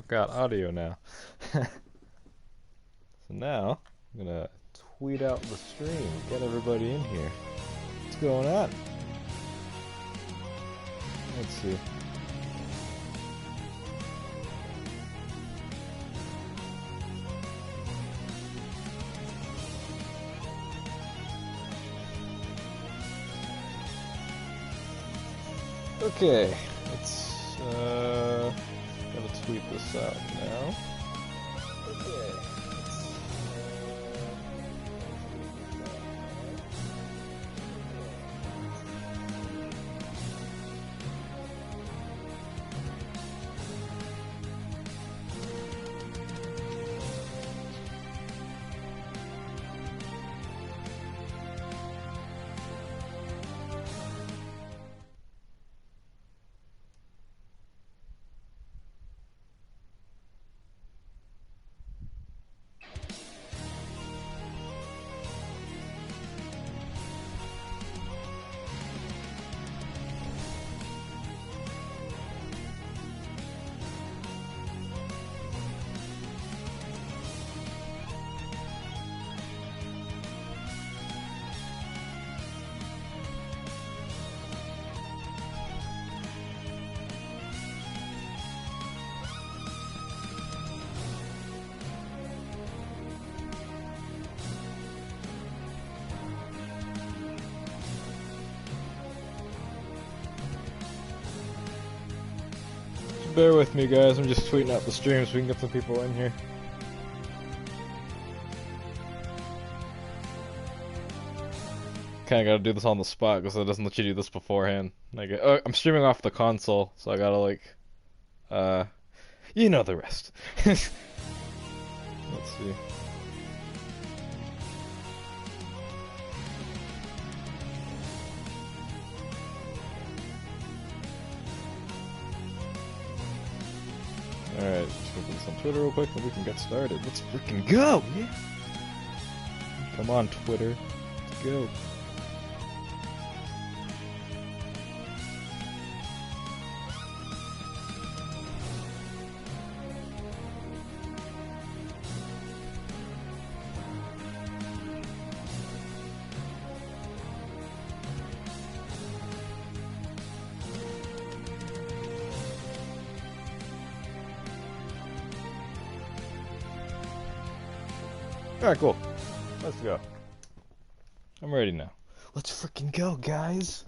got audio now. So now, I'm gonna tweet out the stream, get everybody in here. What's going on? Let's see. Okay, let's gotta tweet this out now. Okay. Bear with me, guys. I'm just tweeting out the stream so we can get some people in here. Kinda gotta do this on the spot because it doesn't let you do this beforehand. Like, I'm streaming off the console, so I gotta like, you know the rest. Let's see. Alright, just put this on Twitter real quick and we can get started. Let's freaking go! Yeah! Come on, Twitter. Let's go. Alright, cool. Let's go. I'm ready now. Let's freaking go, guys!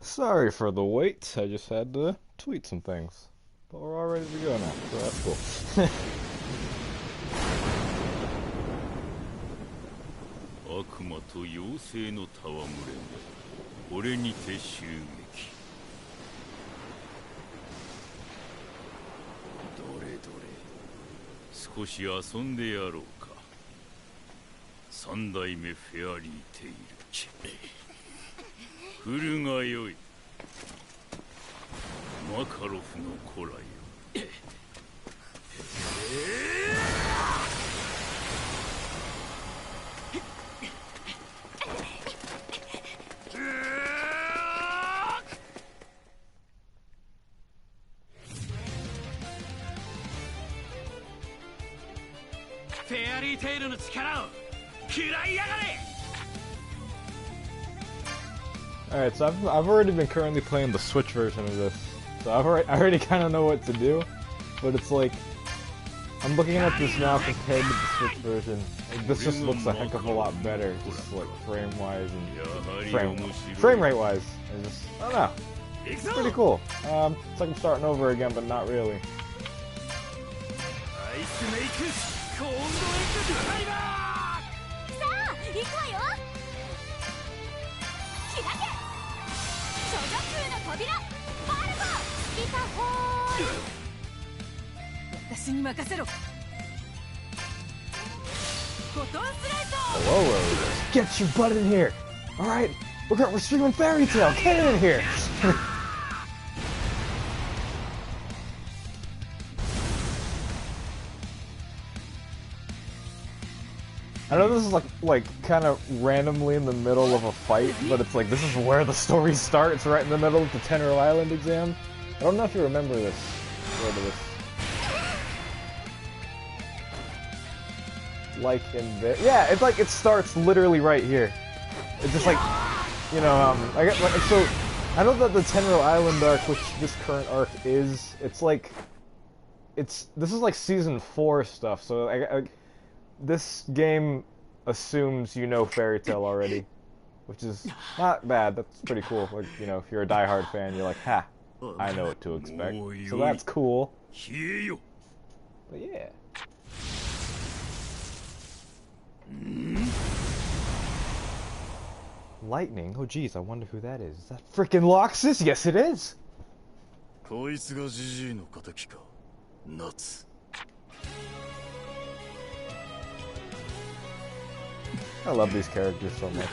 Sorry for the wait, I just had to tweet some things. But we're all ready to go now, so that's cool. 悪魔と妖精の戯れも俺にて襲撃。どれどれ少し遊んでやろうか。三代目フェアリーテイル。来るがよい。マカロフの古来よ。フェアリーテイルの力を食らいやがれ! Alright, so I've already been currently playing the Switch version of this. So I already kind of know what to do, but it's like I'm looking at this now compared to the Switch version. Like, this just looks a heck of a lot better, just like frame-wise and frame rate-wise. I don't know. It's pretty cool. It's like I'm starting over again, but not really. Hello, get your butt in here! Alright, we're streaming Fairy Tail, get in here! I know this is like kind of randomly in the middle of a fight, but it's like this is where the story starts, right in the middle of the Tenero Island exam. I don't know if you remember this. Where this? Like in there. Yeah, it's like it starts literally right here. It's just like, you know, I get like so. I know that the Tenero Island arc, which this current arc is, it's like, this is like season 4 stuff. So this game assumes you know Fairy Tail already, which is not bad. That's pretty cool. Like, you know, if you're a diehard fan, you're like, ha, I know what to expect. So that's cool. But yeah. Lightning? Oh geez, I wonder who that is. Is that freaking Loxus? Yes it is! I love these characters so much.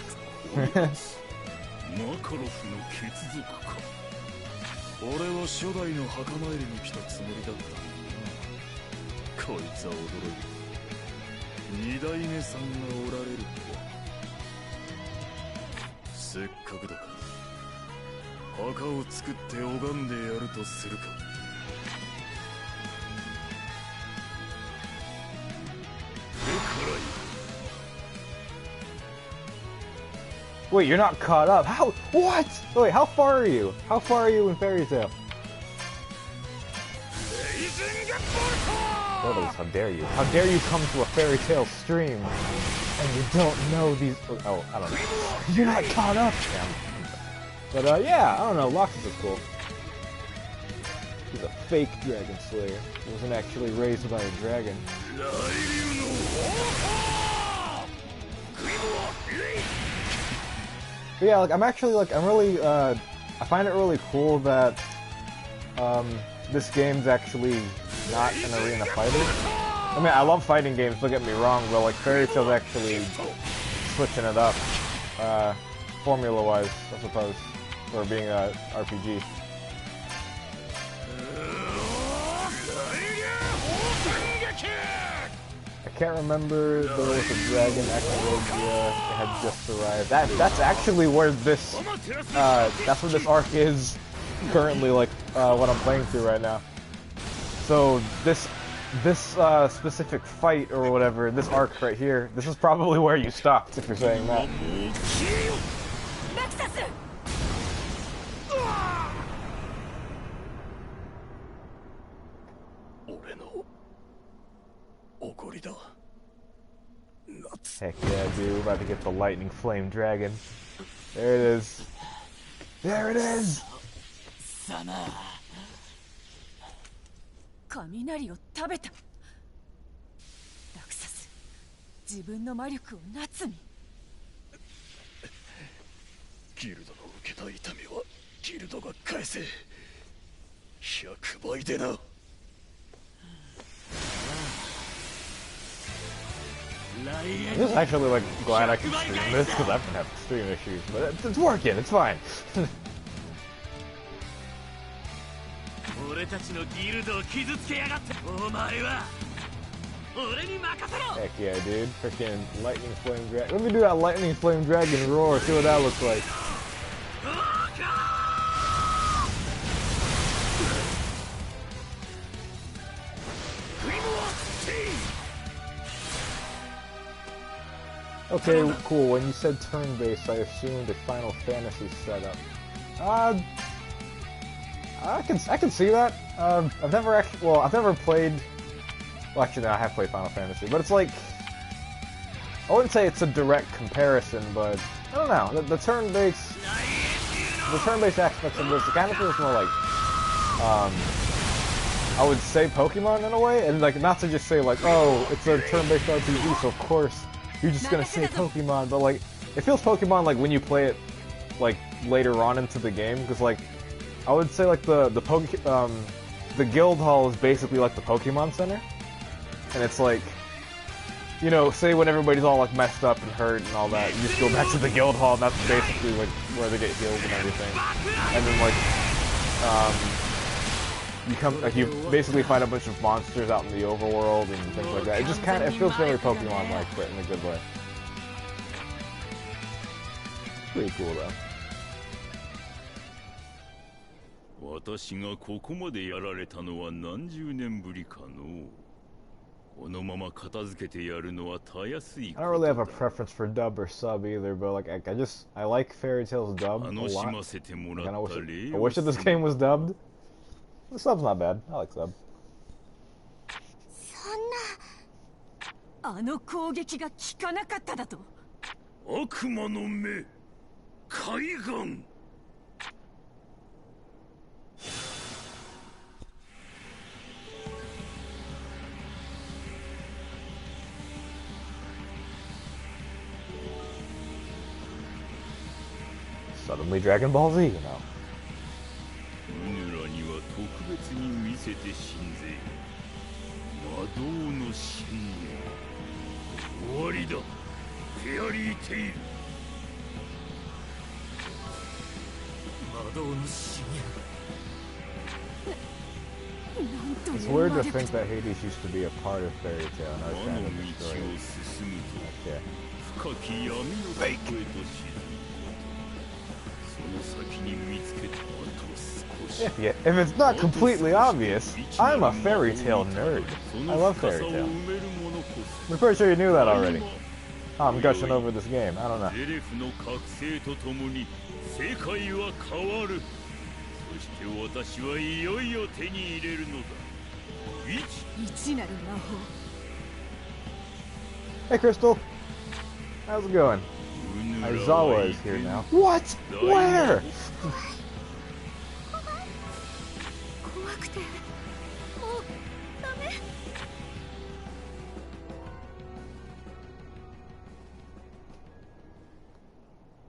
Wait, you're not caught up. How? What? Wait, how far are you? How far are you in Fairy Tail? Brothers, how dare you? How dare you come to a Fairy Tail stream and you don't know these... Oh, I don't know. You're not caught up! Yeah. But, yeah, I don't know. Loxus is cool. He's a fake dragon slayer. He wasn't actually raised by a dragon. But yeah, like, I'm really, I find it really cool that, this game's actually not an arena fighter. I mean, I love fighting games, don't get me wrong, but, like, Fairy Tail's actually switching it up, formula-wise, I suppose, for being a RPG. I can't remember there was a dragon Echologia that had just arrived. That's actually where this that's where this arc is currently, like what I'm playing through right now. So this specific fight or whatever, this arc right here, this is probably where you stopped if you're saying that. Heck yeah, dude, we're about to get the lightning flame dragon. There it is. There it is! I'm just actually like glad I can stream this because I've been having stream issues, but it's working, it's fine. Heck yeah, dude. Freaking lightning flame dragon. Let me do that lightning flame dragon roar, see what that looks like. Okay, cool. When you said turn-based, I assumed a Final Fantasy setup. I can see that. I've never played. Well, actually, no, I have played Final Fantasy, but it's like I wouldn't say it's a direct comparison, but I don't know. The turn-based aspects of this, it kind of feels more like I would say Pokemon in a way, and like not to just say like, oh, it's a turn-based RPG, so of course you're just gonna say Pokemon, but like it feels Pokemon like when you play it like later on into the game, because like I would say like the guild hall is basically like the Pokemon Center, and it's like, you know, say when everybody's all like messed up and hurt and all that, you just go back to the guild hall, and that's basically like where they get healed and everything, and then like you basically fight a bunch of monsters out in the overworld and things like that. It just kind of, it feels very Pokemon-like, but in a good way. Pretty cool though. 私がここまでやられたのは何十年ぶりかの。このまま片付けてやるのはたやすい。I don't really have a preference for dub or sub either, but like I like Fairy Tail's dub a lot. I wish that this game was dubbed. The sub's not bad. I like sub. そんなあの攻撃が効かなかっただと。悪魔の目、海岸。Suddenly Dragon Ball Z, you know. うぬらには特別に見せてしんぜ。魔導の真の終わりだ。フェアリーテイル。魔導の真也。 It's weird to think that Hades used to be a part of Fairy Tail, and I was trying to destroy it. Okay. Fake! If it's not completely obvious, I'm a Fairy Tail nerd. I love Fairy Tail. I'm pretty sure you knew that already. Oh, I'm gushing over this game. I don't know. Hey, Crystal. How's it going? Aizawa is here now. What? Where?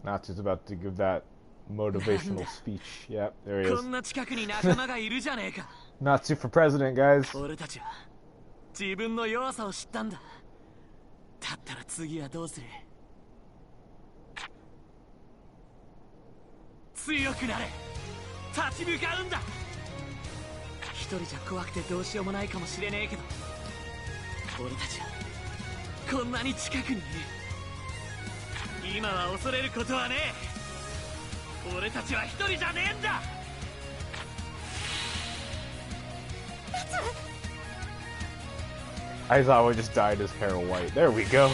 Natsu's about to give that motivational speech. Yep, there he is. Natsu for president, guys. 自分の弱さを知ったんだ。だったら次はどうする？強くなれ。立ち向かうんだ。一人じゃ怖くてどうしようもないかもしれねえけど、俺たちはこんなに近くにいる。今は恐れることはねえ。俺たちは一人じゃねえんだ。Aizawa just dyed his hair white. There we go.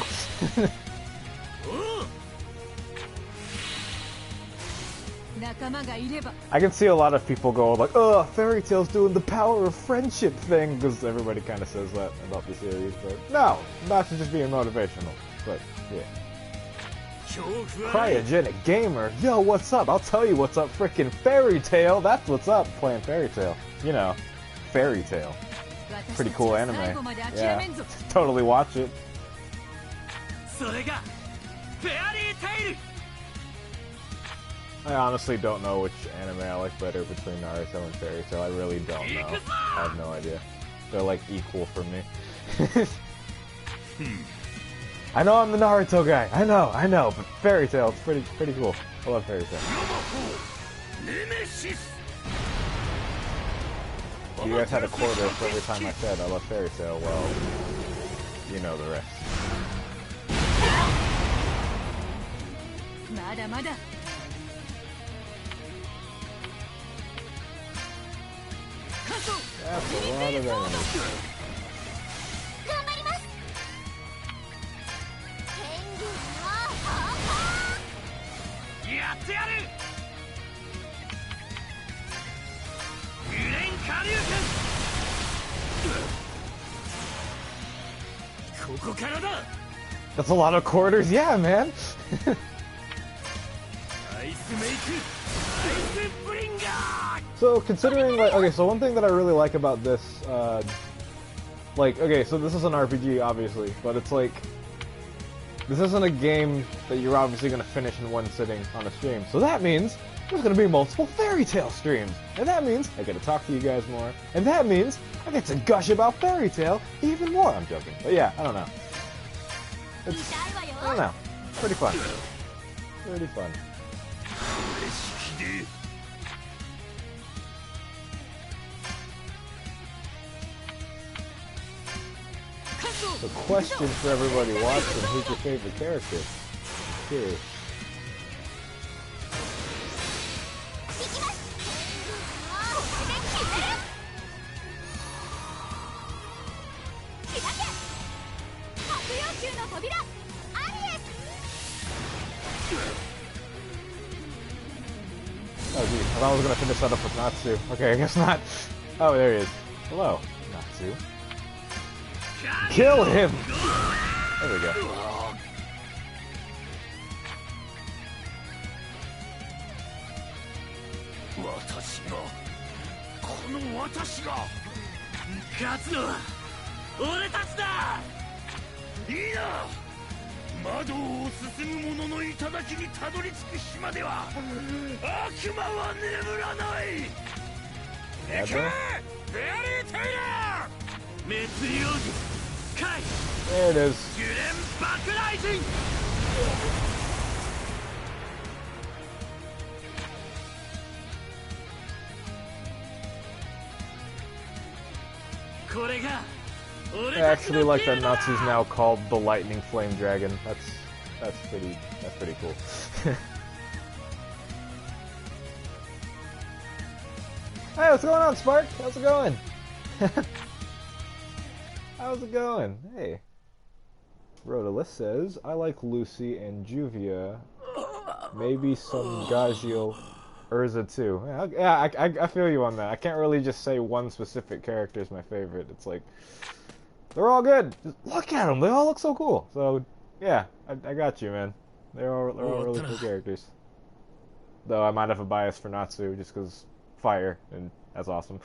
I can see a lot of people go like, "Oh, Fairy Tail's doing the power of friendship thing," because everybody kind of says that about the series. But no, not just being motivational. But yeah. Cryogenic Gamer, yo, what's up? I'll tell you what's up. Frickin' Fairy Tail. That's what's up. Playing Fairy Tail. You know, Fairy Tail. Pretty cool anime. Yeah, totally watch it. I honestly don't know which anime I like better between Naruto and Fairy Tail. I really don't know. I have no idea. They're like equal for me. I know I'm the Naruto guy. I know, but Fairy Tail, it's pretty cool. I love Fairy Tail. You guys had a quarter for every time I said I love Fairy Tail. Well, you know the rest. That's a lot of enemies. That's a lot of quarters, yeah, man. So considering, like, okay, so one thing that I really like about this, like, okay, so this is an RPG, obviously, but it's like, this isn't a game that you're obviously going to finish in one sitting on a stream. So that means there's going to be multiple Fairy Tail streams. And that means I get to talk to you guys more. And that means I get to gush about Fairy Tail even more. I'm joking. But yeah, I don't know. It's, I don't know. Pretty fun. Pretty fun. The question for everybody watching, who's your favorite character? I'm curious. Oh geez, I thought I was gonna finish that up with Natsu. Okay, I guess not. Oh, there he is. Hello, Natsu. Kill him! There we go. 私がこの私が勝つのは俺たちだ。いいな。窓を進む者の頂にたどり着く日までは悪魔は眠らない。行け、フェアリー・テイラー。滅流スカイ。 There it is. ギュレン・バクライジン。これが I actually like that Natsu's now called the Lightning Flame Dragon. That's pretty cool. Hey, what's going on, Spark? How's it going? How's it going? Hey. Rodalis says, I like Lucy and Juvia. Maybe some Gagio Urza too. Yeah, I feel you on that. I can't really just say one specific character is my favorite. It's like, they're all good. Just look at them. They all look so cool. So, yeah, I got you, man. They're all really cool characters. Though I might have a bias for Natsu just because fire, and that's awesome.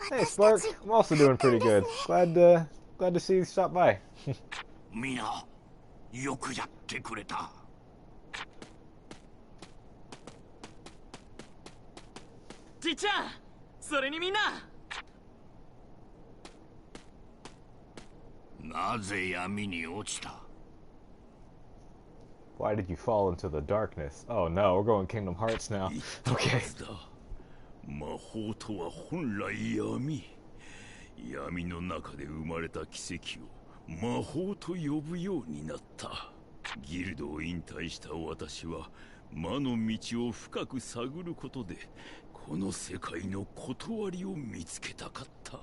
Hey, Spark. I'm also doing pretty good. Glad to see you stop by. みな、よくやってくれた。じいちゃん、それにみんな。なぜ闇に落ちた？ Why did you fall into the darkness? Oh no, we're going Kingdom Hearts now. Okay. 魔法とは本来闇。闇の中で生まれた奇跡を魔法と呼ぶようになった。ギルドを引退した私は魔の道を深く探ることでこの世界の断りを見つけたかった。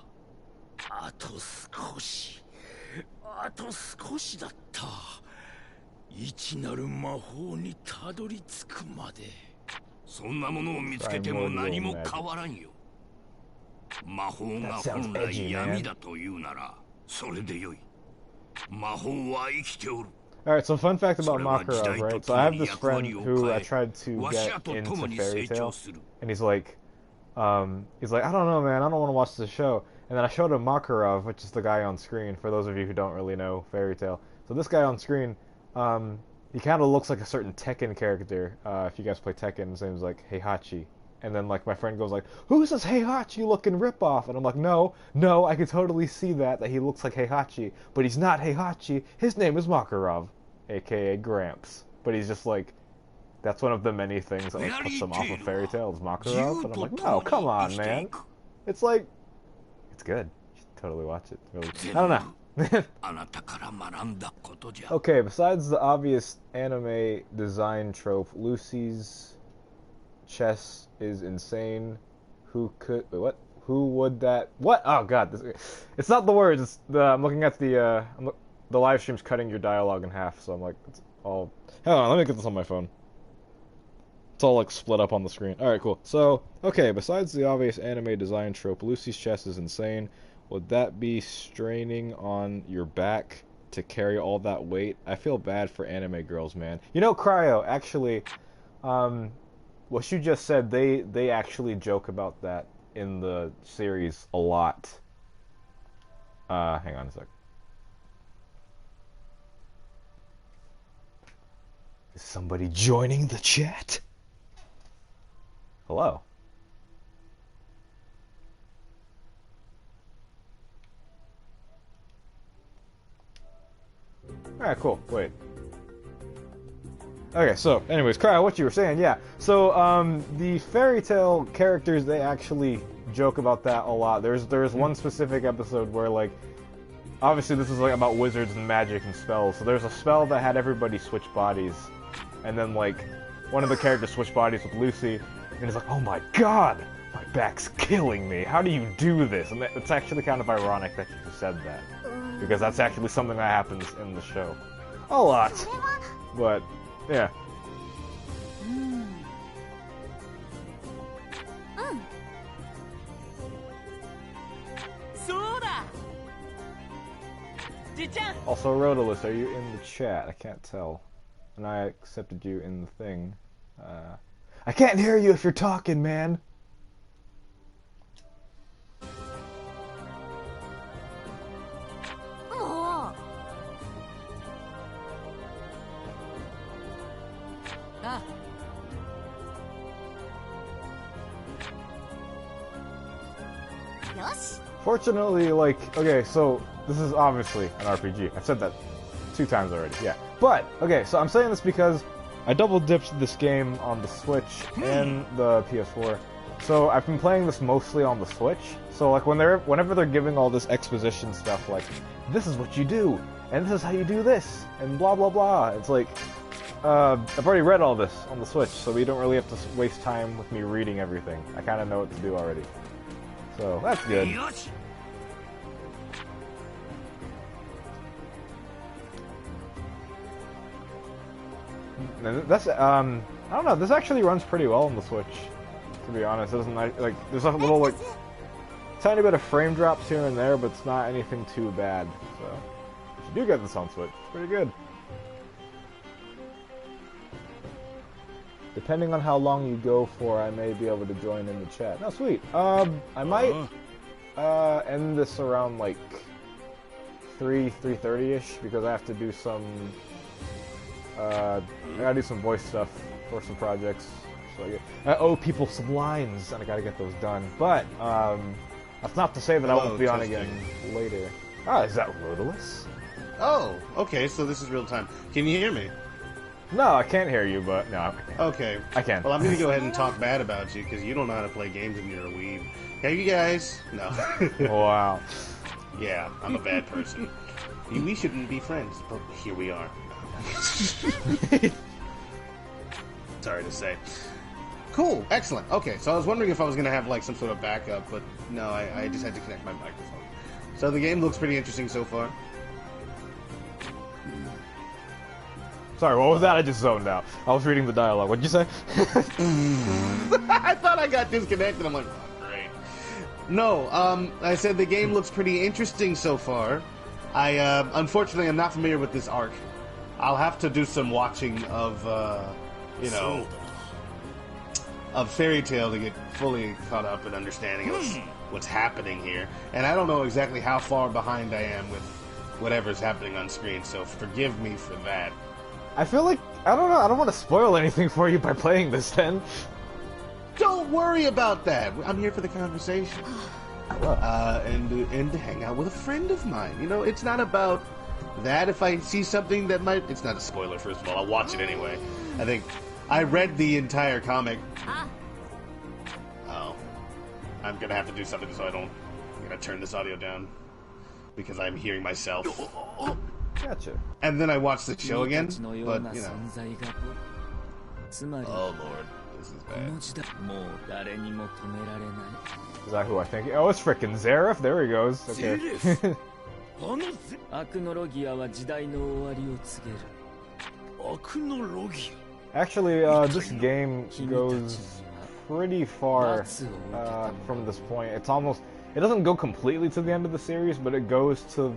あと少し、あと少しだった。いちなる魔法にたどり着くまで。そんなものを見つけても何も変わらんよ。魔法が本来闇だというならそれでよい。魔法は生きておる。Alright, so fun fact about Makarov, right? So I have this friend who I tried to get into Fairy Tail, and he's like, I don't know, man, I don't want to watch the show. And then I showed him Makarov, which is the guy on screen, for those of you who don't really know Fairy Tail. So this guy on screen, he kind of looks like a certain Tekken character. If you guys play Tekken, his name's like Heihachi. And then like my friend goes like, who's this Heihachi looking ripoff? And I'm like, no, I can totally see that he looks like Heihachi, but he's not Heihachi. His name is Makarov, aka Gramps. But he's just like, that's one of the many things that like puts him off of Fairy Tail is Makarov. And I'm like, no, come on, man. It's like, it's good. You should totally watch it. Really, I don't know. Okay, besides the obvious anime design trope, Lucy's chess is insane. Who could? Wait, what? Who would that? What? Oh god, it's not the words. It's the. I'm looking at the. The live stream's cutting your dialogue in half, so I'm like, it's all. Hang on, let me get this on my phone. It's all like split up on the screen. All right, cool. So, okay, besides the obvious anime design trope, Lucy's chest is insane. Would that be straining on your back to carry all that weight? I feel bad for anime girls, man. You know, Cryo, actually, what you just said, they actually joke about that in the series a lot. Hang on a sec. Is somebody joining the chat? Hello. Alright, cool. Wait. Okay, so, anyways, Kyle, what you were saying, yeah. So, the Fairy Tail characters, they actually joke about that a lot. There's one specific episode where, like, obviously this is like about wizards and magic and spells. So there's a spell that had everybody switch bodies, and then like one of the characters switched bodies with Lucy, and he's like, "Oh my god, my back's killing me. How do you do this?" And it's actually kind of ironic that you just said that, because that's actually something that happens in the show a lot. But yeah. Also, Rodolus, are you in the chat? I can't tell. And I accepted you in the thing. I can't hear you if you're talking, man! Oh. Ah. Yosh. Fortunately, like, okay, so this is obviously an RPG. I've said that 2 times already, yeah. But, okay, so I'm saying this because I double dipped this game on the Switch and the PS4. So I've been playing this mostly on the Switch. So like whenever they're giving all this exposition stuff, like, this is what you do, and this is how you do this, and blah blah blah. It's like, I've already read all this on the Switch, so we don't really have to waste time with me reading everything. I kind of know what to do already. So that's good. That's I don't know. This actually runs pretty well on the Switch, to be honest. It doesn't like there's a little like tiny bit of frame drops here and there, but it's not anything too bad. So if you do get this on Switch, it's pretty good. Depending on how long you go for, I may be able to join in the chat. No, sweet. I might end this around like 3:30ish because I have to do some. I gotta do some voice stuff for some projects. So I owe people some lines, and I gotta get those done. But that's not to say that I won't be on again later. Ah, is that Rodolus? Oh, okay. So this is real time. Can you hear me? No, I can't hear you, but no, I can. Okay. I can. Well, I'm gonna go ahead and talk bad about you because you don't know how to play games and you're a weeb. Hey, you guys. No. Wow. Yeah, I'm a bad person. We shouldn't be friends, but here we are. Sorry to say. Cool, excellent. Okay, so I was wondering if I was going to have like some sort of backup, but no, I just had to connect my microphone. So the game looks pretty interesting so far. Sorry, what was that? I just zoned out. I was reading the dialogue. What'd you say? I thought I got disconnected. I'm like, oh, great. No, I said the game looks pretty interesting so far. Unfortunately, I'm not familiar with this arc. I'll have to do some watching of, of Fairy Tail to get fully caught up and understanding of what's happening here. And I don't know exactly how far behind I am with whatever's happening on screen, so forgive me for that. I feel like, I don't know, I don't want to spoil anything for you by playing this then. Don't worry about that. I'm here for the conversation. And to hang out with a friend of mine. You know, it's not about that. If I see something that might... It's not a spoiler, first of all. I'll watch it anyway. I think... I read the entire comic. Oh. I'm gonna have to do something so I don't... I'm gonna turn this audio down. Because I'm hearing myself. Gotcha. And then I watched the show again, but, you know... Oh, Lord. This is bad. Is that who I think? Oh, it's frickin' Zareth. There he goes. Okay. Actually, this game goes pretty far from this point. It's almost... It doesn't go completely to the end of the series, but it goes to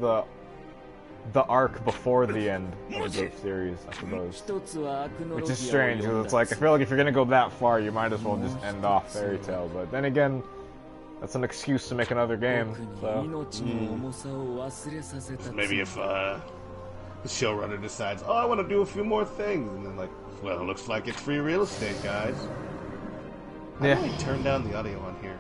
the arc before the end of the series, I suppose. Which is strange, because it's like, I feel like if you're gonna go that far, you might as well just end off Fairy Tail. But then again, that's an excuse to make another game, so... Maybe if the showrunner decides, oh, I want to do a few more things, and then like, well, it looks like it's free real estate, guys. How do I turn down the audio on here?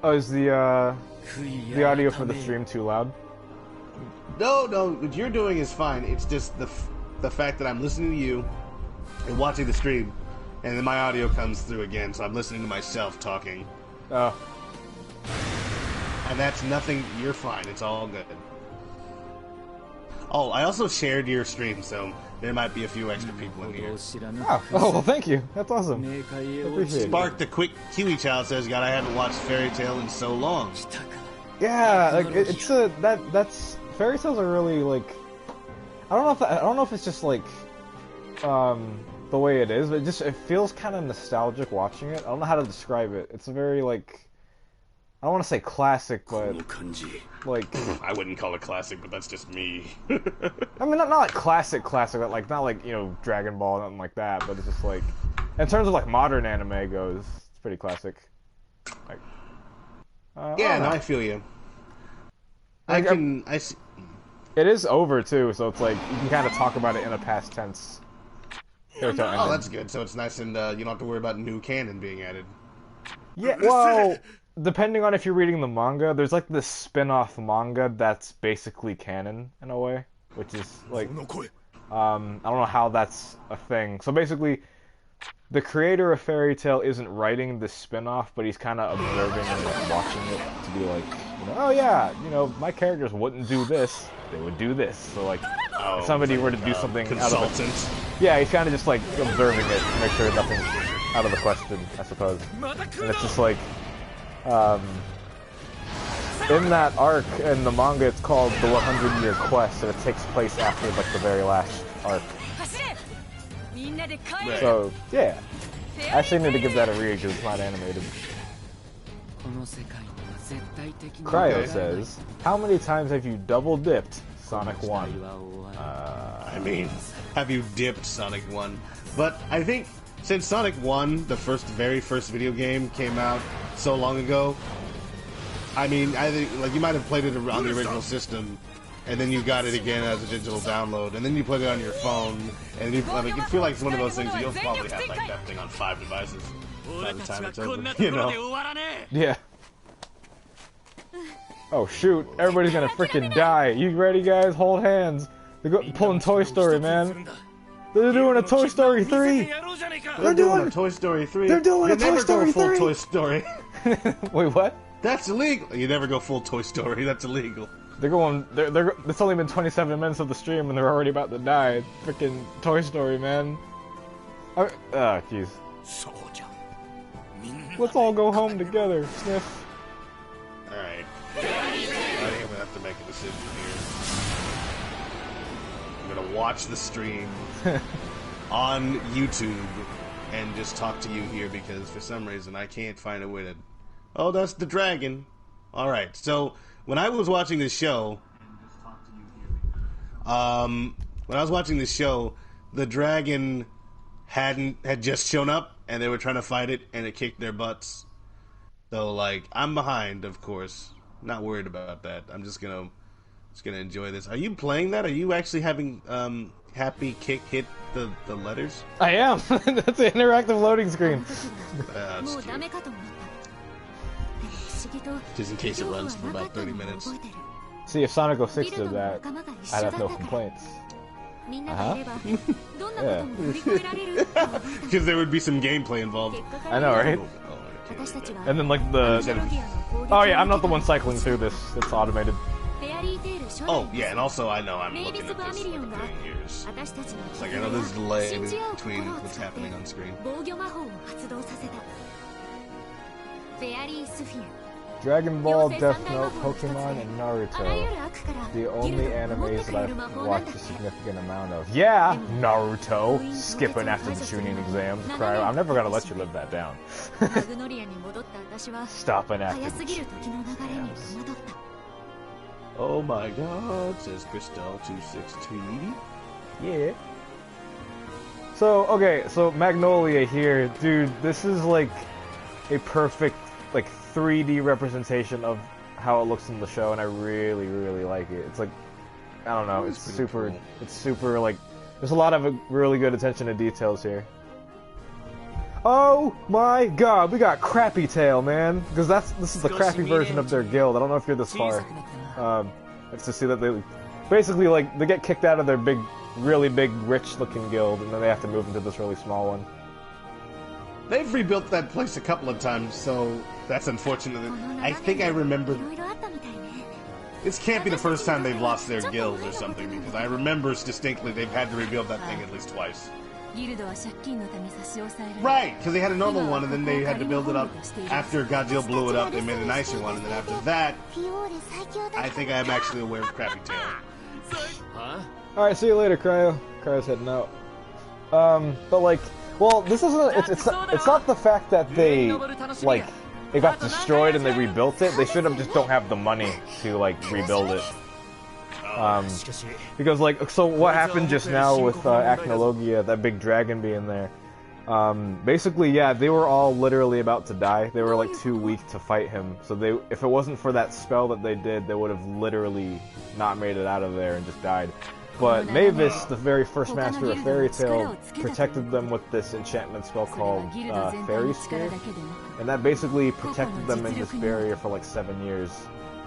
Oh, is the audio for the stream too loud? No, what you're doing is fine. It's just the fact that I'm listening to you and watching the stream, and then my audio comes through again, so I'm listening to myself talking. Oh. And that's nothing. You're fine. It's all good. Oh, I also shared your stream, so there might be a few extra people in here. Oh, well, thank you. That's awesome. I appreciate it. Spark the quick Kiwi Child says, "God, I haven't watched Fairy Tail in so long." Yeah, like it's that's fairy tales are really like I don't know if it's just like the way it is, but it feels kind of nostalgic watching it. I don't know how to describe it. It's a very like I don't want to say classic, but like I wouldn't call it classic, but that's just me. I mean, not like classic, but like not like Dragon Ball, nothing like that. But it's just like in terms of like modern anime goes, it's pretty classic. Like, yeah, no, I feel you. I see. It is over too, so it's like you can kind of talk about it in a past tense. Oh, that's good. So it's nice, and you don't have to worry about new canon being added. Yeah, well, depending on if you're reading the manga, there's like this spin-off manga that's basically canon in a way, which is like I don't know how that's a thing. So basically, the creator of Fairy Tail isn't writing the spin-off, but he's kind of observing and like watching it to be like, oh yeah, my characters wouldn't do this, they would do this. So like, if somebody were to do something consultant. out of it, yeah, he's kind of just like observing it to make sure nothing's out of the question, I suppose. And it's just like, in that arc in the manga, it's called the 100-Year Quest, and it takes place after like the very last arc. Right. So yeah, I actually need to give that a read because it's not animated. Cryo says, "How many times have you double dipped Sonic 1?" I mean, have you dipped Sonic 1? But I think since Sonic 1, the very first video game, came out so long ago, I mean, I think like you might have played it on the original system, and then you got it again as a digital download, and then you played it on your phone, and you feel like it's one of those things you'll probably have like that thing on 5 devices by the time it's over, Yeah. Oh shoot, everybody's gonna freaking die. You ready, guys? Hold hands. They're pulling Toy Story, man. They're doing a Toy Story 3! They're doing a Toy Story 3. They're doing a Toy Story 3! Full Toy Story. Wait, what? That's illegal. You never go full Toy Story. That's illegal. They're going. It's only been 27 minutes of the stream and they're already about to die. Freaking Toy Story, man. Jeez. Let's all go home together. Sniff. Alright. I think I'm gonna have to make a decision here. I'm gonna watch the stream on YouTube and just talk to you here because for some reason I can't find a way to... Oh, that's the dragon. Alright, so when I was watching this show, the dragon had just shown up and they were trying to fight it and it kicked their butts. So like, I'm behind, of course. Not worried about that. I'm just gonna enjoy this. Are you playing that? Are you actually having Happy Kick hit the letters? I am. That's an interactive loading screen. That's cute. Just in case it runs for about 30 minutes. See, if Sonic 06 did that, I'd have no complaints. Yeah. Because there would be some gameplay involved. I know, right? And then like oh yeah, I'm not the one cycling through this. It's automated. Oh yeah, and also I know I'm looking at this like a million years. It's like I know there's a delay between what's happening on screen. Dragon Ball, Death Note, Pokemon, and Naruto. The only animes that I've watched a significant amount of. Yeah, Naruto. Skipping after the tuning exams. Cryo. I'm never gonna let you live that down. Stopping after the tuning exams. Oh my god, says Crystal216. Yeah. So, okay, so Magnolia here. Dude, this is like a perfect, like, 3D representation of how it looks in the show, and I really, really like it. It's like, I don't know, it's super, cool. It's super, like, there's a lot of really good attention to details here. Oh my god, we got Crappy Tail, man! Because this is the crappy version of their guild. I don't know if you're this far. It's to see that they, basically, like, they get kicked out of their really big, rich-looking guild, and then they have to move into this really small one. They've rebuilt that place a couple of times, so That's unfortunate. I think I remember. This can't be the first time they've lost their guild or something, because I remember distinctly they've had to rebuild that thing at least twice. Right, because they had a normal one and then they had to build it up. After Godzilla blew it up, they made a nicer one, and then after that, I think I am actually aware of Crappy Tail. Alright, see you later, Cryo. Cryo's heading out. But like, well, this isn't, it's not the fact that they, like, it got destroyed and they rebuilt it. They should have just don't have the money to, like, rebuild it. Because, like, so what happened just now with Acnologia, that big dragon being there, basically, yeah, they were all literally about to die. They were, like, too weak to fight him. So they, if it wasn't for that spell that they did, they would have literally not made it out of there and just died. But Mavis, the very first master of Fairy Tail, protected them with this enchantment spell called Fairy Spear. And that basically protected them in this barrier for, like, 7 years.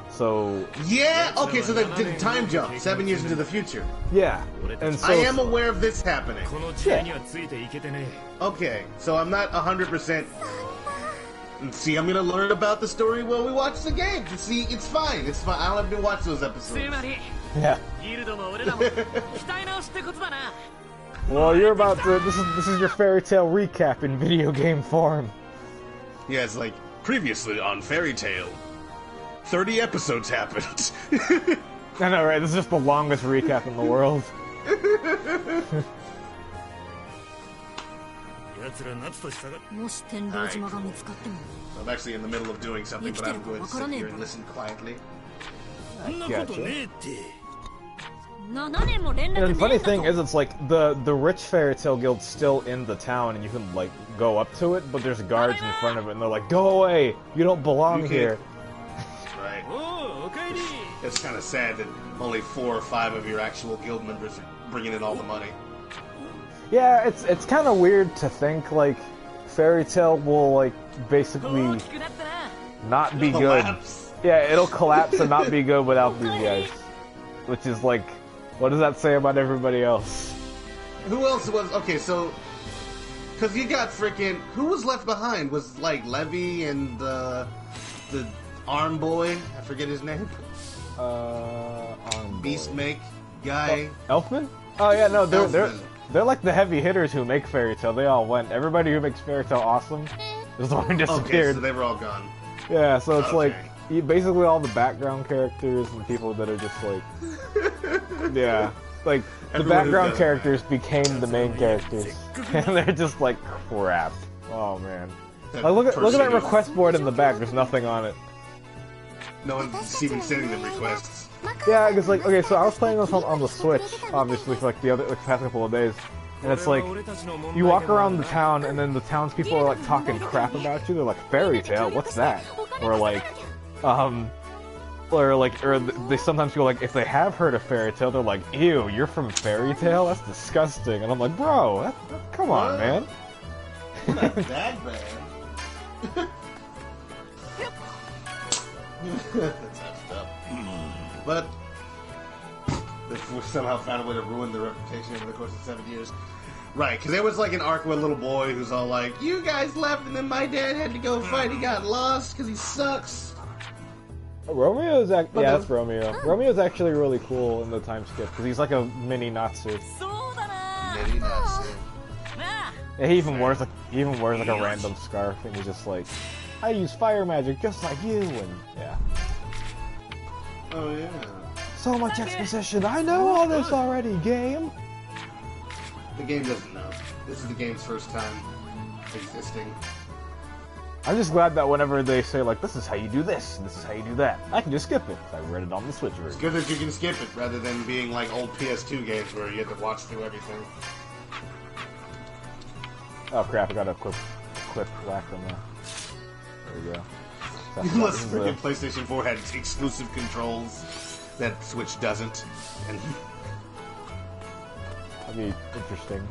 So yeah, okay, so they did a time jump 7 years into the future. Yeah, and so I am aware of this happening. Yeah. Okay, so I'm not 100%. See, I'm gonna learn about the story while we watch the game. See, it's fine. It's fine. I don't have to watch those episodes. Yeah. Well, you're about to. This is your Fairy Tail recap in video game form. Yeah, it's like previously on Fairy Tail. 30 episodes happened. I know, right? This is just the longest recap in the world. Right. I'm actually in the middle of doing something, but I'm going to sit here and listen quietly. Gotcha. And the funny thing is, it's like the rich Fairy Tail guild's still in the town, and you can like go up to it, but there's guards in front of it, and they're like, "Go away! You don't belong here." Right. It's kind of sad that only 4 or 5 of your actual guild members are bringing in all the money. Yeah, it's kind of weird to think like Fairy Tail will like basically not be good. Yeah, it'll collapse and not be good without these guys. Which is like, what does that say about everybody else? Who else was okay? So, because you got freaking who was left behind was like Levy and the Arm Boy. I forget his name. Arm Beast Make guy. Oh, Elfman? Oh yeah, no, they're like the heavy hitters who make Fairy Tail. They all went. Everybody who makes Fairy Tail awesome is the one who disappeared. Okay, so they were all gone. Yeah, so it's like basically all the background characters and people that are just like, yeah, like the background characters became the main characters, and they're just like crap. Oh man, like look at that request board in the back. There's nothing on it. No one's even sending them requests. Yeah, because like, okay, so I was playing this on the Switch, obviously, for like the past couple of days, and it's like, you walk around the town, and then the townspeople are like talking crap about you. They're like, Fairy Tail, what's that? Or like, or they sometimes go like, if they have heard of Fairy Tail, they're like, ew, you're from Fairy Tail? That's disgusting. And I'm like, bro, come on, man. Not that bad. That's messed up. But we somehow found a way to ruin the reputation over the course of 7 years. Right, because there was like an arc with a little boy who's all like, you guys left and then my dad had to go fight. He got lost because he sucks. Romeo's yeah, that's Romeo. Romeo's actually really cool in the time skip because he's like a mini Natsu. Mini Natsu. Yeah, he even wears like a random scarf, and he's just like, I use fire magic just like you, and yeah. Oh yeah. So much exposition. I know all this already, game. The game doesn't know. This is the game's first time existing. I'm just glad that whenever they say like, this is how you do this, and this is how you do that, I can just skip it. I read it on the Switch version. It's good that you can skip it rather than being like old PS2 games where you had to watch through everything. Oh crap! I got a clip whack on that. There we go. Unless freaking PlayStation 4 had exclusive controls that Switch doesn't. And that'd be interesting.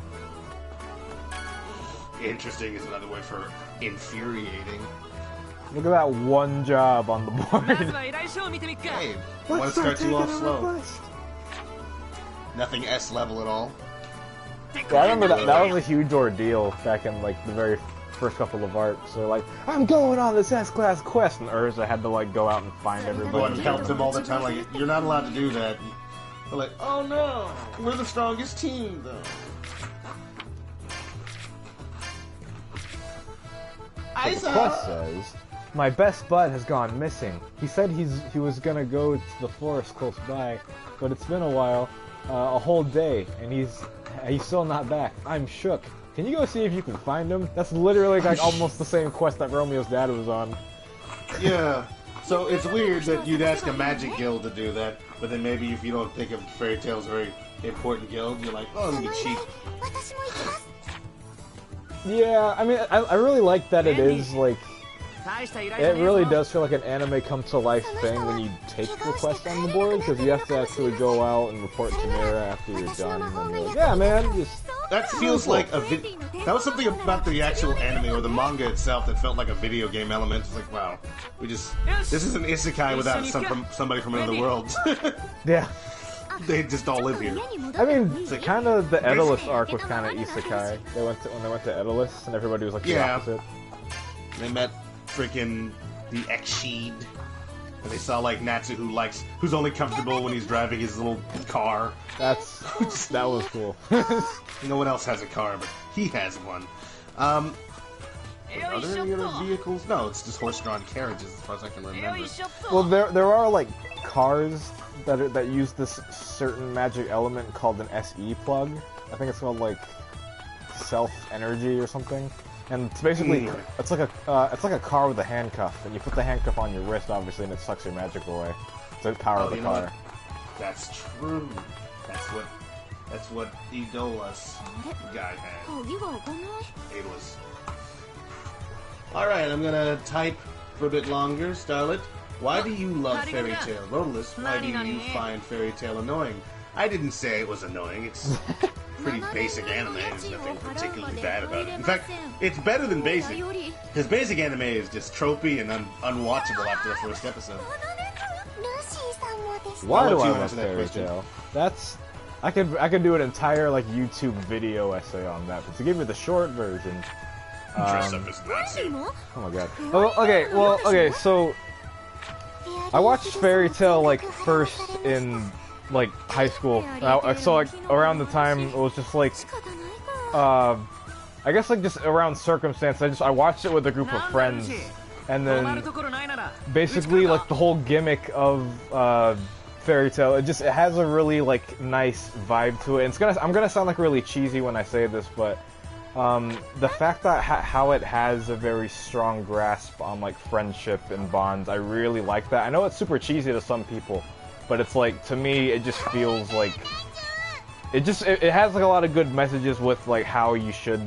Interesting is another word for infuriating. Look at that one job on the board. Hey, why to start you off slow? Nothing S level at all. Yeah, I remember that was a huge ordeal back in like the very first couple of arcs. So like, I'm going on this S-class quest, and Urza had to like go out and find Go everybody. and help them all the time. Like, you're not allowed to do that. They're like, oh no, we're the strongest team, though. So the quest says, my best bud has gone missing. He said he was gonna go to the forest close by, but it's been a while, a whole day, and he's still not back. I'm shook. Can you go see if you can find him? That's literally like almost the same quest that Romeo's dad was on. Yeah. So it's weird that you'd ask a magic guild to do that, but then maybe if you don't think of Fairy Tail as a very important guild, you're like, oh, let me cheat. Yeah, I mean, I really like that it is, like, it really does feel like an anime come to life thing when you take the quest on the board, because you have to actually go out and report to Mira after you're done, and then you're like, yeah man, just... That feels like a that was something about the actual anime or the manga itself that felt like a video game element. It's like, wow, this is an isekai without somebody from another world. Yeah. They just all live here. I mean, kind of the Edelus arc was kind of isekai. When they went to Edelus, and everybody was like the opposite. They met freaking the Exceed, and they saw like Natsu who's only comfortable when he's driving his little car. That was cool. No one else has a car, but he has one. Are there any other vehicles? No, it's just horse-drawn carriages, as far as I can remember. Well, there are like cars that use this certain magic element called an SE plug. I think it's called like self-energy or something. And it's basically it's like a car with a handcuff, and you put the handcuff on your wrist, obviously, and it sucks your magic away. To power the car. That's true. That's what Idola's guy had. Idola's. Alright, I'm gonna type for a bit longer. Starlit, why do you love Fairy Tail? Rotalus, why do you find Fairy Tail annoying? I didn't say it was annoying. It's pretty basic anime. There's nothing particularly bad about it. In fact, it's better than basic. Because basic anime is just tropey and unwatchable after the first episode. Why do I love Fairy Tail? I could do an entire like YouTube video essay on that, but to give you the short version. Dress up as Natsu. Oh my god. Oh, okay, so I watched Fairy Tail like first in like high school. I saw like around the time it was just like I guess like just around circumstance. I watched it with a group of friends, and then basically like the whole gimmick of Fairy Tail, it has a really like nice vibe to it. And I'm gonna sound like really cheesy when I say this, but the fact that how it has a very strong grasp on like friendship and bonds, I really like that. I know it's super cheesy to some people, but it's like, to me, it just feels like it has like a lot of good messages with like how you should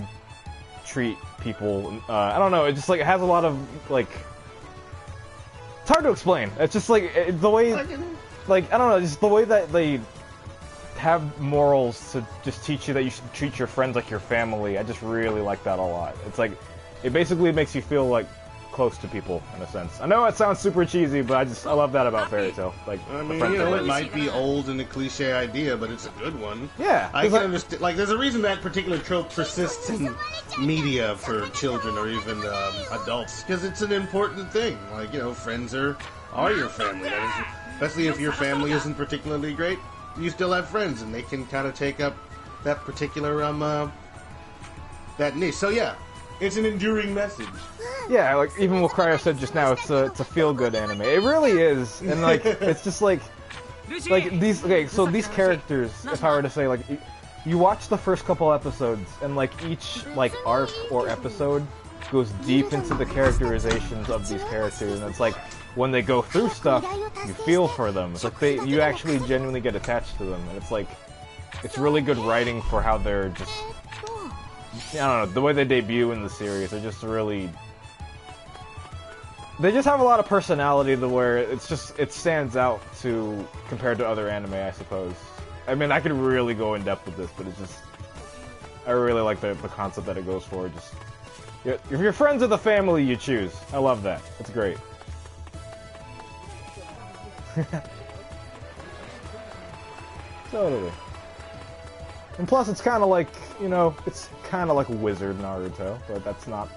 treat people. I don't know, it just like it has a lot of like, it's hard to explain. It's just like the way, like, I don't know, just the way that they have morals to just teach you that you should treat your friends like your family. I just really like that a lot. It's like, it basically makes you feel like close to people in a sense. I know it sounds super cheesy, but I love that about Fairy Tail. Like, I mean, you know, it might be old and a cliche idea, but it's a good one. Yeah, I can understand. Like, there's a reason that particular trope persists in media for children or even adults, because it's an important thing. Like, you know, friends are your family. Especially if your family isn't particularly great, you still have friends, and they can kind of take up that particular that niche. So yeah, it's an enduring message. Yeah, like even what Cryo said just now, it's a feel-good anime. It really is, and like it's just like these. Okay, so these characters, if I were to say, like, you watch the first couple episodes, and like each like arc or episode goes deep into the characterizations of these characters, and it's like, when they go through stuff, you feel for them. It's like you actually genuinely get attached to them, and it's like, it's really good writing for how they're just, I don't know, the way they debut in the series. They're just really, they just have a lot of personality to where it stands out to compared to other anime, I suppose. I mean, I could really go in depth with this, but it's just, I really like the concept that it goes for. Just, if your friends are the family you choose. I love that. It's great. Totally. And plus, it's kind of like, you know, it's kind of like Wizard Naruto, but that's not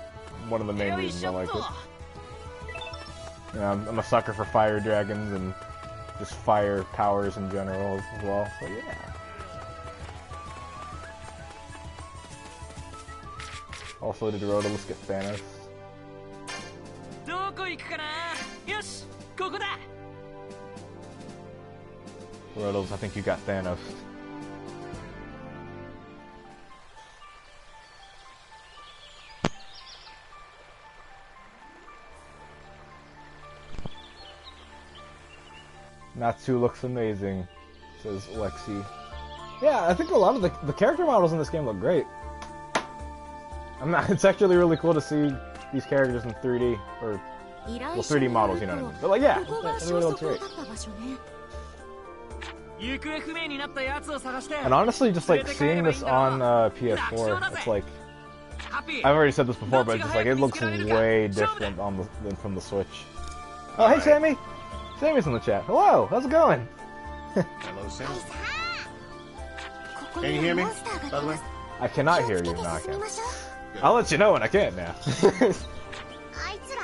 one of the main reasons I like it. Yeah, I'm a sucker for fire dragons and just fire powers in general as well, so yeah. Also, did Rhodolus get Thanos? Rhodolus, I think you got Thanos. Natsu looks amazing, says Lexi. Yeah, I think a lot of the character models in this game look great. It's actually really cool to see these characters in 3D, or, well, 3D models, you know what I mean. But like, yeah, it really looks great. And honestly, just like seeing this on PS4, it's like, I've already said this before, but it's just like, it looks way different than from the Switch. Oh, hey Sammy! Sammy's in the chat. Hello, how's it going? Hello, Sammy. Can you hear me, by the way? I cannot hear you, no I can't. I'll let you know when I can now.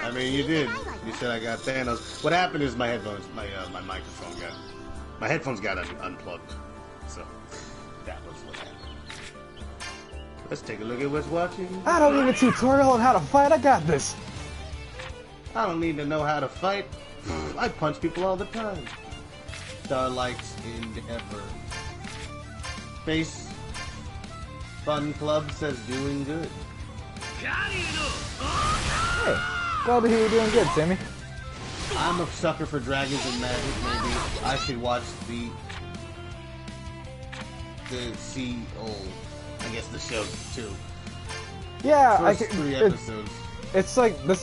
I mean, you did. You said I got Thanos. What happened is my headphones, my headphones got unplugged. So, that was what happened. Let's take a look at what's watching. I don't need a tutorial on how to fight, I got this. I don't need to know how to fight. I punch people all the time. Starlight's Endeavor. Space Fun Club says doing good. Hey, glad to hear you're doing good, Sammy. I'm a sucker for dragons and magic. Maybe I should watch the I guess the show too. Yeah, First 3 episodes. It's like the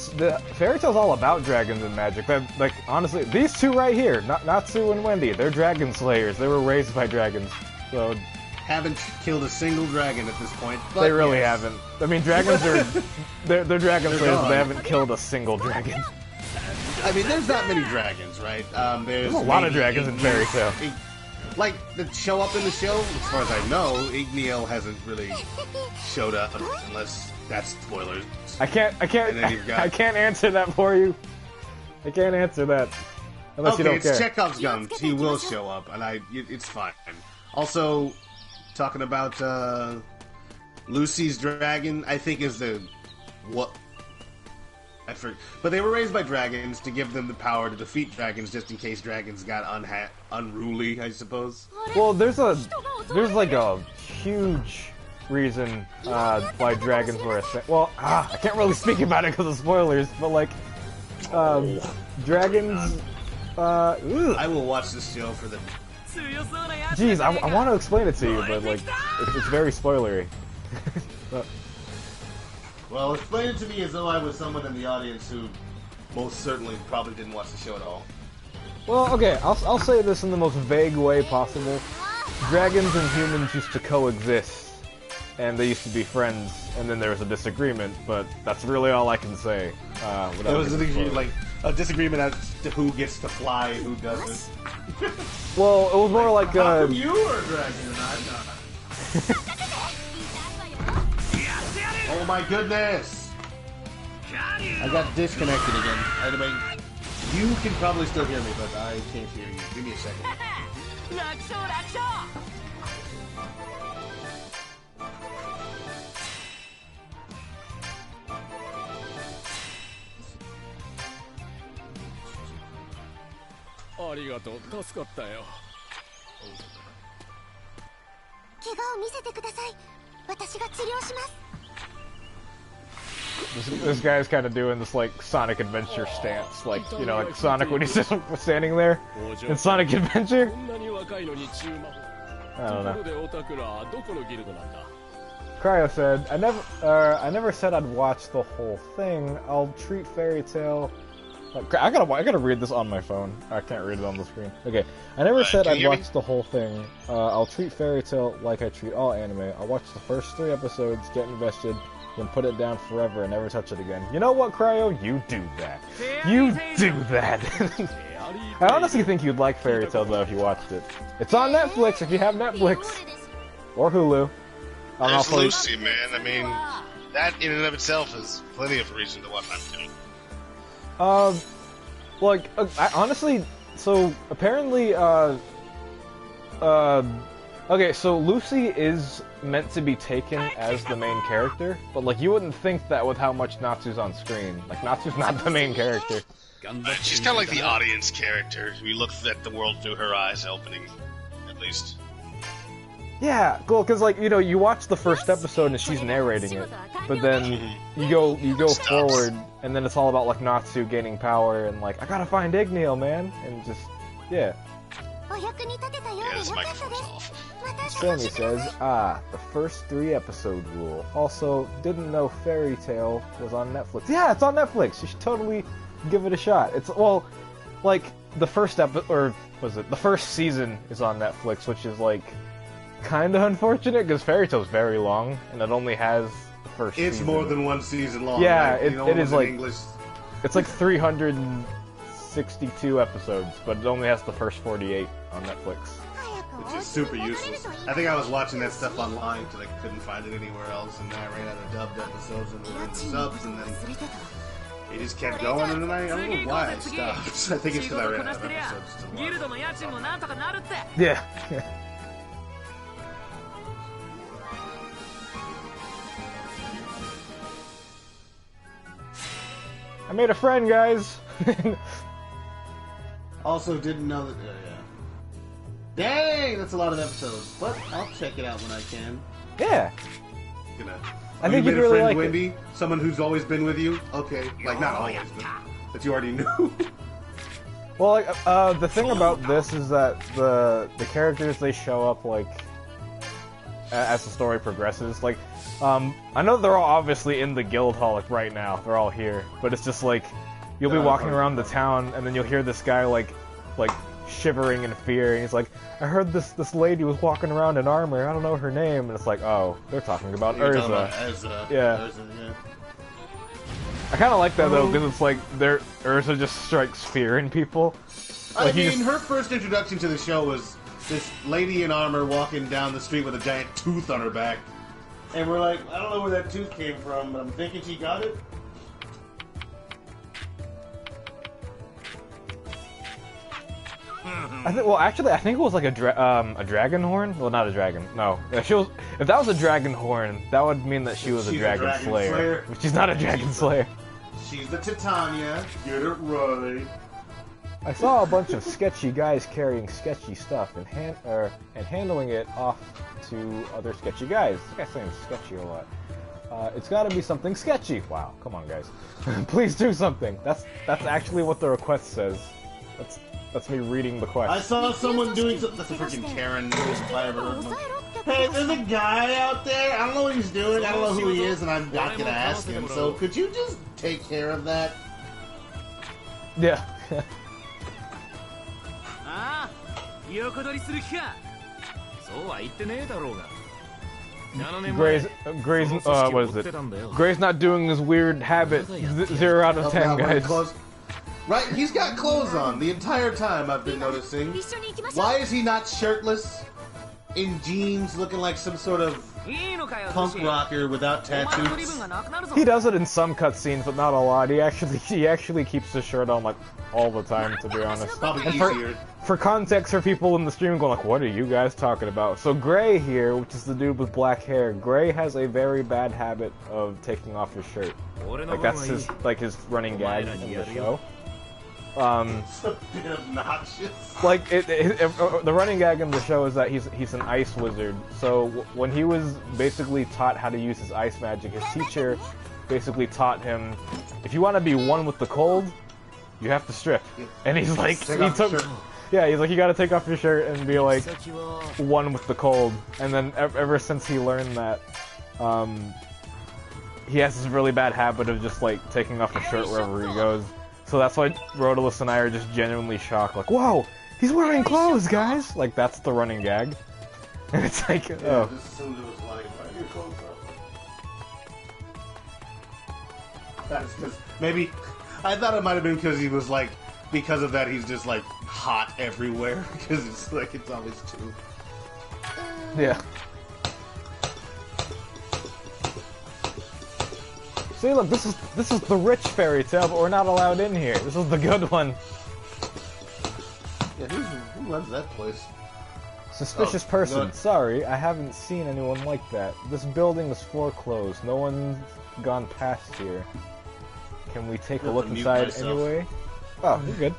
fairy tale's all about dragons and magic. Like honestly, these two right here, Natsu and Wendy, they're dragon slayers. They were raised by dragons, so haven't killed a single dragon at this point. But they really haven't. I mean, dragons are they're dragon slayers, but they haven't killed a single dragon. I mean, there's not many dragons, right? There's a lot of dragons in fairy tale. Like that show up in the show, as far as I know, Igniel hasn't really showed up unless that's spoilers. I can't answer that for you. I can't answer that unless you don't care. Okay, it's Chekhov's gun. He will show up, and it's fine. Also, talking about Lucy's dragon, I think is I forget. But they were raised by dragons to give them the power to defeat dragons, just in case dragons got unruly, I suppose. Well, there's like a huge reason why dragons were a thing. Well, I can't really speak about it because of spoilers, but like, dragons. I will watch this show for the. Jeez, I want to explain it to you, but like, it's very spoilery. Well, explain it to me as though I was someone in the audience who most certainly probably didn't watch the show at all. Well, okay, I'll say this in the most vague way possible. Dragons and humans used to coexist, and they used to be friends, and then there was a disagreement, but that's really all I can say. There was a disagreement as to who gets to fly and who doesn't. Well, it was more like how come you are a dragon and I'm not? Oh my goodness! I got disconnected again. I mean, you can probably still hear me, but I can't hear you. Give me a second. This guy's kind of doing this like Sonic Adventure stance, like, you know, like Sonic when he's just standing there in Sonic Adventure. I don't know. Cryo said, I never said I'd watch the whole thing. I'll treat Fairy Tail. I gotta read this on my phone. I can't read it on the screen. Okay, I never said I'd watch the whole thing. I'll treat Fairy Tail like I treat all anime. I'll watch the first 3 episodes, get invested, then put it down forever and never touch it again. You know what, Cryo? You do that. You do that. I honestly think you'd like Fairy Tail though if you watched it. It's on Netflix if you have Netflix or Hulu. There's Lucy, man. I mean, That in and of itself is plenty of reason to watch Naruto. Like, honestly, so apparently, okay, so Lucy is meant to be taken as the main character, but like you wouldn't think that with how much Natsu's on screen. Like Natsu's not the main character. She's kind of like the audience character. We look at the world through her eyes opening, at least. Yeah, cool. Because like you watch the first episode and she's narrating it, but then you go forward and then it's all about like Natsu gaining power and like I gotta find Igneo, man, and just yeah. Yeah, this microphone's off. Sammy says, the first 3 episode rule. Also, didn't know Fairy Tail was on Netflix. Yeah, it's on Netflix. You should totally give it a shot. It's like the first the first season is on Netflix, which is like kind of unfortunate because Fairy Tail's very long and it only has the first. It's season. more than 1 season long. Yeah, right? it is like English. It's like 362 episodes, but it only has the first 48 on Netflix. Which is super useless. I think I was watching that stuff online because I couldn't find it anywhere else, and then I ran out of dubbed episodes and moved into subs, and then it just kept going, and then I don't know why I stopped. I think it's because I ran out of episodes to watch. Yeah. I made a friend, guys. Also, didn't know that. Dang, that's a lot of episodes. But I'll check it out when I can. Yeah. I think you you'd made a really friend, like Wendy? it. Someone who's always been with you? Okay, like not always, but that you already knew. Well, like, the thing about this is that the characters, they show up like as the story progresses. Like, I know they're all obviously in the guild hall like right now. They're all here, but it's just like you'll be walking around the town and then you'll hear this guy like shivering in fear, and he's like, I heard this lady was walking around in armor, I don't know her name, and it's like, oh, they're talking about Urza. Yeah. Urza, yeah. I kind of like that though, because it's like Urza just strikes fear in people. I mean, her first introduction to the show was this lady in armor walking down the street with a giant tooth on her back, and we're like, I don't know where that tooth came from, but I'm thinking she got it. I think it was like a dragon horn. Well, not a dragon. No, if that was a dragon horn, that would mean that she was a dragon slayer. But she's not a dragon slayer. She's the Titania. Get it right. I saw a bunch of sketchy guys carrying sketchy stuff and handling it off to other sketchy guys. This guy's saying sketchy a lot. It's got to be something sketchy. Wow, come on, guys. Please do something. That's actually what the request says. That's me reading the quest. I saw someone doing something. That's a freaking Karen. If I ever heard one. Hey, there's a guy out there. I don't know what he's doing. I don't know who he is, and I'm not gonna ask him. So could you just take care of that? Yeah. Gray's what is it? Gray's not doing his weird habit. 0 out of 10, guys. Right, he's got clothes on the entire time, I've been noticing. Why is he not shirtless, in jeans, looking like some sort of punk rocker without tattoos? He does it in some cutscenes, but not a lot. He actually keeps his shirt on like all the time, to be honest. Probably And easier. for context, for people in the stream going like, what are you guys talking about? So Gray here, which is the dude with black hair, Gray has a very bad habit of taking off his shirt. Like that's his running gag in the show. It's a bit obnoxious. Like the running gag in the show is that he's an ice wizard. So when he was basically taught how to use his ice magic, his teacher basically taught him, if you want to be one with the cold, you have to strip. And he's like, he's like, you got to take off your shirt and be like one with the cold. And then ever since he learned that, he has this really bad habit of just like taking off his shirt wherever he goes. So that's why Rodolus and I are just genuinely shocked, like, whoa, he's wearing clothes, guys! Like, that's the running gag. And it's like, oh. Just assumed it was like, why are your clothes up? That's just, maybe, I thought it might have been because he was like, because of that he's just like, hot everywhere, because it's like, it's always too. See, look, this is the rich fairy tale, but we're not allowed in here. This is the good one. Yeah, who runs that place? Suspicious person. Sorry, I haven't seen anyone like that. This building is foreclosed. No one's gone past here. Can we take a look inside anyway? Oh, you're good.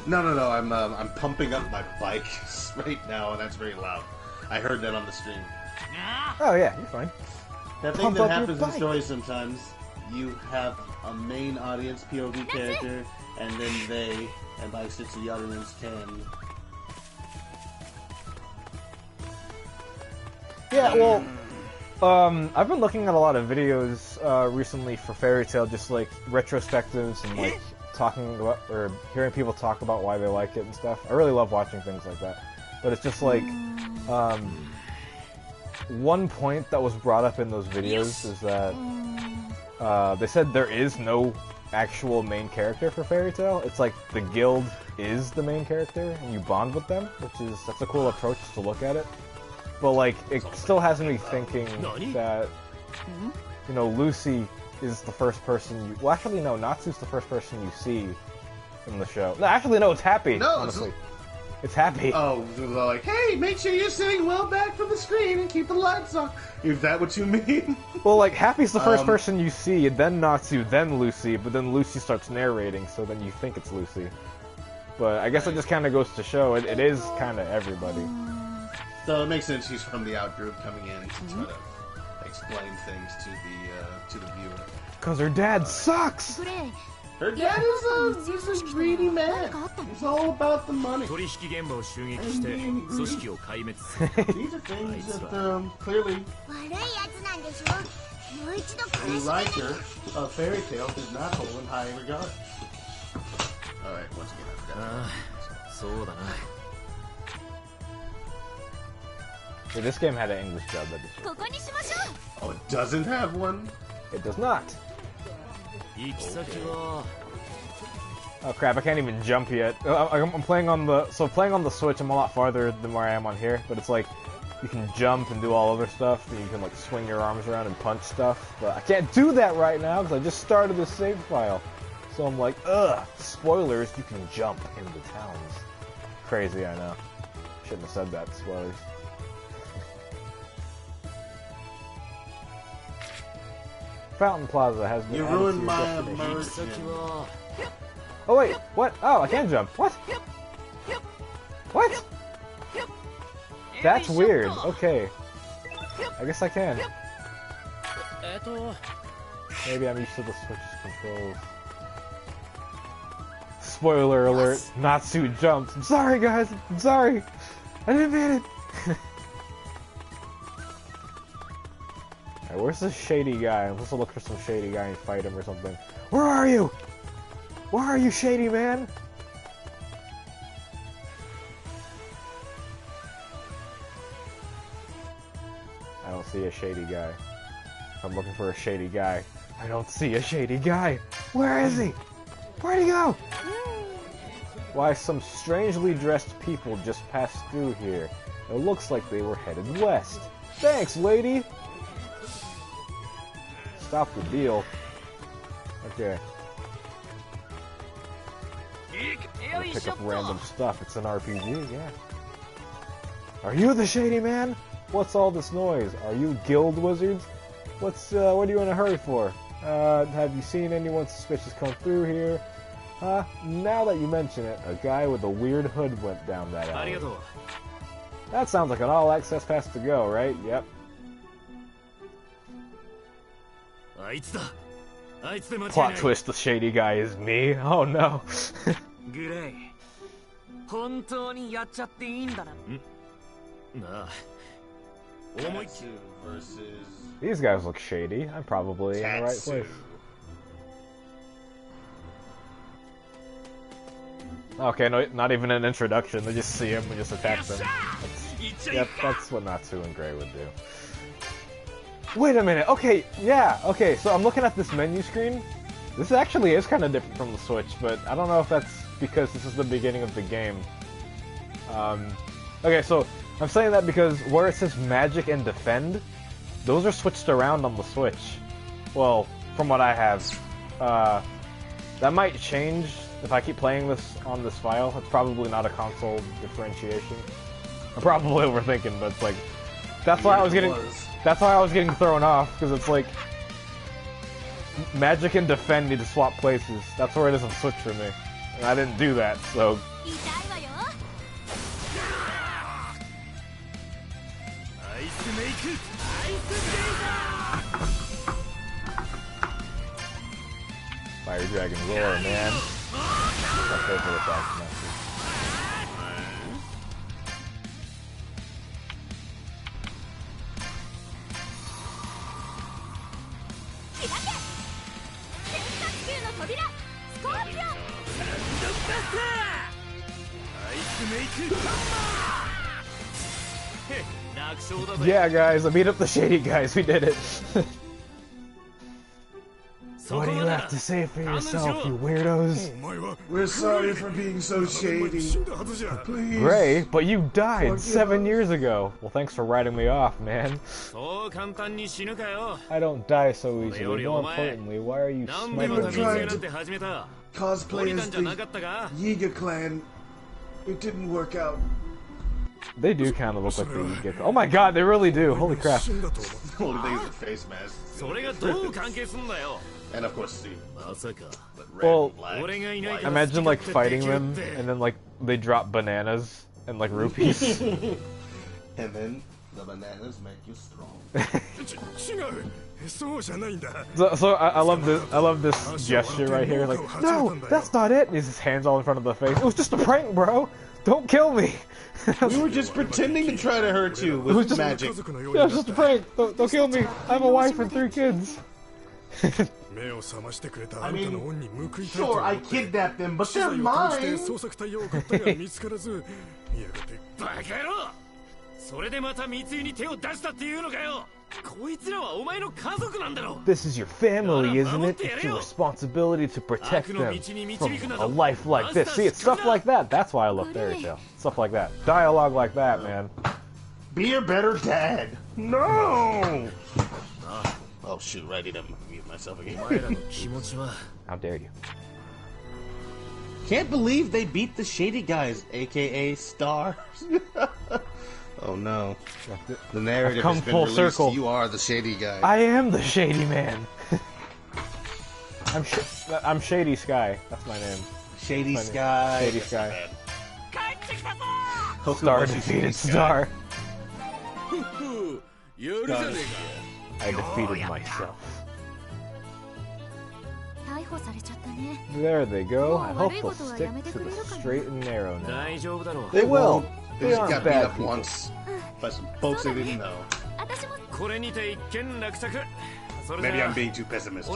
No. I'm pumping up my bike right now, and that's very loud. I heard that on the stream. Oh yeah, you're fine. That thing that happens in stories sometimes, you have a main audience POV character, and then they, and by extension the audience can... Yeah, well, I've been looking at a lot of videos recently for Fairy Tail, just like retrospectives and like talking about, or hearing people talk about why they like it and stuff. I really love watching things like that. But it's just like, one point that was brought up in those videos is that they said there is no actual main character for Fairy Tail. It's like the guild is the main character and you bond with them, that's a cool approach to look at it. But like, it still has me thinking that, you know, Lucy is the first person you... Well, actually, no, Natsu's the first person you see in the show. No, actually, no, it's Happy, honestly. It's Happy. Oh, they're like, hey, make sure you're sitting well back from the screen and keep the lights on. Is that what you mean? Well, like, Happy's the first person you see, then Natsu, then Lucy, but then Lucy starts narrating, so then you think it's Lucy. But I guess it just kind of goes to show it is kind of everybody. So it makes sense she's from the out group coming in to try to explain things to the viewer. Cause her dad sucks! Her dad is a greedy man. He's all about the money. These are things that clearly the writer of Fairy Tail did not hold in high regard. Alright, once again, I forgot. Yeah, this game had an English dub. Oh, it doesn't have one? It does not. Oh crap, I can't even jump yet. I'm playing on the... So playing on the Switch, I'm a lot farther than where I am on here, but it's like, you can jump and do all other stuff, and you can like swing your arms around and punch stuff, but I can't do that right now, because I just started this save file. So I'm like, ugh, spoilers, you can jump into towns. Crazy, I know. Shouldn't have said that, spoilers. Fountain Plaza has been added to your destination. Oh wait, what? Oh, I can jump. What? What? That's weird. Okay. I guess I can. Maybe I'm used to the Switch's controls. Spoiler alert, Natsu jumped. I'm sorry guys, I'm sorry. I didn't mean it. Alright, where's this shady guy? I'm supposed to look for some shady guy and fight him or something. Where are you? Where are you, shady man? I don't see a shady guy. I'm looking for a shady guy. I don't see a shady guy. Where is he? Where'd he go? Why, some strangely dressed people just passed through here. It looks like they were headed west. Thanks, lady! Stop the deal. Okay. I'll pick up random stuff. It's an RPG, yeah. Are you the shady man? What's all this noise? Are you guild wizards? What are you in a hurry for? Have you seen anyone suspicious come through here? Huh? Now that you mention it, a guy with a weird hood went down that alley. That sounds like an all-access pass to go, right? Yep. Plot twist, the shady guy is me. Oh no. These guys look shady. I'm probably in the right place. Okay, no, not even an introduction. They just see him and just attack them. Yep, that's what Natsu and Gray would do. Wait a minute, okay, yeah, okay, so I'm looking at this menu screen. This actually is kind of different from the Switch, but I don't know if that's because this is the beginning of the game. Okay, so I'm saying that because where it says Magic and Defend, those are switched around on the Switch. Well, from what I have. That might change if I keep playing this on this file. It's probably not a console differentiation. I'm probably overthinking, but it's like that's why I was getting thrown off, because it's like Magic and Defend need to swap places. That's where it is on Switch for me, and I didn't do that, so. Fire Dragon Roar, man. My favorite attack master. Yeah, guys, I beat up the shady guys. We did it. What do you have to say for yourself, you weirdos? We're sorry for being so shady. Please. Gray, but you died 7 years ago. Well, thanks for writing me off, man. I don't die so easily. More importantly, why are you sniping me? Trying to cosplay as the Yiga clan. It didn't work out. They do kind of look like the Yiga. Oh my god, they really do. Holy crap. The only thing is the face mask. And of course, the well, imagine like fighting them, and then like they drop bananas and like rupees. And then the bananas make you strong. So I love this. I love this gesture right here. Like, no, that's not it. And he's his hands all in front of the face. It was just a prank, bro. Don't kill me. We were just pretending to try to hurt you with just magic. Yeah, it was just a prank. Don't kill me. I have a wife and 3 kids. I mean, sure, I kidnapped them, but they're mine. This is your family, isn't it? It's your responsibility to protect them from a life like this. See, it's stuff like that. That's why I love Fairy Tail. Stuff like that. Dialogue like that, man. Be a better dad. No! Oh shoot, right, I didn't mute myself again. How dare you? Can't believe they beat the shady guys, aka Stars. Oh no. The narrative come has been full released. circle. You are the shady guy. I am the shady man. I'm Shady Sky. That's my name. Shady Sky. Shady Sky. Star defeated Star. I defeated myself. There they go. I hope they'll stick to the straight and narrow now. They will. They just got beat up once by some folks they didn't know. Maybe I'm being too pessimistic.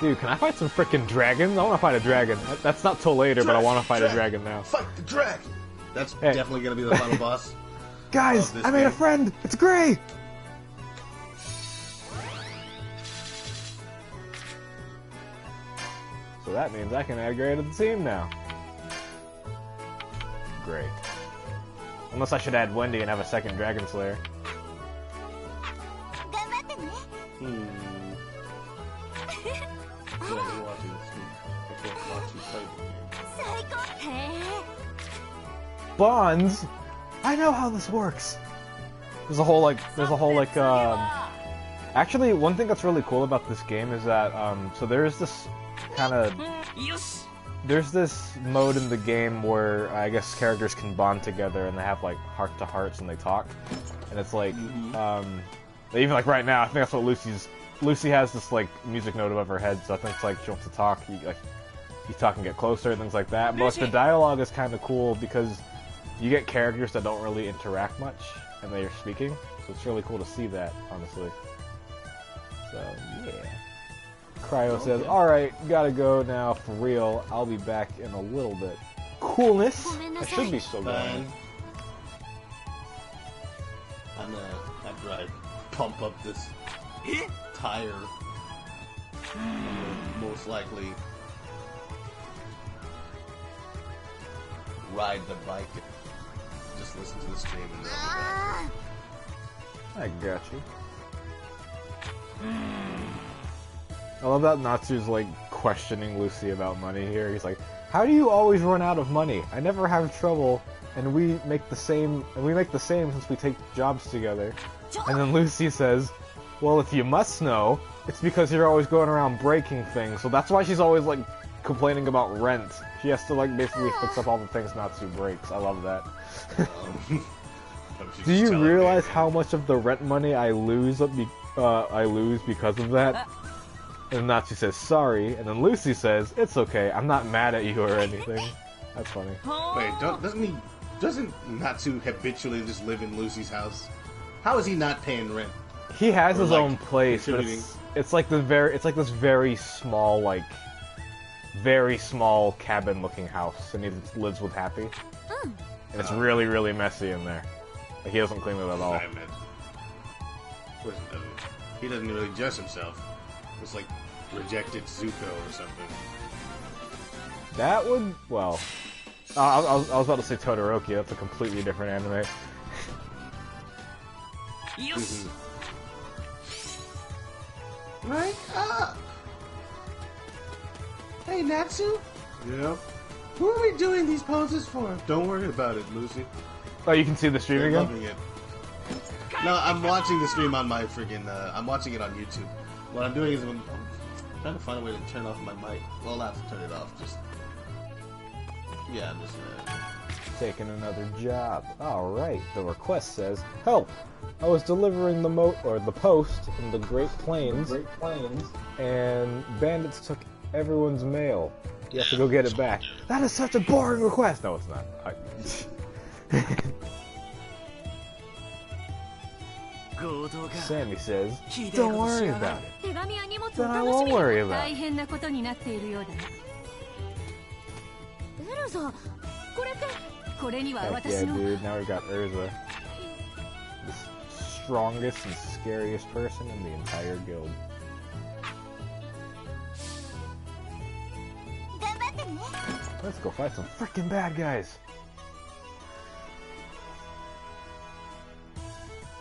Dude, can I fight some freaking dragons? I want to fight a dragon. That's not till later, but I want to fight a dragon now. Fight the dragon! That's definitely going to be the final boss. Guys, I made a friend! It's Gray! So that means I can add Gray to the team now. Great. Unless I should add Wendy and have a second Dragon Slayer. Bonds? I know how this works. There's a whole actually, one thing that's really cool about this game is that so there's this there's this mode in the game where I guess characters can bond together and they have like heart to hearts and they talk, and it's like even like right now I think that's what Lucy has this like music note above her head, so I think it's like she wants to talk, you talk and get closer and things like that. But like, the dialogue is kind of cool because you get characters that don't really interact much and they're speaking, so it's really cool to see that, honestly. So yeah. Cryo says, alright, gotta go now, for real. I'll be back in a little bit. Coolness! I should be still going. I'm gonna, after I pump up this tire, I'm gonna most likely ride the bike and just listen to the stream and then I'll be back. I got you. I love that Natsu's like questioning Lucy about money here. He's like, "How do you always run out of money? I never have trouble, and we make the same. And we make the same since we take jobs together." And then Lucy says, "Well, if you must know, it's because you're always going around breaking things. So that's why she's always like complaining about rent. She has to like basically fix up all the things Natsu breaks." I love that. Do you realize how much of the rent money I lose because of that? And Natsu says sorry, and then Lucy says, "It's okay, I'm not mad at you or anything." That's funny. Wait, doesn't Natsu habitually just live in Lucy's house? How is he not paying rent? He has his like, own place, but it's like this very small, like very small cabin-looking house, and he lives with Happy. And it's really, really messy in there. Like, he doesn't clean it at all. Of course he doesn't. He doesn't really dress himself. It's like rejected Zuko or something. That would, well, I was about to say Todoroki. That's a completely different anime. Yes. Right up. Hey, Natsu. Yep. Who are we doing these poses for? Don't worry about it, Lucy. Oh, you can see the stream They're again? loving it. No, I'm watching the stream on my friggin'. I'm watching it on YouTube. What I'm doing is I'm trying to find a way to turn off my mic. Well, not to turn it off. Just yeah, I'm just Taking another job. Alright, the request says, "Help! I was delivering the post in the Great Plains, and bandits took everyone's mail. You have to go get it back." That is such a boring request! No, it's not. Sammy says, "Don't worry about it." 手紙や荷物を Then I 楽し won't み worry に about 大 it. 変なことになっているようだな。エルザ、これってこれには Heck 私 yeah, の dude. Now we got Urza. The strongest and scariest person in the entire guild. 頑張ってね。 Let's go fight some freaking bad guys.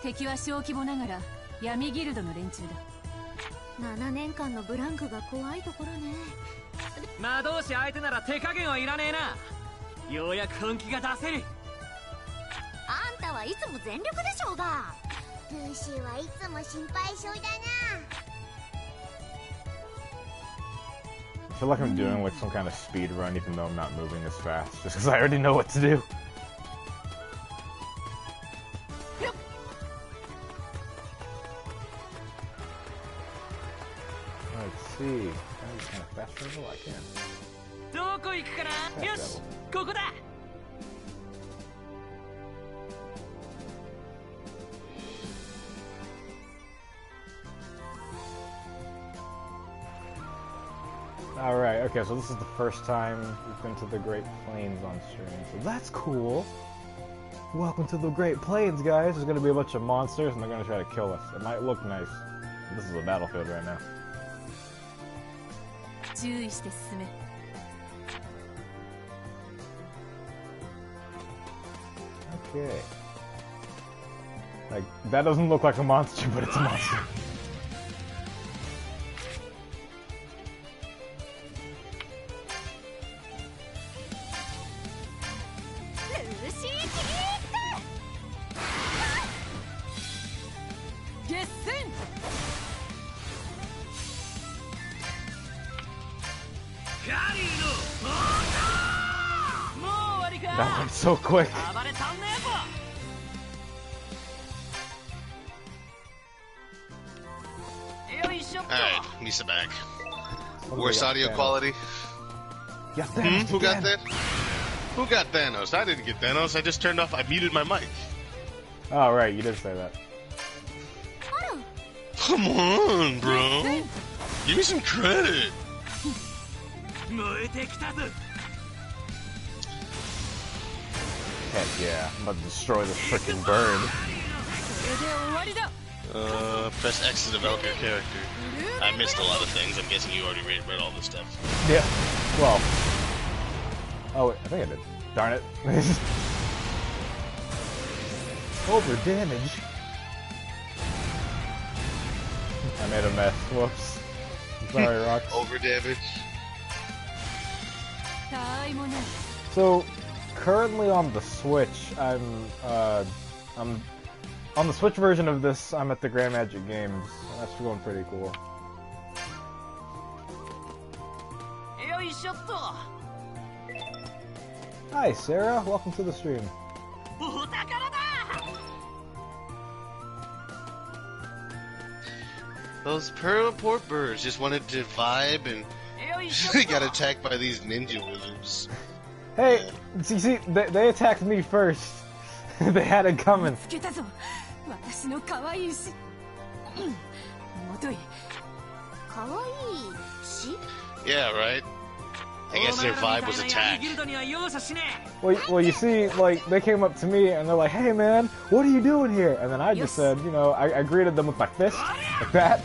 敵は小規模ながら闇ギルドの連中だ。7年間のブランクが怖いところね。魔導士相手なら手加減はいらねえな。ようやく本気が出せる。あんたはいつも全力でしょうが。ルーシーはいつも心配性だな。 I feel like I'm doing like some kind of speed run even though I'm not moving as fast, just because I already know what to do. Let's see. Can I just kind of fast travel? I can. どこ行くかな。よし、ここだ。Alright, okay, so this is the first time we've been to the Great Plains on stream, so that's cool. Welcome to the Great Plains, guys. There's gonna be a bunch of monsters and they're gonna try to kill us. It might look nice. This is a battlefield right now. 注意して進め。 Okay. Like, that doesn't look like a monster, but it's a monster. That went so quick. Alright, Misa back. Worst audio quality? Yes, Thanos Who got again. that? Who got Thanos? I didn't get Thanos. I just turned off. I muted my mic. Oh, right, you did say that. Come on, bro. Give me some credit. Heck yeah, I'm about to destroy this freaking bird. Press X to develop your character. I missed a lot of things. I'm guessing you already read all this stuff. Yeah. Well. Oh, wait, I think I did. Darn it. Over damage. I made a mess. Whoops. Sorry, Rox. Over damage. So, currently on the Switch, I'm on the Switch version of this. I'm at the Grand Magic Games. That's going pretty cool. Hi, Sarah. Welcome to the stream. Those poor birds just wanted to vibe and they got attacked by these ninja wizards. Hey, see, they attacked me first. They had it coming. Yeah, right? I guess their vibe was attack. Well, you see, like, they came up to me and they're like, hey man, what are you doing here? And then I just said, you know, I greeted them with my fist, like that.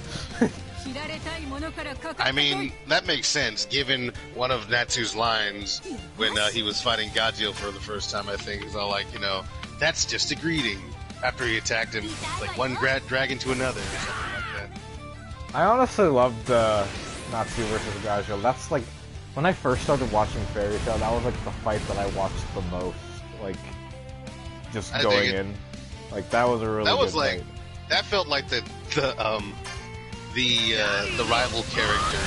I mean, that makes sense, given one of Natsu's lines when he was fighting Gajio for the first time, I think. He's all like, you know, that's just a greeting, after he attacked him, like one dragon to another, or something like that. I honestly loved Natsu versus Gajio. That's like, when I first started watching Fairy Tail, that was like the fight that I watched the most. Like, just going in. Like, that was a really good fight. That felt like the rival character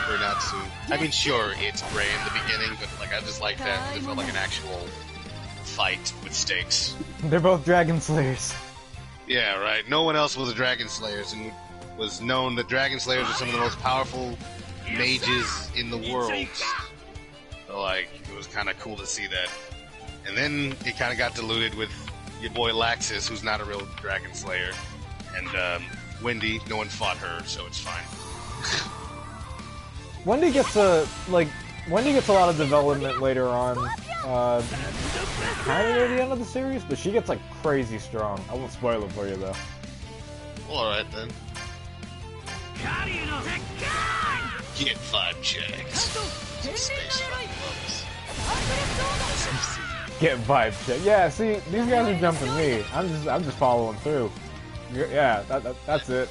for Natsu. I mean, sure, it's Gray in the beginning, but like I just like that. It felt like an actual fight with stakes. They're both Dragon Slayers. Yeah, right. No one else was a Dragon Slayers, and was known that Dragon Slayers are some of the most powerful mages in the world. So, like, it was kind of cool to see that. And then it kind of got diluted with your boy Laxus, who's not a real Dragon Slayer, and Wendy. No one fought her, so it's fine. Wendy gets a lot of development later on, kind of near the end of the series, but she gets like crazy strong. I won't spoil it for you though. Well, alright then. Get 5 checks. Get 5 checks. Yeah, see, these guys are jumping me. I'm just following through. Yeah, that's it.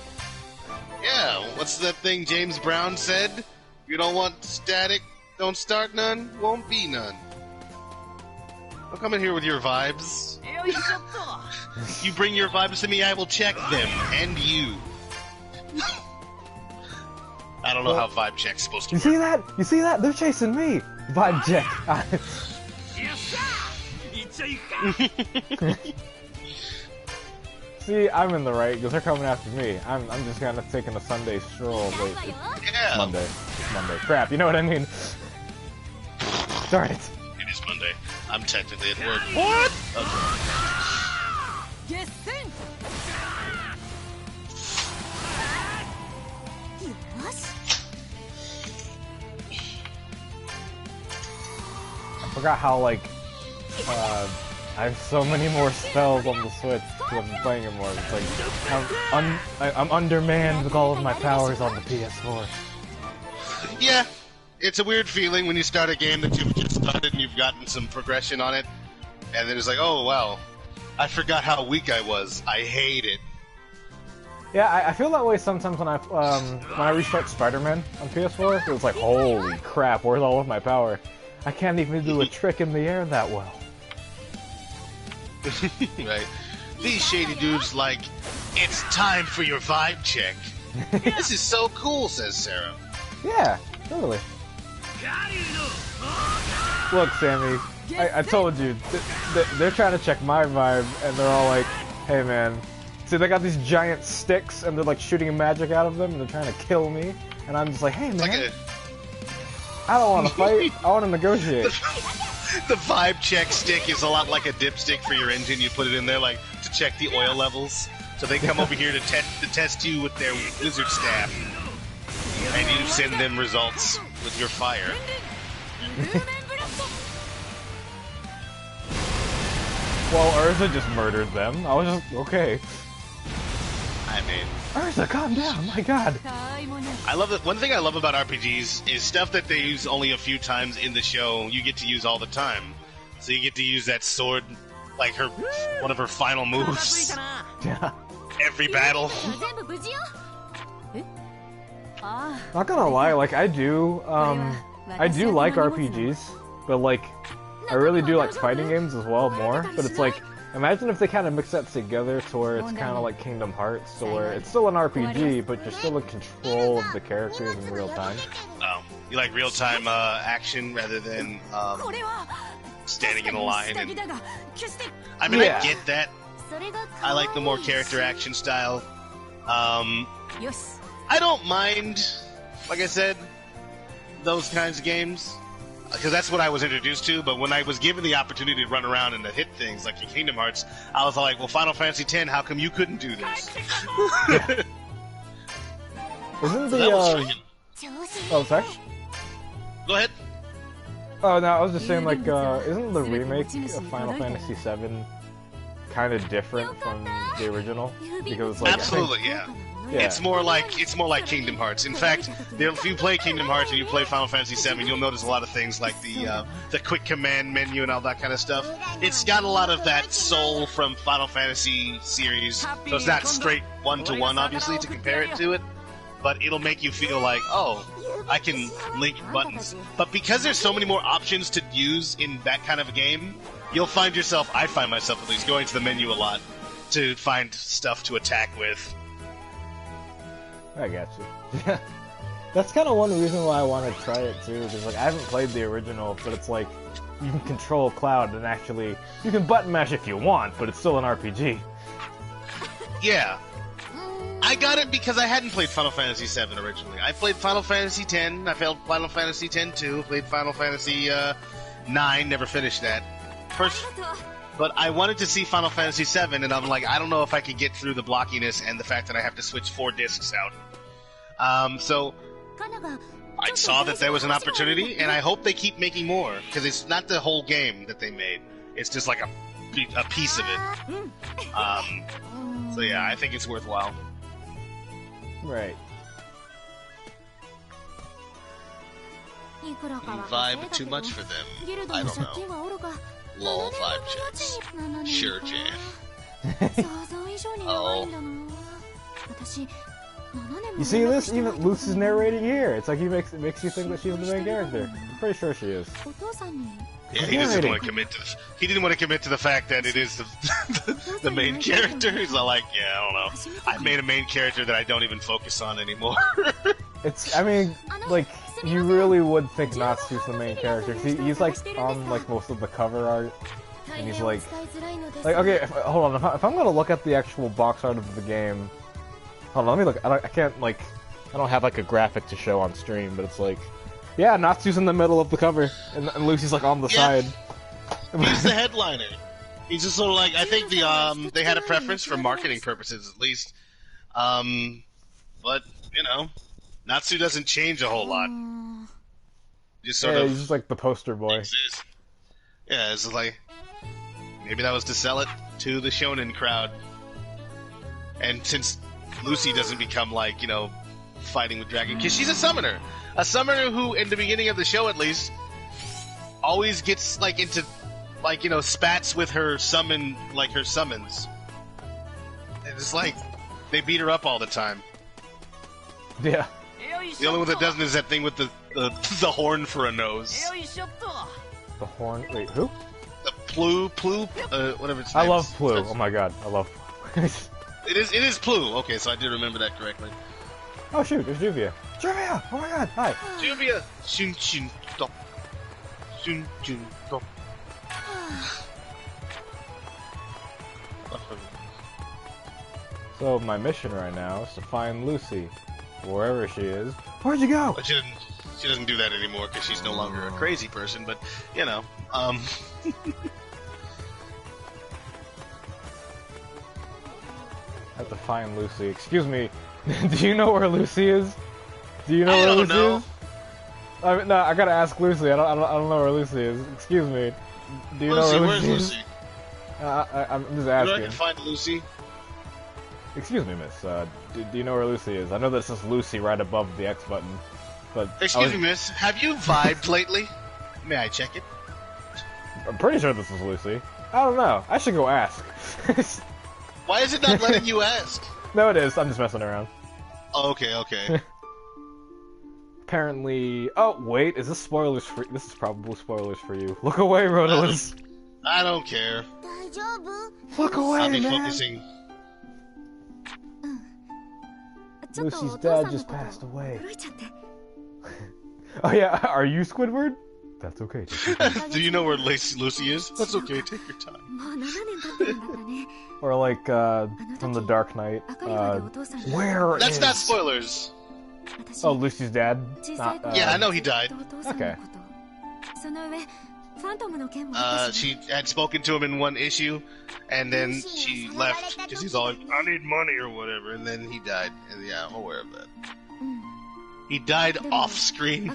Yeah, what's that thing James Brown said? If you don't want static, don't start none, won't be none. Don't come in here with your vibes. You bring your vibes to me, I will check them, and you. I don't know how vibe check's supposed to work. You see that? You see that? They're chasing me! Vibe check. See, I'm in the right, because they're coming after me. I'm just kind of taking a Sunday stroll. Wait, it's Monday. It's Monday. Crap, you know what I mean? Darn it. It is Monday. I'm technically at work. What? Okay. I forgot how, like, I have so many more spells on the Switch because I've been playing it more. It's like, I'm undermanned with all of my powers on the PS4. Yeah, it's a weird feeling when you start a game that you've just started and you've gotten some progression on it, and then it's like, oh, wow, I forgot how weak I was. I hate it. Yeah, I feel that way sometimes when I restart Spider-Man on PS4. It's like, holy crap, where's all of my power? I can't even do a trick in the air that well. Right. These shady dudes like, it's time for your vibe check. This is so cool, says Sarah. Yeah, totally. Look, Sammy, I told you, they're trying to check my vibe, and they're all like, hey man, see they got these giant sticks, and they're like shooting magic out of them, and they're trying to kill me, and I'm just like, hey man, I don't want to fight, I want to negotiate. The vibe check stick is a lot like a dipstick for your engine. You put it in there like to check the oil levels. So they come over here to test you with their wizard staff, and you send them results with your fire. Well, Urza just murdered them. I was just okay. I mean, Urza, calm down! My God. I love that. One thing I love about RPGs is stuff that they use only a few times in the show. You get to use all the time. So you get to use that sword, like one of her final moves. Yeah. Every battle. Not gonna lie, like I do like RPGs, but like I really do like fighting games as well more. But it's like, imagine if they kind of mix that together to where it's kind of like Kingdom Hearts, so where it's still an RPG, but you're still in control of the characters in real time. Oh, you like real-time action rather than standing in a line. And I mean, Yeah. I get that. I like the more character action style. I don't mind, like I said, those kinds of games, because that's what I was introduced to. But when I was given the opportunity to run around and to hit things like in Kingdom Hearts, I was like, well, Final Fantasy X, how come you couldn't do this? Isn't So that was the freaking- oh, sorry? Go ahead. Oh no, I was just saying, like, isn't the remake of Final Fantasy VII kind of different from the original? Because like, Absolutely, yeah. Yeah. It's more like Kingdom Hearts. In fact, if you play Kingdom Hearts and you play Final Fantasy VII, you'll notice a lot of things like the quick command menu and all that kind of stuff. It's got a lot of that soul from Final Fantasy series, so it's not straight one-to-one, obviously, to compare it to it. But it'll make you feel like, oh, I can link buttons. But because there's so many more options to use in that kind of a game, you'll find yourself, I find myself at least, going to the menu a lot to find stuff to attack with. I got you. That's kind of one reason why I want to try it too, because like I haven't played the original, but it's like you can control Cloud and actually you can button mash if you want, but it's still an RPG. Yeah. I got it because I hadn't played Final Fantasy VII originally. I played Final Fantasy X, I played Final Fantasy X-2, played Final Fantasy IX, never finished that. But I wanted to see Final Fantasy VII, and I'm like, I don't know if I could get through the blockiness and the fact that I have to switch 4 discs out. So I saw that there was an opportunity, and I hope they keep making more, because it's not the whole game that they made. It's just like a piece of it. So yeah, I think it's worthwhile. Right. Vibe too much for them. I don't know. Lol vibe checks. Sure, Jan. Oh. You see this? Even Lucy's narrating here. It's like it makes you think that she's the main character. I'm pretty sure she is. Yeah, he doesn't want to commit to. He didn't want to commit to the fact that it is the main character. He's like, yeah, I don't know. I made a main character that I don't even focus on anymore. It's, I mean, like, you really would think Natsu's the main character. He's like on like most of the cover art, and he's like okay, hold on. If I'm gonna look at the actual box art of the game, hold on, let me look. I can't like, I don't have like a graphic to show on stream, but it's like, yeah, Natsu's in the middle of the cover, and Lucy's like on the side. He's the headliner. He's just sort of like, I think they had a preference for marketing purposes at least, but you know. Natsu doesn't change a whole lot. Just sort of he's just like the poster boy. exists. Yeah, it's like maybe that was to sell it to the shonen crowd. And since Lucy doesn't become like, you know, fighting with dragon, because she's a summoner who, in the beginning of the show at least, always gets like into like, you know, spats with her summons. And it's like they beat her up all the time. Yeah. The only one that doesn't is that thing with the horn for a nose. The horn. Wait, who? The Plu, whatever its name I love is. Plu. Oh my god, I love Plu. It is Plu. Okay, so I did remember that correctly. Oh shoot, there's Juvia. Juvia! Oh my god, hi. Juvia. Shun shun stop. Shun shun stop. So my mission right now is to find Lucy, wherever she is. Where'd you go? But she doesn't do that anymore because she's no longer a crazy person. But you know, I have to find Lucy. Excuse me. Do you know where Lucy is? Do you know where Lucy is? I mean, no, I gotta ask Lucy. I don't know where Lucy is. Excuse me. Do you know where Lucy where's is? Lucy? I'm just You know I asking. can find Lucy. Excuse me, miss. Do you know where Lucy is? I know that says Lucy right above the X button, but... Excuse me, miss. Have you vibed lately? May I check it? I'm pretty sure this is Lucy. I don't know. I should go ask. Why is it not letting you ask? No, it is. I'm just messing around. Oh, okay. apparently... Oh, wait, is this spoilers for... This is probably spoilers for you. Look away, Rodolus. I don't care. Look away, I'll be man. focusing. Lucy's dad just passed away. Oh yeah, are you Squidward? That's okay. Do you know where Lucy is? That's okay, take your time. Or like, from The Dark Knight, where That's is... not spoilers. Oh, Lucy's dad? Yeah, I know he died. Okay. She had spoken to him in one issue, and then she left because he's all like, I need money or whatever, and then he died. And yeah, I'm aware of that. He died off screen.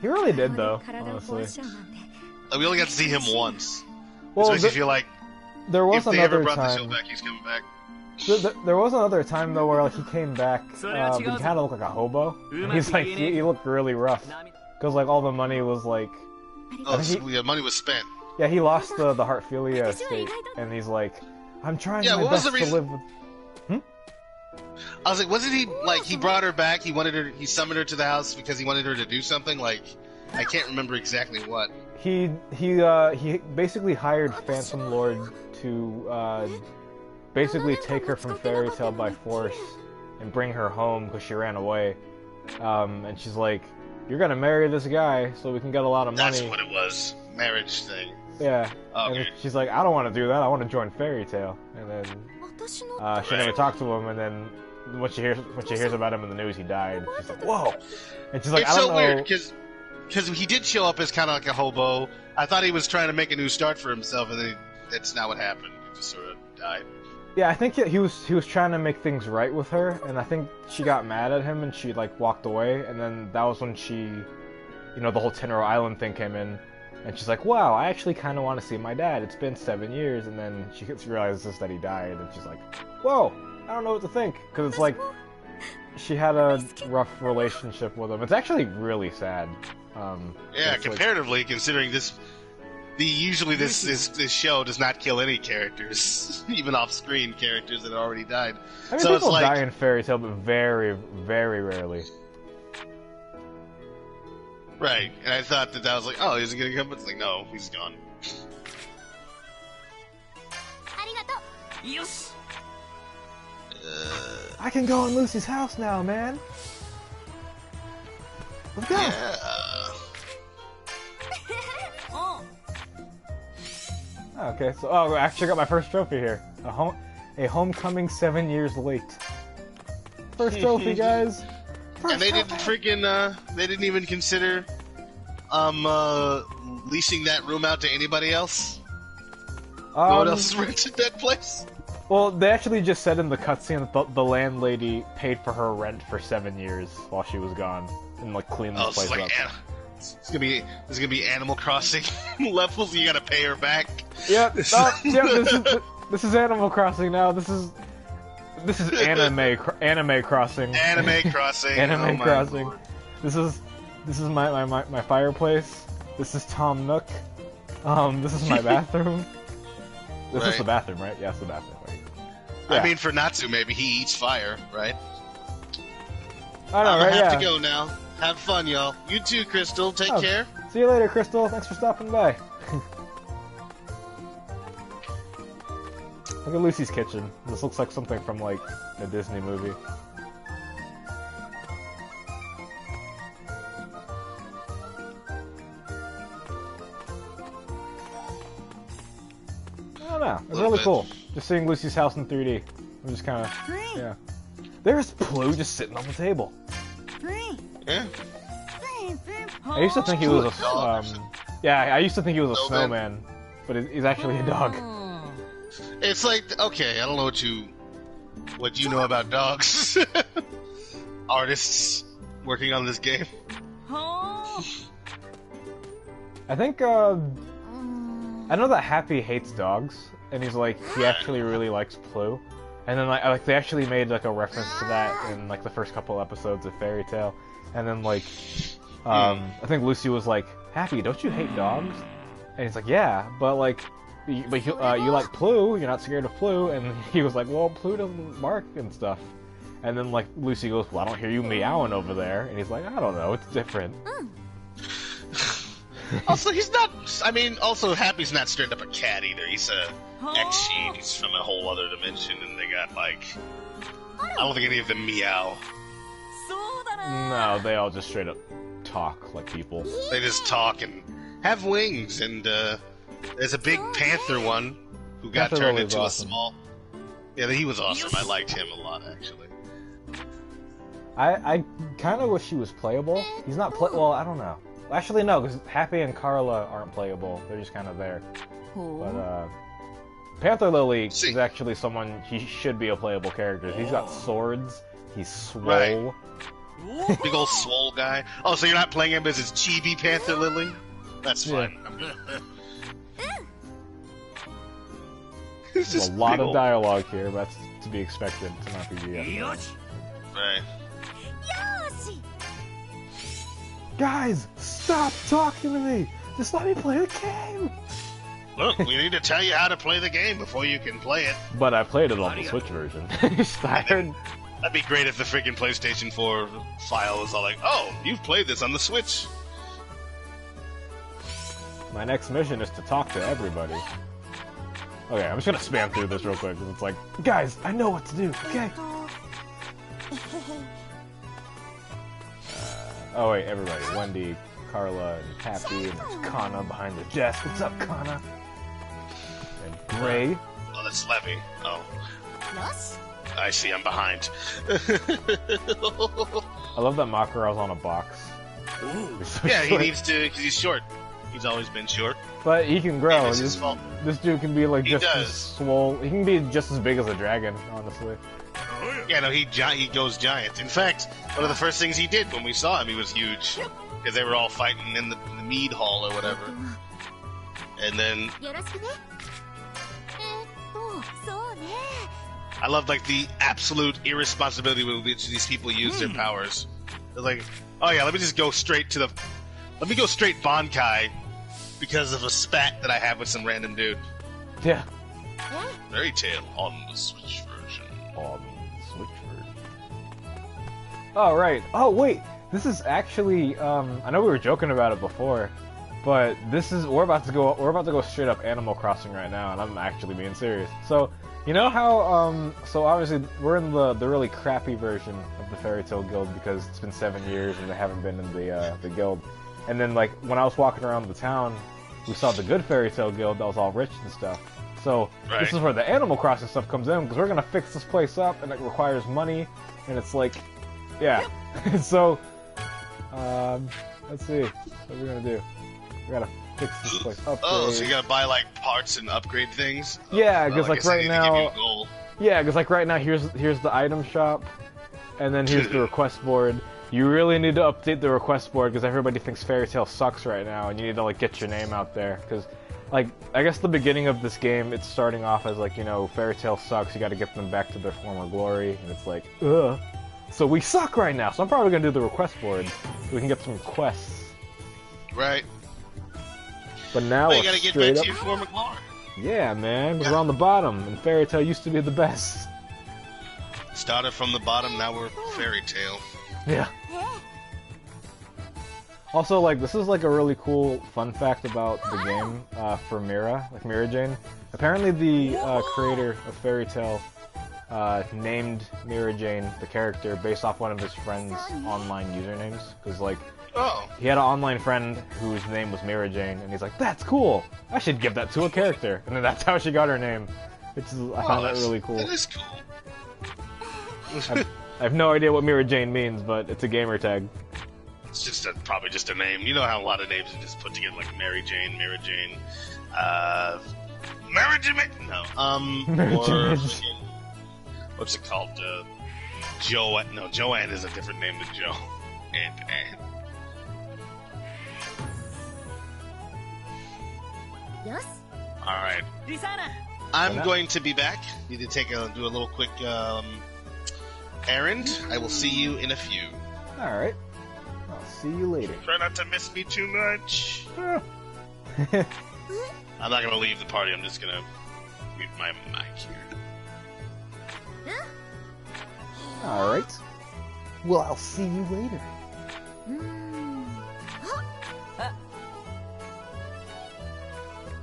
He really did, though, honestly. We only got to see him once. Well, Which makes me feel like there was if they ever another brought the show time... back, he's coming back. There was another time, though, where like, he came back, he kind of looked like a hobo. He's like, he looked really rough. Because, like, all the money was, like... Oh, yeah, money was spent. Yeah, he lost the Heartphilia estate, and he's like, I'm trying my best to live with... I was like, wasn't he, like, he brought her back, he summoned her to the house because he wanted her to do something? Like, I can't remember exactly what. He basically hired Phantom Lord to, basically take her from Fairy Tail by force and bring her home because she ran away. And she's like, you're gonna marry this guy so we can get a lot of money. That's what it was. Marriage thing. Yeah. Okay. And she's like, I don't want to do that, I want to join Fairy Tail. And then, she never talked to him, and then when she hears about him in the news, he died. She's like, whoa! And she's like, it's I don't so know. weird, because he did show up as kind of like a hobo. I thought he was trying to make a new start for himself, and then that's not what happened. He just sort of died. Yeah, I think he was trying to make things right with her, and I think she got mad at him, and she, like, walked away, and then that was when she, you know, the whole Tenro Island thing came in, and she's like, wow, I actually kind of want to see my dad. It's been 7 years, and then she realizes that he died, and she's like, whoa, I don't know what to think, because it's like, she had a rough relationship with him. It's actually really sad. Yeah, comparatively, like, considering this... Usually this show does not kill any characters, even off-screen characters that already died. I mean, so people it's like, die in Fairy Tail, but very, very rarely. right, and I thought that was like, oh, he's gonna come, but it's like, no, he's gone. I can go in Lucy's house now, man. Let's go. Yeah. Okay, so I actually got my first trophy here. A homecoming 7 years late. First trophy, guys. And they didn't freaking they didn't even consider leasing that room out to anybody else. No one else rented that place. Well, they actually just said in the cutscene that the landlady paid for her rent for 7 years while she was gone and like cleaned this place up. It's gonna be Animal Crossing levels. You gotta pay her back. Yep. This is Animal Crossing now. This is anime Crossing. Anime Crossing. Anime Crossing. Lord. This is my fireplace. This is Tom Nook. This is my bathroom. This is the bathroom, right? Yeah, it's the bathroom, right? Yeah. I mean, for Natsu, maybe he eats fire, right? I know, right? I have to go now. Have fun, y'all. You too, Crystal. Take care. See you later, Crystal. Thanks for stopping by. Look at Lucy's kitchen. This looks like something from, like, a Disney movie. I don't know. It's really cool. Just seeing Lucy's house in 3D. I'm just kind of, yeah. There's Plu just sitting on the table. Yeah. I used to think he was a, I used to think he was a snowman, but he's actually a dog. It's like, okay, I don't know what you know about dogs. Artists working on this game. I think, I know that Happy hates dogs, and he's like, he actually really likes Plu. And then, like they actually made, like, a reference to that in, like, the first couple episodes of Fairy Tail. And then, like, I think Lucy was like, Happy, don't you hate dogs? And he's like, yeah, but, like, you like Plu, you're not scared of Plu. And he was like, well, Plu doesn't bark and stuff. And then like Lucy goes, well, I don't hear you meowing over there. And he's like, I don't know, it's different. Also, he's not. I mean, also Happy's not straight up a cat either. He's a X-Sheen. He's from a whole other dimension, and they got like. I don't think any of them meow. No, they all just straight up talk like people. They just talk and have wings, and there's a big panther one who got Panther turned Lily's into awesome. a small. Yeah, he was awesome. I liked him a lot, actually. I kind of wish he was playable. He's not well, I don't know. Actually, no, because Happy and Carla aren't playable. They're just kind of there. But Panther Lily is actually someone, he should be a playable character. He's got swords. He's swole. Right. Big old swole guy. Oh, so you're not playing him as his chibi Panther Lily? That's fine. There's a lot of dialogue here, but that's to be expected. It's an RPG. Right. Guys, stop talking to me! Just let me play the game! Look, we need to tell you how to play the game before you can play it. But I played it on the Switch version. Tired? That'd be great if the freaking PlayStation 4 file was all like, oh, you've played this on the Switch. My next mission is to talk to everybody. Okay, I'm just gonna spam through this real quick, because it's like, guys, I know what to do, okay? Oh wait, everybody. Wendy, Carla, and Happy, and there's Kana behind the desk. What's up, Kana? And Gray. Oh, that's Levy. Oh. I see, I'm behind. I love that Makarow's on a box. So yeah, he short. needs to, because he's short. He's always been short. But he can grow. It's his fault. This dude can be like He just does. as swole. He can be just as big as a dragon, honestly. Yeah, no, he goes giant. In fact, one of the first things he did when we saw him, he was huge. Because they were all fighting in the mead hall or whatever. And then... I love, like, the absolute irresponsibility with which these people use their powers. They're like, oh yeah, let me just go straight to the... Let me go straight Bankai because of a spat that I have with some random dude. Yeah. Fairy Tail on the Switch version. On the Switch version. Oh, right. Oh, wait. This is actually, I know we were joking about it before, but this is, we're about to go straight up Animal Crossing right now, and I'm actually being serious. So, you know how, so obviously we're in the really crappy version of the Fairy Tail Guild because it's been 7 years and they haven't been in the guild. And then, like, when I was walking around the town, we saw the good Fairy Tail Guild that was all rich and stuff. So, This is where the Animal Crossing stuff comes in, because we're gonna fix this place up, and it requires money, and it's like, yeah. So, let's see, what are we gonna do? We gotta fix this place up. Oh, so you gotta buy, like, parts and upgrade things? Yeah, because, well, like, right now... Yeah, because, like, right now, here's the item shop, and then here's the request board. You really need to update the request board, because everybody thinks Fairy Tail sucks right now, and you need to, like, get your name out there, because... Like, I guess the beginning of this game, it's starting off as like, you know, Fairy Tail sucks, you gotta get them back to their former glory, and it's like, ugh. So we suck right now, so I'm probably gonna do the request board, so we can get some quests. Right. But now well, we're you gotta get straight back up... to your former glory. Yeah, man, we're on the bottom, and Fairy Tail used to be the best. Started from the bottom, now we're Fairy Tail. Yeah. Also, like, this is, like, a really cool fun fact about the game, for Mira, like, Mira Jane. Apparently the, creator of Fairy Tail, named Mira Jane, the character, based off one of his friend's online usernames. Because, like, he had an online friend whose name was Mira Jane, and he's like, that's cool! I should give that to a character! And then that's how she got her name. Which is, I found that really cool. That is cool. I have no idea what Mira Jane means, but it's a gamer tag. It's just probably just a name. You know how a lot of names are just put together, like Mary Jane, Mira Jane, Mary Jane. No, or what's it called? Joanne. No, Joanne is a different name than Joe. Anne. Yes. All right. I'm going to be back. Need to do a little quick errand. I will see you in a few. All right. I'll see you later. Try not to miss me too much. I'm not gonna leave the party. I'm just gonna mute my mic here. Alright. Well, I'll see you later.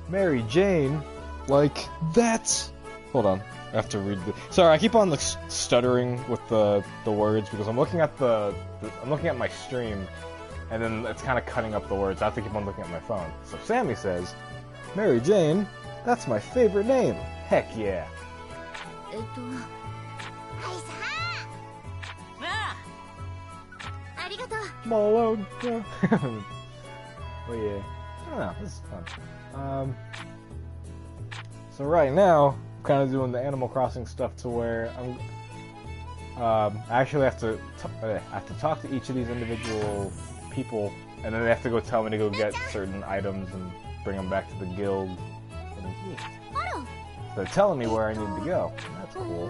Mary Jane? Like, that's... Hold on. I have to read the... Sorry, I keep on like, stuttering with the words because I'm looking at I'm looking at my stream and then it's kind of cutting up the words. I have to keep on looking at my phone. So Sammy says, Mary Jane? That's my favorite name. Heck yeah. Malone. Yeah. Well, yeah. I don't know. This is fun. So right now, I'm kind of doing the Animal Crossing stuff to where I actually have to talk to each of these individual people, and then they have to go tell me to go get certain items and bring them back to the guild. So they're telling me where I need to go. That's cool.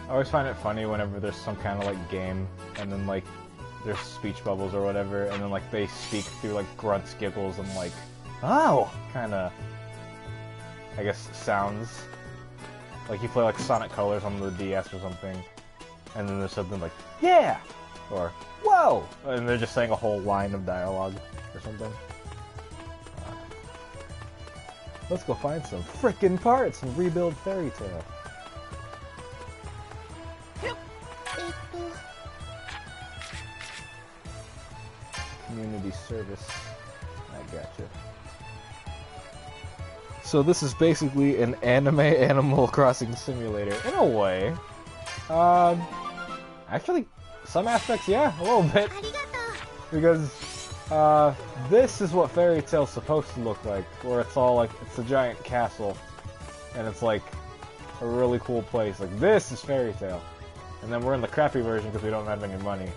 I always find it funny whenever there's some kind of like game and then like there's speech bubbles or whatever and then like they speak through like grunts, giggles, and like oh kind of I guess sounds. Like you play like Sonic Colors on the DS or something and then there's something like yeah or whoa and they're just saying a whole line of dialogue or something. Let's go find some frickin' parts and rebuild Fairy Tail. Community service. I gotcha. So this is basically an anime Animal Crossing simulator, in a way. Actually, some aspects, yeah, a little bit. Because, this is what Fairy Tail's supposed to look like, where it's all like, it's a giant castle, and it's like a really cool place. Like, this is Fairy Tail. And then we're in the crappy version because we don't have any money.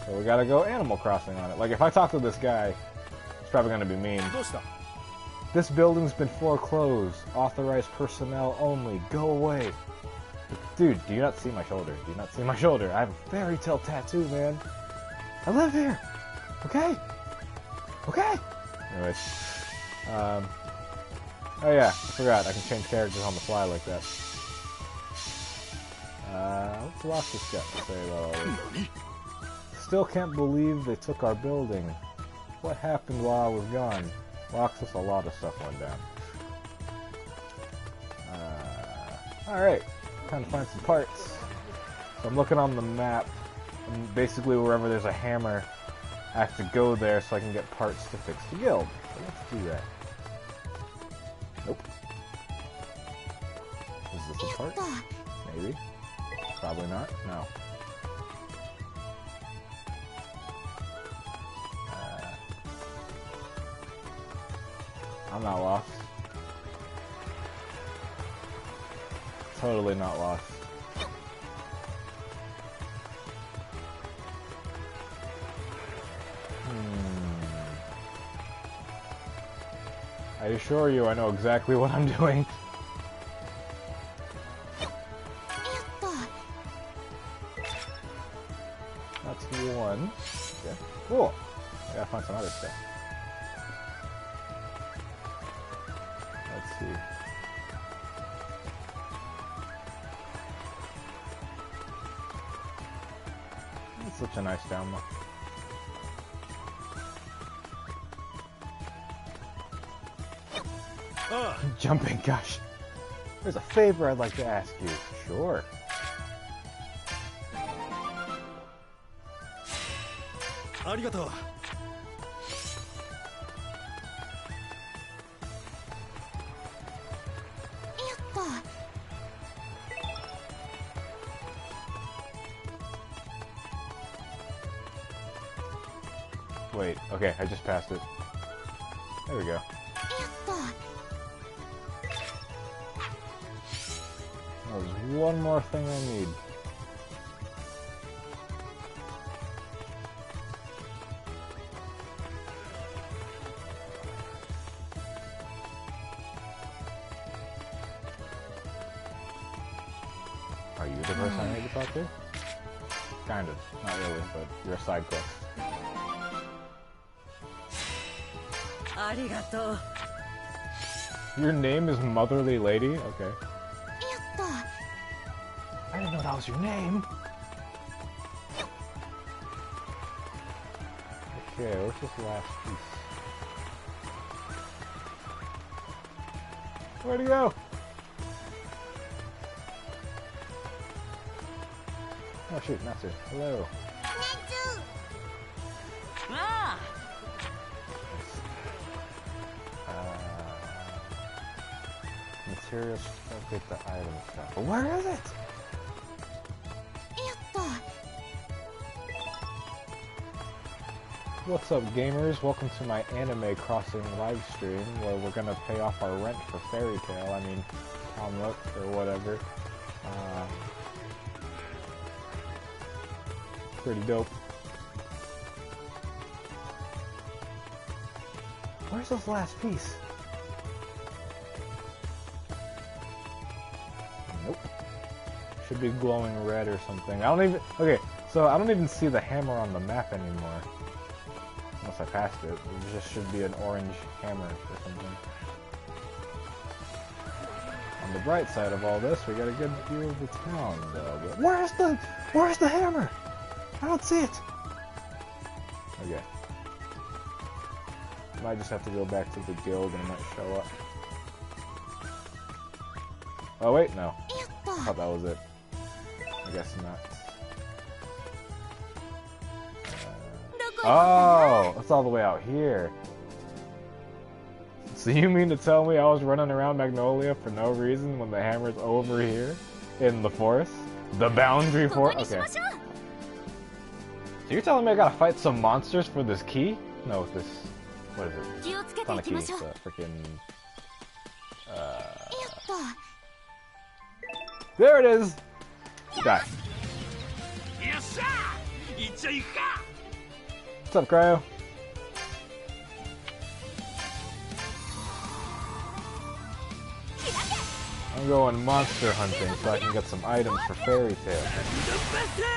So we gotta go Animal Crossing on it. Like, if I talk to this guy, it's probably gonna be mean. This building's been foreclosed. Authorized personnel only. Go away. Dude, do you not see my shoulder? Do you not see my shoulder? I have a Fairy Tail tattoo, man. I live here. Okay? Okay? Anyways. Oh yeah, I forgot. I can change characters on the fly like that. Let's watch this guy. Say about all this. Still can't believe they took our building. What happened while I was gone? Roxas, a lot of stuff went down. Alright. Time to find some parts. So I'm looking on the map, and basically wherever there's a hammer, I have to go there so I can get parts to fix the guild. So let's do that. Nope. Is this a part? Maybe. Probably not. No. I'm not lost. Totally not lost. I assure you I know exactly what I'm doing. That's one. Okay, cool. I gotta find some other stuff. Let's see. That's such a nice download. Jumping, gosh. There's a favor I'd like to ask you. Sure. Arigato. Wait, okay, I just passed it. There we go. There's one more thing I need. Are you the person I need to talk to? Kind of. Not really, but you're a side quest. Your name is Motherly Lady? Okay. I didn't know that was your name. Okay, where's this last piece? Where'd he go? Oh shoot, Natsu. Hello. Ah! Materials to fabricate the item stuff. But where is it? What's up, gamers? Welcome to my Anime Crossing live stream where we're gonna pay off our rent for Fairy Tail. I mean, Talmud or whatever. Pretty dope. Where's this last piece? Nope. Should be glowing red or something. I don't even... Okay, so I don't even see the hammer on the map anymore. Unless I passed it. It just should be an orange hammer or something. On the bright side of all this, we got a good view of the town, though. But where's the hammer? I don't see it! Okay. Might just have to go back to the guild and it might show up. Oh wait, no. I thought that was it. I guess not. Oh, it's all the way out here. So you mean to tell me I was running around Magnolia for no reason when the hammer's over here in the forest? The boundary forest? Okay. So you're telling me I gotta fight some monsters for this key? No, this... What is it? It's not a key, it's a freaking... There it is! Die. What's up, Cryo? I'm going monster hunting so I can get some items for Fairy Tail.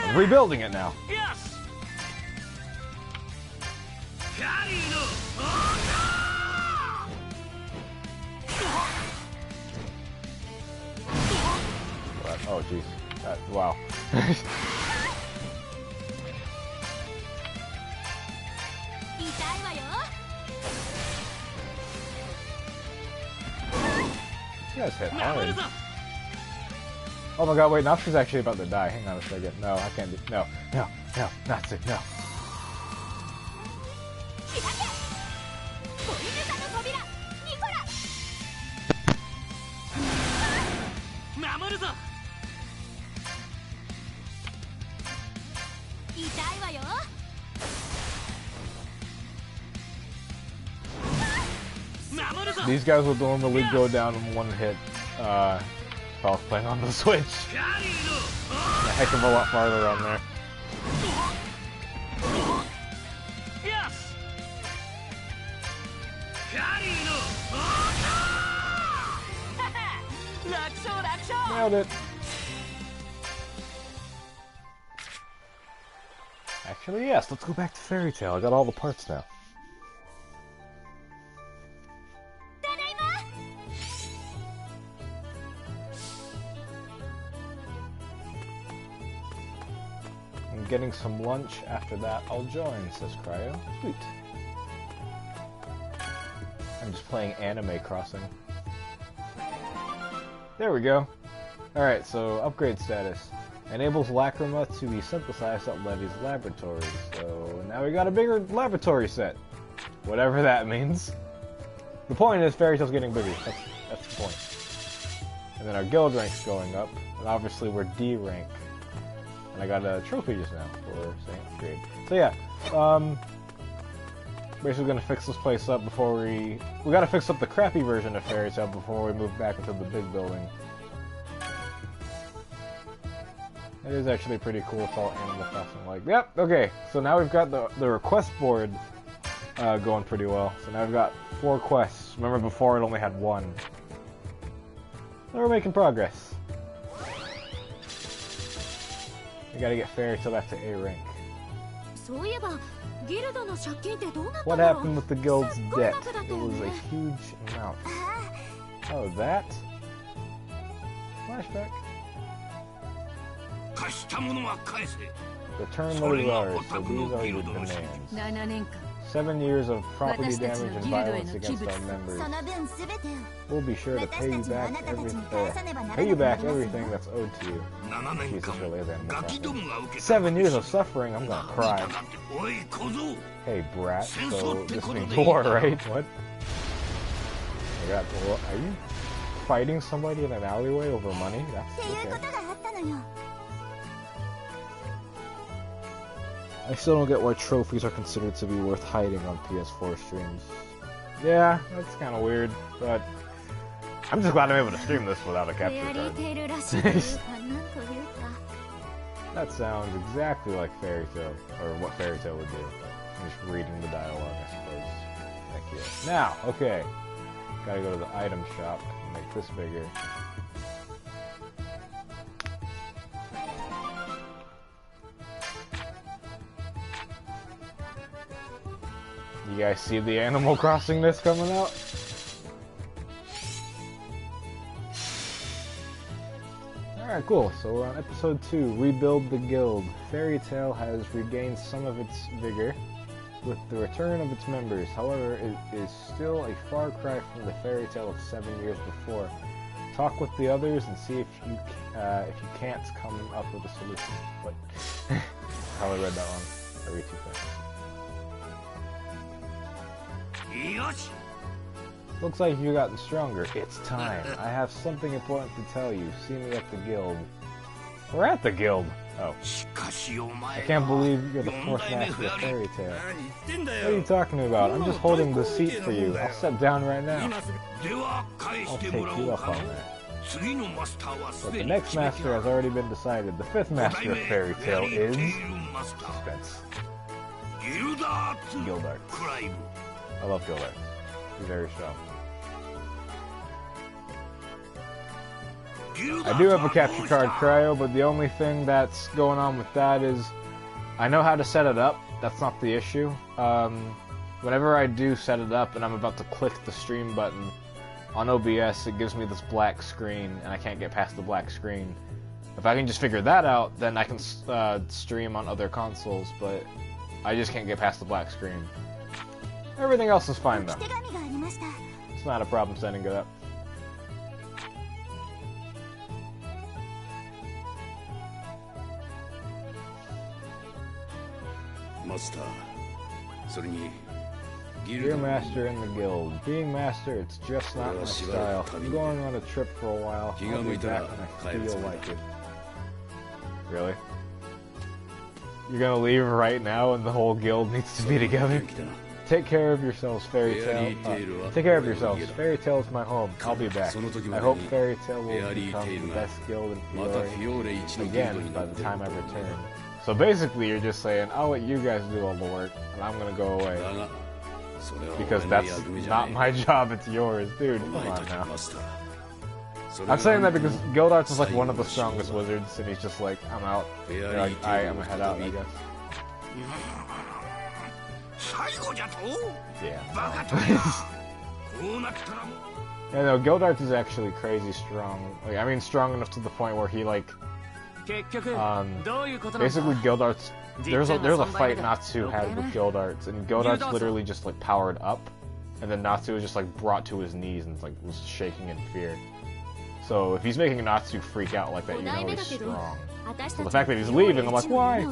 I'm rebuilding it now. Yes! What? Oh, jeez. Wow. You guys hit hard. Oh my god, wait, Natsu's actually about to die. Hang on a second. No, I can't do... No, Natsu, no. These guys would normally go down in one hit if I was playing on the Switch. A heck of a lot farther on there. Yes! Nailed it. Actually, yes, let's go back to Fairy Tail. I got all the parts now. I'm getting some lunch. After that, I'll join, says Cryo. Sweet. I'm just playing Anime Crossing. There we go. Alright, so upgrade status. Enables Lacrima to be synthesized at Levy's laboratory. So now we got a bigger laboratory set. Whatever that means. The point is Fairy Tail's getting bigger. That's the point. And then our guild rank's going up. And obviously we're D rank. And I got a trophy just now for saying upgrade. So yeah, basically gonna fix this place up before we gotta fix up the crappy version of Fairy Tail before we move back into the big building. It is actually pretty cool. It's all Animal Crossing like. Yep, okay. So now we've got the request board going pretty well. So now we've got 4 quests. Remember before it only had 1. So we're making progress. We gotta get Fairy Tail back to A rank. What happened with the guild's debt? It was a huge amount. Oh, that? Flashback. Return what is ours, so these are your demands. 7 years of property damage and violence against our members. We'll be sure to pay you back everything that's owed to you. Jesus, really is Animal Crossing. 7 years of suffering, I'm gonna cry. Hey, brat, so this means war, right? What? I got, are you fighting somebody in an alleyway over money? That's okay. I still don't get why trophies are considered to be worth hiding on PS4 streams. Yeah, that's kind of weird, but I'm just glad I'm able to stream this without a capture card. That sounds exactly like Fairy Tail, or what Fairy Tail would do. I'm just reading the dialogue, I suppose. Thank you. Now, okay. Gotta go to the item shop and make this bigger. You guys see the Animal Crossing this coming out? Alright, cool. So we're on episode 2, Rebuild the Guild. Fairy Tail has regained some of its vigor with the return of its members. However, it is still a far cry from the Fairy Tail of 7 years before. Talk with the others and see if you can't come up with a solution. But probably read that one. I read too fast. Looks like you've gotten stronger. It's time. I have something important to tell you. See me at the guild. We're at the guild. Oh. I can't believe you're the fourth master of Fairy Tail. What are you talking about? I'm just holding the seat for you. I'll step down right now. I'll take you up on that. But the next master has already been decided. The fifth master of Fairy Tail is... Suspense. Gildart. I love Gildart. He's very strong. I do have a capture card cryo, but the only thing that's going on with that is I know how to set it up. That's not the issue. Whenever I do set it up and I'm about to click the stream button on OBS, it gives me this black screen, and I can't get past the black screen. If I can just figure that out, then I can stream on other consoles, but I just can't get past the black screen. Everything else is fine though. It's not a problem setting it up. Dear Master in the Guild. Being Master, it's just not my style. I'm going on a trip for a while. I'll be back when I feel like it. Really? You're gonna leave right now and the whole guild needs to be together? Take care of yourselves, Fairy Tail. Take care of yourselves. Fairy Tail is my home. I'll be back. I hope Fairy Tail will become the best guild in Fiore again by the time I return. So basically you're just saying, I'll let you guys do all the work, and I'm gonna go away. Because that's not my job, it's yours. Dude, come on now. I'm saying that because Gildarts is like one of the strongest wizards, and he's just like, I'm out. Like, I'm gonna head out, I guess. Yeah. Yeah, no, Gildarts is actually crazy strong. Like, I mean, strong enough to the point where he, like, basically Gildarts, there's a fight Natsu had with Gildarts, and Gildarts literally just, like, powered up, and then Natsu was just, like, brought to his knees and, like, was shaking in fear. So, if he's making Natsu freak out like that, you know he's strong. So the fact that he's leaving, I'm like, why?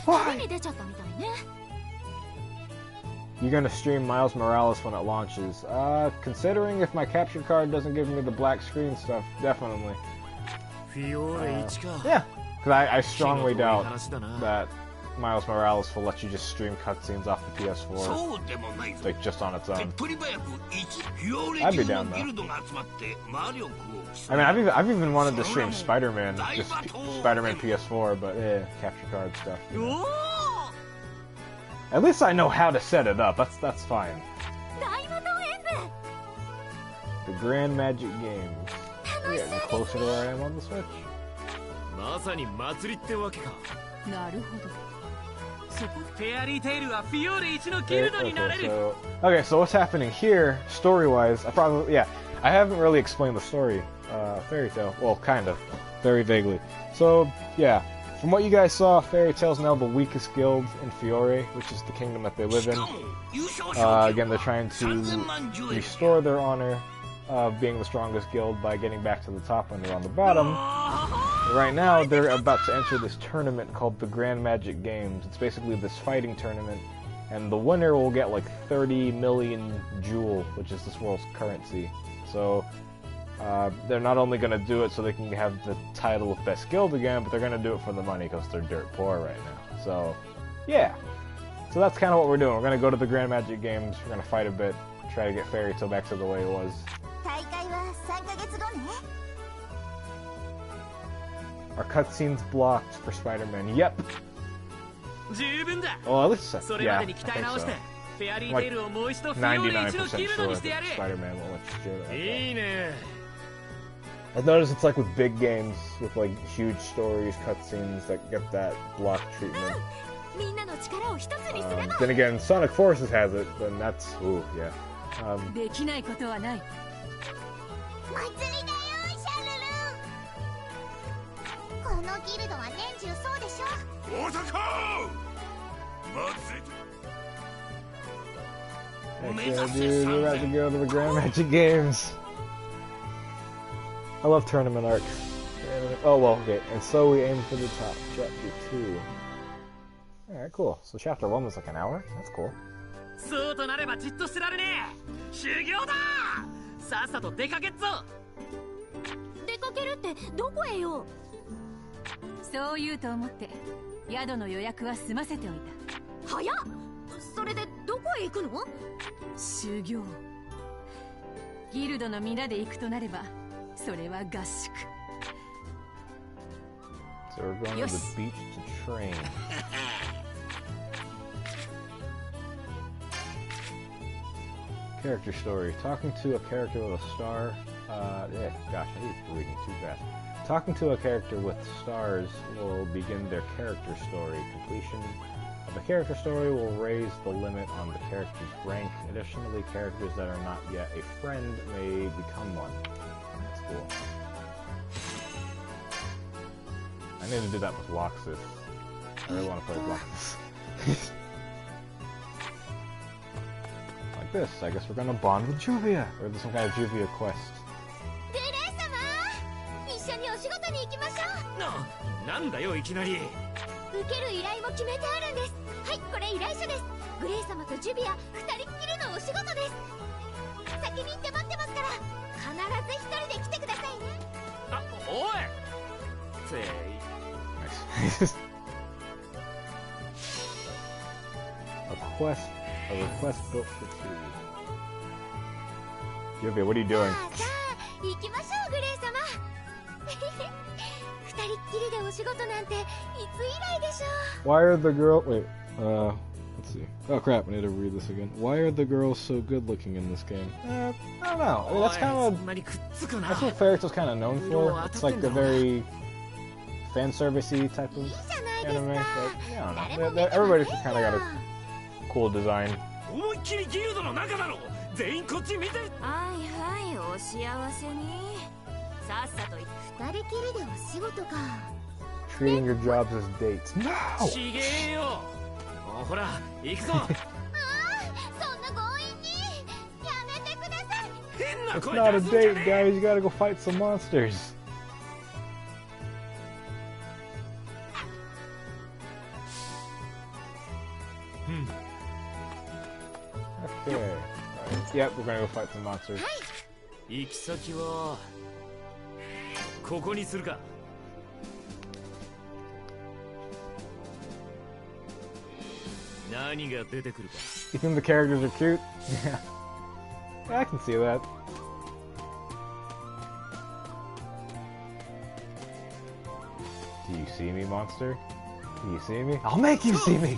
Why? You're gonna stream Miles Morales when it launches. Considering if my capture card doesn't give me the black screen stuff, definitely. Yeah, because I strongly doubt that Miles Morales will let you just stream cutscenes off the PS4, like just on its own. I'd be down though. I mean, I've even wanted to stream Spider-Man, just Spider-Man PS4, but capture card stuff. You know. At least I know how to set it up. That's fine. The Grand Magic Games. We're getting closer to where I am on the Switch. Okay, so what's happening here, story-wise? I haven't really explained the story. Fairy Tail, well, kind of, very vaguely. So yeah, from what you guys saw, Fairy Tail's now the weakest guild in Fiore, which is the kingdom that they live in. Again, they're trying to restore their honor of being the strongest guild by getting back to the top when they're on the bottom. Right now, they're about to enter this tournament called the Grand Magic Games. It's basically this fighting tournament, and the winner will get like 30 million jewel, which is this world's currency. So they're not only going to do it so they can have the title of best guild again, but they're going to do it for the money because they're dirt poor right now. So yeah, so that's kind of what we're doing. We're going to go to the Grand Magic Games, we're going to fight a bit, try to get Fairy Tail back to the way it was. Are cutscenes blocked for Spider-Man? Yep. Well, at least yeah, I think so. I'm like 99% sure that Spider-Man won't let you do that. I've noticed it's like with big games, with like huge stories, cutscenes that get that block treatment. Then again, Sonic Forces has it, then that's, ooh, yeah. Yeah, dude, we're about to go to the Grand Magic Games. I love tournament arcs. Oh, well, okay. And so we aim for the top. Chapter 2. Alright, cool. So chapter 1 was like an hour? That's cool. So we're going to the beach to train. Character story. Talking to a character with a star. Yeah, gosh, I hate reading too fast. Talking to a character with stars will begin their character story. Completion of the character story will raise the limit on the character's rank. Additionally, characters that are not yet a friend may become one. That's cool. I need to do that with Loxus. I really want to play Loxus. Like this. I guess we're gonna bond with Juvia. Or there's some kind of Juvia quest. Nice. A request built for two. Juvia, what are you doing? Why are the girls... Wait, let's see. Oh crap, I need to read this again. Why are the girls so good looking in this game? I don't know. I mean, that's kind of... That's what Fairy Tail's kind of known for. It's like a very fan service-y type of anime, but yeah, I don't know. Everybody's kind of got a cool design. Treating your jobs as dates. No! It's not a date, guys. You gotta go fight some monsters. Okay. Right. Yep, we're gonna go fight some monsters. You think the characters are cute? Yeah. Yeah, I can see that. Do you see me, monster? Do you see me? I'll make you see me!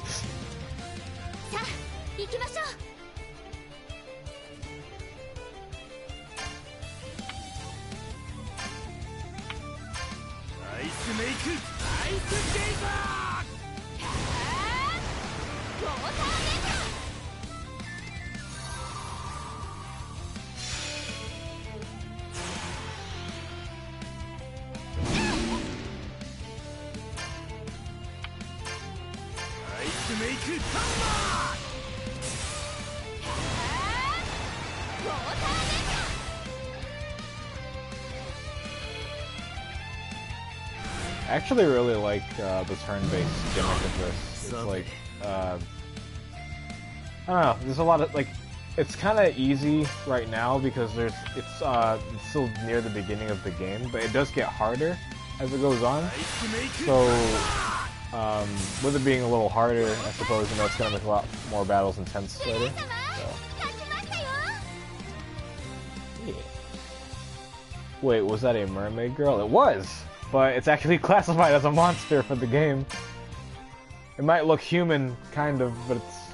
I actually really like the turn-based gimmick of this. It's like, I don't know, there's a lot of, like, it's kind of easy right now because it's still near the beginning of the game, but it does get harder as it goes on. So, with it being a little harder, I suppose, you know, it's going to make a lot more battles intense later. So. Yeah. Wait, was that a mermaid girl? It was! But it's actually classified as a monster for the game. It might look human, kind of, but it's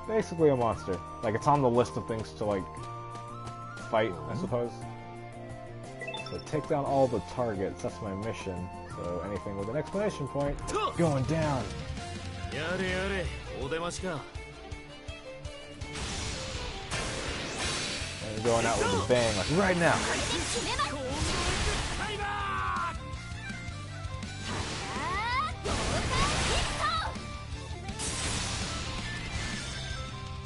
basically a monster. Like, it's on the list of things to, like, fight, I suppose. So take down all the targets, that's my mission. So anything with an exclamation point, going down! And going out with a bang, like right now!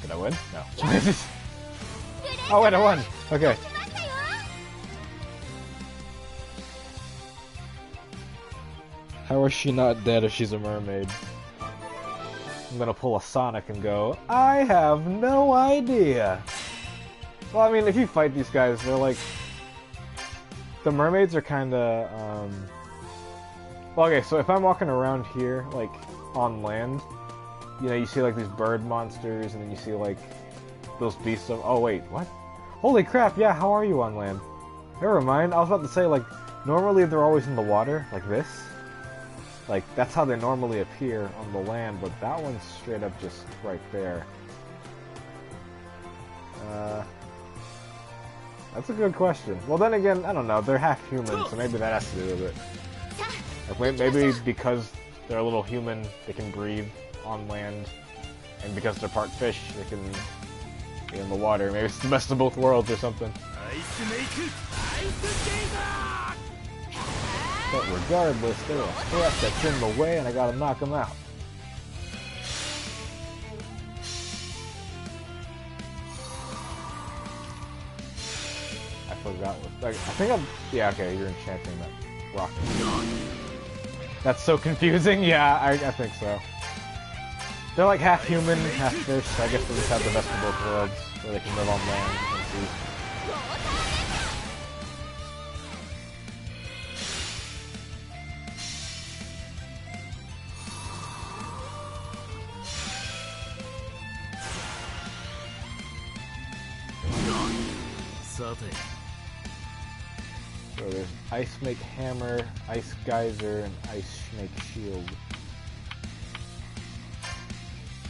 Did I win? No. Oh wait, I won! Okay. How is she not dead if she's a mermaid? I'm gonna pull a Sonic and go, I have no idea! Well, I mean, if you fight these guys, they're like... The mermaids are kinda, Well, okay, so if I'm walking around here, like, on land, you know, you see, like, these bird monsters, and then you see, like, those beasts of... Oh, wait, what? Holy crap, yeah, how are you on land? Never mind, I was about to say, like, normally they're always in the water, like this. Like, that's how they normally appear on the land, but that one's straight up just right there. That's a good question. Well, then again, I don't know, they're half human, so maybe that has to do with it. Like, maybe because they're a little human, they can breathe on land, and because they're part fish, they can be in the water. Maybe it's the best of both worlds or something. But regardless, they're a threat that's in the way, and I gotta knock them out. I forgot what... Like, I think I'm... Yeah, okay, you're enchanting that rocket. That's so confusing. Yeah, I think so. They're like half human, half fish, so I guess they just have the best of both worlds, where they can live on land and sea. So there's Ice Make Hammer, Ice Geyser, and Ice Make Shield.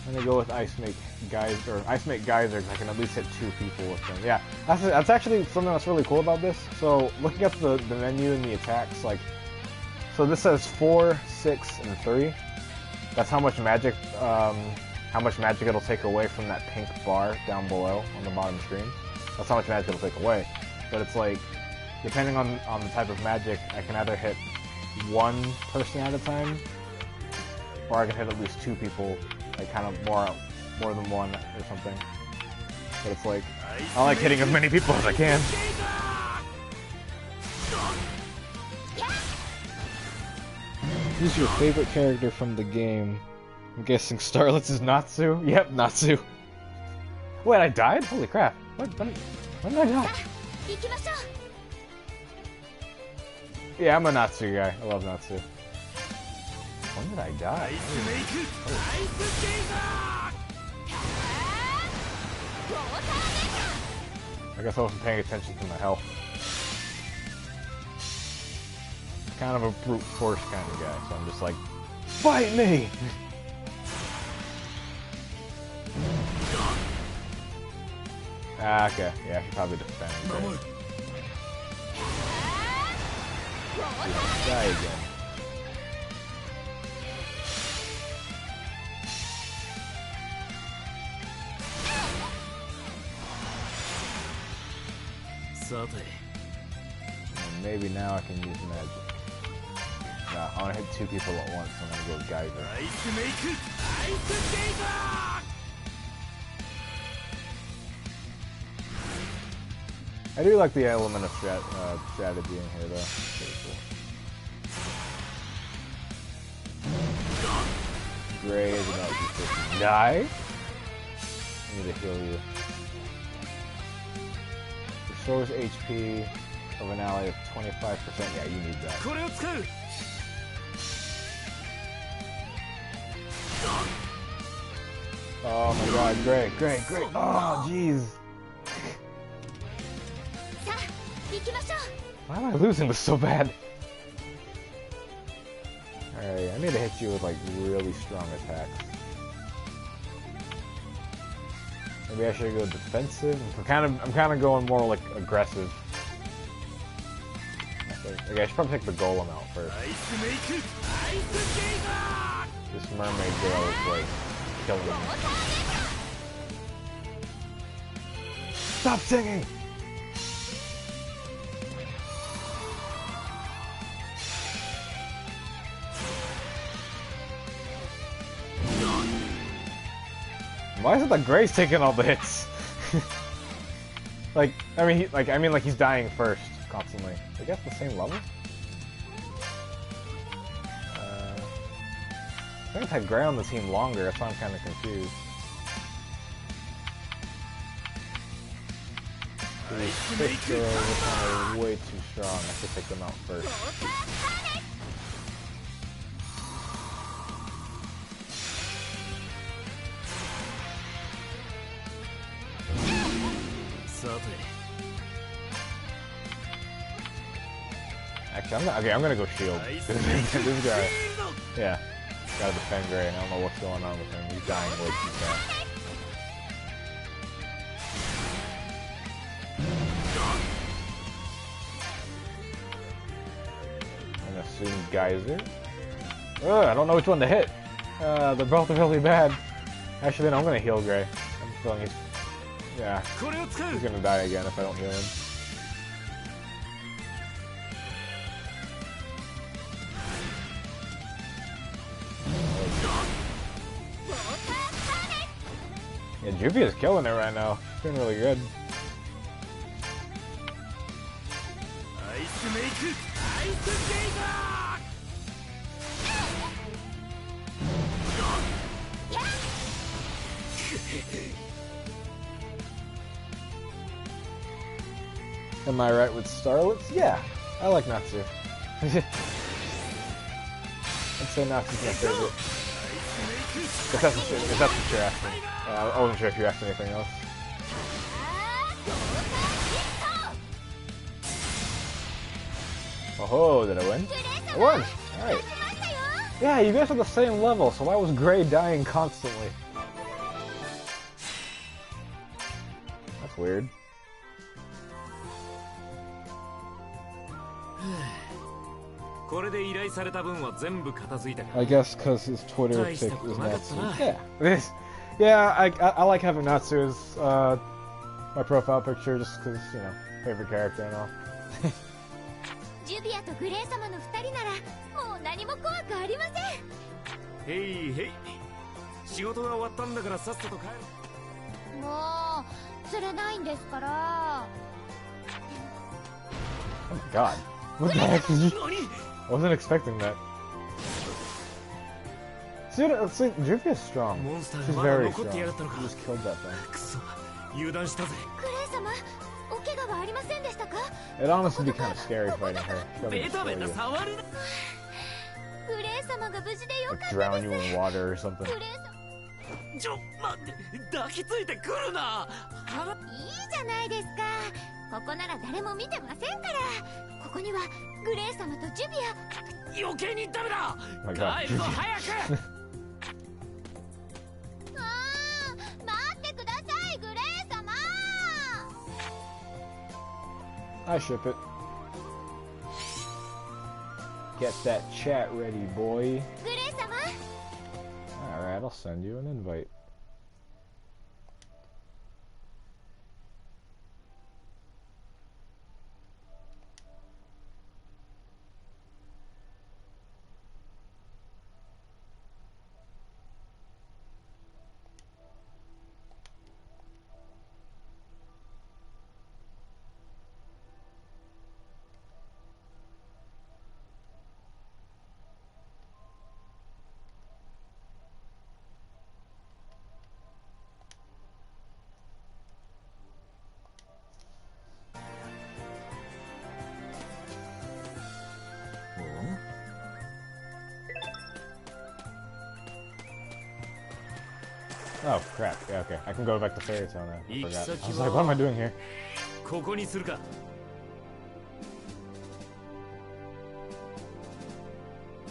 I'm gonna go with Ice Make Geyser, or Ice Make Geyser, because I can at least hit 2 people with them. Yeah, that's actually something that's really cool about this. So looking at the menu and the attacks, like, so this says 4, 6, and 3. That's how much magic it'll take away from that pink bar down below on the bottom screen. That's how much magic it'll take away. But it's like, depending on the type of magic, I can either hit 1 person at a time, or I can hit at least 2 people, like kind of more than 1 or something. But it's like, I like hitting as many people as I can. Who's your favorite character from the game? I'm guessing Starlit is Natsu? Yep, Natsu. Wait, I died? Holy crap. When did I die? Yeah, I'm a Natsu guy. I love Natsu. When did I die? I guess I wasn't paying attention to my health. Kind of a brute force kind of guy, so I'm just like, fight me! Okay. Yeah, I should probably defend. Okay. Die again. And maybe now I can use magic. No, I want to hit 2 people at once. I'm gonna go Geyser. I do like the element of strategy in here, though. Pretty cool. Gray is about to die. I need to heal you. Restores HP of an ally of 25%. Yeah, you need that. Oh my god, Gray. Oh, jeez. Why am I losing this so bad? Alright, I need to hit you with like really strong attacks. Maybe I should go defensive. I'm kind of going more like aggressive. Okay, I should probably take the golem out first. This mermaid girl is like killing me. Stop singing! Why is it that Gray's taking all the hits? like he's dying first constantly. I guess the same level. I think I've had Gray on the team longer. That's why I'm kind of confused. These fish girls are way too strong. I should take them out first. Actually, I'm gonna go shield. This guy, yeah, gotta defend Gray. I don't know what's going on with him. He's dying way too fast. I'm gonna assume Geyser. Ugh, I don't know which one to hit. They're both really bad. Actually, no, I'm gonna heal Gray. I'm feeling he's gonna die again if I don't heal him. Yeah, Juvia's killing it right now. She's doing really good. Am I right with Starlits? Yeah, I like Natsu. I'd say Natsu's my favorite. If that's what you're asking. I wasn't sure if you asked anything else. Oh, did I win? I won! Alright. Yeah, you guys are the same level, so why was Gray dying constantly? That's weird. I guess because his Twitter pic is Natsu. Yeah. Yeah, I like having Natsu as my profile picture just because, you know, favorite character and all. Oh my god. What the heck did you... I wasn't expecting that. Dude, let's see, Juvia's strong. She's very strong. She just killed that thing. It'd honestly be kind of scary fighting her. Like drown you in water or something. My god. I ship it. Get that chat ready, boy. Alright, I'll send you an invite. Oh crap! Yeah, okay. I can go back to Fairy Tale now. I forgot. I was 行き先は like, what am I doing here? ここにするか。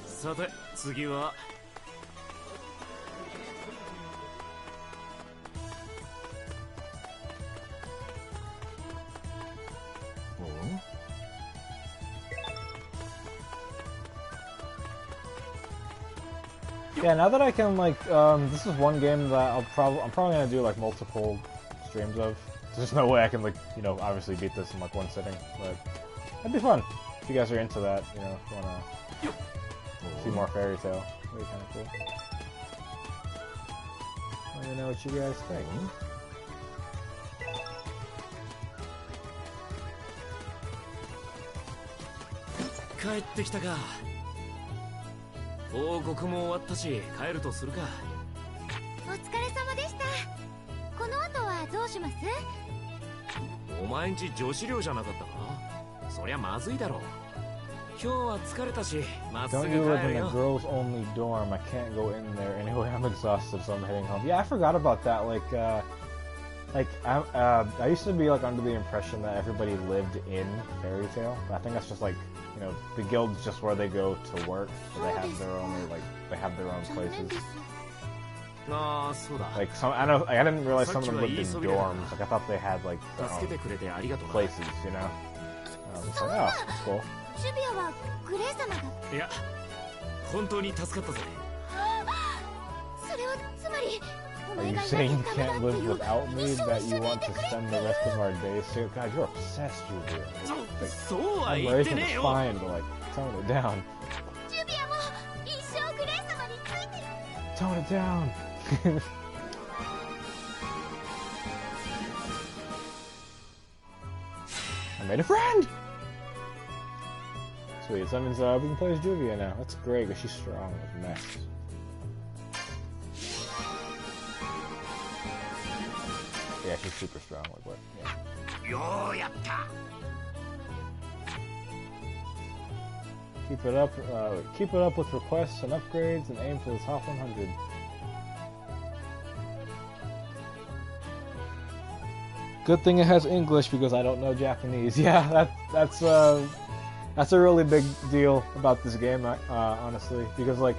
さて次は Yeah, now that I can like, this is one game that I'm probably gonna do like multiple streams of. There's no way I can like, you know, obviously beat this in like one sitting, but that'd be fun if you guys are into that. You know, if you wanna see more Fairy Tale, that'd be kind of cool. Let me know what you guys think. 帰ってきたか。報告も終わったし帰るとするか。お疲れ様でした。この後はどうします？お前んち女子寮じゃなかったか。そりゃまずいだろう。今日は疲れたしまっすぐ Don't 帰 you live る in a よ。 girls only dorm? I can't go in there anyway. I'm exhausted, so I'm heading home. Yeah, I forgot about that. I used to be like under the impression that everybody lived in Fairy Tale. But I think that's just like, you know, the guild's just where they go to work, so they have their own places. ああそうだ。 Like some, I didn't realize some of them lived in dorms. Like I thought they had like their 助け own てくれてありがとうな。 places, you know. I was just like, oh, that's cool. シュビアはグレイ様が。いや本当に助かったぜ。それはつまり。 Are you saying you can't live without me? That you want to spend the rest of our days? So, God, you're obsessed, Julia. そうは言って Admiration ね is えよ。 fine, but like, tone it down. シュビアも一生グレイ様について。 Tone it down. I made a friend! Sweet, so that means we can play as Juvia now. That's great, because she's strong with mess. Yeah, she's super strong. Like what? Yeah. ようやった。 Keep it up with requests and upgrades, and aim for the top 100. Good thing it has English because I don't know Japanese. Yeah, that's a really big deal about this game, honestly, because like.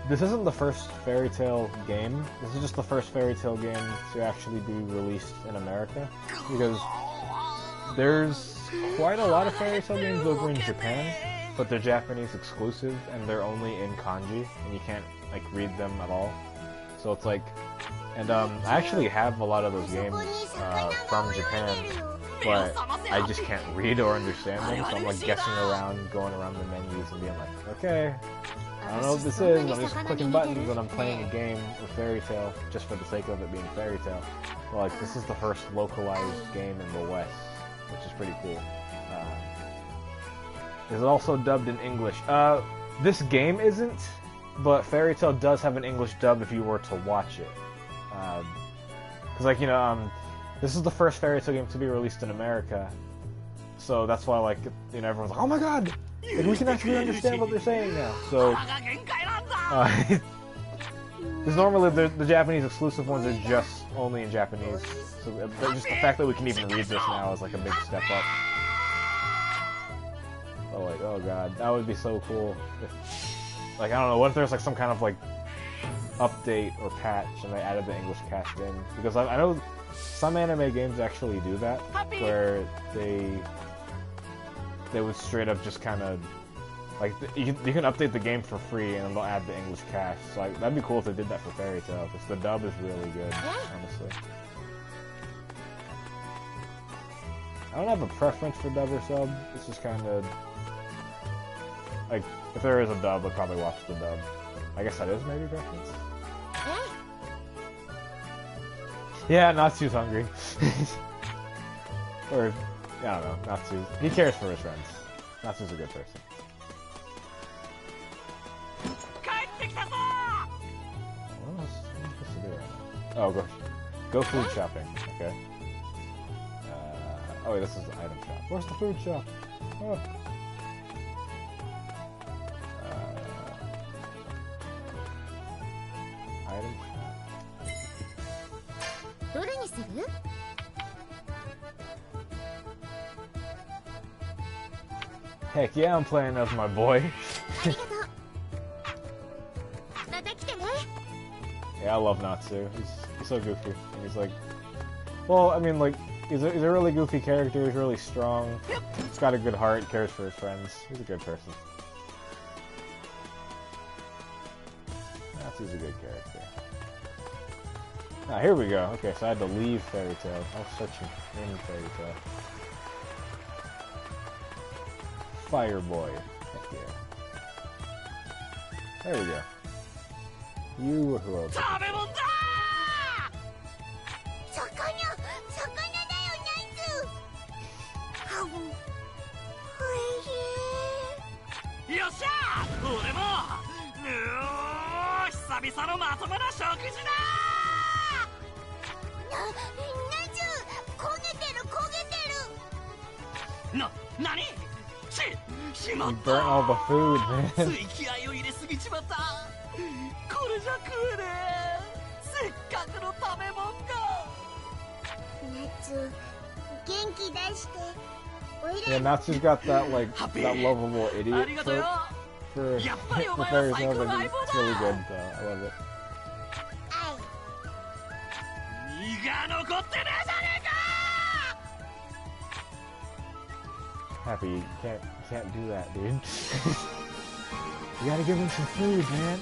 This isn't the first Fairy Tale game. This is just the first Fairy Tale game to actually be released in America. Because there's quite a lot of Fairy Tale games over in Japan, but they're Japanese exclusive and they're only in kanji, and you can't like read them at all. So it's like, and I actually have a lot of those games from Japan, but I just can't read or understand them. So I'm like guessing around, going around the menus and being like, okay. I don't know what this is, I'm just clicking buttons and I'm playing a game with Fairy Tale just for the sake of it being Fairy Tale. But like, this is the first localized game in the West, which is pretty cool. Is it also dubbed in English? This game isn't, but Fairy Tale does have an English dub if you were to watch it. Cause like, you know, this is the first Fairy Tale game to be released in America. So that's why like, you know, everyone's like, oh my god! Like, we can actually understand what they're saying now. So, because normally the Japanese exclusive ones are just only in Japanese. So just the fact that we can even read this now is like a big step up. Oh, like, oh god, that would be so cool. If, like, I don't know, what if there's like some kind of like update or patch and they added the English cast in? Because I know some anime games actually do that, where they would straight up just kind of like you can update the game for free and they'll add the English cast. So like, that'd be cool if they did that for Fairy Tale, because the dub is really good, honestly. I don't have a preference for dub or sub. It's just kind of like, if there is a dub, I'd probably watch the dub. I guess that is maybe preference. Yeah, Natsu's hungry. Or I don't know, Natsu. He cares for his friends. Natsu's a good person. What else am I supposed to do right now? Oh, go food shopping. Okay. Oh wait, this is the item shop. Where's the food shop? Oh. Item shop. どれにする？ Heck yeah, I'm playing as my boy. Yeah, I love Natsu. He's so goofy. And he's like, well, I mean, like, he's a really goofy character. He's really strong. He's got a good heart. Cares for his friends. He's a good person. Natsu's a good character. Ah, here we go. Okay, so I had to leave Fairy Tail. I was searching in Fairy Tail. Fire Boy. Heck yeah. There we go. You were who else? You burnt all the food, man. Yeah, Natsu's got that, like, that lovable idiot trope for Fairy Tail, but it's really good, so I love it. Happy, you can't do that, dude. You gotta give him some food, man.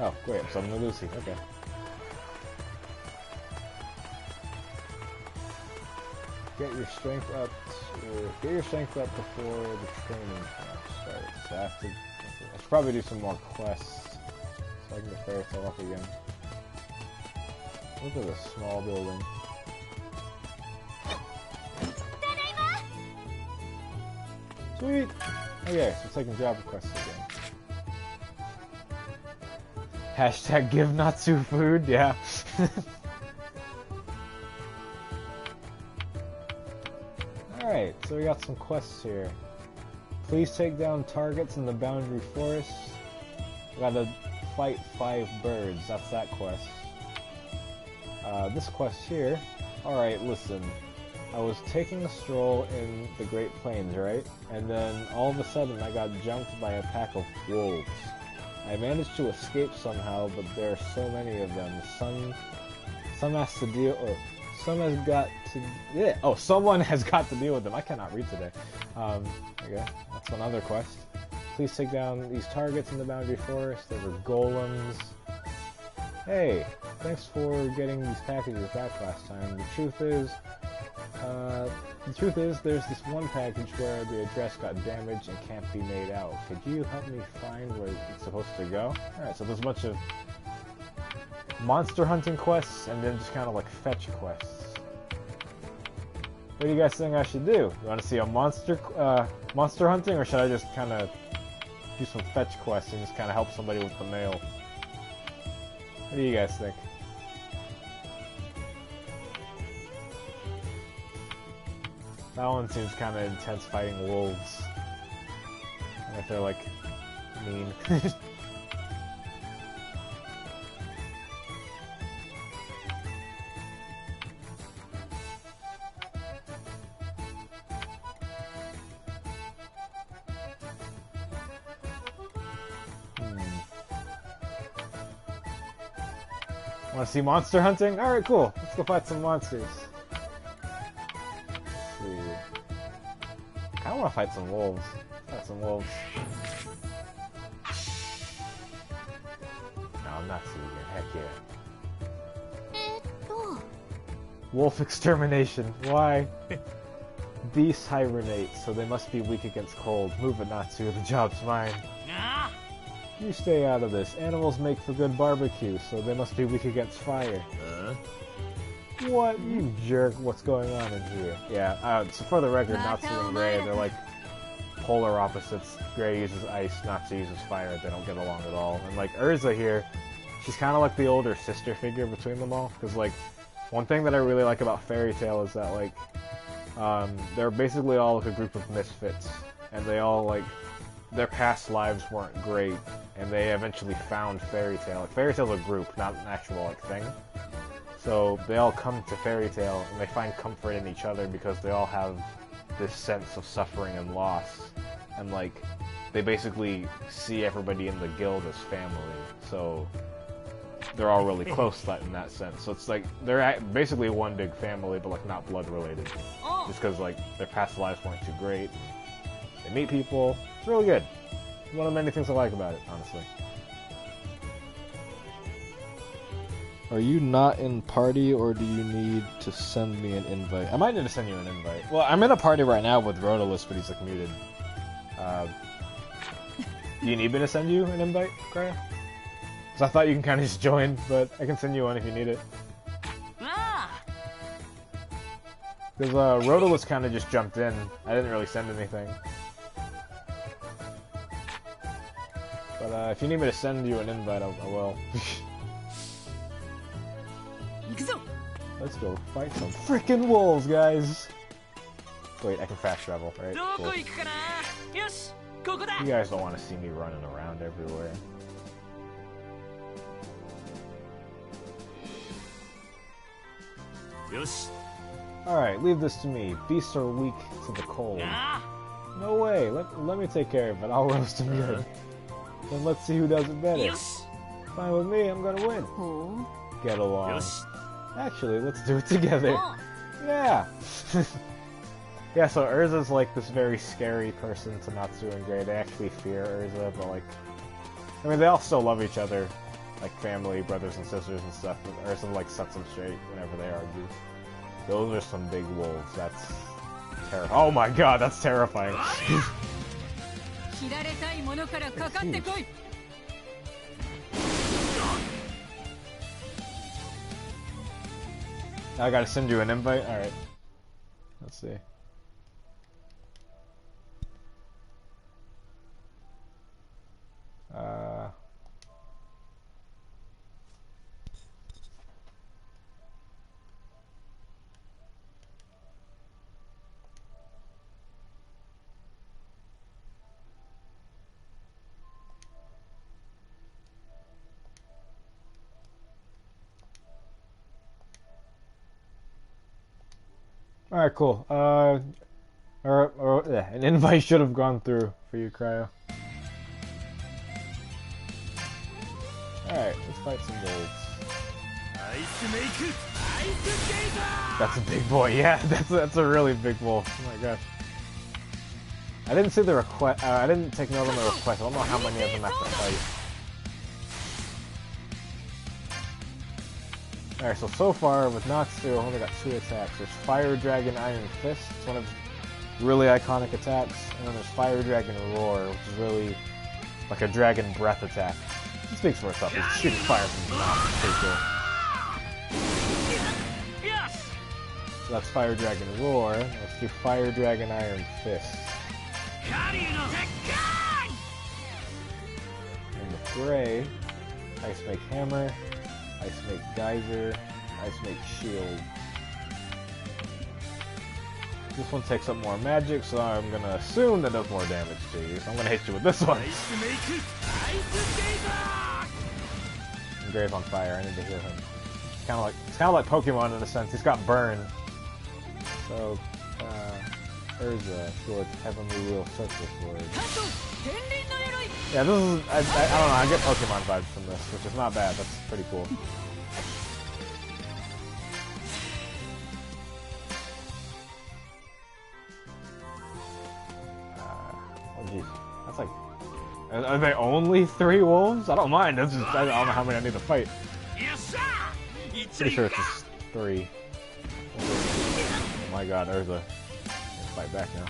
Oh, wait, I'm summoning Lucy, okay. Get your strength up before the training camp starts. So I should probably do some more quests so I can get Fairy Tail up again. Look at this small building. Sweet! Okay, so taking job requests again. Hashtag give Natsu food, yeah. Alright, so we got some quests here. Please take down targets in the Boundary Forest. We gotta fight 5 birds, that's that quest. This quest here. Alright, listen. I was taking a stroll in the Great Plains, right? And then all of a sudden I got jumped by a pack of wolves. I managed to escape somehow, but there are so many of them. Someone has got to deal with them. I cannot read today. Okay, that's another quest. Please take down these targets in the Boundary Forest. There were golems. Hey, thanks for getting these packages back last time. The truth is, there's this one package where the address got damaged and can't be made out. Could you help me find where it's supposed to go? Alright, so there's a bunch of monster hunting quests and then just kind of like fetch quests. What do you guys think I should do? You want to see a monster hunting, or should I just kind of do some fetch quests and just kind of help somebody with the mail? What do you guys think? That one seems kind of intense, fighting wolves. And if they're like mean. Want to see monster hunting? Alright, cool. Let's go fight some monsters. I want to fight some wolves. Fight some wolves. No, I'm not seeing it. Heck yeah. Wolf extermination. Why? Beasts hibernate, so they must be weak against cold. Move it, Natsu. The job's mine. You stay out of this. Animals make for good barbecue, so they must be weak against fire. What? You jerk. What's going on in here? Yeah, so for the record, Natsu and Gray, they're like polar opposites. Gray uses ice, Natsu uses fire. They don't get along at all. And like Urza here, she's kind of like the older sister figure between them all. Because like, one thing that I really like about Fairy Tail is that like, they're basically all like a group of misfits. And they all like their past lives weren't great, and they eventually found Fairy Tail. Like, Fairy Tail's a group, not an actual like thing. So they all come to Fairy Tail, and they find comfort in each other because they all have this sense of suffering and loss, and like they basically see everybody in the guild as family. So they're all really close in that sense. So it's like they're basically one big family, but like not blood related, just because like their past lives weren't too great. They meet people. It's really good. It's one of the many things I like about it, honestly. Are you not in party, or do you need to send me an invite? I might need to send you an invite. Well, I'm in a party right now with Rhodolus, but he's like muted. Do you need me to send you an invite, Cryo? Because I thought you can kind of just join, but I can send you one if you need it. Because Rhodolus kind of just jumped in. I didn't really send anything. But if you need me to send you an invite, I will. Let's go fight some freaking wolves, guys! Wait, I can fast travel, right? Cool. You guys don't want to see me running around everywhere. Alright, leave this to me. Beasts are weak to the cold. No way, let me take care of it. I'll roast them good. Then let's see who does it better. Fine with me, I'm gonna win. Get along. Actually, let's do it together. Yeah! Yeah, so Urza's like this very scary person to Natsu and Gray. They actually fear Urza, but like... I mean, they all still love each other. Like family, brothers and sisters and stuff, but Urza like sets them straight whenever they argue. Those are some big wolves. That's terrifying. Oh my god, that's terrifying. I gotta send you an invite? Alright. Let's see. Alright, cool. An invite should have gone through for you, Cryo. Alright, let's fight some wolves. That's a big boy, yeah, that's a really big wolf. Oh my gosh. I didn't see the request, I didn't take note of the request. I don't know how many of them I have to fight. Alright, so far with Natsu, I've only got 2 attacks. There's Fire Dragon Iron Fist, it's one of his really iconic attacks, and then there's Fire Dragon Roar, which is really like a dragon breath attack. It speaks for itself, he's shooting fire from his mouth, it's pretty cool. So that's Fire Dragon Roar, let's do Fire Dragon Iron Fist. And with Gray, Ice Make Hammer, Ice Make Geyser, Ice Make Shield. This one takes up more magic, so I'm gonna assume that does more damage to you. So I'm gonna hit you with this one. And Gray's on fire, I need to heal him. It's kinda like Pokemon in a sense, he's got burn. So, Urza, Sword's Heavenly Wheel Circle Sword. Yeah, this is, I don't know, I get Pokemon vibes from this, which is not bad, that's pretty cool. Oh jeez, that's like, are they only 3 wolves? I don't mind, that's just, I don't know how many I need to fight. Pretty sure it's just 3. Oh my god, Urza. Fight back now.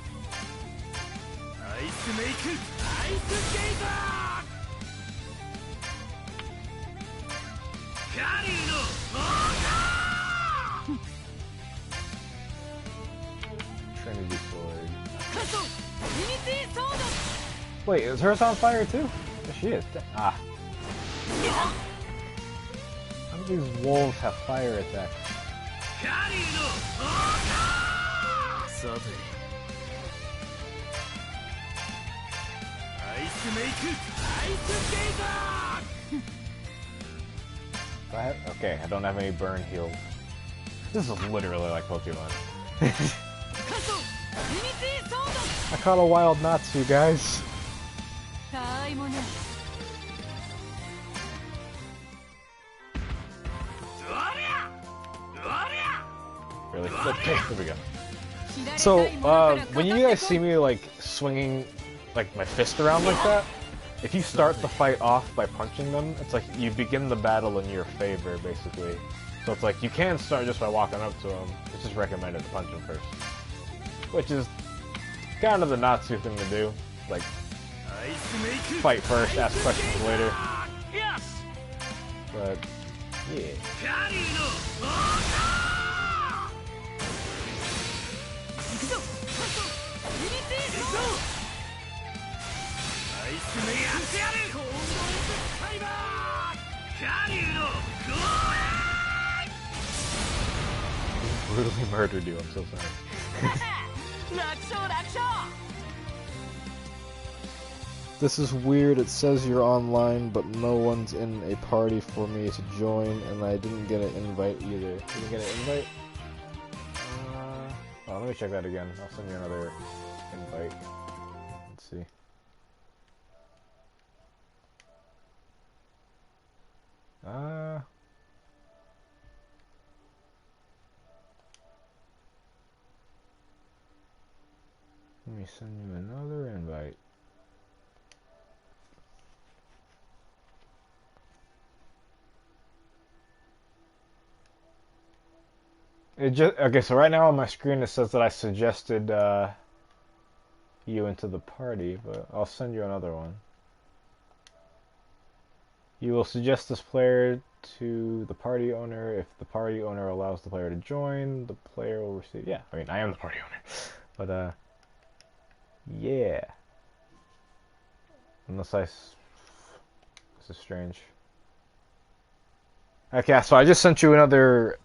Trinity Sword. Wait, is hers on fire too? Yes, she is. Ah. How do these wolves have fire attacks? Okay, I don't have any burn heals. This is literally like Pokemon. I caught a wild Natsu, guys. Really? Okay, here we go. So, when you guys see me like swinging like my fist around like that, if you start the fight off by punching them, it's like you begin the battle in your favor, basically. So it's like you can start just by walking up to them. It's just recommended to punch them first, which is kind of the Natsu thing to do. Like, fight first, ask questions later. But yeah. Brutally murdered you, I'm so sorry. This is weird, it says you're online, but no one's in a party for me to join, and I didn't get an invite either. You didn't get an invite? Oh, let me check that again. I'll send you another invite. Let's see. Let me send you another invite. It just okay. So right now on my screen it says that I suggested you into the party, but I'll send you another one. You will suggest this player to the party owner. If the party owner allows the player to join, the player will receive. Yeah, I mean I am the party owner, but yeah. Unless this is strange. Okay, so I just sent you another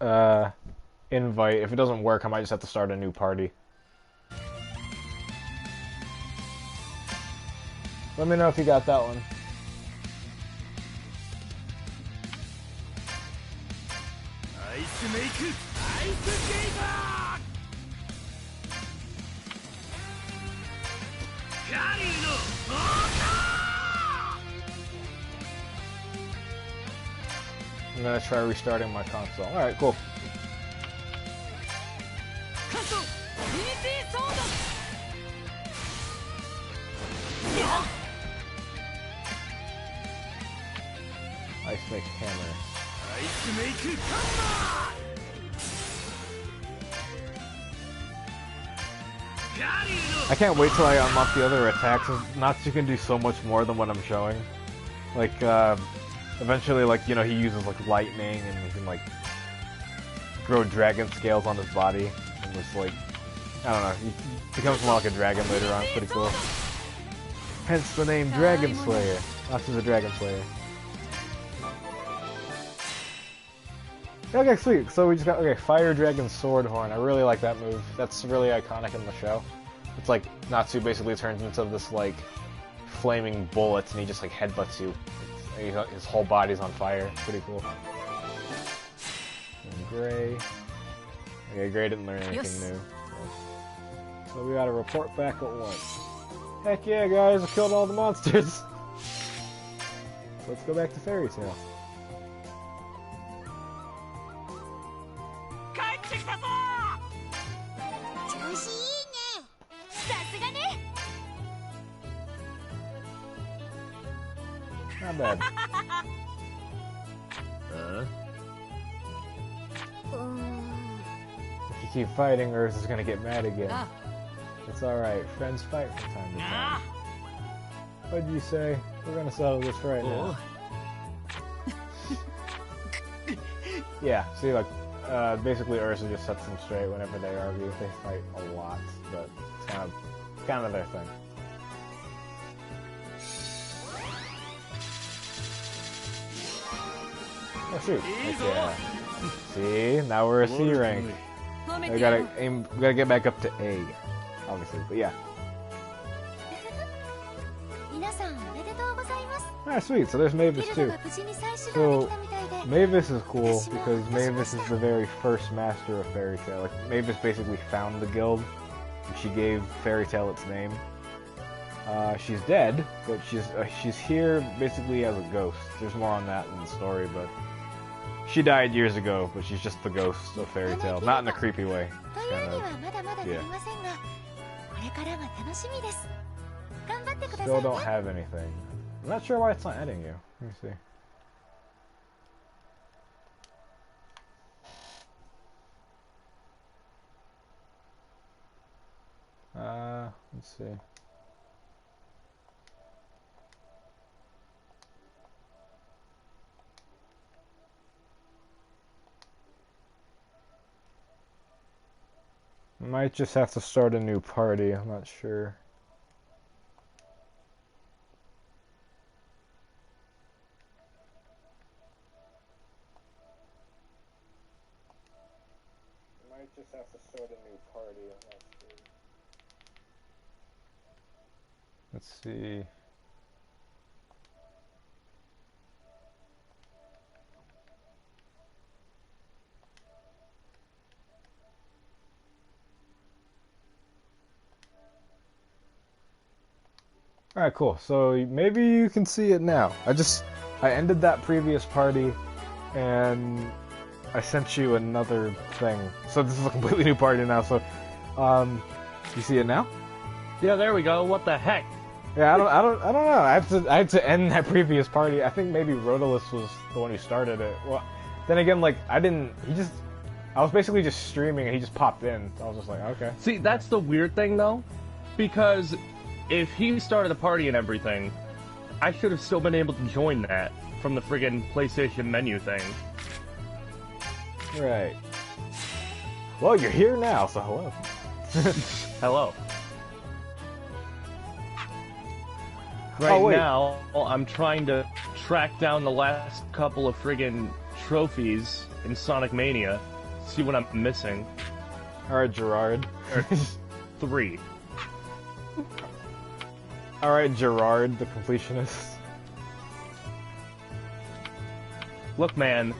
invite. If it doesn't work, I might just have to start a new party. Let me know if you got that one. I'm gonna try restarting my console. Alright, cool. Ice Make Hammer. I can't wait till I unlock the other attacks. Natsu can do so much more than what I'm showing. Like, eventually, like, you know, he uses, like, lightning, and he can, like, grow dragon scales on his body, and just, like, I don't know, he becomes more like a dragon later on. It's pretty cool. Hence the name Dragon Slayer. Natsu's a Dragon Slayer. Okay, sweet. So we just got, okay, Fire Dragon Sword Horn. I really like that move. That's really iconic in the show. It's like Natsu basically turns into this, like, flaming bullet, and he just, like, headbutts you. His whole body's on fire. Pretty cool. And Gray. Okay, Gray didn't learn anything new. So we gotta report back at once. Heck yeah, guys! I killed all the monsters! Let's go back to Fairy Tail. Not bad. If you keep fighting, Earth is gonna get mad again. It's alright, friends fight from time to time. What'd you say? We're gonna settle this right now. Yeah, see, like, basically Ursa just sets them straight whenever they argue. They fight a lot, but it's kind of their thing. Oh shoot! Yeah. See, now we're a C rank. We gotta get back up to A, obviously. But yeah. Alright, sweet. So there's Mavis too. So Mavis is cool because Mavis is the very first master of Fairy Tail. Like Mavis basically found the guild, and she gave Fairy Tail its name. She's dead, but she's here basically as a ghost. There's more on that in the story, but she died years ago. But she's just the ghost of Fairy Tail, not in a creepy way. It's kind of, yeah. Still don't have anything. I'm not sure why it's not adding you. Let me see. Let's see. Might just have to start a new party, I'm not sure. Might just have to start a new party, I'm not sure. Let's see. Alright, cool. So maybe you can see it now. I ended that previous party and I sent you another thing. So this is a completely new party now, so you see it now? Yeah, there we go. What the heck? Yeah, I don't know. I had to end that previous party. I think maybe Rodolus was the one who started it. Well, then again, like I was basically just streaming and he just popped in. So I was just like, okay. See, that's the weird thing though, because if he started the party and everything, I should have still been able to join that from the friggin' PlayStation menu thing. Right. Well, you're here now, so hello. Hello. Now, I'm trying to track down the last couple of friggin' trophies in Sonic Mania, see what I'm missing. Alright, Gerard. 3. Alright, Gerard, the completionist. Look, man,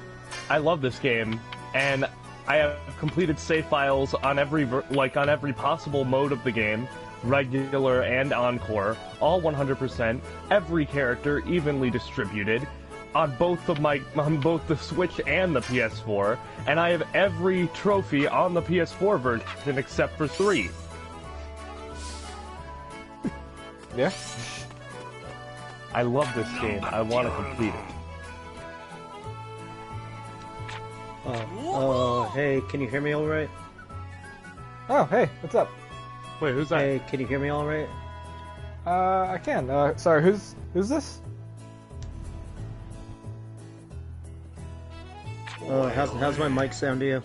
I love this game, and I have completed save files on every possible mode of the game, regular and encore, all 100%, every character evenly distributed, on both the Switch and the PS4, and I have every trophy on the PS4 version except for 3. Yeah? I love this game. I want to complete it. Hey, can you hear me alright? Oh, hey, what's up? Wait, who's that? Hey, can you hear me alright? I can. Sorry, who's this? How's my mic sound to you?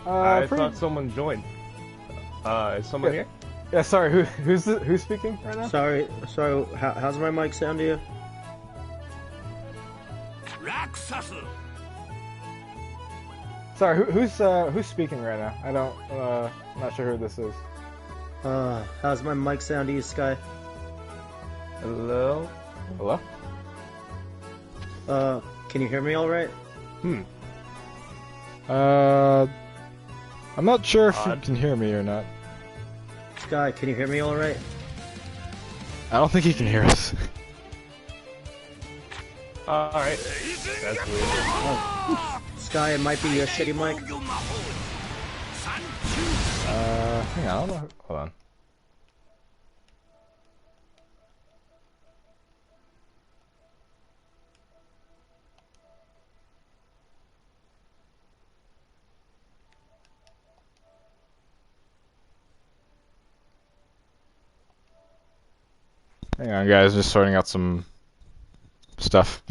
I thought someone joined. Is someone here? Yeah, sorry, who's speaking right now? Sorry, how's my mic sound to you? Sorry, who's speaking right now? I'm not sure who this is. How's my mic sound to you, Sky? Hello? Hello? Can you hear me alright? I'm not sure if you can hear me or not. Sky, can you hear me alright? I don't think he can hear us. Alright. That's weird. Sky, it might be your shitty mic. Hang on, I don't know. Hold on. Hang on, guys, just sorting out some stuff.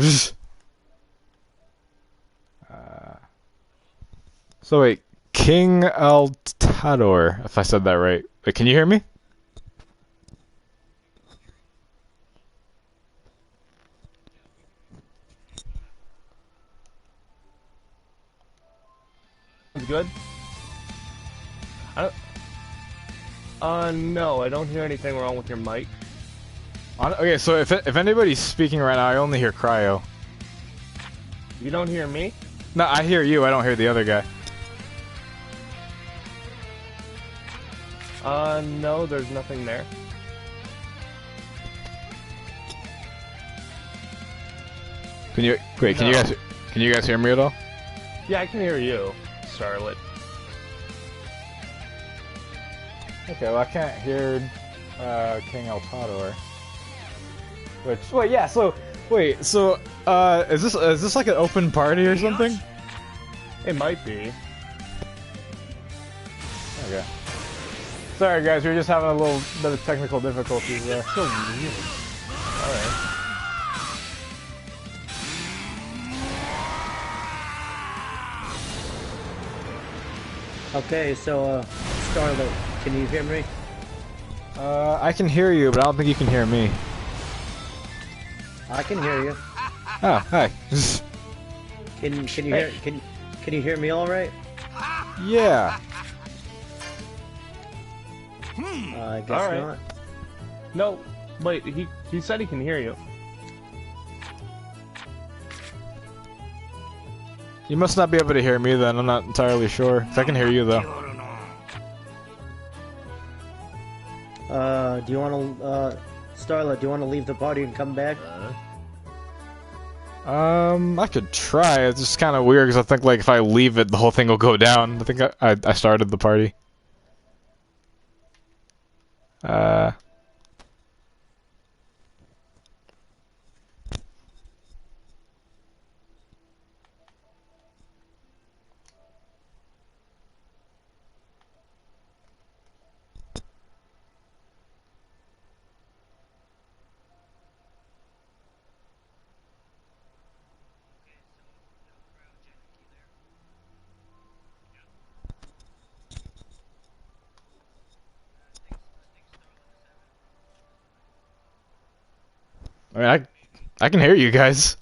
So wait, King Altador, if I said that right. Wait, can you hear me? Good? No, I don't hear anything wrong with your mic. Okay, so if anybody's speaking right now, I only hear Cryo. You don't hear me? No, I hear you. I don't hear the other guy. No, there's nothing there. Can you wait? Can you guys hear me at all? Yeah, I can hear you, Starlit. Okay, well I can't hear King Elpador. Which wait, yeah. So wait, so is this like an open party or something? It might be. Okay. Sorry guys, we're just having a little bit of technical difficulties there. So weird. Alright. Okay, so, Starlit, can you hear me? I can hear you, but I don't think you can hear me. I can hear you. Oh, hi. Can you hear me all right? Yeah. I guess All right. not. No, wait, he said he can hear you. You must not be able to hear me then. I'm not entirely sure. I can hear you though. Do you want to, Starlit, do you want to leave the party and come back? I could try. It's just kind of weird because I think like if I leave it, the whole thing will go down. I think I started the party. I mean, I can hear you guys.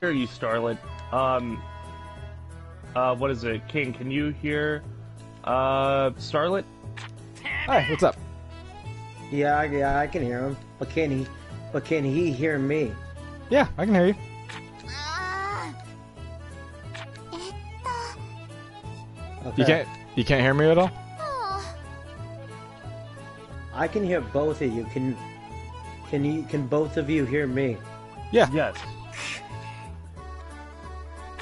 Hear you, Starlit. What is it? King, can you hear, Starlit? Hi, what's up? Yeah, I can hear him. But can he hear me? Yeah, I can hear you. Okay. You can't hear me at all? I can hear both of you. Can both of you hear me? Yeah. Yes.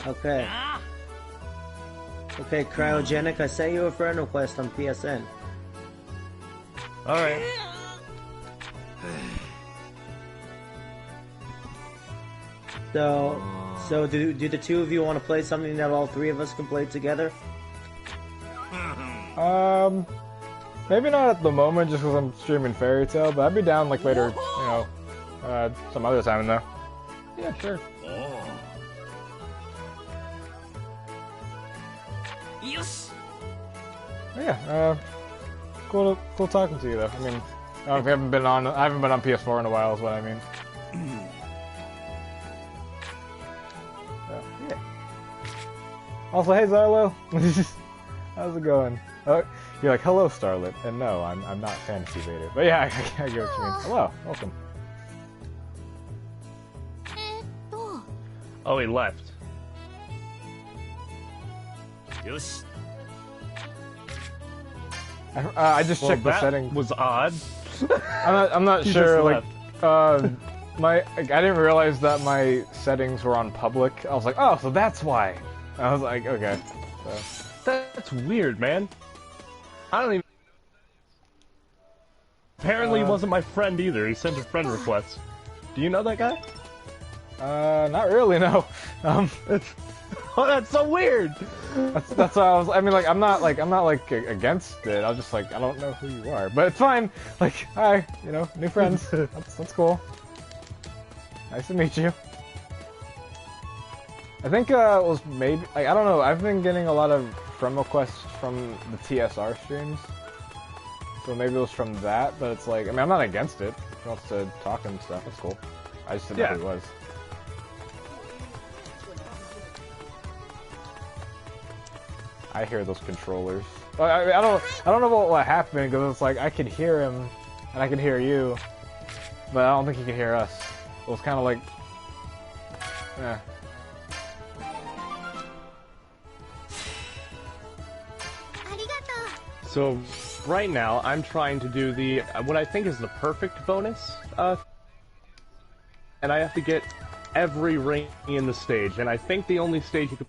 Okay. Okay, Cryogenic, I sent you a friend request on PSN. Alright. So do the two of you want to play something that all three of us can play together? Maybe not at the moment, just because I'm streaming Fairy Tail, but I'd be down like later, you know, some other time though. Yeah, sure. Yeah, cool talking to you though. I mean, I haven't been on PS4 in a while is what I mean. So, yeah. Also, hey Zarlo, how's it going? You're like, hello Starlit, and no, I'm not Fantasy Vader. But yeah, I get what you mean. Hello, welcome. Oh, he left. I just checked the that settings. Was odd. I'm not He sure. just Like, I didn't realize that my settings were on public. I was like, oh, so that's why. I was like, okay. So. That's weird, man. I don't even. Apparently, he wasn't my friend either. He sent a friend request. Do you know that guy? Not really, no. Oh, that's so weird. That's why I was. I mean, like, I'm not like against it. I was just like, I don't know who you are, but it's fine. Like, hi, you know, new friends. That's cool. Nice to meet you. I think it was maybe like I don't know. I've been getting a lot of friend requests from the TSR streams, so maybe it was from that. But it's like, I mean, I'm not against it. If he wants to talk and stuff, that's cool. I just didn't know who he was. I hear those controllers. I don't know what happened because it's like I could hear him and I could hear you, but I don't think he could hear us. It was kind of like, eh. So right now I'm trying to do the what I think is the perfect bonus, and I have to get every ring in the stage, and I think the only stage you could.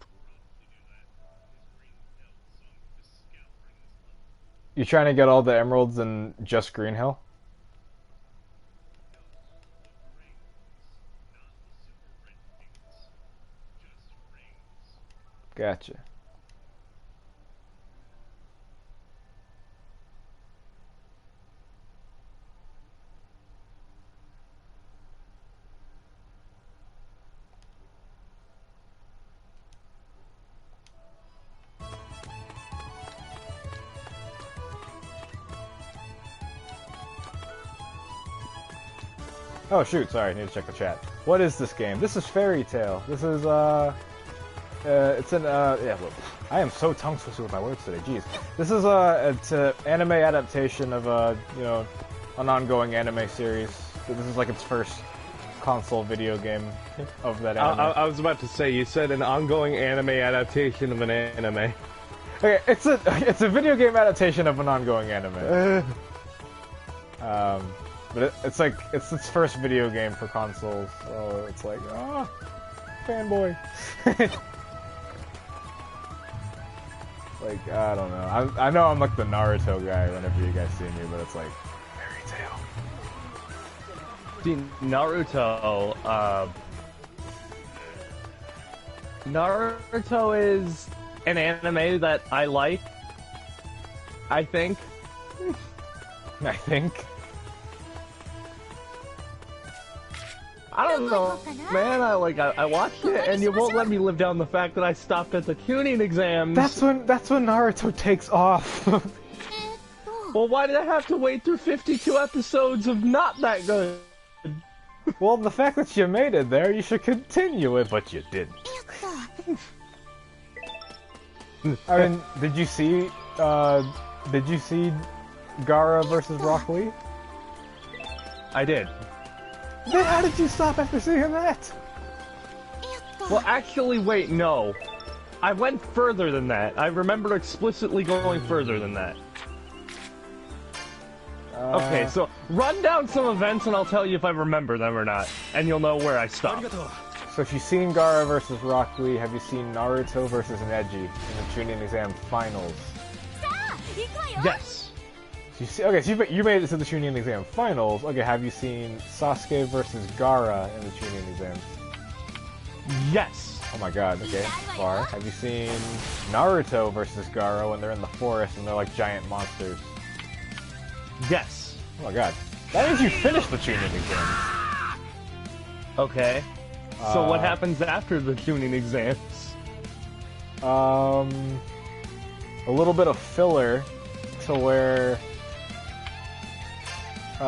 You trying to get all the emeralds in just Green Hill? Gotcha. Oh shoot, sorry, I need to check the chat. What is this game? This is Fairy Tail. This is, it's an, yeah, look, I am so tongue-twisted with my words today, jeez. This is, it's an anime adaptation of, you know, an ongoing anime series. This is like its first console video game of that anime. I was about to say, you said an ongoing anime adaptation of an anime. Okay, it's a video game adaptation of an ongoing anime. But it's like, it's its first video game for consoles, so it's like, ah, fanboy. Like, I don't know. I know I'm like the Naruto guy whenever you guys see me, but it's like, Fairy Tail. See, Naruto is an anime that I like, I think. I think. I don't know, man. I watched it, and you won't let me live down the fact that I stopped at the tuning exams. That's when Naruto takes off. Well, why did I have to wait through 52 episodes of not that good? Well, the fact that you made it there, you should continue it, but you didn't. I mean, did you see Gaara versus Rock Lee? I did. Then how did you stop after seeing that? Well, actually, wait, no. I went further than that. I remember explicitly going further than that. Okay, so run down some events and I'll tell you if I remember them or not, and you'll know where I stopped. So if you've seen Gaara versus Rock Lee, have you seen Naruto versus Neji in the Chunin exam finals? Yes. You see, okay, so you made it to the Chunin exam finals. Okay, have you seen Sasuke versus Gaara in the Chunin exams? Yes. Oh my god, okay, far. Have you seen Naruto versus Gaara when they're in the forest and they're like giant monsters? Yes. Oh my god. That means you finished the Chunin exams. Okay. So what happens after the tuning exams? A little bit of filler to where... wait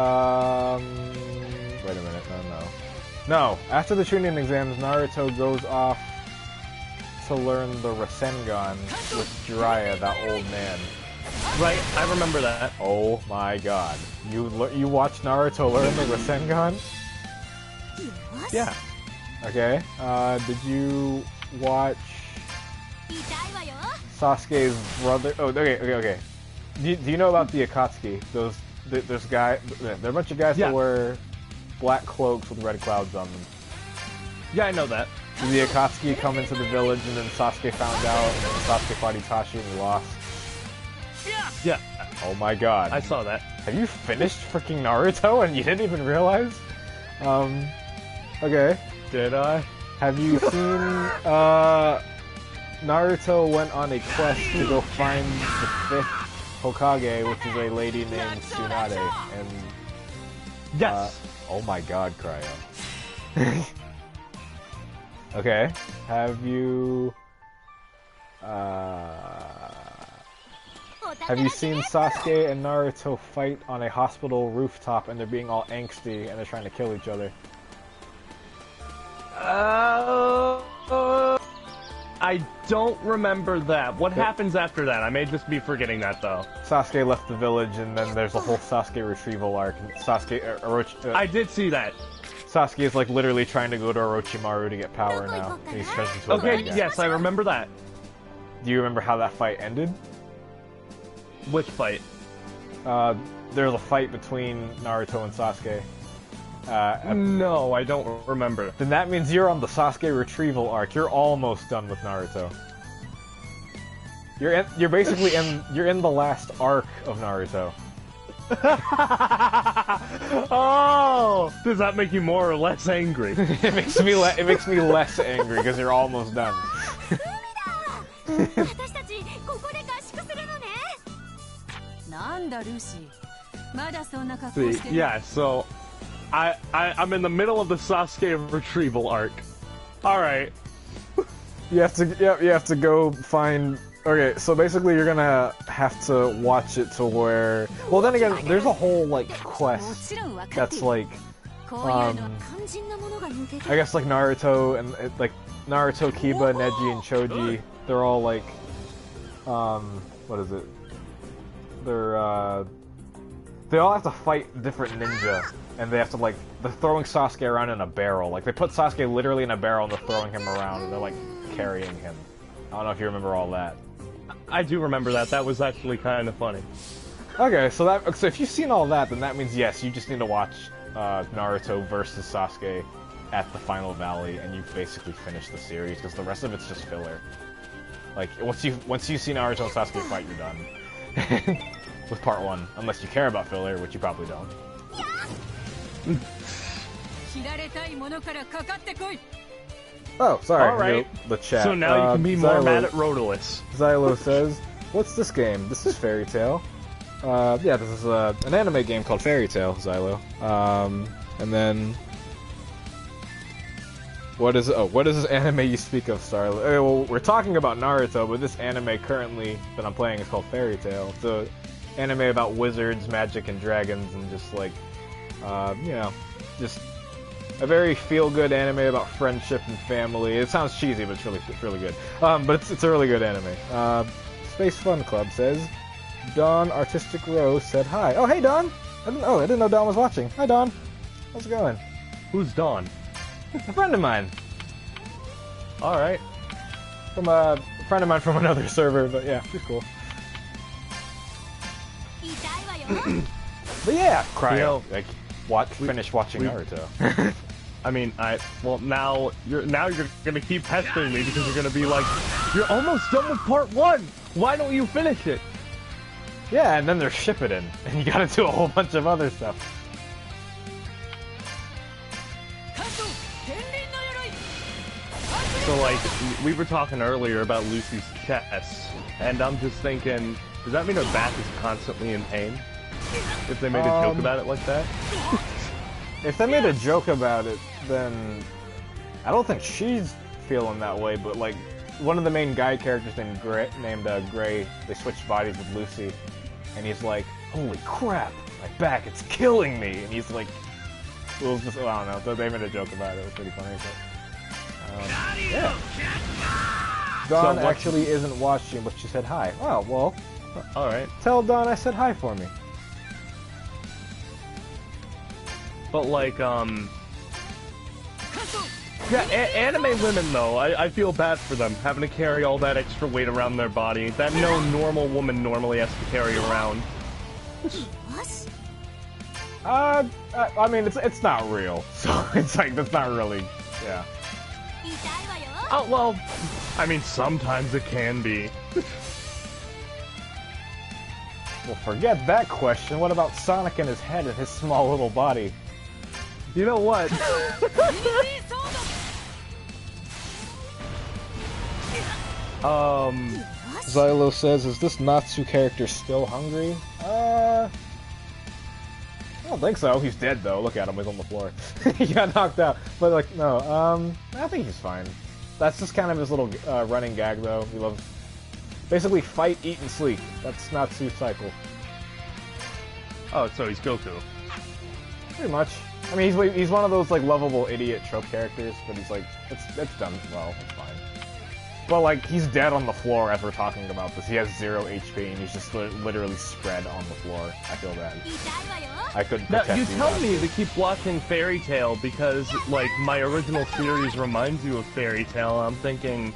a minute, no, after the Chunin exams, Naruto goes off to learn the Rasengan with Jiraiya, that old man. Right, I remember that. Oh my god. You watched Naruto learn the Rasengan? Yeah. Okay, did you watch Sasuke's brother? Oh, okay. Do you know about the Akatsuki? There's guy. There are a bunch of guys that wear black cloaks with red clouds on them. Yeah, I know that. Did the Akatsuki come into the village and then Sasuke found out and then Sasuke fought Itachi and he lost? Yeah. Oh my god. I saw that. Have you finished freaking Naruto and you didn't even realize? Okay. Did I? Have you seen, Naruto went on a quest to go find the 5th Hokage, which is a lady named Tsunade, and... Yes! Oh my god, Cryo. Okay. Have you... Have you seen Sasuke and Naruto fight on a hospital rooftop and they're being all angsty and they're trying to kill each other? I don't remember that. What happens after that? I may just be forgetting that, though. Sasuke left the village, and then there's a whole Sasuke retrieval arc. And Sasuke, I did see that. Sasuke is like literally trying to go to Orochimaru to get power now. And he's turned into a bad guy. Yes, I remember that. Do you remember how that fight ended? Which fight? There's a fight between Naruto and Sasuke. No, I don't remember. Then that means you're on the Sasuke retrieval arc. You're almost done with Naruto. You're basically in the last arc of Naruto. Oh! Does that make you more or less angry? It makes me less angry because you're almost done. See, yeah, so I'm in the middle of the Sasuke retrieval arc. Alright. You have to go find. Okay, so basically you're gonna have to watch it to where. Well, then again, there's a whole like quest that's like, I guess like Naruto and like Naruto, Kiba, Neji, and Choji. They're all like, what is it? They all have to fight different ninja, and they have to like, they're throwing Sasuke around in a barrel. Like they put Sasuke literally in a barrel and they're throwing him around, and they're like carrying him. I don't know if you remember all that. I do remember that. That was actually kind of funny. Okay, so if you've seen all that, then that means yes, you just need to watch Naruto versus Sasuke at the final valley, and you've basically finished the series because the rest of it's just filler. Like once you see Naruto and Sasuke fight, you're done with part 1, unless you care about filler, which you probably don't. Oh, sorry. Alright. The chat. So now you can be more mad at Rodolus. Xylo says, "What's this game? This is Fairy Tail." Yeah, this is an anime game called Fairy Tail, Xylo. And then what is this anime you speak of, Starlit? Okay, well, we're talking about Naruto, but this anime currently that I'm playing is called Fairy Tail. It's an anime about wizards, magic, and dragons, and just like, you know, just a very feel-good anime about friendship and family. It sounds cheesy, but it's really good. But it's a really good anime. Space Fun Club says, Dawn Artistic Rose said hi. Oh, hey Dawn! I didn't know Dawn was watching. Hi Dawn. How's it going? Who's Dawn? A friend of mine. Alright. From a friend of mine from another server, but yeah, she's cool. But yeah, Cryo, like, finish watching Naruto. I mean, well, now you're gonna keep pestering me because you're gonna be like, you're almost done with part 1! Why don't you finish it? Yeah, and then there's Shippuden, and you gotta do a whole bunch of other stuff. So, like, we were talking earlier about Lucy's chest, and I'm just thinking, does that mean her back is constantly in pain? If they made a joke about it like that? If they made a joke about it, then I don't think she's feeling that way, but like, one of the main guy characters named Gray, they switched bodies with Lucy, and he's like, holy crap, my back, it's killing me! And he's like, it was just, I don't know, they made a joke about it, it was pretty funny, but, yeah. Dawn actually isn't watching, but she said hi. Oh, well, alright. Tell Dawn I said hi for me. But like, yeah, anime women though, I feel bad for them, having to carry all that extra weight around their body that no normal woman normally has to carry around. I mean, it's not real, so it's like, that's not really, yeah. Oh, well, I mean, sometimes it can be. Well, forget that question, what about Sonic and his head and his small little body? You know what? Xylo says, is this Natsu character still hungry? I don't think so. He's dead though. Look at him, he's on the floor. He got knocked out. But like, no, I think he's fine. That's just kind of his little running gag though. He loves basically fight, eat, and sleep. That's Natsu's cycle. Oh, so he's Goku. Pretty much. I mean, he's one of those like lovable idiot trope characters, but he's like, it's done well. It's fine. But like, he's dead on the floor as we're talking about this. He has 0 HP and he's just literally spread on the floor. I feel bad. I couldn't protect now, you tell me enough. to keep watching Fairy Tail because, like, my original series reminds you of Fairy Tail. I'm thinking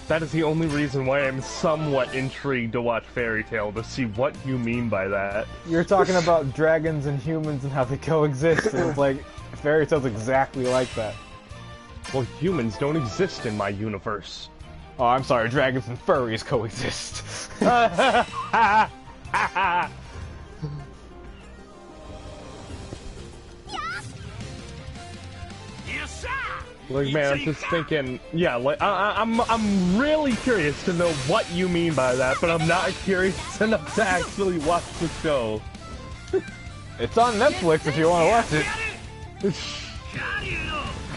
that is the only reason why I'm somewhat intrigued to watch Fairy Tail, to see what you mean by that. You're talking about dragons and humans and how they coexist, and it's like, Fairy Tail's exactly like that. Well, humans don't exist in my universe. Oh, I'm sorry, dragons and furries coexist. Like, man, I'm just thinking, yeah, like, I'm really curious to know what you mean by that, but I'm not curious enough to actually watch the show. It's on Netflix if you want to watch it.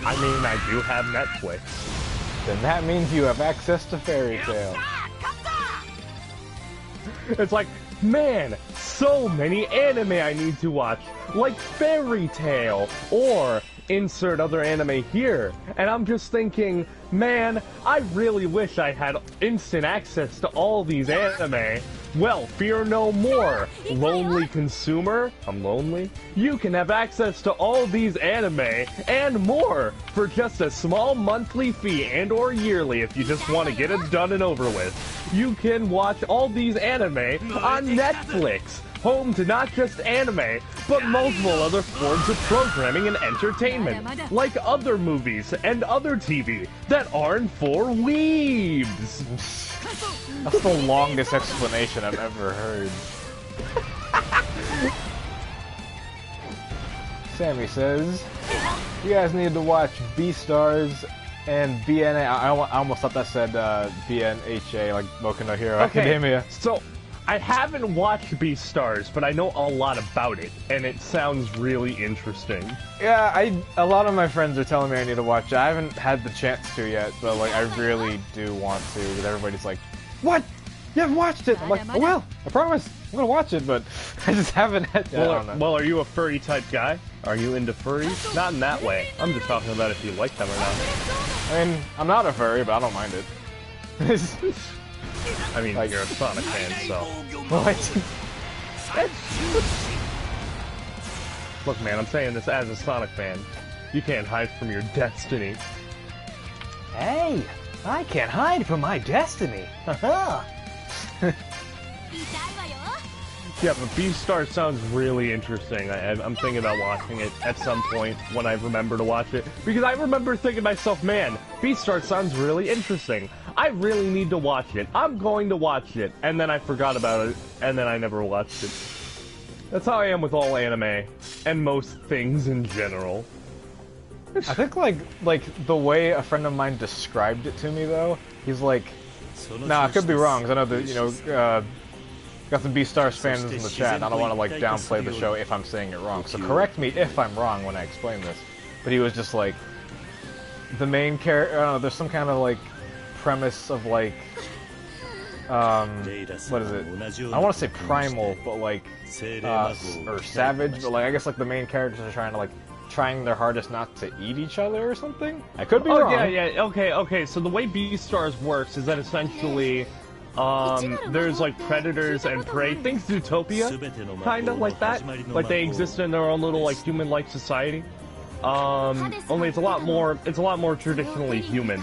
I mean, I do have Netflix. Then that means you have access to Fairy Tail. It's like, man, so many anime I need to watch, like Fairy Tail, or insert other anime here. And I'm just thinking, man, I really wish I had instant access to all these anime. Well, fear no more, lonely consumer. I'm lonely. You can have access to all these anime and more for just a small monthly fee and or yearly if you just want to get it done and over with. You can watch all these anime on Netflix, home to not just anime, but multiple other forms of programming and entertainment, like other movies and other TV that aren't for weebs. That's the longest explanation I've ever heard. Sammy says, you guys need to watch Beastars and BNA. I almost thought that said BNHA, like Boku no Hero Academia. So, I haven't watched Beastars, but I know a lot about it, and it sounds really interesting. Yeah, a lot of my friends are telling me I need to watch it. I haven't had the chance to yet, but like I really do want to, because everybody's like, what? You haven't watched it? I'm like, oh well, I promise, I'm gonna watch it, but I just haven't had Well, are you a furry type guy? Are you into furries? Not in that way. I'm just talking about if you like them or not. I mean, I'm not a furry, but I don't mind it. I mean, you're a Sonic fan, so... What? Look, man, I'm saying this as a Sonic fan. You can't hide from your destiny. Hey, I can't hide from my destiny. Haha. Yeah, but Beastar sounds really interesting. I'm thinking about watching it at some point when I remember to watch it. Because I remember thinking to myself, man, Beastar sounds really interesting. I really need to watch it. I'm going to watch it. And then I forgot about it, and then I never watched it. That's how I am with all anime, and most things in general. I think, like the way a friend of mine described it to me, though, he's like, nah, I could be wrong, because I know that, you know, got some Beastars fans in the chat, and I don't want to, like, downplay the show if I'm saying it wrong. So correct me if I'm wrong when I explain this. But he was just like, the main character, I don't know, there's some kind of, like, premise of, like, what is it? I want to say primal, but, like, or savage, but, like, I guess, like, the main characters are trying to, like, trying their hardest not to eat each other or something? I could be wrong. Yeah, okay, so the way Beastars works is that essentially, there's like predators and prey, things Zootopia, kinda like that. Like they exist in their own little like human-like society. Only it's a lot more traditionally human.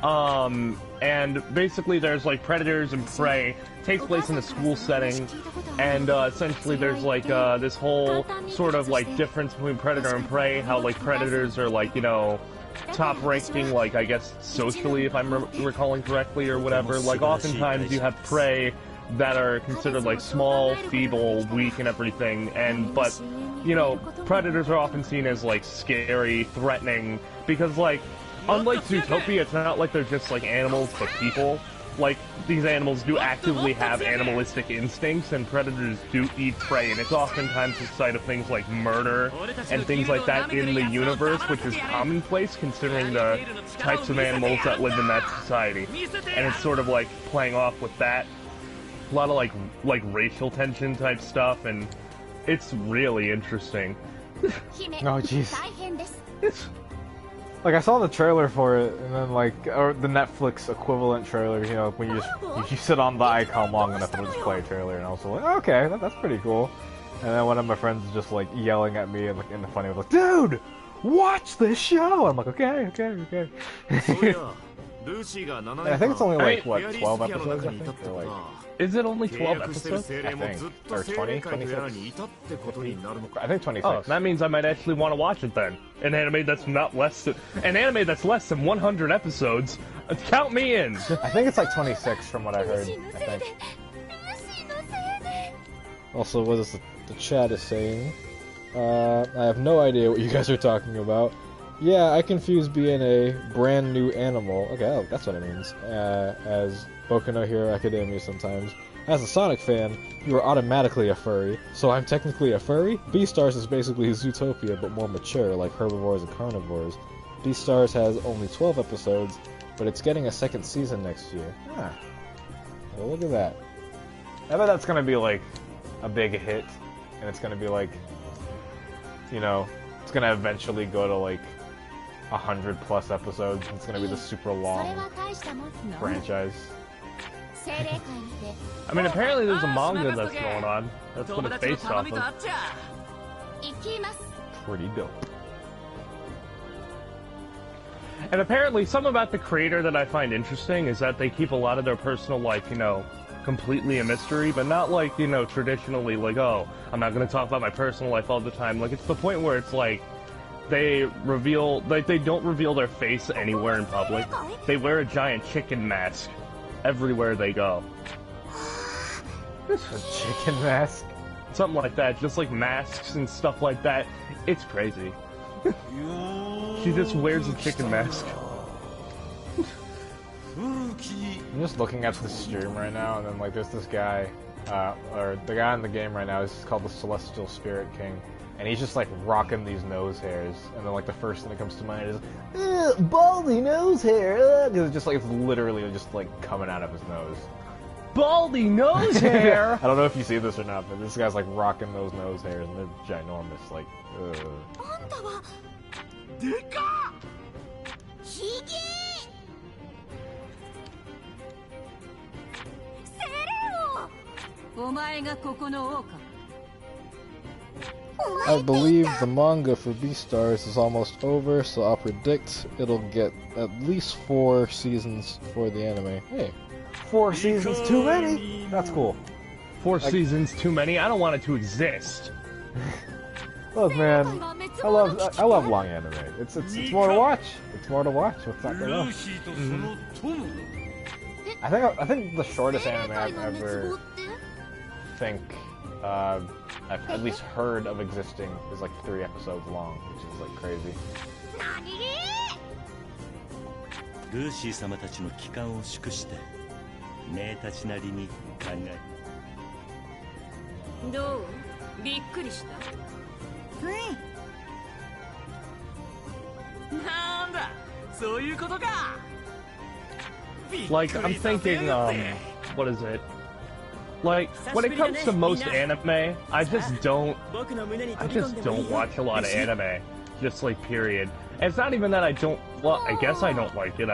And basically there's like predators and prey. It takes place in a school setting, and essentially there's like this whole sort of like difference between predator and prey. How like predators are like, you know, top ranking, like I guess socially, if I'm recalling correctly or whatever. Like oftentimes you have prey that are considered like small, feeble, weak, and everything, but you know, predators are often seen as like scary, threatening, because like unlike Zootopia, it's not like they're just like animals but people. Like, these animals do actively have animalistic instincts, and predators do eat prey, and it's oftentimes the site of things like murder and things like that in the universe, which is commonplace considering the types of animals that live in that society. And it's sort of like playing off with that. A lot of like racial tension type stuff, and it's really interesting. Oh, jeez. Like I saw the trailer for it, and then like, or the Netflix equivalent trailer. You know, when you sit on the icon long enough, it'll just play a trailer, and I was like, okay, that's pretty cool. And then one of my friends is just like yelling at me and like in the funny way, like, dude, watch this show. I'm like, okay. And I think it's only like what 12 episodes. I think, or like. Is it only 12 episodes? I think. Or 20? 26? I think 26. Oh, that means I might actually want to watch it then. An anime that's less than 100 episodes. Count me in! I think it's like 26 from what I heard, I think. Also, what is the chat is saying? I have no idea what you guys are talking about. Yeah, I confuse being a brand new animal. Okay, oh, that's what it means. As Boku no Hero Academia sometimes. As a Sonic fan, you are automatically a furry, so I'm technically a furry? Beastars is basically Zootopia, but more mature, like herbivores and carnivores. Beastars has only 12 episodes, but it's getting a second season next year. Ah. Well, look at that. I bet that's gonna be like a big hit, and it's gonna be like, you know, it's gonna eventually go to like 100+ episodes. It's gonna be the super long franchise. I mean, apparently there's a manga that's going on. That's what it's based off of. Pretty dope. And apparently, something about the creator that I find interesting is that they keep a lot of their personal life, you know, completely a mystery, but not like, you know, traditionally, like, oh, I'm not going to talk about my personal life all the time. Like, it's the point where it's like, they reveal, like, they don't reveal their face anywhere in public. They wear a giant chicken mask everywhere they go. A chicken mask? Something like that, just like masks and stuff like that. It's crazy. She just wears a chicken mask. I'm just looking at the stream right now, and then like there's this guy, or the guy in the game right now is called the Celestial Spirit King, and he's just like rocking these nose hairs, and then like the first thing that comes to mind is baldy nose hair, because it's just like it's literally just like coming out of his nose. Baldy nose hair. I don't know if you see this or not, but this guy's like rocking those nose hairs, and they're ginormous. Like, I believe the manga for Beastars is almost over, so I'll predict it'll get at least 4 seasons for the anime. Hey, 4 seasons too many? That's cool. 4 seasons too many? I don't want it to exist. Look, man, I love long anime. It's more to watch. It's more to watch. What's not gonna? I think the shortest anime I've ever I've at least heard of existing is like 3 episodes long, which is like crazy. ルーシー様たちの帰還を祝して姉たちなりに考えどうびっくりしたなんだそういうことか Like, I'm thinking, what is it? Like, when it comes to most anime, I just don't watch a lot of anime. Just like, period. And it's not even that I don't, well, I guess I don't like it,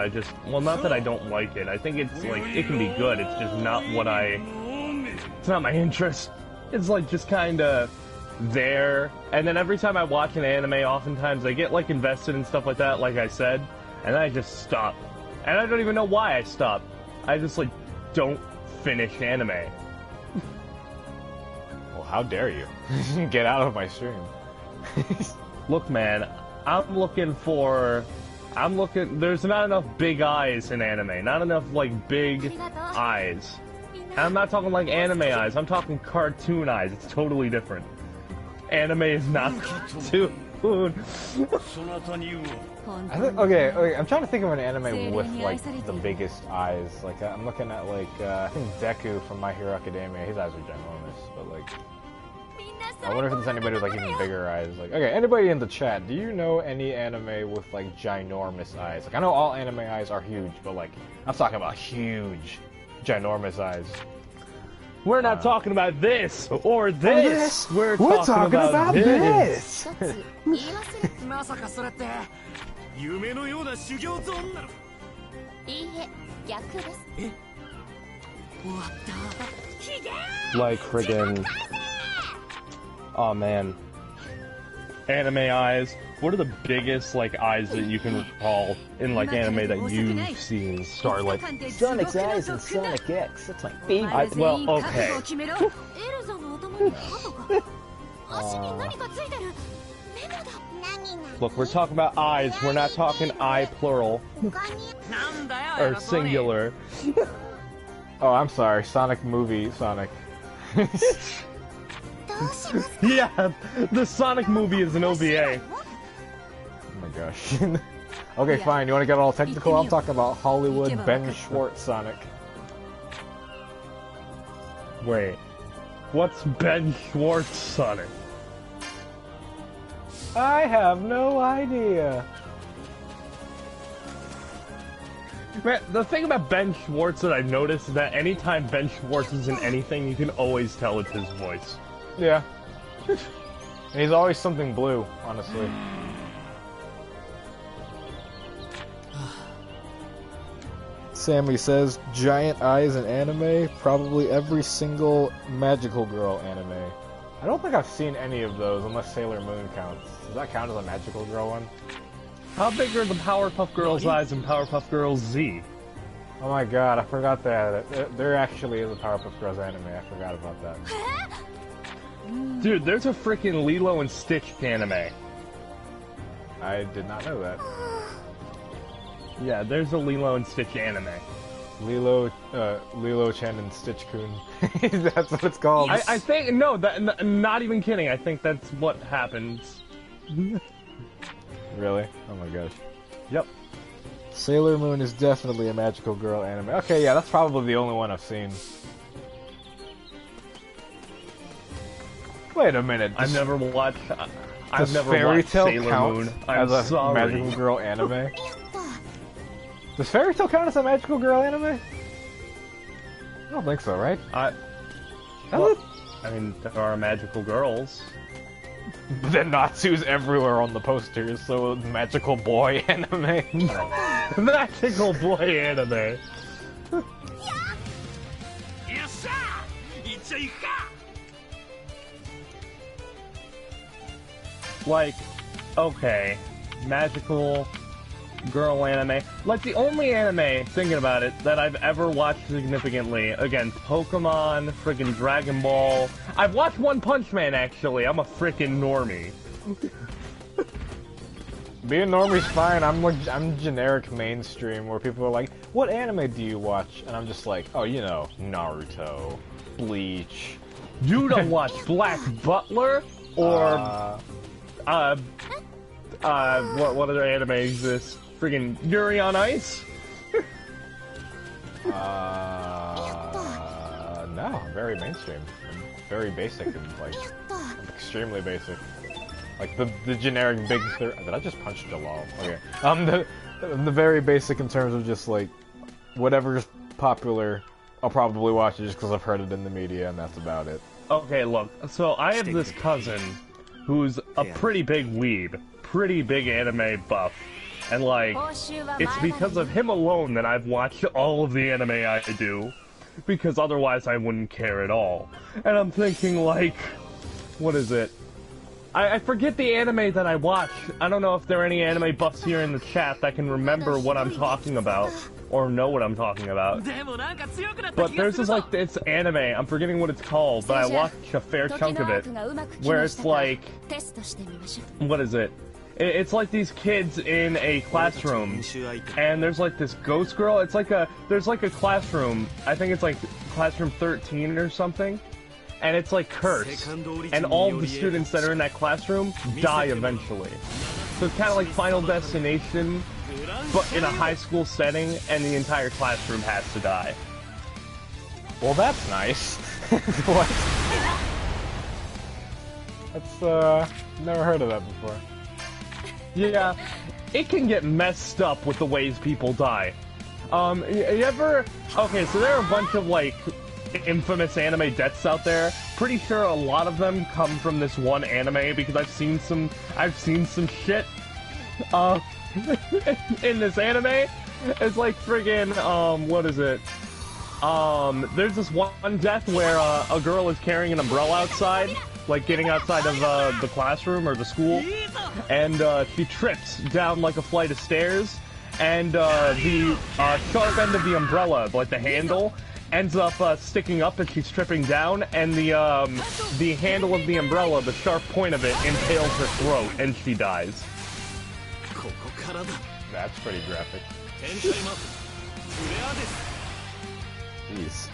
well, not that I don't like it. I think it's like, it can be good, it's just not it's not my interest. It's like, just kinda there. And then every time I watch an anime, oftentimes I get like invested in stuff like that, like I said, and then I just stop. And I don't even know why I stop. I just like, don't finish anime. Well, how dare you? Get out of my stream. Look, man, there's not enough big eyes in anime. Not enough, like, big eyes. And I'm not talking like anime eyes, I'm talking cartoon eyes. It's totally different. Anime is not cartoon. I think, okay, I'm trying to think of an anime with, like, the biggest eyes. Like, I'm looking at, like, I think Deku from My Hero Academia. His eyes are ginormous, but, like, I wonder if there's anybody with, like, even bigger eyes. Like, okay, anybody in the chat, do you know any anime with, like, ginormous eyes? Like, I know all anime eyes are huge, but, like, I'm talking about huge, ginormous eyes. We're not talking about this or this. We're talking about this. 夢のような修行ゾーンなのか。いいえ、逆です。終わった。 Like friggin'. Oh man. Anime eyes. What are the biggest like eyes that you can recall in like anime that you've seen? Starlit. Sonic's eyes and Sonic X. That's my favorite. Well, okay. エルザの頭に歯とか足に何かついてる。メモだ。 Look, we're talking about eyes. We're not talking eye plural なんだよ、 or 偉そうに。 singular. Oh, I'm sorry. Sonic movie, Sonic. Yeah, the Sonic movie is an OVA. Oh my gosh. Okay, fine. You want to get all technical? I'm talking about Hollywood Ben Schwartz Sonic. Wait, what's Ben Schwartz Sonic? I have no idea. Man, the thing about Ben Schwartz that I've noticed is that anytime Ben Schwartz is in anything, you can always tell it's his voice. Yeah. And he's always something blue, honestly. Sammy says, giant eyes in anime, probably every single Magical Girl anime. I don't think I've seen any of those, unless Sailor Moon counts. Does that count as a Magical Girl one? How big are the Powerpuff Girls' eyes in Powerpuff Girls Z? Oh my god, I forgot that. There actually is a Powerpuff Girls anime, I forgot about that. Dude, there's a freaking Lilo and Stitch anime. I did not know that. Yeah, there's a Lilo and Stitch anime. Lilo Chan and Stitch Kun. That's what it's called. I think, no, not even kidding, I think that's what happens. Really? Oh my gosh. Yep. Sailor Moon is definitely a Magical Girl anime. Okay, yeah, that's probably the only one I've seen. Wait a minute. I've never watched Fairy Tail Sailor count Moon. as a sorry. Magical Girl anime? Does Fairy Tail count as a Magical Girl anime? I don't think so, right? Well, I mean, there are magical girls. But then Natsu's everywhere on the posters, so Magical Boy anime. Magical boy anime. Like, okay, magical girl anime. Like, the only anime, thinking about it, that I've ever watched significantly, again, Pokemon, friggin' Dragon Ball. I've watched One Punch Man, actually. I'm a frickin' normie. Being normie's fine. I'm generic mainstream, where people are like, what anime do you watch? And I'm just like, oh, you know, Naruto, Bleach. You don't watch Black Butler? Or, what other anime exists? Friggin' Yuri on Ice? No, I'm very mainstream. I'm very basic and, like, I'm extremely basic. Like, the generic big... Did I just punch Jalal? Okay. The very basic in terms of just, like, whatever's popular, I'll probably watch it just because I've heard it in the media, and that's about it. Okay, look, so I have this cousin who's a pretty big weeb, pretty big anime buff, and like, it's because of him alone that I've watched all of the anime I do, because otherwise I wouldn't care at all. And I'm thinking like, what is it? I forget the anime that I watch. I don't know if there are any anime buffs here in the chat that can remember what I'm talking about, or know what I'm talking about. But there's this, like, this anime, I'm forgetting what it's called, but I watched a fair chunk of it, where it's like, what is it? It's like these kids in a classroom, and there's like this ghost girl, it's like there's like a classroom, I think it's like classroom 13 or something, and it's like cursed, and all of the students that are in that classroom die eventually. So it's kind of like Final Destination, but in a high school setting, and the entire classroom has to die. Well, that's nice. What? That's, never heard of that before. Yeah, it can get messed up with the ways people die. You ever... Okay, so there are a bunch of, like, infamous anime deaths out there. Pretty sure a lot of them come from this one anime, because I've seen some shit. in this anime. It's like friggin' what is it? There's this one death where a girl is carrying an umbrella outside, like getting outside of the classroom or the school, and she trips down like a flight of stairs, and the sharp end of the umbrella, like the handle, ends up sticking up as she's tripping down, and the handle of the umbrella, the sharp point of it, impales her throat, and she dies. That's pretty graphic. Jeez.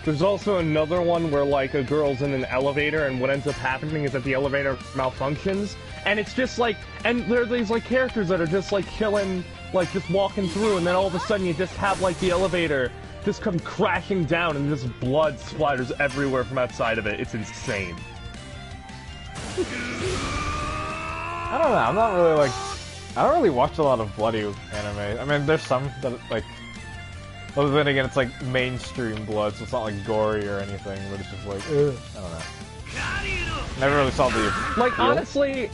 There's also another one where, like, a girl's in an elevator, and what ends up happening is that the elevator malfunctions, and it's just like, and there are these, like, characters that are just, like, chilling, like, just walking through, and then all of a sudden you just have, like, the elevator just come crashing down, and just blood splatters everywhere from outside of it. It's insane. I don't know, I'm not really, like, I don't really watch a lot of bloody anime. I mean, there's some that, like, well, then again, it's like mainstream blood, so it's not like gory or anything, but it's just like, I don't know. Never really saw the like, honestly,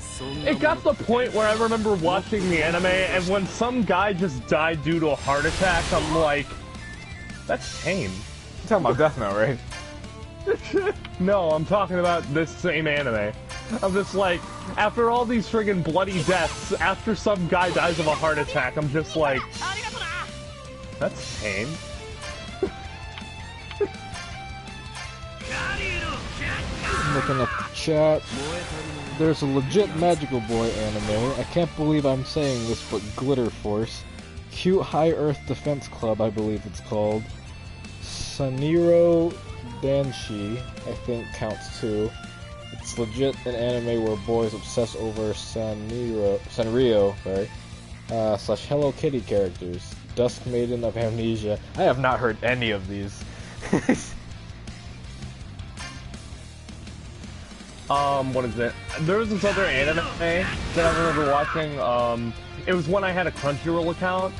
it got to the point where I remember watching the anime, and when some guy just died due to a heart attack, I'm like, that's tame. You're talking about Death Note, right? No, I'm talking about this same anime. I'm just like, after all these friggin' bloody deaths, after some guy dies of a heart attack, I'm just like, that's tame. Looking at the chat, there's a legit Magical Boy anime. I can't believe I'm saying this, but Glitter Force. Cute High Earth Defense Club, I believe it's called. Saniro Danshi, I think, counts too. It's legit an anime where boys obsess over Sanrio, slash Hello Kitty characters. Dusk Maiden of Amnesia. I have not heard any of these. What is it? There was this other anime that I remember watching, it was when I had a Crunchyroll account.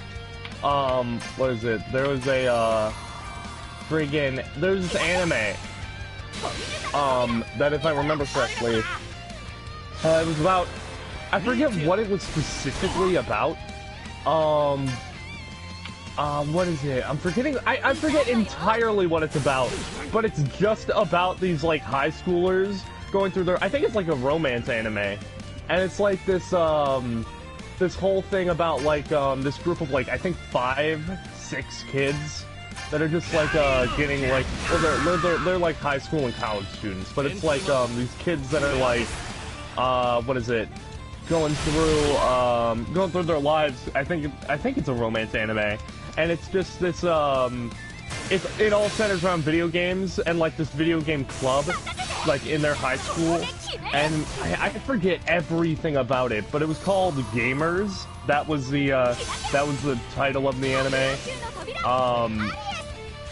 What is it? There was a, there's this anime, that if I remember correctly, it was about, I forget what it was specifically about. What is it? I'm forgetting, I forget entirely what it's about, but it's just about these, like, high schoolers going through their, I think it's like a romance anime, and it's like this, this whole thing about, like, this group of, like, I think 5, 6 kids that are just, like, getting, like, well, they're like high school and college students, but it's like, these kids that are, like, what is it? Going through their lives. I think it's a romance anime, and it's just this, it all centers around video games and, like, this video game club, like, in their high school, and I forget everything about it, but it was called Gamers. That was the title of the anime.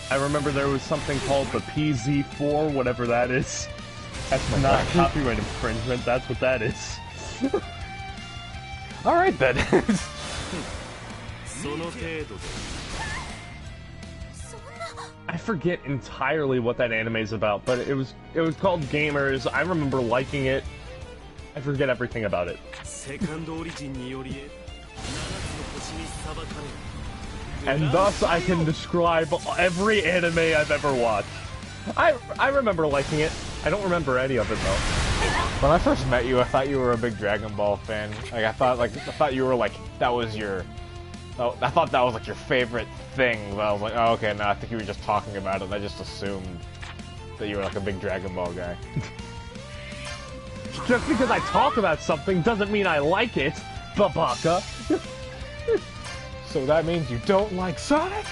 I remember there was something called the PZ4, whatever that is. That's not copyright infringement, that's what that is. Alright then. I forget entirely what that anime is about, but it was called Gamers. I remember liking it. I forget everything about it. And thus I can describe every anime I've ever watched. I remember liking it. I don't remember any of it though. When I first met you, I thought you were a big Dragon Ball fan. Like I thought you were like that was your. Oh, I thought that was like your favorite thing. But I was like, oh okay, no, I think you were just talking about it. I just assumed that you were like a big Dragon Ball guy. Just because I talk about something doesn't mean I like it, babaka. So that means you don't like Sonic?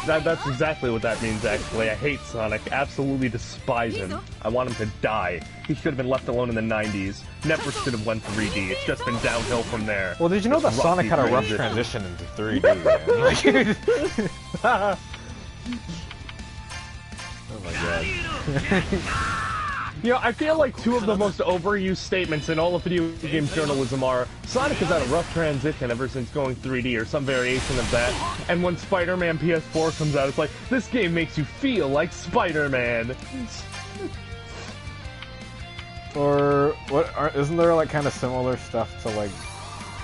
That's exactly what that means, actually. I hate Sonic. Absolutely despise him. I want him to die. He should have been left alone in the 90s. Never should have went 3D. It's just been downhill from there. Well, did you know that Sonic had a rough transition into 3D, man? Oh my god. You know, I feel like two of the most overused statements in all of video game journalism are, Sonic has had a rough transition ever since going 3D, or some variation of that, and when Spider-Man PS4 comes out, it's like, this game makes you feel like Spider-Man. Or isn't there like kind of similar stuff to like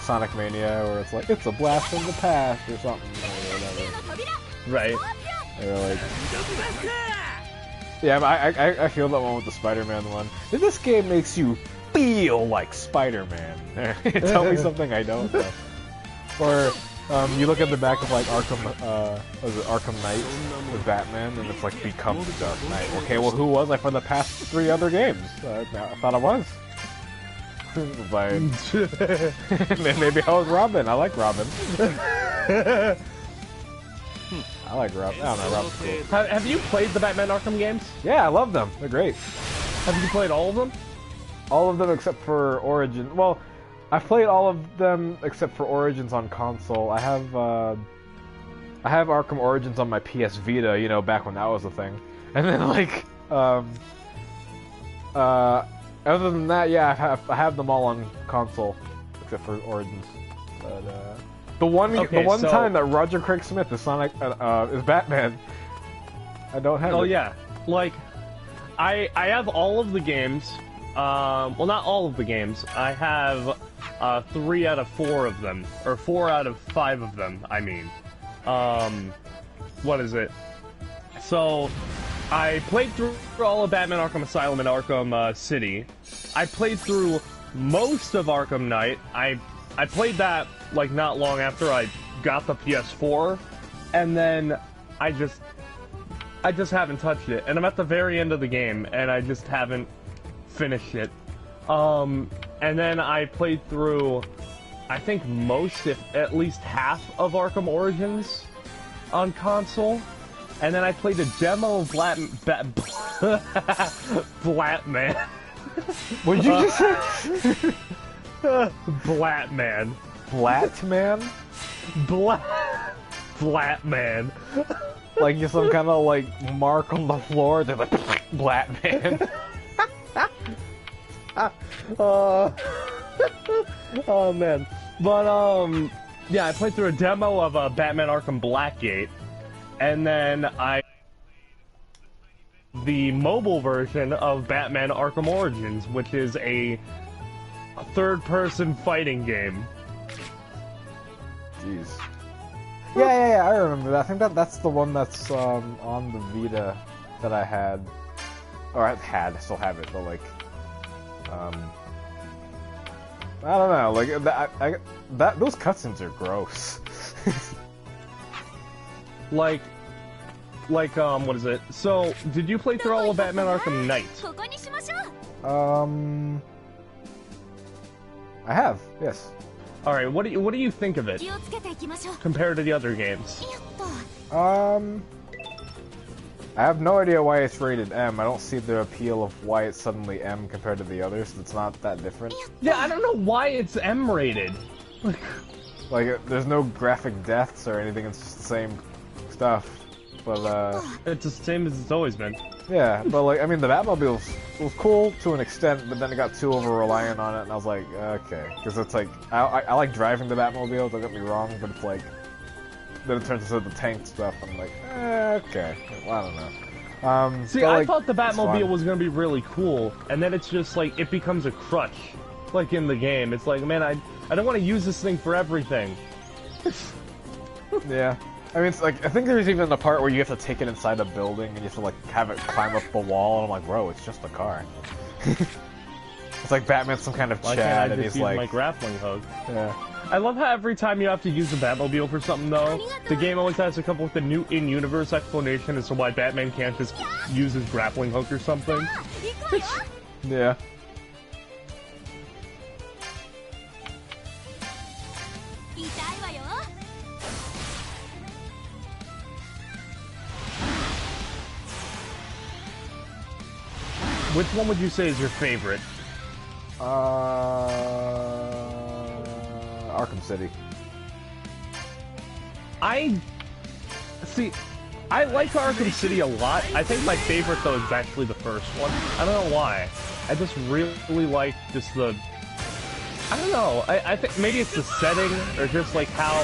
Sonic Mania, where it's like it's a blast from the past or something or whatever? Right. Or like, yeah, I feel that one with the Spider-Man one. This game makes you feel like Spider-Man. Tell me something I don't know. Or you look at the back of like Arkham, was it Arkham Knight with Batman, and it's like become the Dark Knight. Okay, well, who was I for the past 3 other games? I thought I was. But maybe I was Robin. I like Robin. I like Robin. I don't know, Robin's cool. Have you played the Batman Arkham games? Yeah, I love them. They're great. Have you played all of them? All of them except for Origins. Well, I've played all of them except for Origins on console. I have Arkham Origins on my PS Vita, you know, back when that was a thing. And then like, other than that, yeah, I have them all on console except for Origins. But the one time that Roger Craig Smith is Sonic is Batman, I don't have. Oh it. yeah, like I have all of the games. Well, not all of the games. I have 3 out of 4 of them, or 4 out of 5 of them. I mean, what is it? So, I played through all of Batman Arkham Asylum and Arkham City. I played through most of Arkham Knight. I played that like not long after I got the PS4, and then I just haven't touched it. And I'm at the very end of the game, and I just haven't finished it. And then I played through, I think most, if at least half of Arkham Origins on console. And then I played a demo of Blatman. What did you just say? Blatman. Blatman? Blatman. Like just some kind of like mark on the floor. They're like Blatman. Oh man. But yeah, I played through a demo of Batman Arkham Blackgate, and then the mobile version of Batman Arkham Origins, which is a third-person fighting game. Jeez. Yeah, I remember that. I think that's the one that's on the Vita that I had, or I still have it, but like, I don't know, like those cutscenes are gross. like, what is it? So, did you play through all of Batman Arkham Knight? I have, yes. All right, what do you think of it compared to the other games? I have no idea why it's rated M. I don't see the appeal of why it's suddenly M compared to the others. It's not that different. Yeah, I don't know why it's M rated. Like, there's no graphic deaths or anything. It's just the same stuff. But it's the same as it's always been. Yeah, but like, I mean, the Batmobile was cool to an extent, but then it got too over-reliant on it, and I was like, okay. Because it's like, I like driving the Batmobile, don't get me wrong, but it's like, then it turns into the tank stuff, and I'm like, okay. Well, I don't know. See, I thought the Batmobile was gonna be really cool, and then it's just like, it becomes a crutch, like in the game. It's like, man, I don't want to use this thing for everything. Yeah. I mean, it's like, I think there's even a part where you have to take it inside a building and you have to like have it climb up the wall, and I'm like, bro, it's just a car. It's like Batman's some kind of Chad, and he's like, my grappling hook. Yeah. I love how every time you have to use the Batmobile for something, though, the game always has to come up with a new in-universe explanation as to why Batman can't just use his grappling hook or something. Yeah. Which one would you say is your favorite? Arkham City. I like Arkham City a lot. I think my favorite, though, is actually the first one. I don't know why. I just really like just the... I don't know. I think maybe it's the setting, or just like how...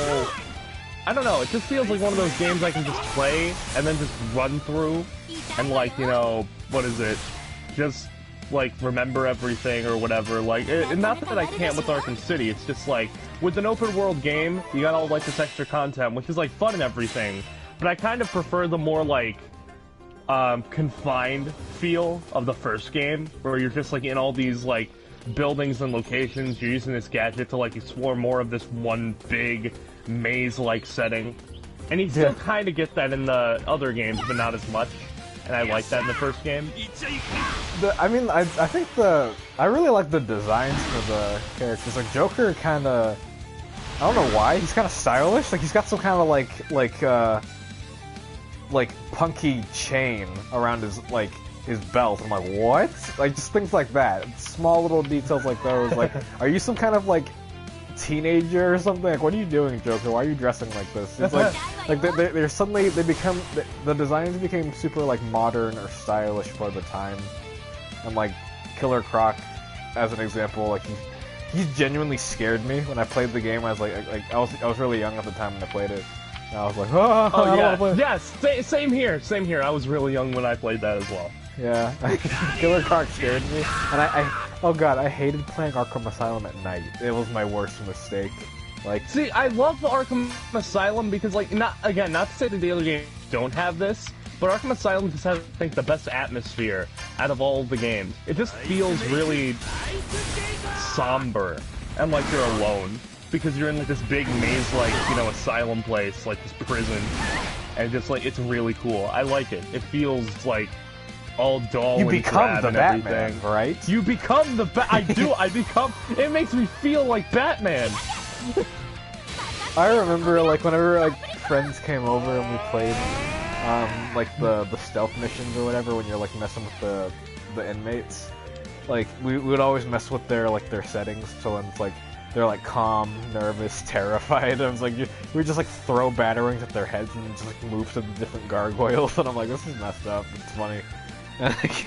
I don't know. It just feels like one of those games I can just play, and then just run through, and like, you know, what is it? Just like remember everything or whatever. Like, not that I can't with Arkham City. It's just like with an open world game, you got all like this extra content, which is like fun and everything. But I kind of prefer the more like confined feel of the first game, where you're just like in all these like buildings and locations. You're using this gadget to like explore more of this one big maze-like setting, and you still kind of get that in the other games, but not as much. And I like that in the first game. I think I really like the designs for the characters. Like Joker, kind of, I don't know why, he's kind of stylish. Like he's got some kind of like punky chain around his belt. I'm like, what? Like just things like that. Small little details like those. Like, are you some kind of like teenager or something? Like, what are you doing, Joker? Why are you dressing like this? It's like they're suddenly the designs became super like modern or stylish for the time. And like Killer Croc, as an example, like he genuinely scared me when I played the game. I was really young at the time when I played it. And I was like, oh yeah, yes, same here. I was really young when I played that as well. Yeah, Killer Croc scared me, and oh god, I hated playing Arkham Asylum at night. It was my worst mistake. Like, see, I love the Arkham Asylum because, like, not to say that the other games don't have this, but Arkham Asylum just has, I think, the best atmosphere out of all the games. It just feels really somber, and like you're alone, because you're in like this big maze-like, asylum place, like this prison, and just like, it's really cool. I like it. It feels like all dull you and become drab the and Batman, everything. right? You become the it makes me feel like Batman. I remember, like, whenever, like, friends came over and we played, like, the stealth missions or whatever, when you're, like, messing with the inmates, like, we would always mess with their settings, so when it's, like, they're, like, calm, nervous, terrified, and it's like, we would just, like, throw batarangs at their heads and just, like, move to the different gargoyles, and I'm like, this is messed up, it's funny. And, like,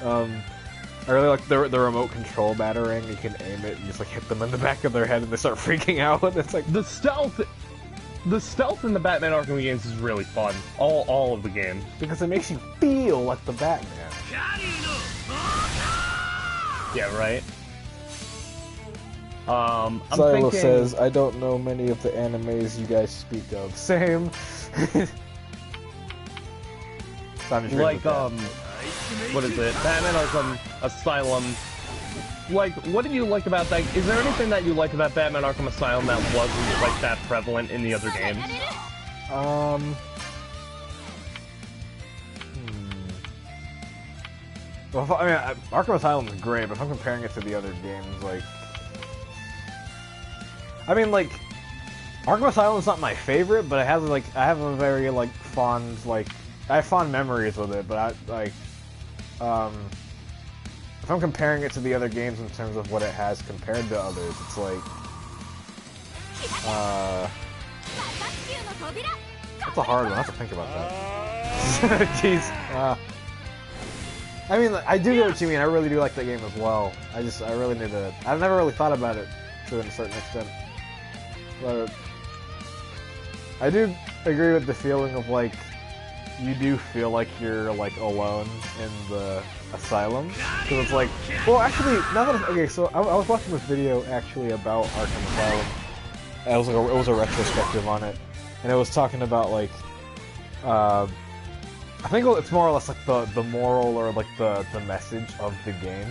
I really like the remote control batarang. You can aim it and just like hit them in the back of their head and they start freaking out. It's like the stealth in the Batman Arkham games is really fun. All of the games, because it makes you feel like the Batman. Yeah, right. Silo says, I don't know many of the animes you guys speak of. Same. Like, what is it? Batman Arkham Asylum. Like, what did you like about that? Is there anything that you liked about Batman Arkham Asylum that wasn't, like, that prevalent in the other games? Well, I mean, Arkham Asylum is great, but if I'm comparing it to the other games, like... I mean, like, Arkham Asylum is not my favorite, but it has, like, I have a very, like, fond, like... I have fond memories with it, but if I'm comparing it to the other games in terms of what it has compared to others, it's like, that's a hard one. I have to think about that. Jeez. I mean, I do know what you mean. I really do like that game as well. I really need to. I've never really thought about it to a certain extent, but I do agree with the feeling of like. You do feel like you're, like, alone in the asylum. Because it's like... Well, actually, now that... Okay, so I was watching this video, actually, about Arkham Asylum. It was a retrospective on it. And it was talking about, like... I think it's more or less, like, the moral or, like, the message of the game.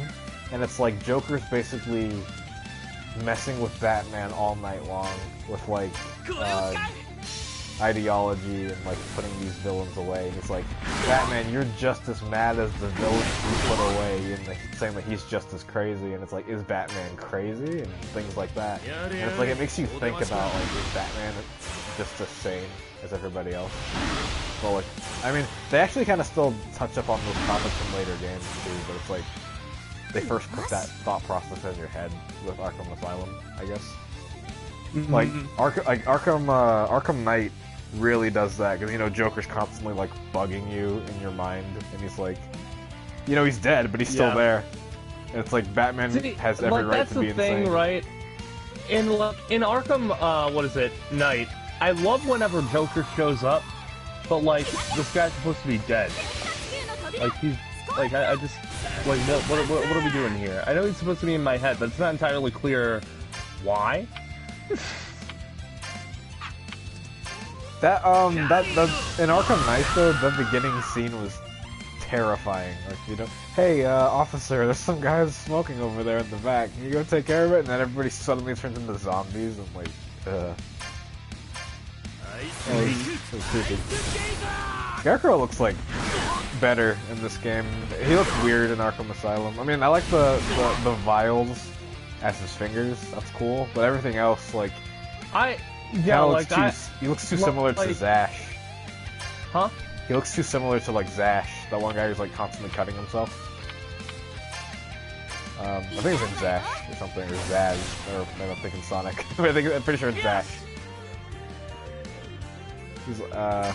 And it's like, Joker's basically messing with Batman all night long. With, like, ideology and like putting these villains away. And it's like, Batman, you're just as mad as the villains you put away, and saying that he's just as crazy. And it's like, is Batman crazy? And things like that. And it's like, it makes you think about like, is Batman just as sane as everybody else? Well, like, I mean, they actually kind of still touch up on those topics in later games too, but it's like they first put that thought process in your head with Arkham Asylum, I guess. Like Arkham Knight really does that, because, Joker's constantly, like, bugging you in your mind, and he's like, he's dead, but he's still there. And it's like, Batman has every right to be insane. That's the thing, right? In Arkham, Knight, I love whenever Joker shows up, but, like, this guy's supposed to be dead. Like, Like, I just... Like, what are we doing here? I know it's supposed to be in my head, but it's not entirely clear why. That in Arkham Knight though, the beginning scene was terrifying. Like, you know, hey, officer, there's some guys smoking over there in the back. Can you go take care of it? And then everybody suddenly turns into zombies and like, so stupid. Scarecrow looks like better in this game. He looks weird in Arkham Asylum. I mean, I like the vials as his fingers. That's cool. But everything else, like, he looks too similar to Zash. Huh? He looks too similar to like Zash, that one guy who's like constantly cutting himself. I think it's in Zash or something, or Zaz, or maybe I'm thinking Sonic. I'm pretty sure it's Zash. There's a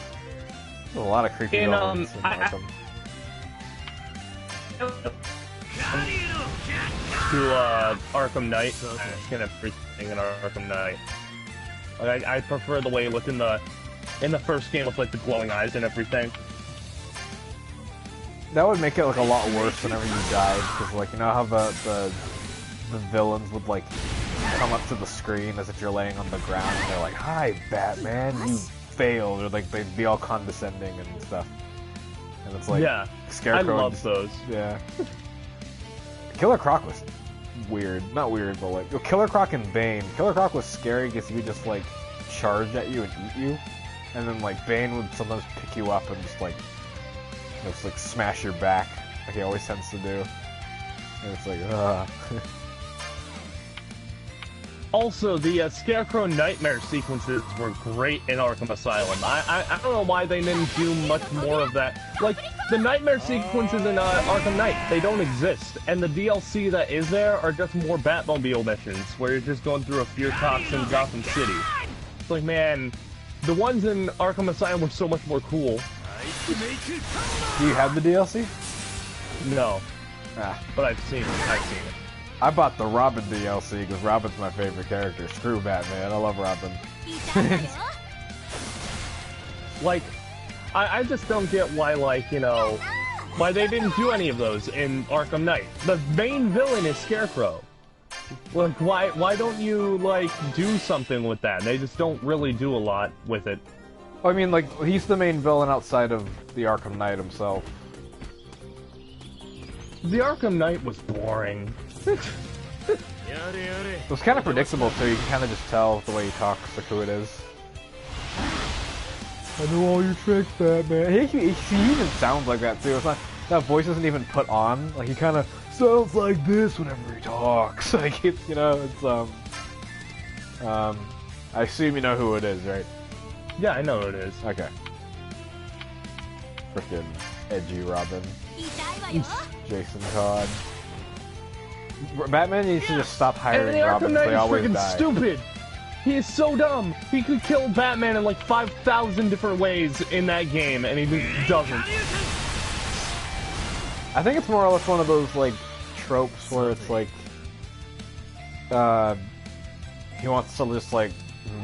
lot of creepy elements in Arkham. To Arkham Knight, kind of everything in Arkham Knight. Like, I prefer the way it looked in the first game with like the glowing eyes and everything. That would make it like a lot worse whenever you died, because like, you know how the villains would like come up to the screen as if you're laying on the ground and they're like, "Hi, Batman, you failed," or like they'd be all condescending and stuff. And it's like, yeah, Scarecrow. I love those. Yeah. Killer Croc was weird, not weird, but like Killer Croc and Bane. Killer Croc was scary because he would just like charge at you and eat you, and then like Bane would sometimes pick you up and just like, you know, just like smash your back, like he always tends to do. And it's like, ugh. Also, the Scarecrow nightmare sequences were great in Arkham Asylum. I don't know why they didn't do much more of that. Like, the nightmare sequences in Arkham Knight, they don't exist. And the DLC that is there are just more Batmobile missions, where you're just going through a few cops in Gotham City. It's like, man, the ones in Arkham Asylum were so much more cool. Do you have the DLC? No. Ah. But I've seen it. I bought the Robin DLC because Robin's my favorite character. Screw Batman, I love Robin. Like, I just don't get why, like, you know, why they didn't do any of those in Arkham Knight. The main villain is Scarecrow. Like, why don't you, like, do something with that? They just don't really do a lot with it. I mean, like, he's the main villain outside of the Arkham Knight himself. The Arkham Knight was boring. It was kind of predictable too, you can kind of just tell the way he talks, like who it is. I know all your tricks, Batman. He even sounds like that too. It's not, that voice isn't even put on. Like, he kind of sounds like this whenever he talks. Like, it's, you know, it's, I assume you know who it is, right? Yeah, I know who it is. Okay. Frickin' edgy Robin. Jason Todd. Batman needs to just stop hiring Robins. They always die. Stupid. He is so dumb. He could kill Batman in like 5,000 different ways in that game, and he just doesn't. I think it's more or less one of those like tropes where it's like, he wants to just like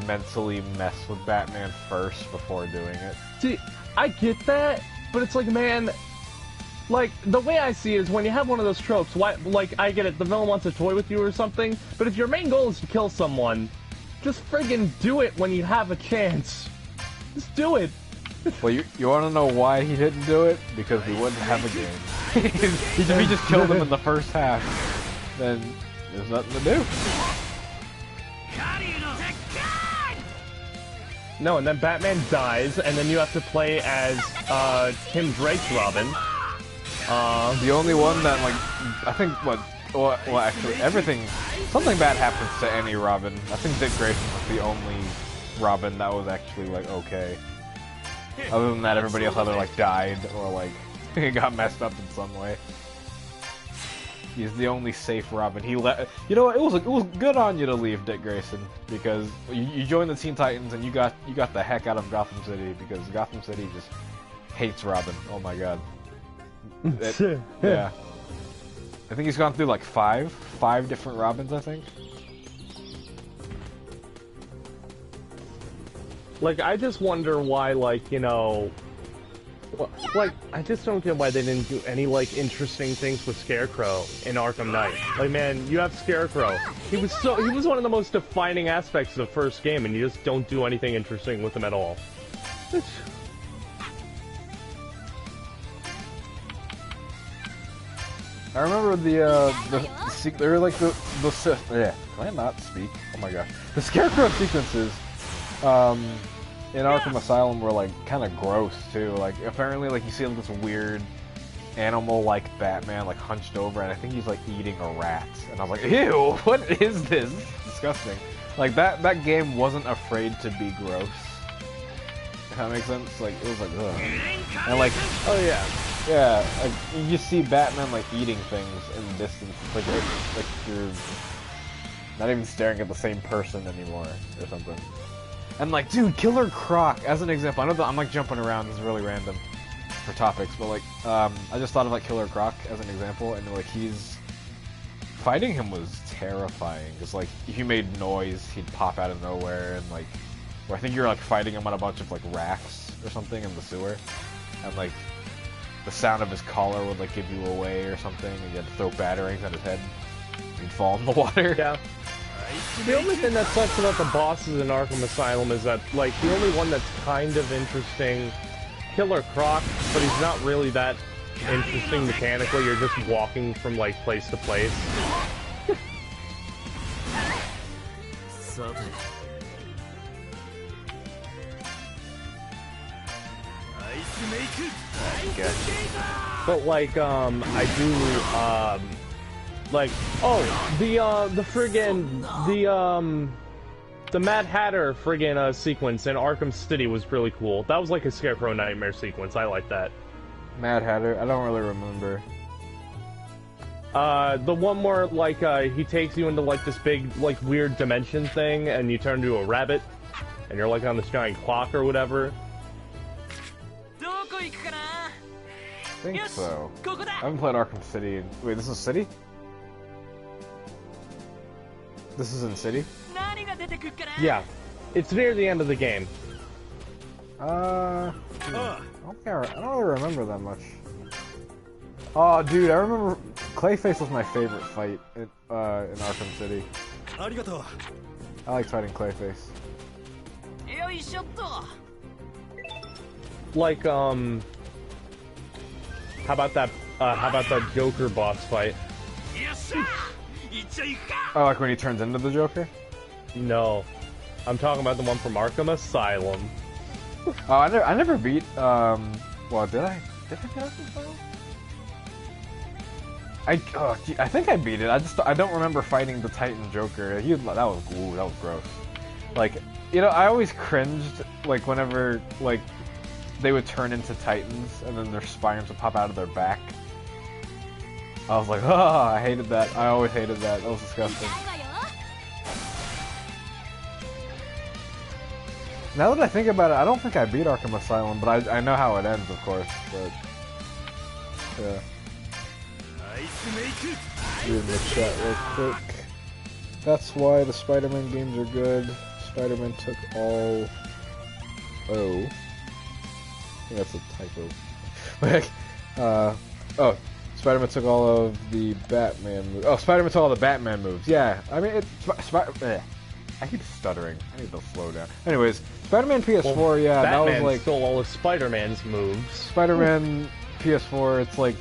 mentally mess with Batman first before doing it. See, I get that, but it's like, man. Like, the way I see it is when you have one of those tropes, why, like, I get it, the villain wants to toy with you or something, but if your main goal is to kill someone, just friggin' do it when you have a chance. Just do it. Well, you want to know why he didn't do it? Because we wouldn't have a game. If he just killed him in the first half, then there's nothing to do. No, and then Batman dies, and then you have to play as, Tim Drake's Robin. The only one that, like, I think, well, actually, everything, something bad happens to any Robin. I think Dick Grayson was the only Robin that was actually, like, okay. Other than that, everybody else either, like, died or, like, got messed up in some way. He's the only safe Robin. He you know what, it was good on you to leave Dick Grayson, because you joined the Teen Titans and you got the heck out of Gotham City, because Gotham City just hates Robin. Oh my god. Yeah. I think he's gone through like five different Robins, I think. Like, I just wonder why, like, you know, Well, like, I just don't get why they didn't do any, like, interesting things with Scarecrow in Arkham Knight. Like, man, you have Scarecrow. He was one of the most defining aspects of the first game, and you just don't do anything interesting with him at all. I remember they were like the yeah. Can I not speak? Oh my gosh. The Scarecrow sequences, in Arkham Asylum were like kind of gross too. Like apparently, like you see like this weird animal-like Batman like hunched over, and I think he's like eating a rat. And I was like, ew, what is this? This is disgusting. Like that game wasn't afraid to be gross. If that makes sense. Like it was like ugh. And like oh yeah. Yeah, like, you just see Batman like eating things in the distance. It's like you're not even staring at the same person anymore or something. And like, dude, Killer Croc as an example. I know that I'm like jumping around. This is really random for topics, but like, I just thought of like Killer Croc as an example, and like fighting him was terrifying. Cause like if you made noise, he'd pop out of nowhere, and like, I think you're like fighting him on a bunch of like rafts or something in the sewer, and like. The sound of his collar would like give you away or something, and you had to throw batarangs at his head. He'd fall in the water. Yeah. The only thing that sucks about the bosses in Arkham Asylum is that, like, the only one that's kind of interesting, Killer Croc, but he's not really that interesting mechanically. You're just walking from like place to place. But like, I do, like, oh, the Mad Hatter friggin' sequence in Arkham City was really cool. That was like a Scarecrow Nightmare sequence. I like that. Mad Hatter? I don't really remember. The one where, like, he takes you into, like, this big, like, weird dimension thing, and you turn into a rabbit, and you're, like, on this giant clock or whatever. I think so. I haven't played Arkham City. Wait, this is City? This is in City? Yeah. It's near the end of the game. I don't really remember that much. Oh, dude, I remember Clayface was my favorite fight in Arkham City. I like fighting Clayface. Like, how about that Joker boss fight? Oh, like when he turns into the Joker? No. I'm talking about the one from Arkham Asylum. Oh, I never beat, well, did I? Did I beat Arkham Asylum? I think I beat it. I don't remember fighting the Titan Joker. That was gross. Like, you know, I always cringed, like, whenever, like, they would turn into Titans, and then their spines would pop out of their back. I was like, oh, I hated that. I always hated that. That was disgusting. Now that I think about it, I don't think I beat Arkham Asylum, but I know how it ends, of course. But yeah. Read the chat real quick. That's why the Spider-Man games are good. Spider-Man took all. Oh. I think that's a typo. Oh, Spider-Man took all of the Batman moves. Oh, Spider-Man took all the Batman moves. Yeah, I mean, I keep stuttering. I need to slow down. Anyways, Spider-Man PS4, well, yeah, Batman that was like... stole all of Spider-Man's moves. Spider-Man PS4, it's like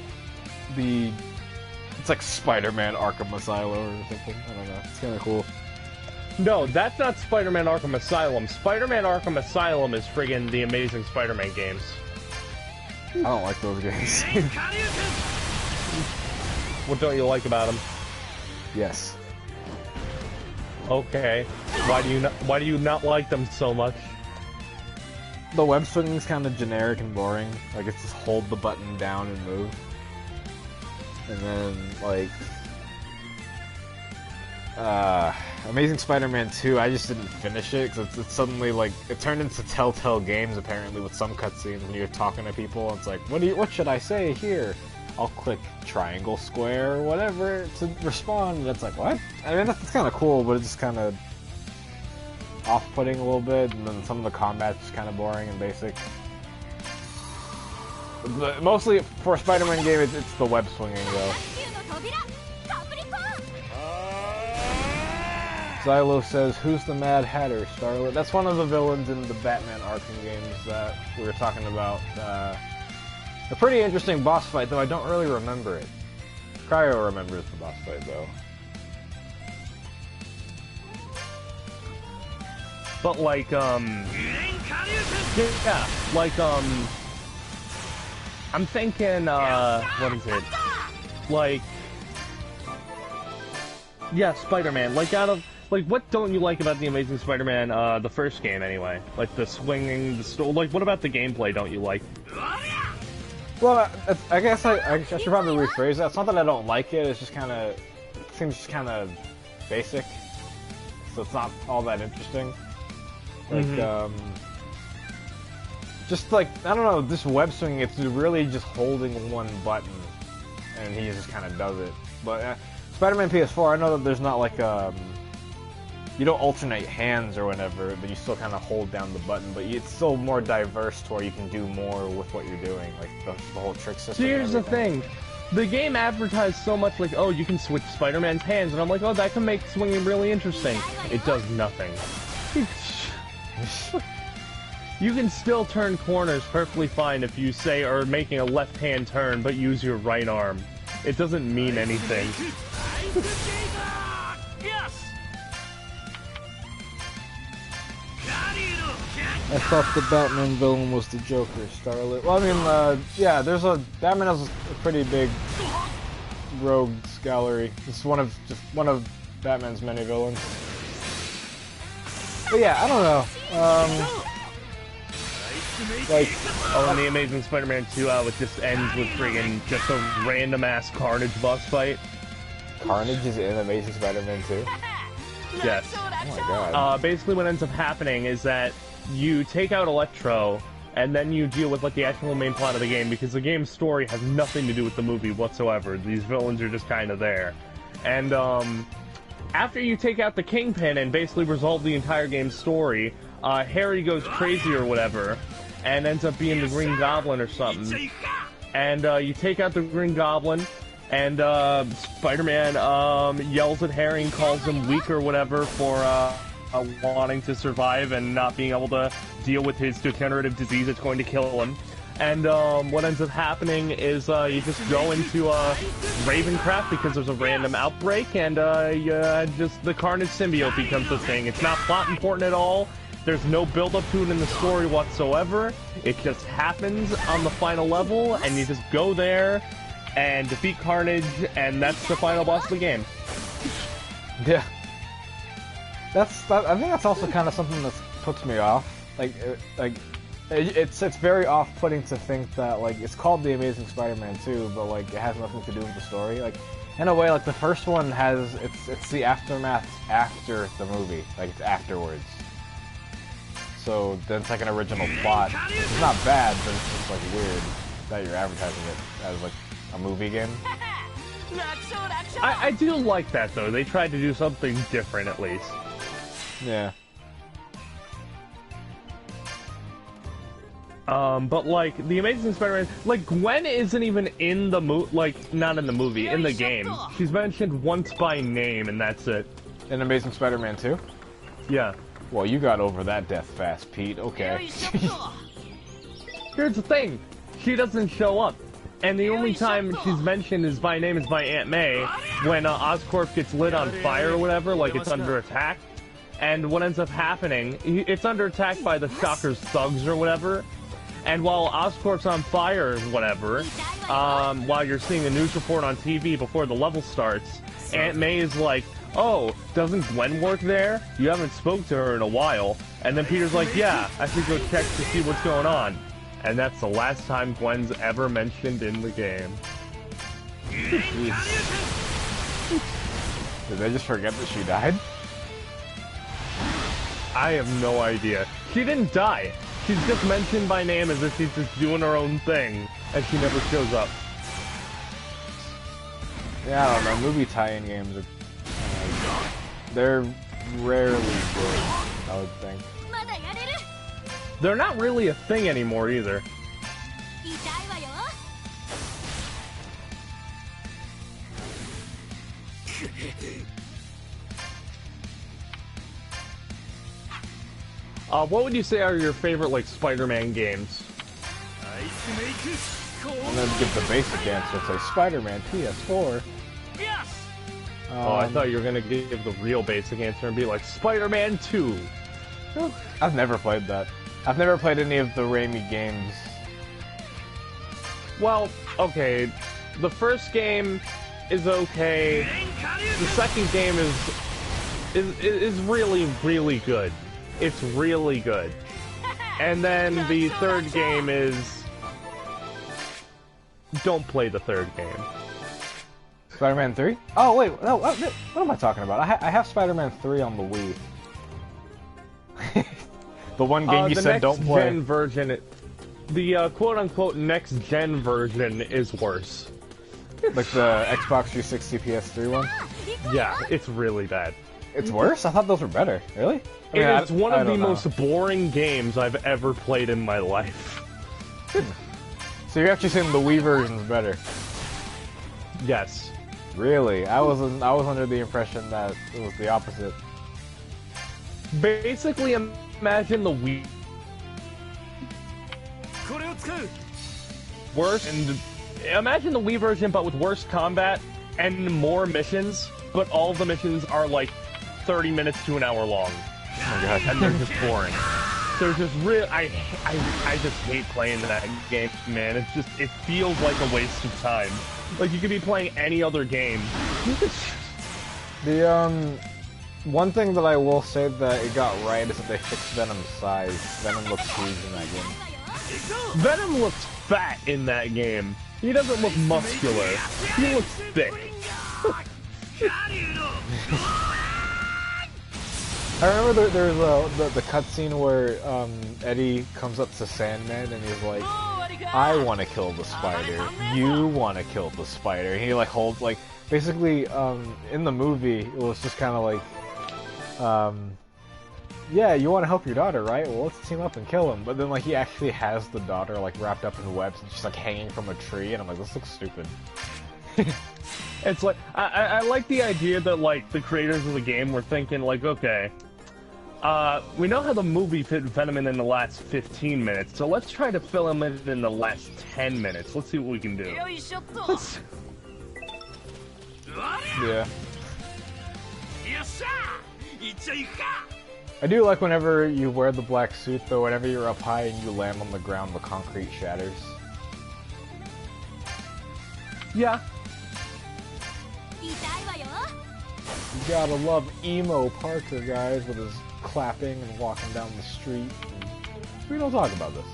the... It's like Spider-Man Arkham Asylum or something. I don't know. It's kind of cool. No, that's not Spider-Man Arkham Asylum. Spider-Man Arkham Asylum is friggin' the Amazing Spider-Man games. I don't like those games. What don't you like about them? Yes. Okay. Why do you not like them so much? The web swinging is kind of generic and boring. Like, it's just hold the button down and move. And then, like... Amazing Spider-Man 2, I just didn't finish it, because it's suddenly, like, it turned into Telltale Games, apparently, with some cutscenes when you're talking to people, and it's like, what should I say here? I'll click triangle, square, or whatever to respond, and it's like, what? I mean, that's kind of cool, but it's just kind of off-putting a little bit, and then some of the combat's just kind of boring and basic. Mostly for a Spider-Man game, it's the web swinging though. Xylo says, "Who's the Mad Hatter, Starlit?" That's one of the villains in the Batman Arkham games that we were talking about. A pretty interesting boss fight, though I don't really remember it. Cryo remembers the boss fight, though. But like, yeah, like, I'm thinking, what is it? Like, yeah, Spider-Man. Like, what don't you like about the Amazing Spider-Man, the first game, anyway? Like, the swinging, like, what about the gameplay don't you like? Well, I guess I should probably rephrase that. It's not that I don't like it, it's just kind of, it seems kind of basic. So it's not all that interesting. Like, just like, I don't know, this web swinging, it's really just holding one button, and he just kind of does it. But Spider-Man PS4, I know that there's not like, you don't alternate hands or whatever, but you still kind of hold down the button, but it's still more diverse to where you can do more with what you're doing, like the whole trick system. So here's the thing. The game advertised so much like, oh, you can switch Spider-Man's hands, and I'm like, oh, that can make swinging really interesting. It does nothing. You can still turn corners perfectly fine if you say are making a left-hand turn, but use your right arm. It doesn't mean anything. I thought the Batman villain was the Joker, Starlit. Well, I mean, yeah, Batman has a pretty big rogues gallery. It's one of Batman's many villains. But yeah, I don't know. Like, oh, and the Amazing Spider-Man 2, it just ends with friggin' just a random-ass Carnage boss fight. Carnage is in Amazing Spider-Man 2? Yes. Oh my god. Basically what ends up happening is that you take out Electro, and then you deal with like the actual main plot of the game, because the game's story has nothing to do with the movie whatsoever. These villains are just kind of there. And, after you take out the Kingpin and basically resolve the entire game's story, Harry goes crazy or whatever, and ends up being the Green Goblin or something. And, you take out the Green Goblin, and, Spider-Man, yells at Harry and calls him weak or whatever for, wanting to survive and not being able to deal with his degenerative disease that's going to kill him. And what ends up happening is you just go into Ravencraft because there's a random outbreak, and just the Carnage symbiote becomes the thing. It's not plot important at all. There's no build-up to it in the story whatsoever. It just happens on the final level, and you just go there and defeat Carnage, and that's the final boss of the game. Yeah. I think that's also kind of something that puts me off. It's very off-putting to think that, like, it's called The Amazing Spider-Man 2, but, like, it has nothing to do with the story. Like, in a way, like, the first one has, it's the aftermath after the movie. Like, it's afterwards. So, then it's like an original plot. It's not bad, but it's just, like, weird that you're advertising it as, like, a movie game. I do like that, though. They tried to do something different, at least. Yeah. But, like, the Amazing Spider-Man, like, Gwen isn't even in the not in the movie, in the game. She's mentioned once by name, and that's it. In Amazing Spider-Man 2? Yeah. Well, you got over that death fast, Pete. Okay. Here's the thing. She doesn't show up. And the only time she's mentioned is by name is by Aunt May, when Oscorp gets lit on fire or whatever, like it's under attack. And what ends up happening, it's under attack by the Shocker's thugs or whatever. And while Oscorp's on fire or whatever, while you're seeing the news report on TV before the level starts, Aunt May is like, oh, doesn't Gwen work there? You haven't spoke to her in a while. And then Peter's like, yeah, I should go check to see what's going on. And that's the last time Gwen's ever mentioned in the game. Did they just forget that she died? I have no idea. She didn't die. She's just mentioned by name as if she's just doing her own thing, and she never shows up. Yeah, I don't know. Movie tie-in games are... they're rarely good, I would think. They're not really a thing anymore, either. What would you say are your favorite, like, Spider-Man games? And then give the basic answer, say Spider-Man PS4. Oh, I thought you were gonna give the real basic answer and be like, Spider-Man 2! I've never played that. I've never played any of the Raimi games. Well, okay, the first game is okay. The second game is really, really good. It's really good. And then the third game is... Don't play the third game. Spider-Man 3? Oh, wait, no, what am I talking about? I have Spider-Man 3 on the Wii. The one game you said don't play. The next-gen version, the quote-unquote next-gen version is worse. Like the Xbox 360 PS3 one? Yeah, it's really bad. It's worse? I thought those were better. Really? I mean, it's one of the most boring games I've ever played in my life. So you're actually saying the Wii version's better? Yes. Really? I was under the impression that it was the opposite. Basically, imagine the Wii worse, and imagine the Wii version, but with worse combat and more missions. But all the missions are like 30 minutes to an hour long. Oh my god! And they're just boring. They're just real. I just hate playing that game, man. It feels like a waste of time. Like you could be playing any other game. The one thing that I will say that it got right is that they fixed Venom's size. Venom looks huge in that game. Venom looks fat in that game. He doesn't look muscular. He looks thick. I remember there's the cutscene where Eddie comes up to Sandman and he's like, I want to kill the spider. You want to kill the spider. And he like holds like basically in the movie it was just kind of like yeah, you want to help your daughter, right? Well, let's team up and kill him. But then like he actually has the daughter like wrapped up in webs and she's like hanging from a tree, and I'm like, this looks stupid. It's like I like the idea that like the creators of the game were thinking like, okay, we know how the movie fit Venom in the last 15 minutes, so let's try to fill him in the last 10 minutes. Let's see what we can do. Yeah. I do like whenever you wear the black suit, though. Whenever you're up high and you land on the ground, the concrete shatters. Yeah. You gotta love emo Parker, guys, with his clapping and walking down the street. We don't talk about this.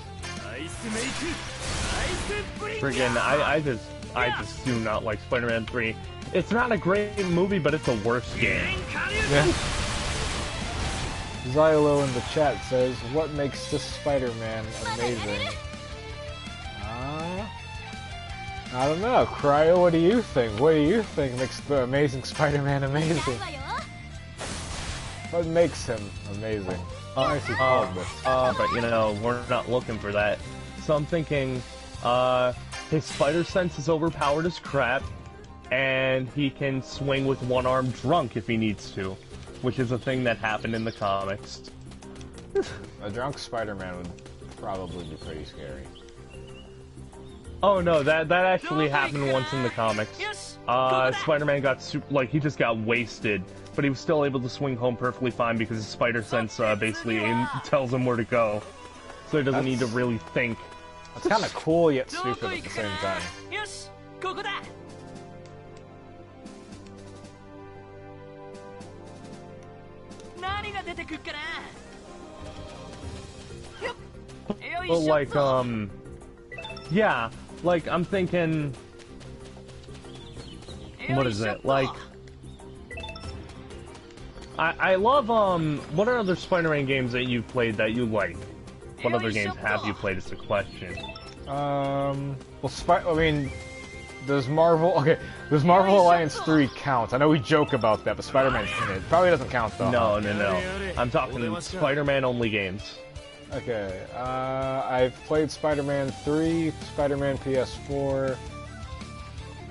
Friggin', I just do not like Spider-Man 3. It's not a great movie, but it's a worse game. Yeah. Xylo in the chat says, what makes this Spider-Man amazing? I don't know. Cryo, what do you think? What do you think makes the Amazing Spider-Man amazing? What makes him amazing? But you know, we're not looking for that. So I'm thinking, his spider sense is overpowered as crap, and he can swing with one arm drunk if he needs to, which is a thing that happened in the comics. A drunk Spider-Man would probably be pretty scary. Oh no, that actually happened once in the comics. Spider-Man got he just got wasted, but he was still able to swing home perfectly fine because his spider sense basically tells him where to go, so he doesn't need to really think. That's kind of cool yet stupid at the same time. But like, yeah, like I'm thinking, what is it? Like, I love, what are other Spider-Man games that you've played that you like? What other games have you played is the question. Well, I mean, does Marvel Alliance 3 count? I know we joke about that, but Spider-Man's in it. Probably doesn't count though. No. I'm talking Spider-Man only games. Okay, I've played Spider-Man 3, Spider-Man PS4.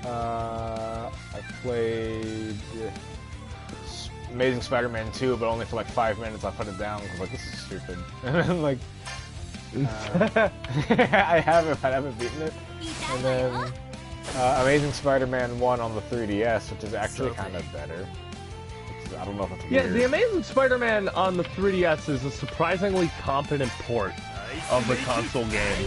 I've played Amazing Spider-Man 2, but only for like 5 minutes. I put it down because like this is stupid. And then like I haven't beaten it. And then Amazing Spider-Man 1 on the 3DS, which is actually kind of better. I don't know if it's weird. Yeah, the Amazing Spider-Man on the 3DS is a surprisingly competent port of the console game.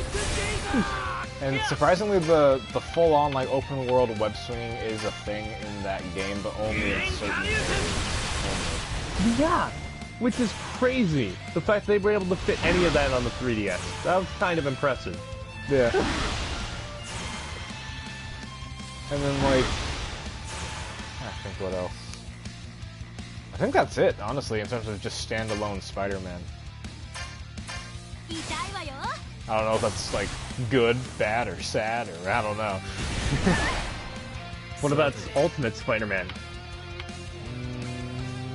And surprisingly, the full-on like open world web swinging is a thing in that game, but only in certain areas. Yeah, which is crazy. The fact they were able to fit any of that on the 3DS. That was kind of impressive. Yeah. And then like, I think what else? I think that's it, honestly, in terms of just standalone Spider-Man. I don't know if that's like good, bad, or sad, or I don't know. What about Ultimate Spider-Man?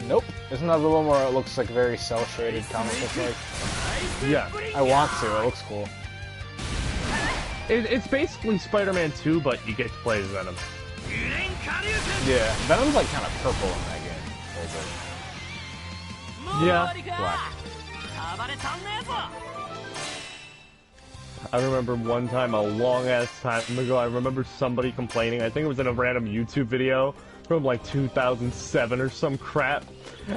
Nope. Isn't that the one where it looks like very cel-shaded comic book like? Yeah. I want to, it looks cool. It's basically Spider-Man 2, but you get to play as Venom. Yeah, Venom's like kind of purple in that game. Yeah. Black. I remember one time, a long-ass time ago, I remember somebody complaining, I think it was in a random YouTube video from like 2007 or some crap,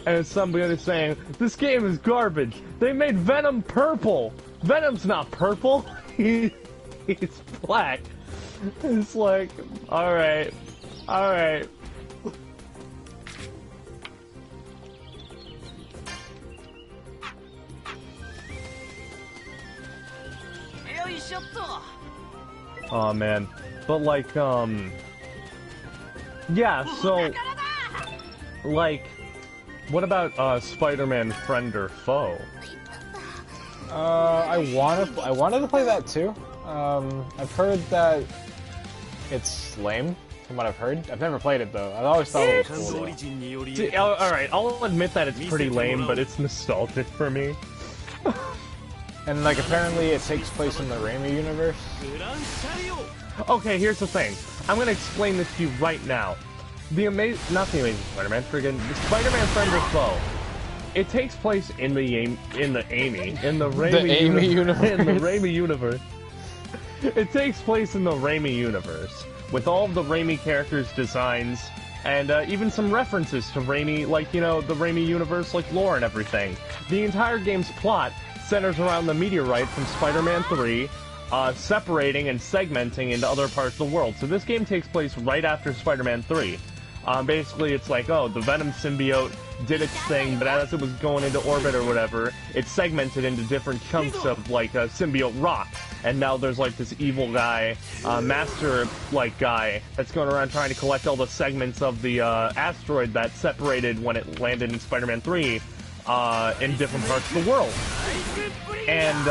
and somebody saying, this game is garbage, they made Venom purple! Venom's not purple, he's black. It's like, alright, alright. Oh man, but like, yeah, so, like, what about, Spider-Man Friend or Foe? I wanted to play that too. I've heard that it's lame, from what I've heard. I've never played it though. I always thought it was cool though. See, alright, I'll admit that it's pretty lame, but it's nostalgic for me. And like apparently it takes place in the Raimi universe. Okay, here's the thing. I'm gonna explain this to you right now. Not the Amazing Spider-Man, friggin' the Spider-Man Friend or Foe. It takes place in the Raimi universe. It takes place in the Raimi universe, with all of the Raimi characters' designs, and even some references to Raimi, like, you know, the Raimi universe, like lore and everything. The entire game's plot centers around the meteorite from Spider-Man 3, separating and segmenting into other parts of the world. So this game takes place right after Spider-Man 3. Basically, it's like, oh, the Venom symbiote did its thing, but as it was going into orbit or whatever, it segmented into different chunks of, like, symbiote rock. And now there's, like, this evil guy, master-like guy, that's going around trying to collect all the segments of the asteroid that separated when it landed in Spider-Man 3 in different parts of the world. And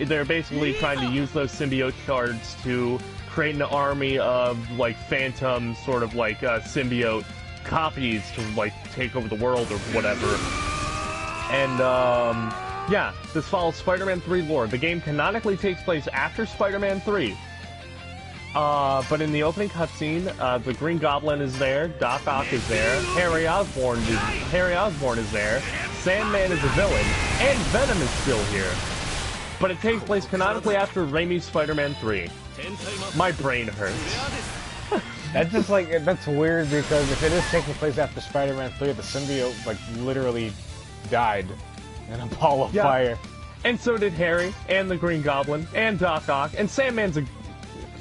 they're basically trying to use those symbiote shards to create an army of, like, phantom sort of, like, symbiote copies to, like, take over the world or whatever. And, yeah, this follows Spider-Man 3 lore. The game canonically takes place after Spider-Man 3. But in the opening cutscene, the Green Goblin is there, Doc Ock is there, Harry Osborn is there, Sandman is a villain, and Venom is still here. But it takes place canonically after Raimi's Spider-Man 3. My brain hurts. That's just like, that's weird because if it is taking place after Spider-Man 3, the symbiote, like, literally died in a ball of fire. And so did Harry, and the Green Goblin, and Doc Ock, and Sandman's a...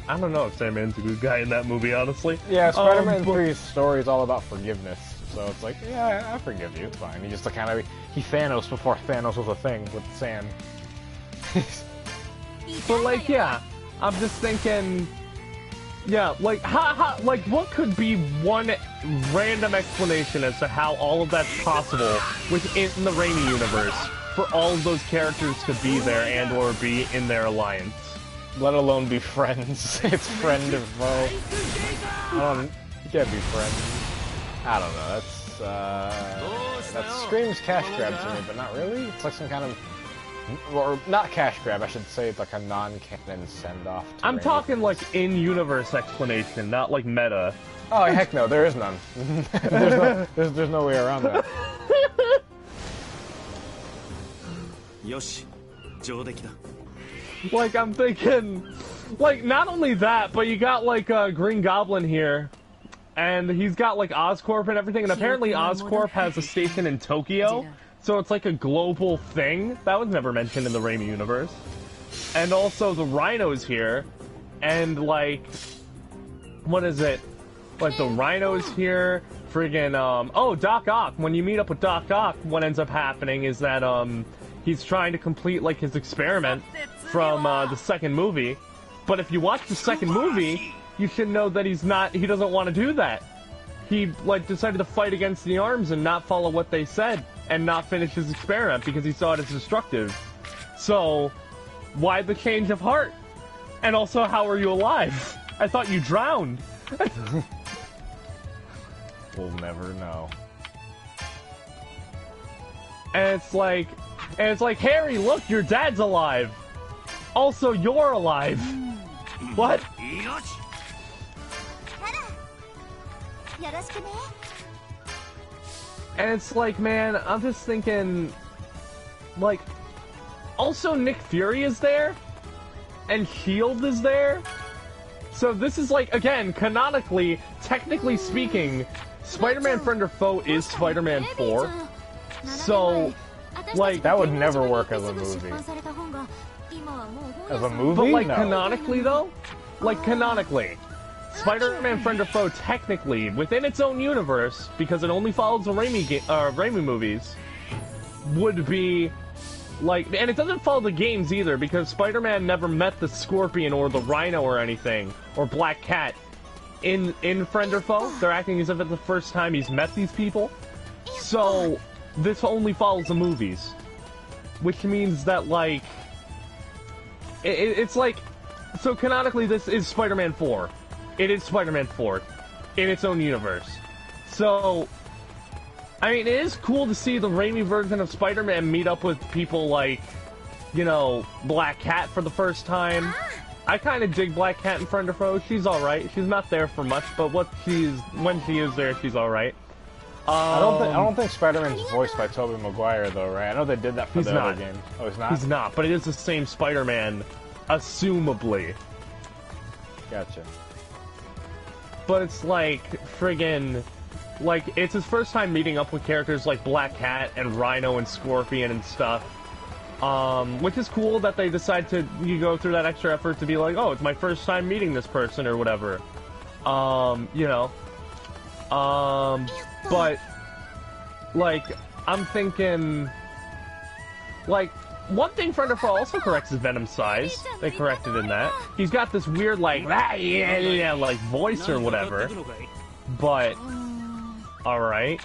I don't know if Sandman's a good guy in that movie, honestly. Yeah, Spider-Man 3's story is all about forgiveness. So it's like, yeah, I forgive you, it's fine. He just like, kind of, he Thanos before Thanos was a thing with sand. But like, yeah, I'm just thinking, yeah, like, like, what could be one random explanation as to how all of that's possible within the Raimi universe for all of those characters to be there and or be in their alliance? Let alone be friends. It's friend or foe. You can't be friends. I don't know, that screams cash grab to me, but not really. It's like some kind of Or not cash grab, I should say it's like a non-canon send-off. I'm talking like in-universe explanation, not like meta. Oh heck no, there is none. there's no way around that. Yoshi, 上出来だ. Like I'm thinking, like not only that, but you got like Green Goblin here, and he's got like Oscorp and everything, and apparently Oscorp has a station in Tokyo, so it's like a global thing. That was never mentioned in the Raimi universe. And also the Rhino's here, and like, what is it? Like the Rhino's here, friggin' oh, Doc Ock. When you meet up with Doc Ock, what ends up happening is that he's trying to complete like his experiment from the second movie. But if you watch the second movie, you should know that he doesn't want to do that. He like decided to fight against the arms and not follow what they said and not finish his experiment because he saw it as destructive. So, why the change of heart? And also, how are you alive? I thought you drowned. We'll never know. And it's like, Harry, look, your dad's alive. Also, you're alive. What? And it's like, man, I'm just thinking, like, also Nick Fury is there, and S.H.I.E.L.D. is there. So this is like, again, canonically, technically speaking, Spider-Man Friend or Foe is Spider-Man 4. So, like... That would never work as a movie. As a movie? But, like, no. canonically, though? Like, canonically. Spider-Man Friend or Foe, technically, within its own universe, because it only follows the Raimi movies, would be... Like, and it doesn't follow the games either, because Spider-Man never met the Scorpion or the Rhino or anything, or Black Cat, in Friend or Foe. They're acting as if it's the first time he's met these people. So, this only follows the movies. Which means that, like... It's like... So, canonically, this is Spider-Man 4. It is Spider-Man 4. In its own universe. So... I mean, it is cool to see the Raimi version of Spider-Man meet up with people like, you know, Black Cat for the first time. I kind of dig Black Cat in Friend or Foe. She's alright. She's not there for much, but when she is there, she's alright. I don't think Spider-Man's voiced by Tobey Maguire, though, right? I know they did that for the other games. Oh, he's not? He's not, but it is the same Spider-Man, assumably. Gotcha. But it's like, friggin'... Like, it's his first time meeting up with characters like Black Cat and Rhino and Scorpion and stuff. Which is cool that they decide to go through that extra effort to be like, oh, it's my first time meeting this person or whatever. You know. But, like, I'm thinking... Like, one thing Friend or Foe also corrects is Venom's size. They corrected in that. He's got this weird, like, like, voice or whatever. But... Alright.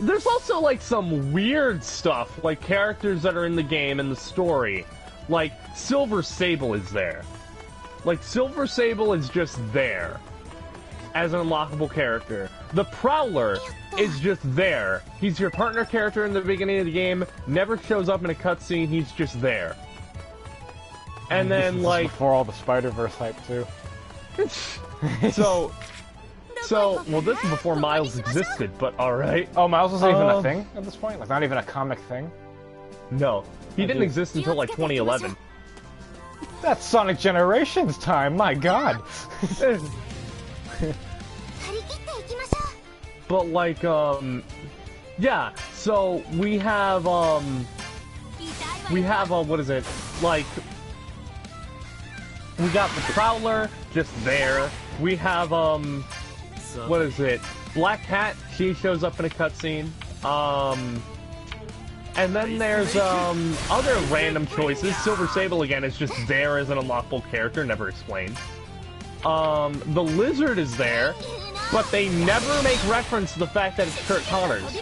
There's also, like, some weird stuff, like characters that are in the game and the story. Like, Silver Sable is there. Like, Silver Sable is just there as an unlockable character. The Prowler is just there. He's your partner character in the beginning of the game, never shows up in a cutscene, he's just there. And then, like... before all the Spider-Verse hype, too. So, well, this is before Miles existed, but alright. Oh, Miles wasn't even a thing at this point? Like, not even a comic thing? No. He didn't exist until, like, 2011. That's Sonic Generations time, my god! But, like, yeah, so we have, what is it? Like, we got the Prowler just there. We have, what is it? Black Cat, she shows up in a cutscene. And then there's, other random choices. Silver Sable, again, is just there as an unlockable character, never explained. The Lizard is there, but they never make reference to the fact that it's Kirk Connors.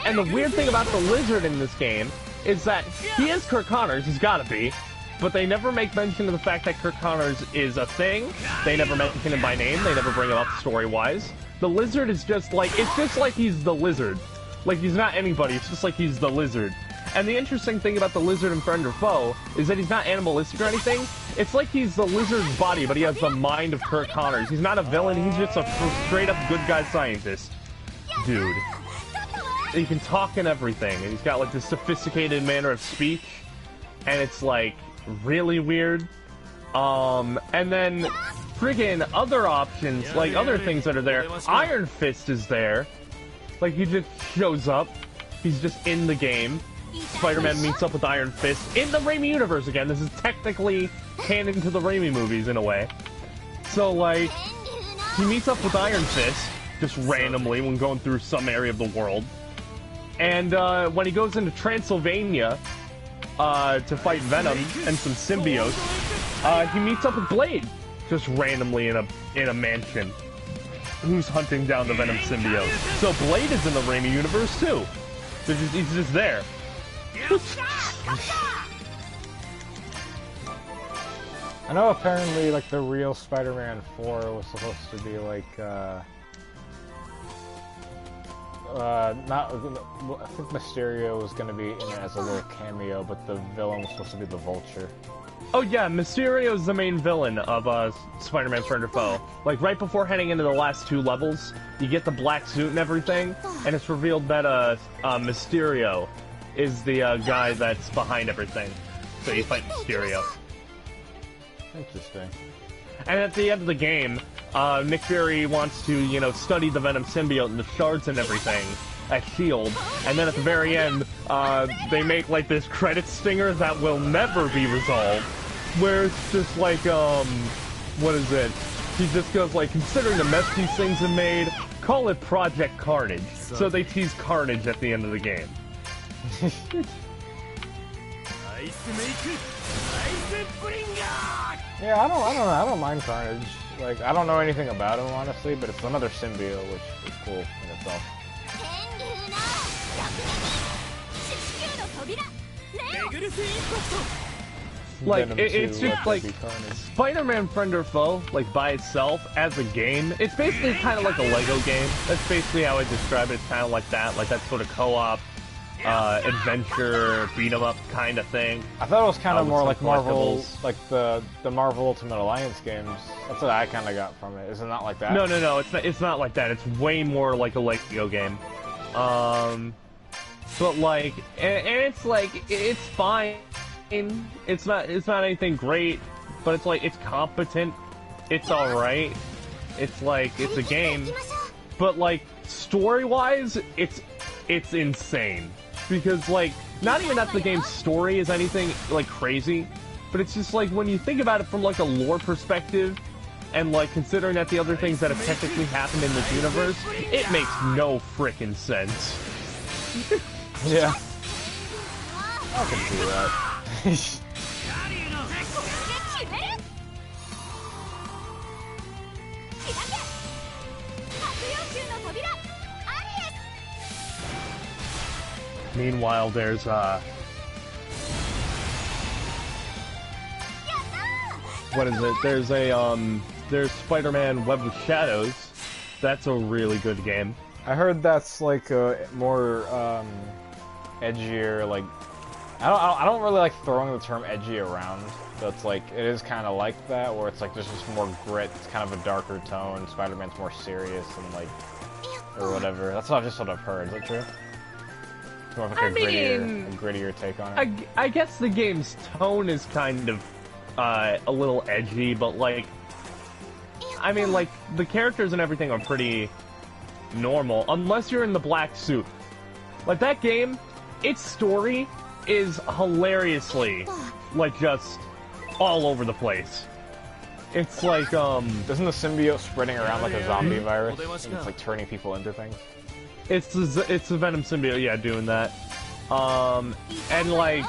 And the weird thing about the Lizard in this game is that he is Kirk Connors, he's gotta be, but they never make mention of the fact that Kirk Connors is a thing. They never mention him by name, they never bring him up story-wise. The Lizard is just like, it's just like he's the Lizard. Like, he's not anybody, it's just like he's the Lizard. And the interesting thing about the lizard in Friend or Foe is that he's not animalistic or anything. It's like he's the lizard's body, but he has the mind of Kurt Connors. He's not a villain, he's just a straight-up good guy scientist. Dude. He can talk and everything, and he's got like this sophisticated manner of speech, and it's like really weird. And then friggin' other options, like other things that are there. Iron Fist is there. Like he just shows up. He's just in the game. Spider-Man meets up with Iron Fist in the Raimi universe again. This is technically canon to the Raimi movies in a way. So like, he meets up with Iron Fist just randomly when going through some area of the world. And when he goes into Transylvania to fight Venom and some symbiotes, he meets up with Blade just randomly in a mansion. Who's hunting down the Venom symbiote? So Blade is in the Raimi universe too. He's just there. I know apparently like the real Spider-Man 4 was supposed to be like I think Mysterio was gonna be in it as a little cameo, but the villain was supposed to be the Vulture. Oh yeah, Mysterio is the main villain of Spider-Man Friend or Foe. Like right before heading into the last 2 levels, you get the black suit and everything, and it's revealed that Mysterio is the guy that's behind everything. So you fight Mysterio. Interesting. And at the end of the game, Nick Fury wants to, you know, study the Venom symbiote and the shards and everything at S.H.I.E.L.D. And then at the very end, they make like this credit stinger that will never be resolved, where it's just like, what is it? He just goes like, considering the mess these things have made, call it Project Carnage. So they tease Carnage at the end of the game. Yeah, I don't mind Carnage. Like, I don't know anything about him, honestly, but it's another symbiote, which is cool in itself. Like, Venom it's 2, just like, Spider-Man Friend or Foe, like, by itself, as a game, it's basically kind of like a Lego game. That's basically how I describe it. It's kind of like that sort of co-op, adventure, beat-em-up kind of thing. I thought it was kind of more like Marvel, like the Marvel Ultimate Alliance games. That's what I kind of got from it. Is it not like that? No, it's not like that. It's way more like a Lego game. But like, and it's like, it's fine. It's not anything great, but it's like, it's competent. It's alright. It's like, it's a game. But like, story-wise, it's insane. Because like, not even that the game's story is anything like crazy, but it's just like, when you think about it from like a lore perspective, and like considering that the other things that have technically happened in this universe, it makes no frickin' sense. Yeah. I can see that. Meanwhile, there's what is it? There's Spider-Man Web of Shadows. That's a really good game. I heard that's like a more edgier, like I don't really like throwing the term edgy around, but it's like it is kind of like that, where it's like there's just more grit. It's kind of a darker tone. Spider-Man's more serious and like or whatever. That's not just what I've heard. Is that true? It's more of like a grittier take on it. I guess the game's tone is kind of a little edgy, but like, I mean, like the characters and everything are pretty normal, unless you're in the black suit. Like that game, its story is hilariously like just all over the place. It's like doesn't the symbiote spreading around like a zombie virus and it's like turning people into things? It's the Venom symbiote, yeah, doing that. And like,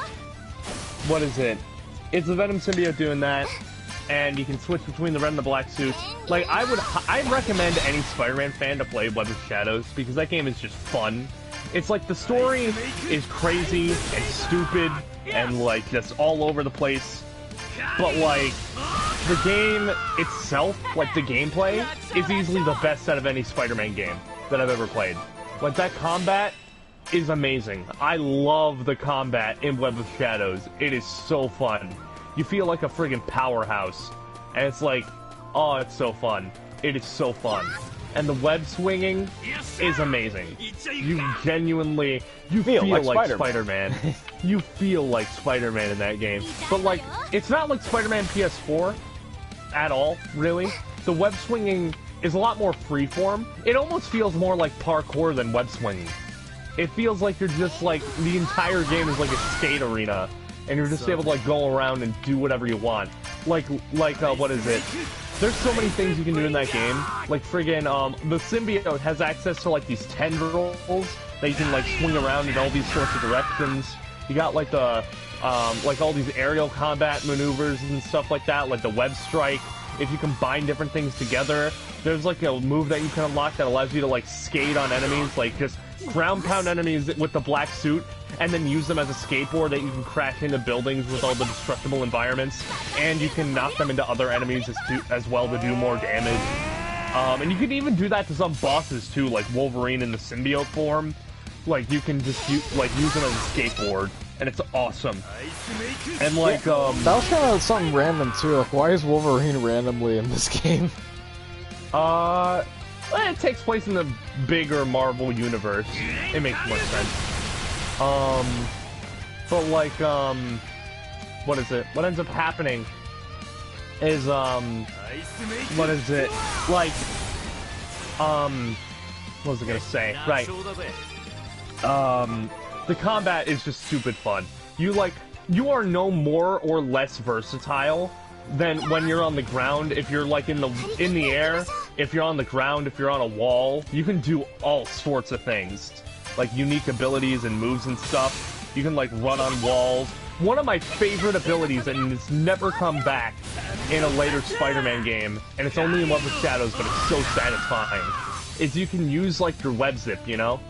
what is it? It's the Venom symbiote doing that, and you can switch between the red and the black suits. Like, I'd recommend any Spider-Man fan to play Web of Shadows, because that game is just fun. It's like, the story is crazy and stupid and like just all over the place, but like, the game itself, like the gameplay, is easily the best out of any Spider-Man game that I've ever played. Like, that combat is amazing. I love the combat in Web of Shadows. It is so fun. You feel like a friggin' powerhouse. And it's like, oh, it's so fun. It is so fun. And the web swinging is amazing. You genuinely, you feel like Spider-Man. You feel like Spider-Man in that game. But like, it's not like Spider-Man PS4 at all, really. The web swinging is a lot more freeform. It almost feels more like parkour than web swinging. It feels like you're just like, the entire game is like a skate arena. And you're just able to like go around and do whatever you want. Like what is it? There's so many things you can do in that game. Like friggin', the symbiote has access to like these tendrils that you can like swing around in all these sorts of directions. You got like the, like all these aerial combat maneuvers and stuff like that, like the web strike. If you combine different things together, there's like a move that you can unlock that allows you to like skate on enemies, like just ground pound enemies with the black suit, and then use them as a skateboard that you can crash into buildings with all the destructible environments, and you can knock them into other enemies as well to do more damage. And you can even do that to some bosses too, like Wolverine in the symbiote form. Like you can just use them as a skateboard, and it's awesome. And like, that was kind of something random too. Like, why is Wolverine randomly in this game? It takes place in the bigger Marvel universe. It makes more sense. But like, what is it? What ends up happening is, what is it? Like, what was I gonna say? Right. The combat is just stupid fun. You are no more or less versatile than when you're on the ground. If you're like in the air, if you're on the ground, if you're on a wall, you can do all sorts of things. Like unique abilities and moves and stuff. You can like run on walls. One of my favorite abilities, and it's never come back in a later Spider-Man game, and it's only in Web of Shadows, but it's so satisfying, is you can use like your web zip, you know?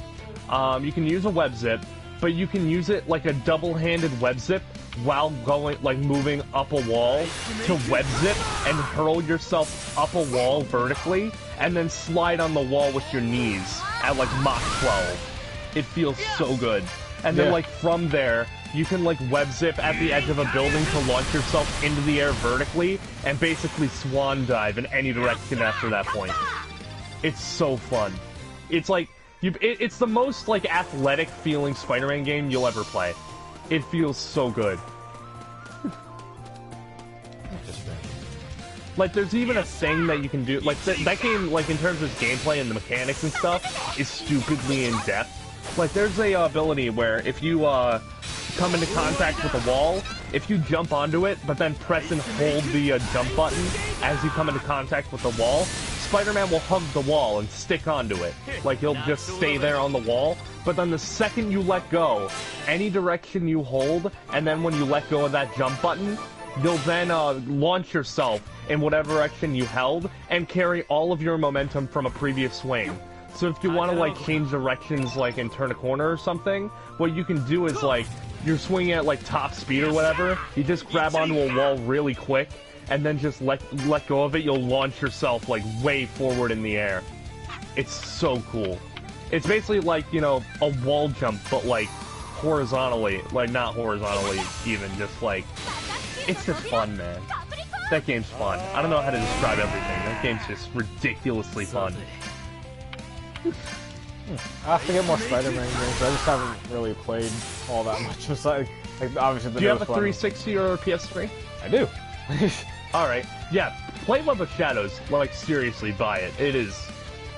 You can use a web zip, but you can use it like a double-handed web zip while moving up a wall to web zip and hurl yourself up a wall vertically, and then slide on the wall with your knees at like Mach 12. It feels so good. And then like from there, you can like web zip at the edge of a building to launch yourself into the air vertically and basically swan dive in any direction after that point. It's so fun. It's like, it's the most like athletic feeling Spider-Man game you'll ever play. It feels so good. Like, there's even a thing that you can do, like, that game, like, in terms of gameplay and the mechanics and stuff, is stupidly in-depth. Like, there's a ability where if you, come into contact with a wall, if you jump onto it, but then press and hold the, jump button as you come into contact with the wall, Spider-Man will hug the wall and stick onto it. Like, he'll just stay there on the wall, but then the second you let go, any direction you hold, and then when you let go of that jump button, you'll then, launch yourself in whatever direction you held, and carry all of your momentum from a previous swing. So if you want to, like, change directions, like, and turn a corner or something, what you can do is, like, you're swinging at, like, top speed or whatever, you just grab onto a wall really quick, and then just let go of it, you'll launch yourself, like, way forward in the air. It's so cool. It's basically like, you know, a wall jump, but, like, horizontally. Like, not horizontally, even, just, like... It's just fun, man. That game's fun. I don't know how to describe everything. That game's just ridiculously fun. I have to get more Spider-Man games. I just haven't really played all that much. Besides, like, obviously, the Do you have a 360 or a PS3? I do. Alright. Yeah, play Web of Shadows. Like, seriously, buy it. It is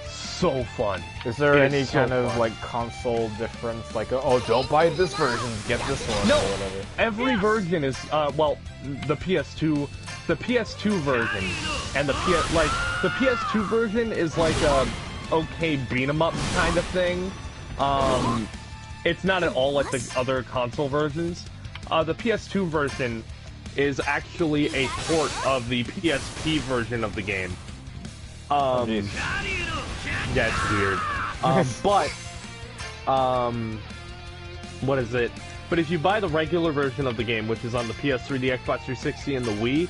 so fun. Is there any kind of, like, console difference? Like, oh, don't buy this version, get this one, no, or whatever. Every version is, well, the PS2 version, and the PS2 version is like a okay beat 'em up kind of thing. It's not at all like the other console versions. The PS2 version is actually a port of the PSP version of the game. Yeah, it's weird. What is it? But if you buy the regular version of the game, which is on the PS3, the Xbox 360, and the Wii,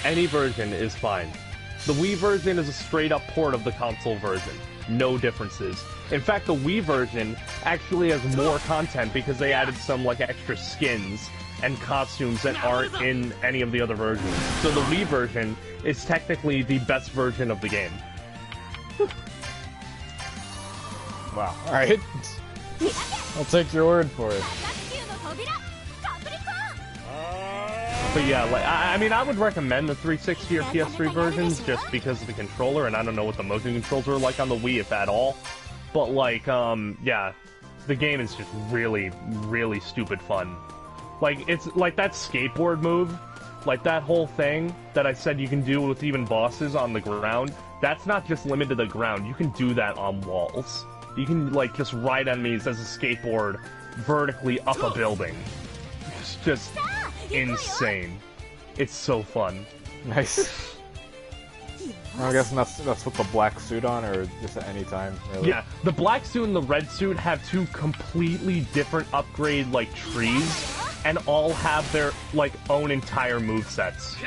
any version is fine. The Wii version is a straight-up port of the console version. no differences. In fact, the Wii version actually has more content because they added some like extra skins and costumes that aren't in any of the other versions. So the Wii version is technically the best version of the game. Wow. Alright. I'll take your word for it. But yeah, like, I mean, I would recommend the 360 or PS3 versions just because of the controller, and I don't know what the motion controls are like on the Wii, if at all. But like, yeah, the game is just really, really stupid fun. Like, it's like that skateboard move, like that whole thing that I said you can do with even bosses on the ground, that's not just limited to the ground, you can do that on walls. You can, like, just ride enemies as a skateboard vertically up a building. It's just insane. It's so fun. Nice. I'm guessing that's with the black suit on, or just at any time, really? Yeah, the black suit and the red suit have two completely different upgrade, like, trees, and all have their, like, own entire movesets.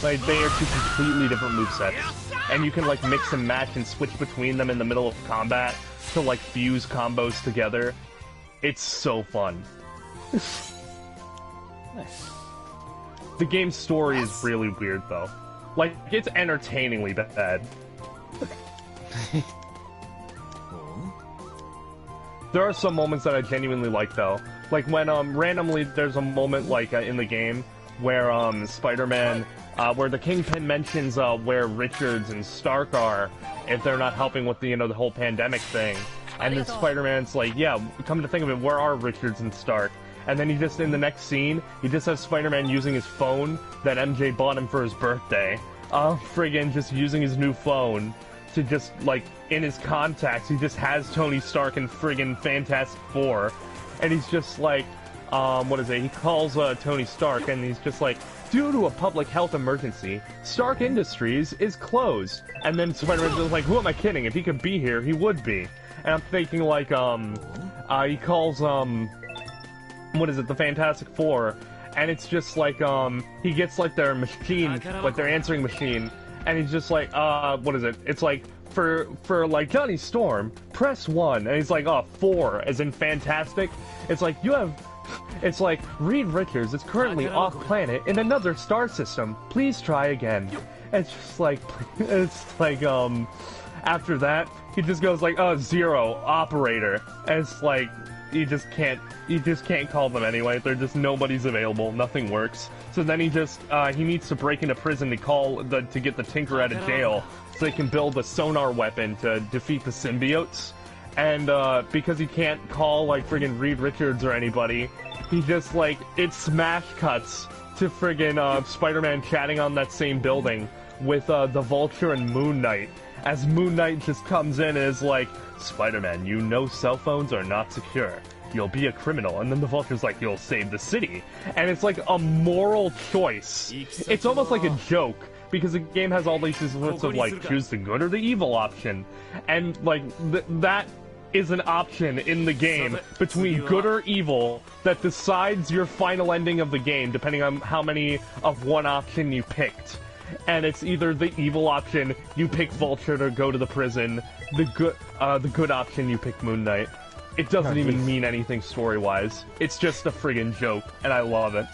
Like, they are two completely different movesets. And you can, like, mix and match and switch between them in the middle of combat to, like, fuse combos together. It's so fun. Nice. The game's story is really weird, though. Like, it's entertainingly bad. There are some moments that I genuinely like, though. Like, when, randomly there's a moment, like, in the game where, Spider-Man, where the Kingpin mentions, where Richards and Stark are, if they're not helping with the, you know, the whole pandemic thing. And then Spider-Man's like, yeah, come to think of it, where are Richards and Stark? And then he just, in the next scene, he just has Spider-Man using his phone that MJ bought him for his birthday. Friggin' just using his new phone to just, like, in his contacts, he just has Tony Stark and friggin' Fantastic Four. And he's just like, what is it? He calls, Tony Stark, and he's just like, due to a public health emergency, Stark Industries is closed. And then Spider-Man's just like, who am I kidding? If he could be here, he would be. And I'm thinking, like, he calls, what is it, the Fantastic Four, and it's just like, he gets, like, their machine, like, their answering machine, and he's just like, what is it? It's like, for like, Johnny Storm, press 1, and he's like, 4, as in fantastic. It's like, it's like, Reed Richards is currently off-planet in another star system. Please try again. It's just like, after that, he just goes like, 0, operator. And it's like, you just can't call them anyway. They're just, nobody's available, nothing works. So then he needs to break into prison to get the Tinker out of jail, so they can build a sonar weapon to defeat the symbiotes. And, because he can't call, like, friggin' Reed Richards or anybody, he just, like, it smash cuts to friggin', Spider-Man chatting on that same building with, the Vulture and Moon Knight. As Moon Knight just comes in and is like, Spider-Man, you know cell phones are not secure. You'll be a criminal. And then the Vulture's like, you'll save the city. And it's like a moral choice. It's almost like a joke, because the game has all these sorts of, like, choose the good or the evil option. And, like, that is an option in the game between good or evil that decides your final ending of the game, depending on how many of one option you picked. And it's either the evil option, you pick Vulture to go to the prison, the good option, you pick Moon Knight. It doesn't even mean anything story-wise. It's just a friggin' joke, and I love it.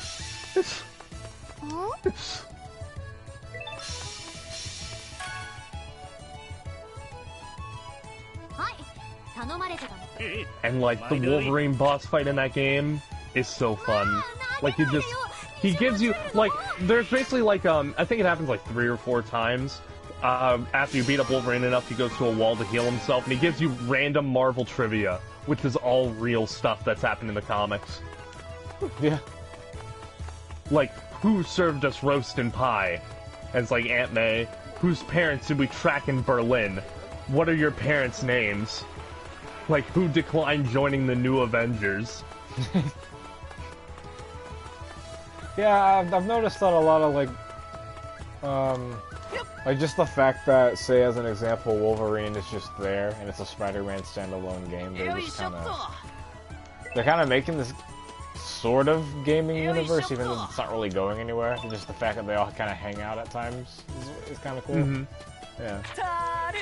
And, like, the Wolverine boss fight in that game is so fun. Like, he gives you, like, there's basically, like, I think it happens, like, 3 or 4 times. After you beat up Wolverine enough, he goes to a wall to heal himself, and he gives you random Marvel trivia, which is all real stuff that's happened in the comics. Yeah. Like, who served us roast and pie? And it's like, Aunt May. Whose parents did we track in Berlin? What are your parents' names? Like, who declined joining the new Avengers? Yeah, I've noticed that a lot of, like, just the fact that, say, as an example, Wolverine is just there, and it's a Spider-Man standalone game, they're kind of making this sort of gaming universe, even though it's not really going anywhere. Just the fact that they all kind of hang out at times is kind of cool. Mm-hmm. Yeah.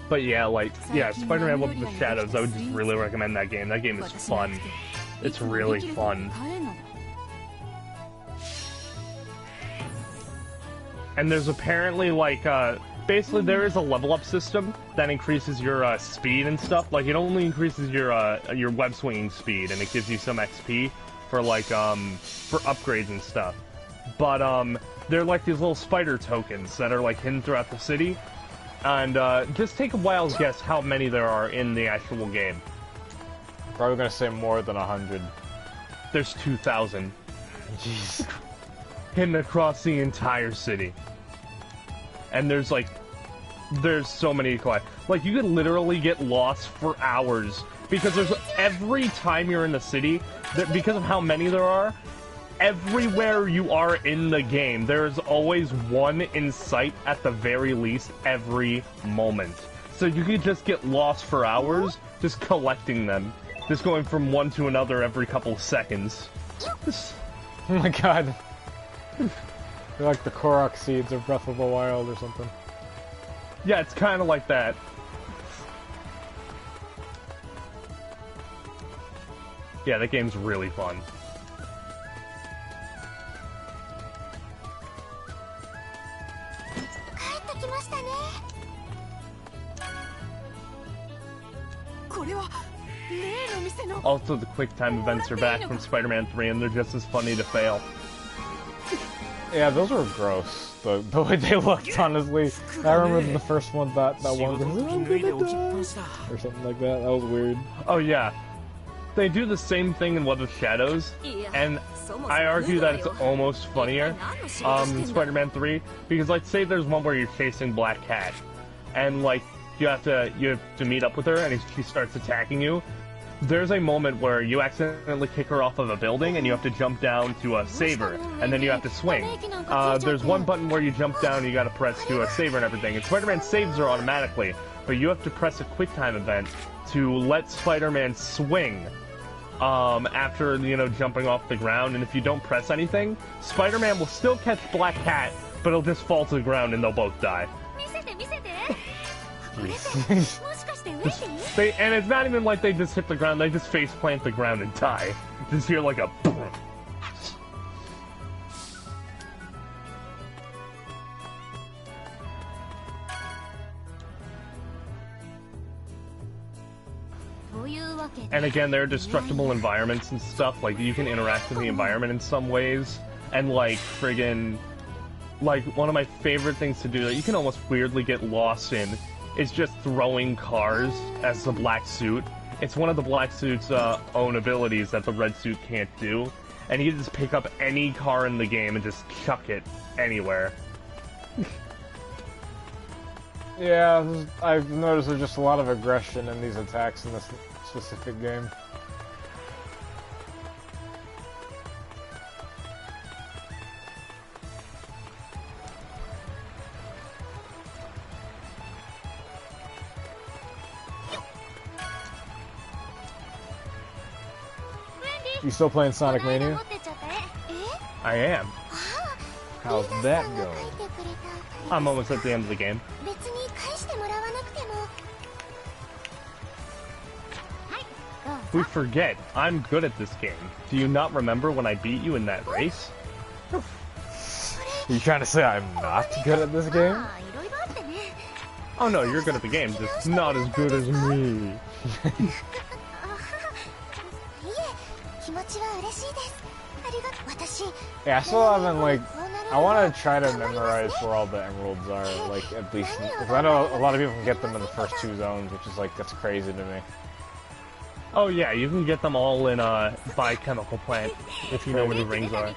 But yeah, like, yeah, Spider-Man with the Shadows, I would just really recommend that game. That game is fun. It's really fun. And there's apparently, like, basically there is a level up system that increases your speed and stuff. Like, it only increases your web swinging speed, and it gives you some XP for, like, for upgrades and stuff. But, they're like these little spider tokens that are, like, hidden throughout the city. And, just take a wild guess how many there are in the actual game. Probably gonna say more than 100. There's 2,000. Jeez. Hidden across the entire city. And there's so many to collect. Like, you could literally get lost for hours. Because there's, every time you're in the city, because of how many there are, everywhere you are in the game, there's always one in sight at the very least every moment. So you could just get lost for hours just collecting them. Just going from one to another every couple of seconds. Oh my god. They're like the Korok seeds of Breath of the Wild or something. Yeah, it's kind of like that. Yeah, that game's really fun. Also, the QuickTime events are back from Spider-Man 3, and they're just as funny to fail. Yeah, those were gross. The way they looked, honestly. I remember the first one, that one or something like that. That was weird. Oh yeah, they do the same thing in Web of Shadows, and I argue that it's almost funnier in Spider-Man 3, because like say there's one where you're chasing Black Cat, and like you have to meet up with her, and she starts attacking you. There's a moment where you accidentally kick her off of a building and you have to jump down to save her, and then you have to swing. There's one button where you jump down and you gotta press to save her and everything, and Spider-Man saves her automatically, but you have to press a QuickTime event to let Spider-Man swing after, you know, jumping off the ground, and if you don't press anything, Spider-Man will still catch Black Cat, but it'll just fall to the ground and they'll both die. And it's not even like they just hit the ground, they just face plant the ground and die. You just hear like a boom. And again, there are destructible environments and stuff, like you can interact with the environment in some ways, and like friggin', like one of my favorite things to do that you can almost weirdly get lost in is just throwing cars as the black suit. It's one of the black suit's own abilities that the red suit can't do, and you can just pick up any car in the game and just chuck it anywhere. Yeah, I've noticed there's just a lot of aggression in these attacks in this specific game. You still playing Sonic Mania? I am. How's that going? I'm almost at the end of the game. We forget, I'm good at this game. Do you not remember when I beat you in that race? You trying to say I'm not good at this game? Oh no, you're good at the game, just not as good as me. Yeah, I still haven't, like, I want to try to memorize where all the emeralds are, like, at least, because I know a lot of people can get them in the first 2 zones, which is, like, that's crazy to me. Oh yeah, you can get them all in a biochemical plant, if you know where the rings are.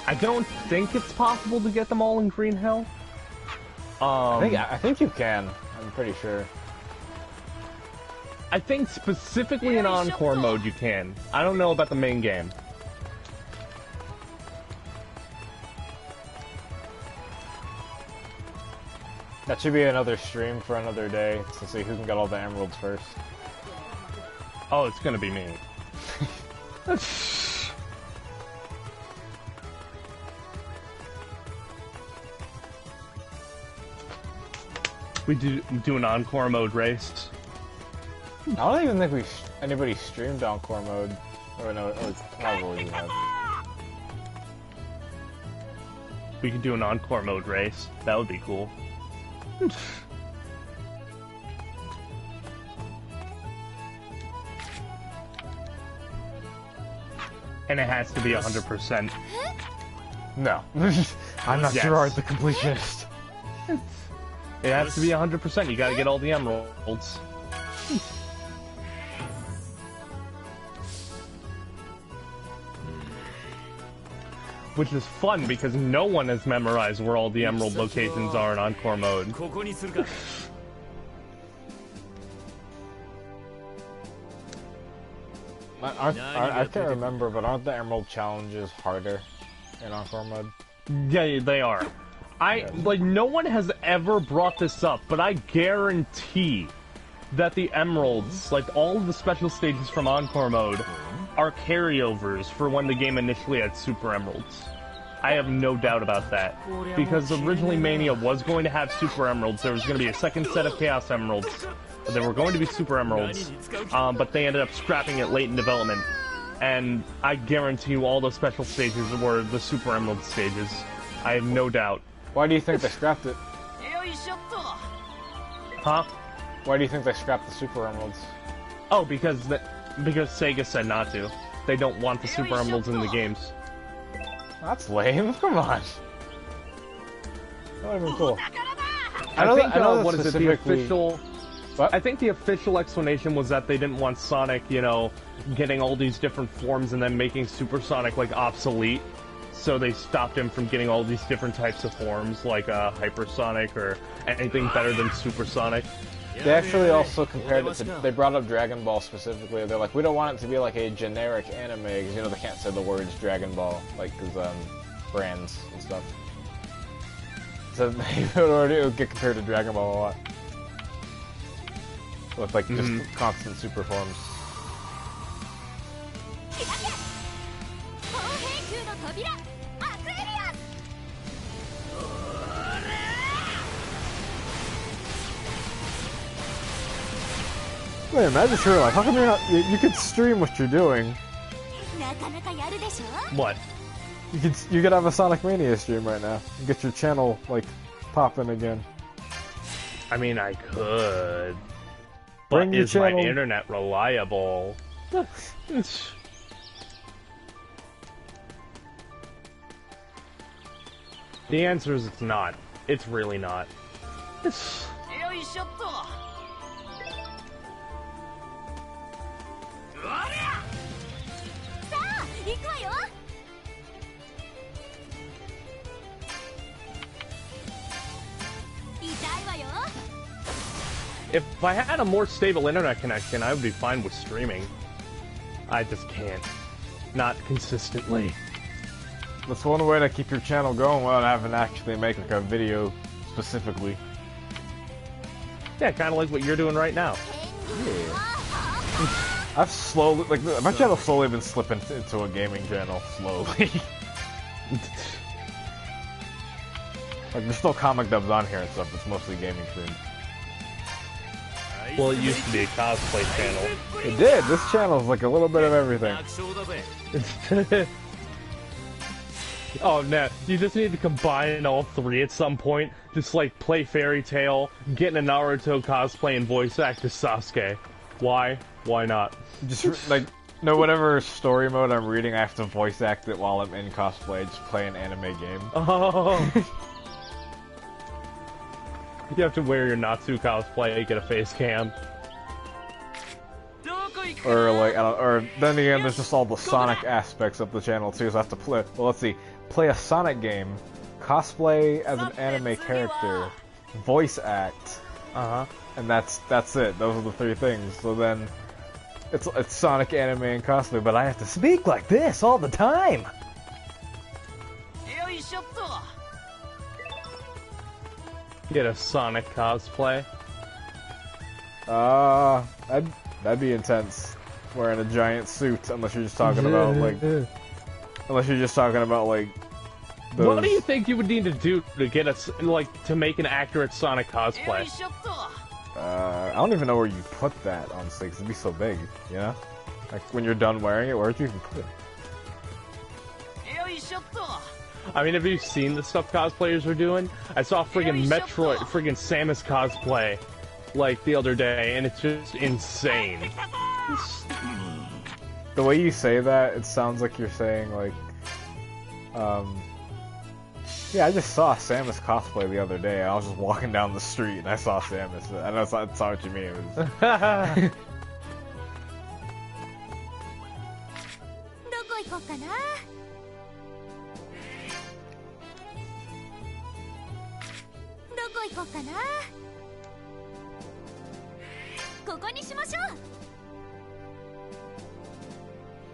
I don't think it's possible to get them all in Green Hell. I think you can. I'm pretty sure. I think specifically in Encore mode you can. I don't know about the main game. That should be another stream for another day to see who can get all the emeralds first. Oh, it's gonna be me. We do an encore mode race. I don't even think anybody streamed encore mode. Or no, it's probably we have. We could do an encore mode race. That would be cool. And it has to be 100%. No. I'm not sure I'm the completionist. It has to be 100%. You gotta get all the emeralds. Which is fun because no one has memorized where all the emerald locations are in encore mode. I can't remember, but aren't the emerald challenges harder in encore mode? Yeah, they are. Like, no one has ever brought this up, but I guarantee that the emeralds, like all of the special stages from encore mode, are carryovers for when the game initially had super emeralds. I have no doubt about that. Because originally Mania was going to have super emeralds, there was going to be a second set of chaos emeralds, they were going to be super emeralds, but they ended up scrapping it late in development. And I guarantee you all the special stages were the super emerald stages. I have no doubt. Why do you think they scrapped it? Huh? Why do you think they scrapped the super emeralds? Oh, because Sega said not to. They don't want the super emeralds in the games. That's lame. Come on. Not even cool. I know what is it? The official. What? I think the official explanation was that they didn't want Sonic, you know, getting all these different forms and then making Super Sonic like obsolete. So they stopped him from getting all these different types of forms, like Hypersonic or anything better than Supersonic. They actually also compared it to, they brought up Dragon Ball specifically. They're like, we don't want it to be like a generic anime, because, you know, they can't say the words Dragon Ball, like, because, brands and stuff. So it would get compared to Dragon Ball a lot. With, like, just constant super forms. Wait, imagine you're like, how come you're not, you could stream what you're doing. What? You could have a Sonic Mania stream right now. And get your channel, like, popping again. I mean, I could. But is my internet reliable? The answer is it's not. It's really not. If I had a more stable internet connection, I would be fine with streaming. I just can't. Not consistently. That's one way to keep your channel going without having to actually make like a video specifically. Yeah, kind of like what you're doing right now. Yeah. I've slowly, like, my channel's slowly been slipping into a gaming channel, slowly. Like, there's still comic dubs on here and stuff, it's mostly gaming streams. Well, it used to be a cosplay channel. It did! This channel is like a little bit of everything. Oh, no. You just need to combine all three at some point. Just, like, play Fairy Tail, get in a Naruto cosplay, and voice act as Sasuke. Why? Why not? Just, like, no, whatever story mode I'm reading, I have to voice act it while I'm in cosplay, just play an anime game. Oh! You have to wear your Natsu cosplay, get a face cam. Or, like, I don't, or then again, there's just all the Sonic aspects of the channel, too, so I have to play, well, let's see, play a Sonic game, cosplay as an anime character, voice act, and that's it. Those are the three things. So then, it's Sonic, anime, and cosplay, but I have to speak like this all the time! Get a Sonic cosplay. That'd be intense. wearing a giant suit, unless you're just talking about like, unless you're just talking about like. Those... What do you think you would need to do to get us to make an accurate Sonic cosplay? I don't even know where you put that, honestly, because it'd be so big, you know? Like, when you're done wearing it, where'd you even put it? I mean, have you seen the stuff cosplayers are doing? I saw friggin' Samus cosplay, like, the other day, and it's just insane. The way you say that, it sounds like you're saying, like, yeah, I just saw Samus cosplay the other day. I was just walking down the street and I saw Samus. And that's not what you mean. It was...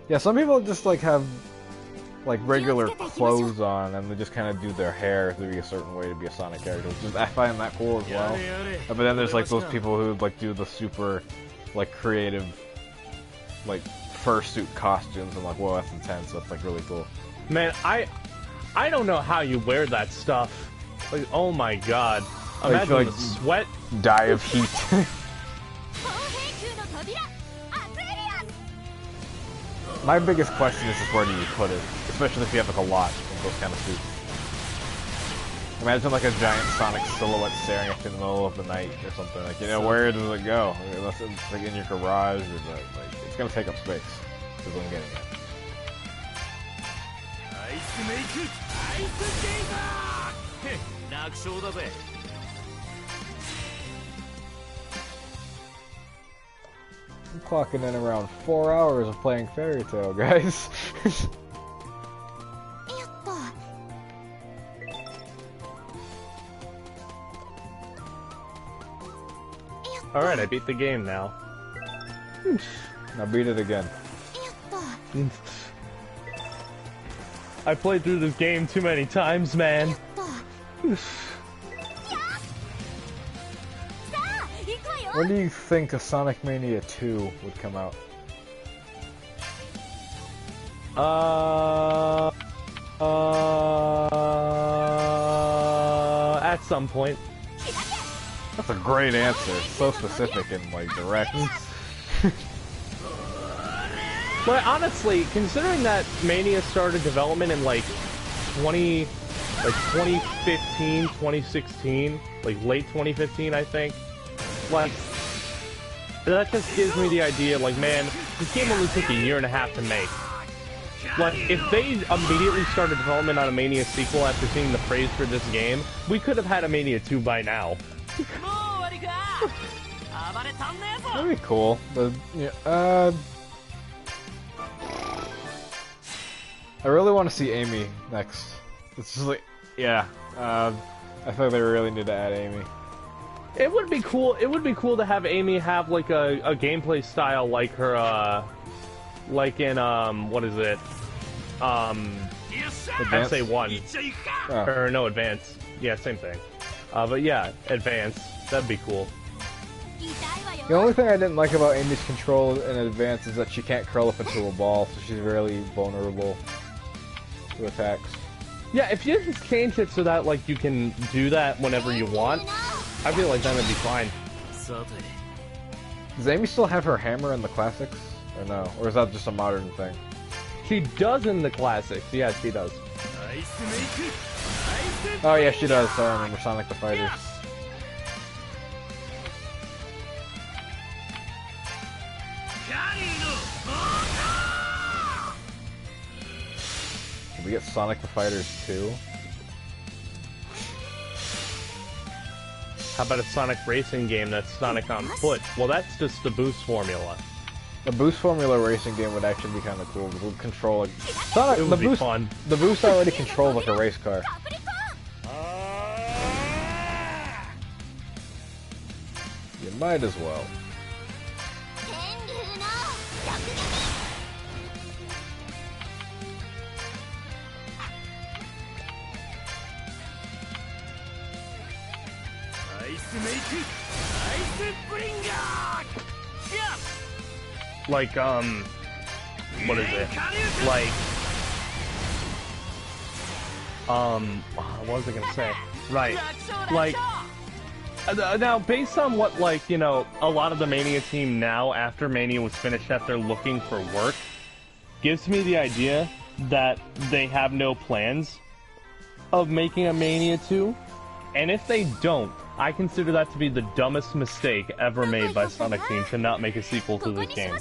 Yeah, some people just like have like regular clothes on and they just kind of do their hair to be a certain way to be a Sonic character. I find that cool as well. But then there's like those people who like do the super like creative like fursuit costumes and like, whoa, that's intense. That's like really cool. Man, I don't know how you wear that stuff. Like, oh my god. Imagine like, the sweat. Die of heat. My biggest question is just where do you put it? Especially if you have like a lot of those kind of suits. Imagine like a giant Sonic silhouette staring at you in the middle of the night or something. Like, you know, where does it go? Unless it's like in your garage or like it's gonna take up space. Is what I'm getting at. I'm clocking in around 4 hours of playing Fairy Tail, guys. Alright, I beat the game now. Now beat it again. I played through this game too many times, man. When do you think a Sonic Mania 2 would come out? At some point. That's a great answer. So specific and like direct. But honestly, considering that Mania started development in like 2015, 2016, like late 2015, I think. Like, that just gives me the idea, like, man, this game only took a year and a half to make. Like, if they immediately started development on a Mania sequel after seeing the praise for this game, we could have had a Mania 2 by now. That'd be cool. But, yeah, I really want to see Amy next. It's just like, yeah, I feel like they really need to add Amy. It would be cool. It would be cool to have Amy have like a gameplay style like her, like in what is it? SA1. Oh. Or no, Advance. Yeah, same thing. But yeah, Advance. That'd be cool. The only thing I didn't like about Amy's control in Advance is that she can't curl up into a ball, so she's really vulnerable to attacks. Yeah, if you just change it so that like you can do that whenever you want, I feel like that would be fine. Does Amy still have her hammer in the classics? Or no? Or is that just a modern thing? She does in the classics. Yeah, she does. Oh yeah, she does. I remember Sonic the Fighters. Can we get Sonic the Fighters 2? How about a Sonic racing game that's Sonic on foot? Well, that's just the boost formula. The boost formula racing game would actually be kind of cool. It would control like Sonic. It would be fun. The boost already controls like a race car. You might as well. what is it? Like, what was I gonna say? Right, like, now, based on what, like, you know, a lot of the Mania team now, after Mania was finished, that they're looking for work, gives me the idea that they have no plans of making a Mania 2, and if they don't, I consider that to be the dumbest mistake ever made by Sonic Team to not make a sequel to this game.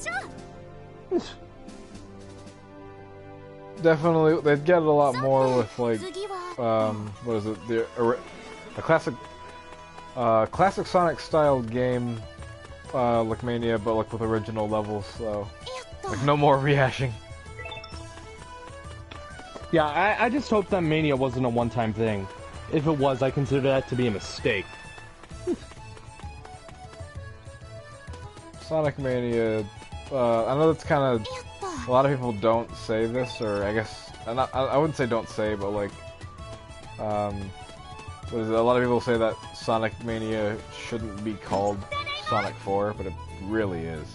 Definitely, they'd get a lot more with, like, what is it, the classic Sonic style game, like Mania, but like with original levels, so like no more rehashing. Yeah, I just hope that Mania wasn't a one-time thing. If it was, I consider that to be a mistake. Sonic Mania, I know that's kind of, a lot of people don't say this, or I guess, I wouldn't say don't say, but like, what is it? A lot of people say that Sonic Mania shouldn't be called Sonic 4, but it really is,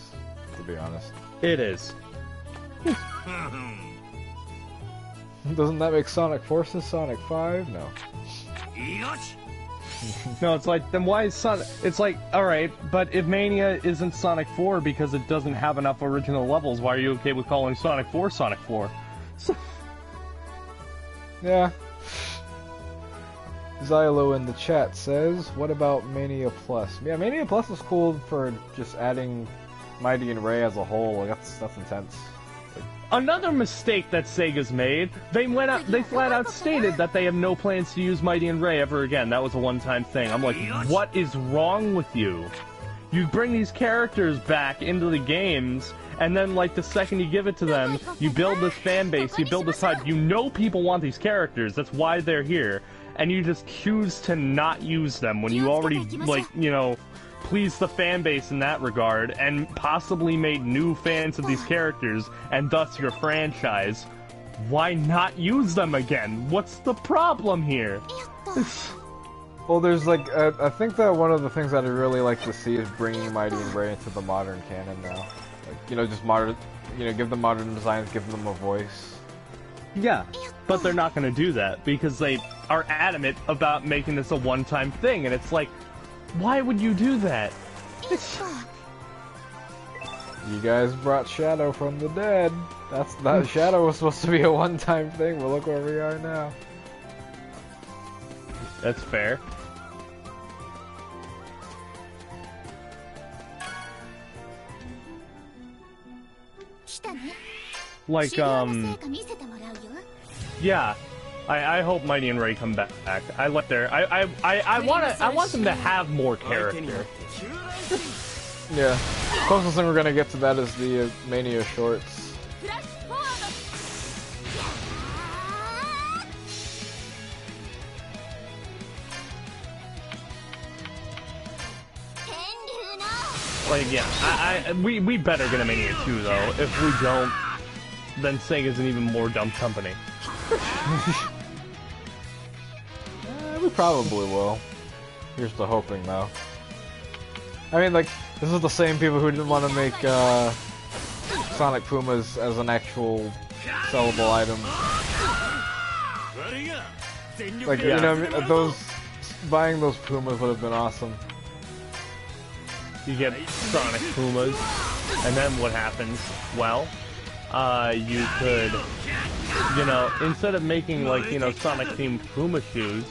to be honest. It is. Doesn't that make Sonic Forces Sonic 5? No. No, it's like, then why is Sonic... It's like, alright, but if Mania isn't Sonic 4 because it doesn't have enough original levels, why are you okay with calling Sonic 4 Sonic 4? Yeah. Xylo in the chat says, what about Mania Plus? Yeah, Mania Plus is cool for just adding Mighty and Ray as a whole. Like, that's intense. Another mistake that Sega's made, they flat out stated that they have no plans to use Mighty and Ray ever again. That was a one-time thing. I'm like, what is wrong with you? You bring these characters back into the games, and then, like, the second you give it to them, you build this fan base, you build this hype. You know people want these characters, that's why they're here. And you just choose to not use them when you already, like, you know, please the fan base in that regard, and possibly made new fans of these characters, and thus your franchise. Why not use them again? What's the problem here? Well, there's like, I think that one of the things that I really like to see is bringing Mighty and Ray into the modern canon now. Like, you know, just modern, you know, give them modern designs, give them a voice. Yeah, but they're not going to do that, because they are adamant about making this a one-time thing, and it's like, why would you do that? You guys brought Shadow from the dead. That Shadow was supposed to be a one-time thing, but look where we are now. That's fair. Like, yeah. I hope Mighty and Ray come back. I want them to have more character. Yeah. Closest thing we're gonna get to that is the Mania shorts. Like, yeah, we better get a Mania 2 though. If we don't, then Sega's an even more dumb company. We probably will. Here's to hoping, though. I mean, like, this is the same people who didn't want to make Sonic Pumas as an actual sellable item. Like, you know, buying those Pumas would have been awesome. You get Sonic Pumas, and then what happens? Well, you could, you know, instead of making, like, you know, Sonic-themed Puma shoes,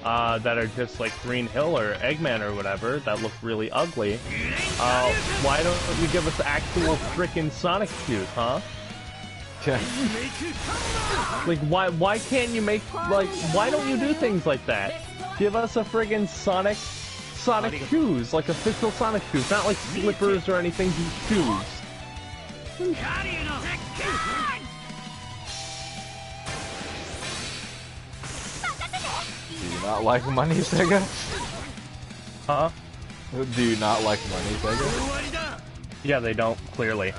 that are just like Green Hill or Eggman or whatever, that look really ugly, why don't you give us actual frickin' Sonic shoes, huh? Yeah. Like, why can't you make, like, why don't you do things like that? Give us a friggin' Sonic shoes, like official Sonic shoes, not like slippers or anything, just shoes. Do you not like money, Sega? Huh? Do you not like money, Sega? Yeah, they don't, clearly.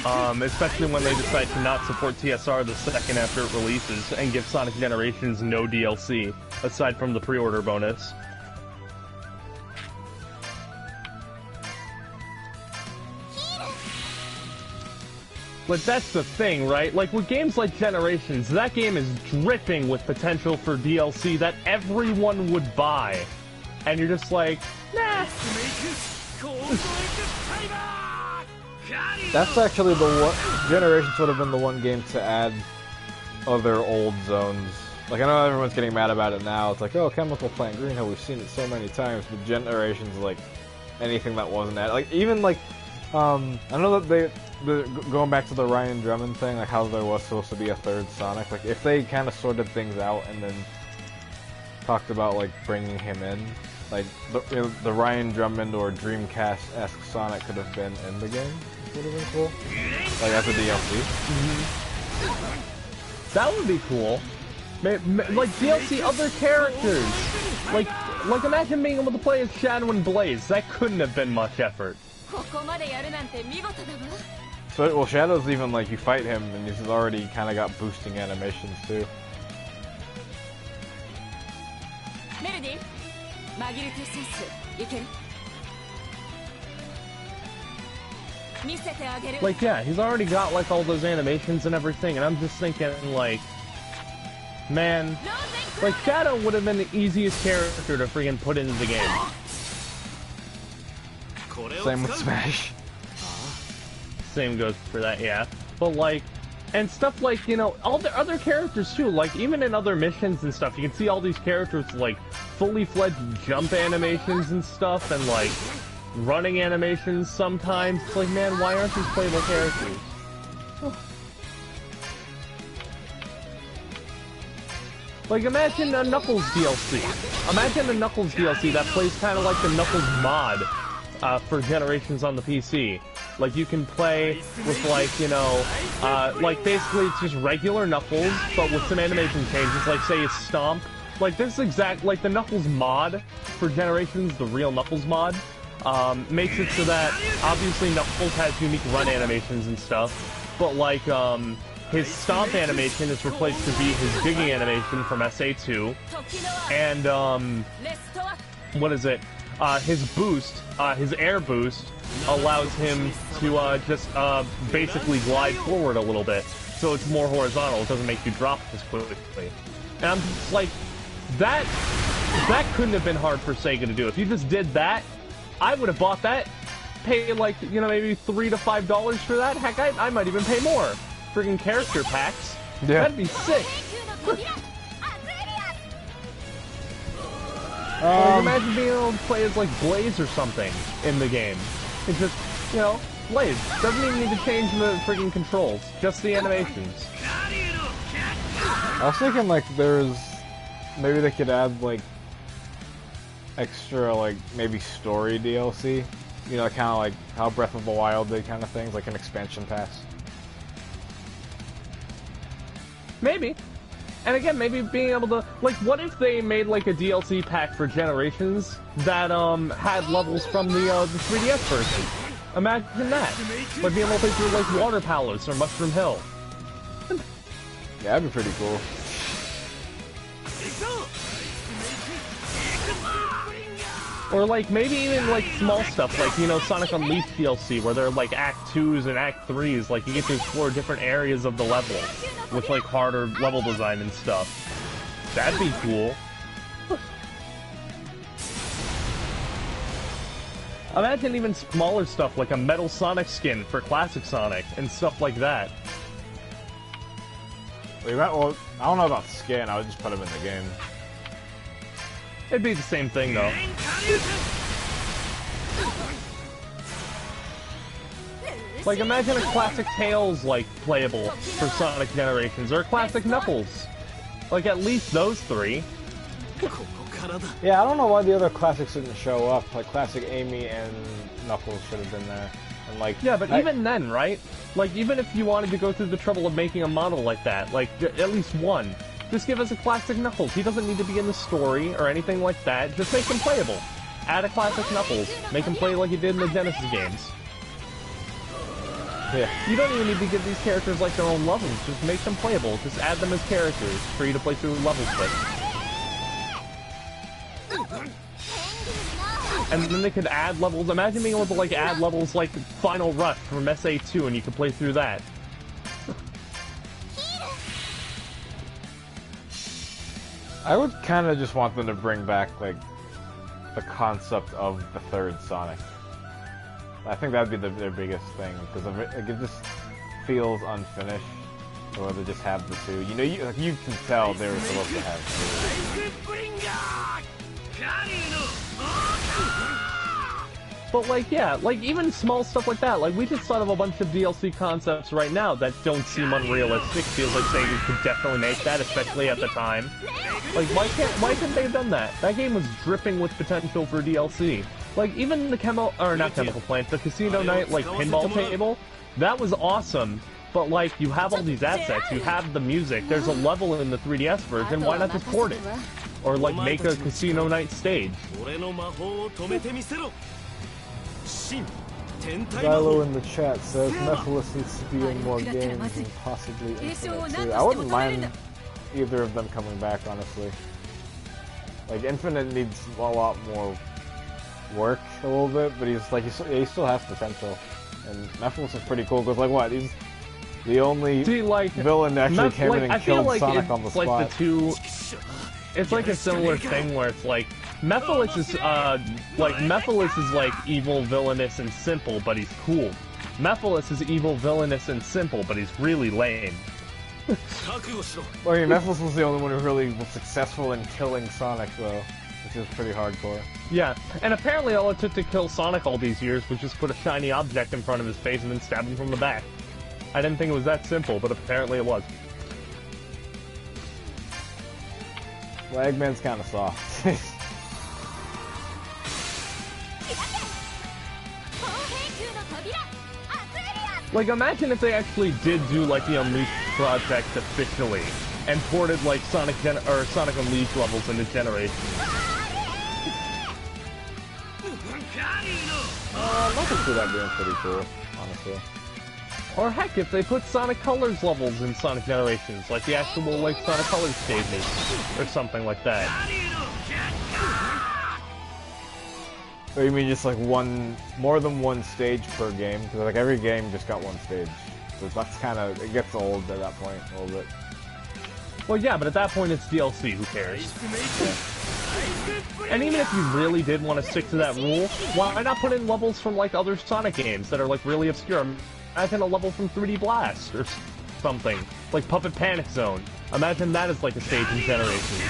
Especially when they decide to not support TSR the second after it releases, and give Sonic Generations no DLC, aside from the pre-order bonus. But that's the thing, right? Like, with games like Generations, that game is dripping with potential for DLC that everyone would buy. And you're just like, nah. That's actually the one... Generations would have been the one game to add other old zones. Like, I know everyone's getting mad about it now. It's like, oh, Chemical Plant Green Hill, we've seen it so many times. But Generations, like, anything that wasn't added. Like, even, like, I know that going back to the Ryan Drummond thing, like how there was supposed to be a third Sonic, like if they kind of sorted things out and then talked about like bringing him in, like the Ryan Drummond or Dreamcast-esque Sonic could have been in the game, which would have been cool, like as a DLC. That would be cool. Like DLC other characters. Like imagine being able to play as Shadow and Blaze. That couldn't have been much effort. So, well, Shadow's even like you fight him and he's already kind of got boosting animations too. Like, yeah, he's already got like all those animations and everything, and I'm just thinking like, man, like Shadow would have been the easiest character to freaking put into the game. Same with Smash. Same goes for that, yeah. But like, and stuff like, you know, all the other characters too, like even in other missions and stuff, you can see all these characters like fully fledged jump animations and stuff, and like running animations sometimes. It's like, man, why aren't these playable characters? Like, imagine a Knuckles DLC. Imagine a Knuckles DLC that plays kind of like the Knuckles mod for Generations on the PC. Like, you can play with, like, you know, like, basically it's just regular Knuckles, but with some animation changes, like, say, it's Stomp. Like, this exact, like, the Knuckles mod for Generations, the real Knuckles mod, makes it so that, obviously, Knuckles has unique run animations and stuff, but, like, his Stomp animation is replaced to be his digging animation from SA2, and, what is it? His boost, his air boost, allows him to just basically glide forward a little bit, so it's more horizontal. It doesn't make you drop as quickly. And I'm just like, that couldn't have been hard for Sega to do. If you just did that, I would have bought that, pay like, you know, maybe $3 to $5 for that. Heck, I might even pay more. Friggin' character packs. Yeah. That'd be sick. Like, imagine being able to play as, like, Blaze or something in the game. It's just, you know, Blaze. Doesn't even need to change the friggin' controls. Just the animations. I was thinking, like, maybe they could add, like, extra, like, maybe story DLC. You know, kind of like how Breath of the Wild did kind of things, like an expansion pass. Maybe. And again, maybe being able to, like, what if they made, like, a DLC pack for Generations that, had levels from the 3DS version? Imagine that. Like, being able to play through, like, Water Palace or Mushroom Hill. Yeah, that'd be pretty cool. Or, like, maybe even, like, small stuff, like, you know, Sonic Unleashed DLC, where they're, like, Act 2s and Act 3s, like, you get to explore different areas of the level, with, like, harder level design and stuff. That'd be cool. Imagine even smaller stuff, like a Metal Sonic skin for Classic Sonic, and stuff like that. Well, I don't know about skin, I would just put him in the game. It'd be the same thing, though. Like, imagine a classic Tails, like, playable for Sonic Generations, or a classic Knuckles. Like, at least those three. Yeah, I don't know why the other classics didn't show up. Like, classic Amy and Knuckles should have been there. And, like, yeah, but even then, right? Like, even if you wanted to go through the trouble of making a model like that, like, at least one, just give us a classic Knuckles. He doesn't need to be in the story or anything like that. Just make him playable. Add a classic Knuckles. Make him play like you did in the Genesis games. Yeah. You don't even need to give these characters like their own levels. Just make them playable. Just add them as characters for you to play through levels with. And then they could add levels. Imagine being able to like add levels like Final Rush from SA2 and you could play through that. I would kind of just want them to bring back, like, the concept of the third Sonic. I think that'd be their biggest thing, because it just feels unfinished, or they just have the two. You know, you can tell they were supposed to have two. But like, yeah, like even small stuff like that. Like we just thought of a bunch of DLC concepts right now that don't seem unrealistic. Feels like they could definitely make that, especially at the time. Like why couldn't they have done that? That game was dripping with potential for DLC. Like even the chemical plant, the casino night like pinball table, that was awesome. But like you have all these assets, you have the music. There's a level in the 3DS version. Why not just port it, or like make a casino night stage? Zylo in the chat says Mephiles needs to be in more games and possibly Infinite too. I wouldn't mind either of them coming back, honestly. Like Infinite needs a lot more work a little bit, but he still has potential. And Mephiles is pretty cool because like what, he's the only villain that actually came in and killed Sonic on the spot. Like the two, it's like a similar thing where it's like Mephiles is like evil, villainous, and simple, but he's cool. Mephiles is evil, villainous, and simple, but he's really lame. Well, I mean, Mephiles was the only one who really was successful in killing Sonic, though, which is pretty hardcore. Yeah, and apparently all it took to kill Sonic all these years was just put a shiny object in front of his face and then stab him from the back. I didn't think it was that simple, but apparently it was. Well, Eggman's kind of soft. Like, imagine if they actually did do, like, the Unleashed project officially, and ported, like, Sonic Unleashed levels into Generations. I could see that being pretty cool, honestly. Or heck, if they put Sonic Colors levels in Sonic Generations, like the actual, like, Sonic Colors stages, or something like that. Or you mean just like more than one stage per game? Because like every game just got one stage. So that's kind of, it gets old at that point a little bit. Well, yeah, but at that point it's DLC, who cares? Yeah. And even if you really did want to stick to that rule, why not put in levels from like other Sonic games that are like really obscure? Imagine a level from 3D Blast or something, like Puppet Panic Zone. Imagine that as like a stage in Generations.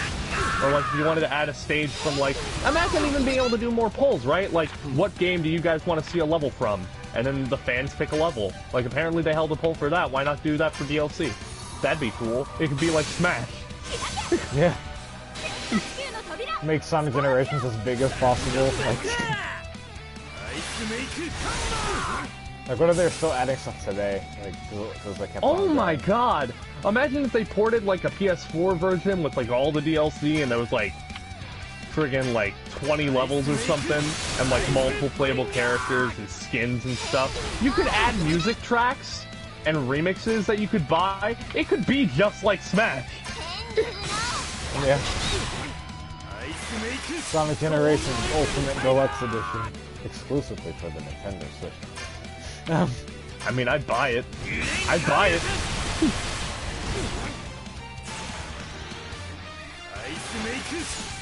Or like if you wanted to add a stage from like, imagine even being able to do more polls, right? Like, what game do you guys want to see a level from? And then the fans pick a level. Like apparently they held a poll for that, why not do that for DLC? That'd be cool. It could be like Smash. Yeah. Make Sonic Generations as big as possible. Like what if they're still adding stuff today? Like, oh my god! Imagine if they ported like a PS4 version with like all the DLC and there was like friggin' like 20 levels or something and like multiple playable characters and skins and stuff. You could add music tracks and remixes that you could buy. It could be just like Smash. Yeah. Sonic Generations Ultimate Deluxe Edition. Exclusively for the Nintendo Switch. I mean, I'd buy it. I'd buy it.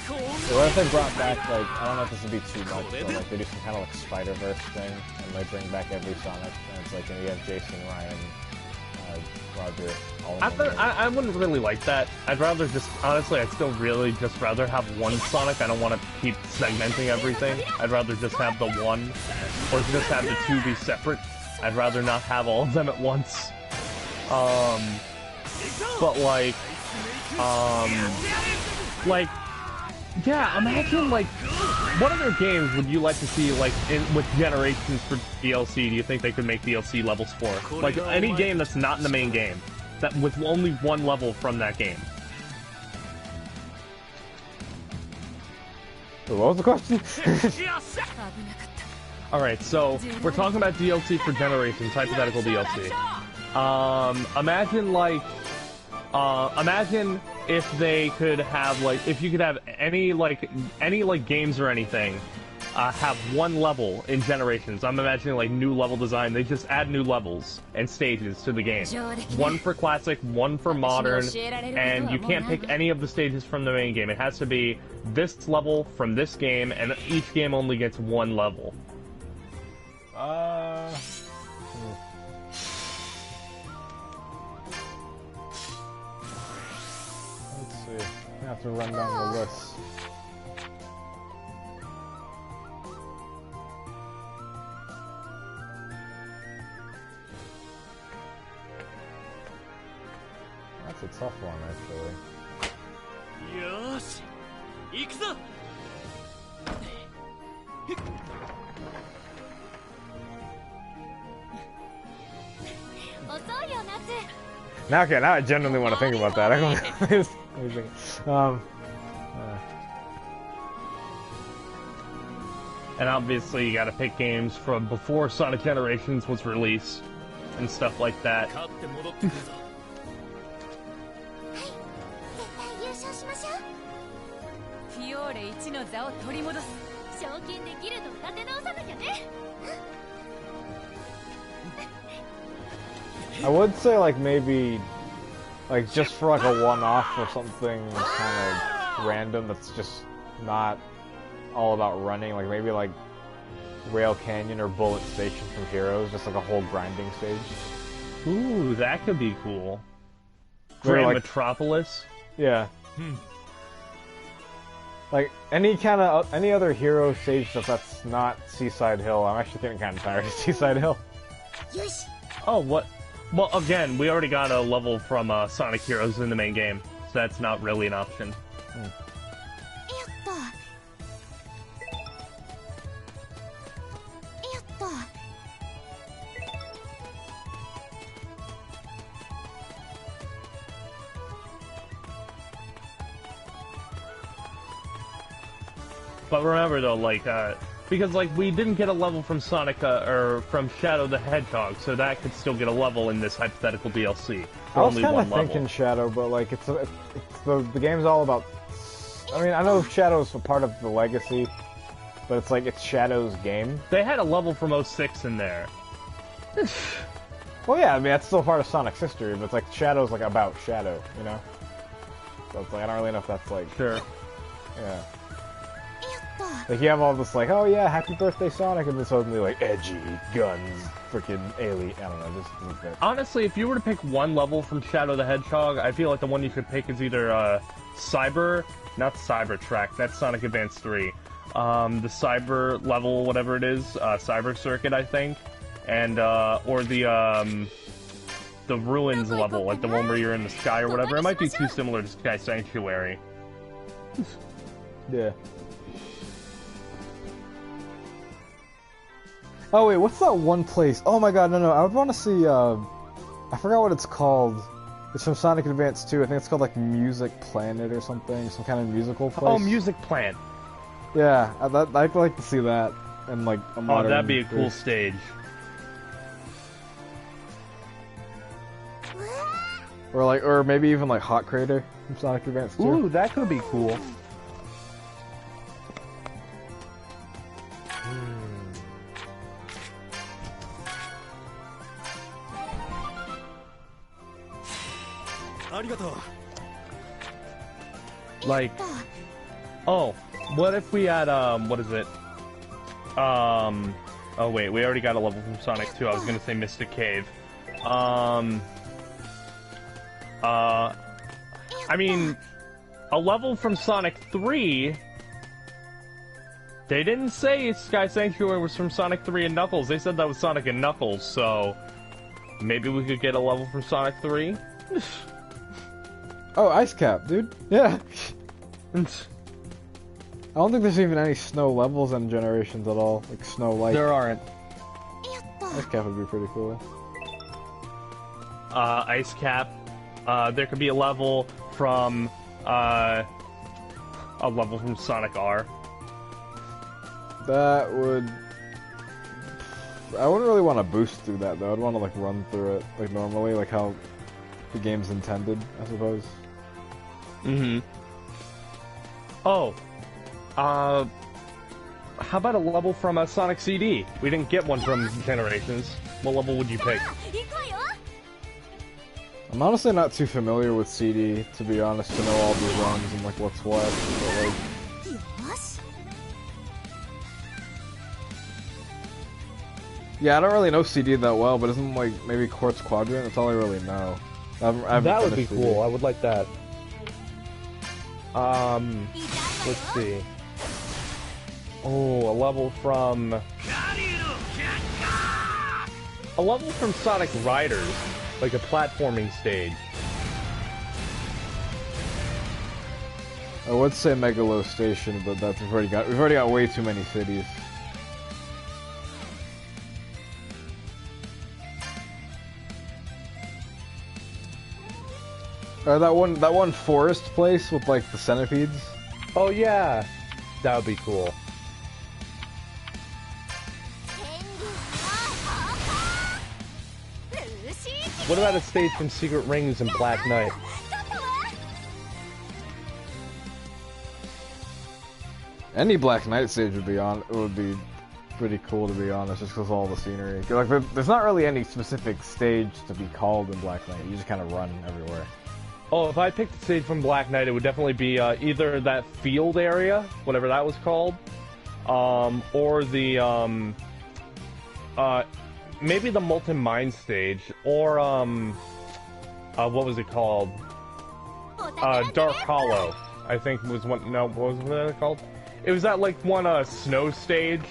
So what if they brought back, like, I don't know if this would be too much, but like they do some kind of like Spider-Verse thing, and they bring back every Sonic, and it's like, you have Jason, Ryan, Roger, all of them. I wouldn't really like that. I'd rather just, honestly, I'd still really just rather have one Sonic. I don't want to keep segmenting everything. I'd rather just have the one, or just have the two be separate. I'd rather not have all of them at once. But yeah, imagine, like, what other games would you like to see, like, with Generations for DLC, do you think they could make DLC levels for? Like, any game that's not in the main game, that with only one level from that game. What was the question? Alright, so, we're talking about DLC for Generations, hypothetical DLC. Imagine if they could have, like, if you could have any games or anything have one level in Generations. I'm imagining like new level design. They just add new levels and stages to the game. One for Classic, one for Modern, and you can't pick any of the stages from the main game. It has to be this level from this game, and each game only gets one level. Let's see. I have to run down the list. That's a tough one, actually. Yosh, ikuzo! Now, okay, now I genuinely want to think about that. And obviously, you gotta pick games from before Sonic Generations was released and stuff like that. I would say, like, maybe, like, just for, like, a one-off or something kind of random that's just not all about running, like, maybe, like, Rail Canyon or Bullet Station from Heroes, just, like, a whole grinding stage. Ooh, that could be cool. Grand like, Metropolis? Yeah. Like, any other hero stage stuff that's not Seaside Hill, I'm actually getting kind of tired of Seaside Hill. Oh, what? Well, again, we already got a level from Sonic Heroes in the main game, so that's not really an option. But remember though, like, because like we didn't get a level from Sonic or from Shadow the Hedgehog, so that could still get a level in this hypothetical DLC. I was kind of thinking Shadow, but like it's the game's all about. I mean, I know Shadow's a part of the legacy, but it's like it's Shadow's game. They had a level from 06 in there. Well, yeah, I mean that's still part of Sonic's history, but it's like Shadow's like about Shadow, you know. So it's like I don't really know if that's like sure. Yeah. Like, you have all this, like, oh yeah, happy birthday Sonic, and then suddenly, like, edgy, guns, freaking alien, I don't know, just... Honestly, if you were to pick one level from Shadow the Hedgehog, I feel like the one you should pick is either, not Cybertrack, that's Sonic Advance 3. The Cyber level, whatever it is, Cyber Circuit, I think, and, or the Ruins level, like the one where you're in the sky or whatever. It might be too similar to Sky Sanctuary. Yeah. Oh wait, what's that one place? Oh my god, no, I would want to see, I forgot what it's called. It's from Sonic Advance 2, I think it's called like Music Planet or something, some kind of musical place. Oh, Music Plant. Yeah, I'd like to see that, and like a modern... Oh, that'd be a cool stage. Or maybe even like Hot Crater from Sonic Advance 2. Ooh, that could be cool. Like, oh, what if we had, what is it? Oh wait, we already got a level from Sonic 2, I was gonna say Mystic Cave. I mean, a level from Sonic 3, they didn't say Sky Sanctuary was from Sonic 3 and Knuckles, they said that was Sonic and Knuckles, so maybe we could get a level from Sonic 3? Oh, Ice Cap, dude. Yeah. I don't think there's even any snow levels in Generations at all. Like, snow-like. There aren't. Ice Cap would be pretty cool. Ice Cap. There could be a level from, Sonic R. That would... I wouldn't really want to boost through that, though. I'd want to, like, run through it, like, normally, like how the game's intended, I suppose. Mm-hmm. Oh. how about a level from a Sonic CD? We didn't get one from Generations. What level would you pick? I'm honestly not too familiar with CD, to be honest, to know all the runs and like what's what. But, like, yeah, I don't really know CD that well, but isn't like maybe Quartz Quadrant? That's all I really know. That would be CD. cool. I would like that. Let's see. Oh, a level from Sonic Riders, like a platforming stage. I would say Megalo Station, but that's we've already got way too many cities. That one forest place with like the centipedes. Oh yeah, that would be cool. What about a stage from Secret Rings and Black Knight? Any Black Knight stage would be pretty cool, to be honest, just because all the scenery. Like, there's not really any specific stage to be called in Black Knight. You just kind of run everywhere. Oh, if I picked a stage from Black Knight, it would definitely be either that field area, whatever that was called, or the maybe the Molten Mine stage, or what was it called? Dark Hollow, I think was one. No, what was it called? It was that like one snow stage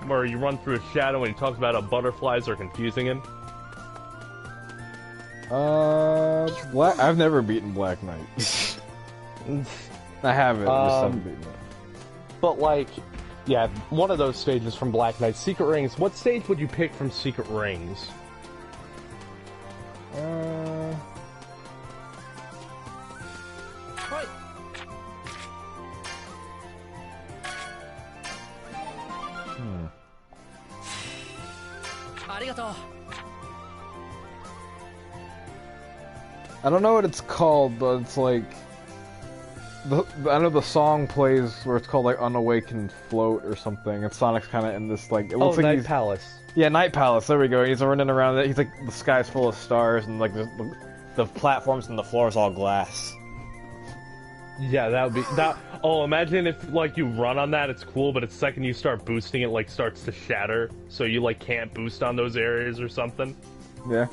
where you run through a shadow and he talks about how butterflies are confusing him. I've never beaten Black Knight. I haven't. Just haven't beaten it. But like, yeah, one of those stages from Black Knight. Secret Rings. What stage would you pick from Secret Rings? I don't know what it's called, but it's like I know the song plays where it's called like Unawakened Float or something. And Sonic's kind of in this like it looks like Night Palace. Yeah, Night Palace. There we go. He's running around. He's like the sky's full of stars and like the platforms and the floor is all glass. Yeah, that would be that. Oh, imagine if like you run on that, it's cool, but the second you start boosting, it like starts to shatter, so you like can't boost on those areas or something. Yeah.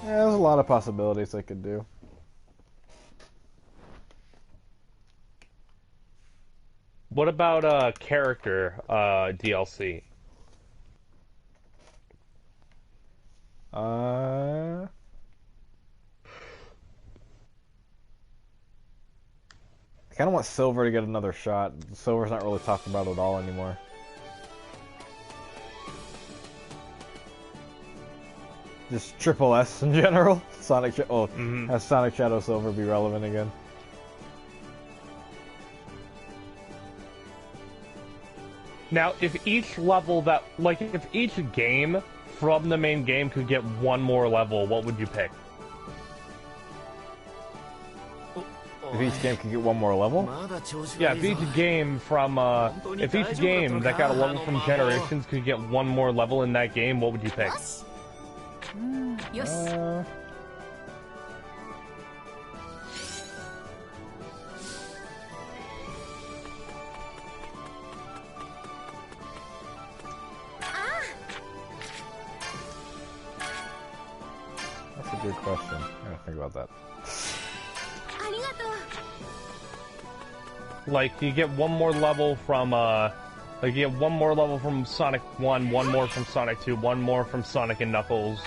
Yeah, there's a lot of possibilities I could do. What about character DLC? I kind of want Silver to get another shot. Silver's not really talked about at all anymore. Just Triple S in general. Sonic. Has Sonic Shadow Silver be relevant again? Now, if each level that, like, if each game from the main game could get one more level, what would you pick? If each game could get one more level? Yeah, if each game from, if each game that got a level from Generations could get one more level in that game, what would you pick? That's a good question. I gotta think about that. Like, you get one more level from, like, you get one more level from Sonic 1, one more from Sonic 2, one more from Sonic and Knuckles.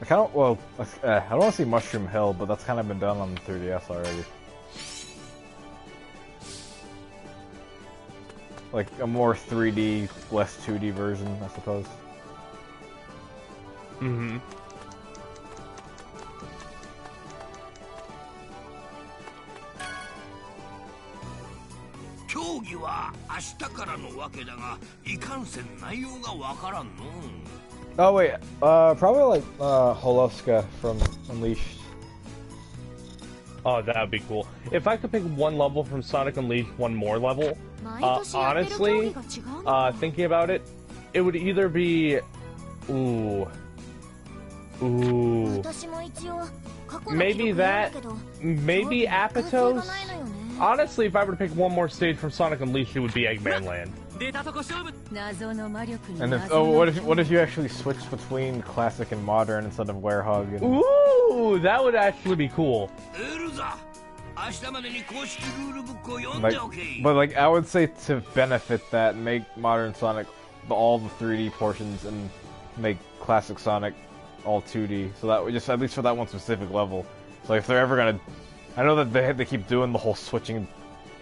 I kind of, well, I don't want to see Mushroom Hill, but that's kind of been done on the 3DS already. Like a more 3D, less 2D version, I suppose. Mm-hmm. 競技は明日からのわけだが、いかんせん内容がわからんの。Oh wait, probably like Holovska from Unleashed. Oh, that would be cool. If I could pick one level from Sonic Unleashed, one more level, honestly, thinking about it, it would either be... Maybe that, maybe Apatow. Honestly, if I were to pick one more stage from Sonic Unleashed, it would be Eggman Land. And if, what if you actually switched between classic and modern instead of Werehog? And... Ooh, that would actually be cool. But like, I would say to benefit that, make modern Sonic all the 3D portions and make classic Sonic all 2D. So that would just, at least for that one specific level. So if they're ever gonna, I know that they keep doing the whole switching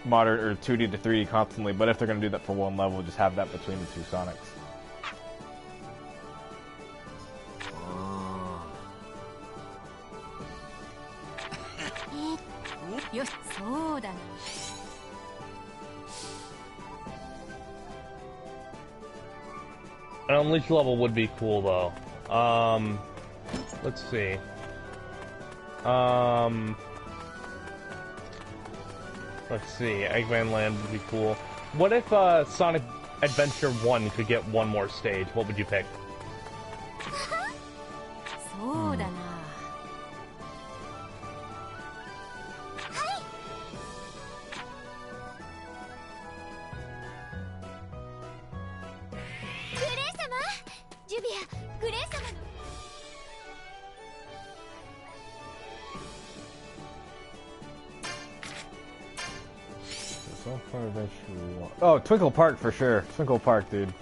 modern or 2D to 3D constantly, but if they're gonna do that for one level, just have that between the two Sonics. An Unleashed level would be cool though. Let's see. Let's see. Eggman Land would be cool. What if Sonic Adventure 1 could get one more stage? What would you pick? Oh, Twinkle Park for sure. Twinkle Park, dude.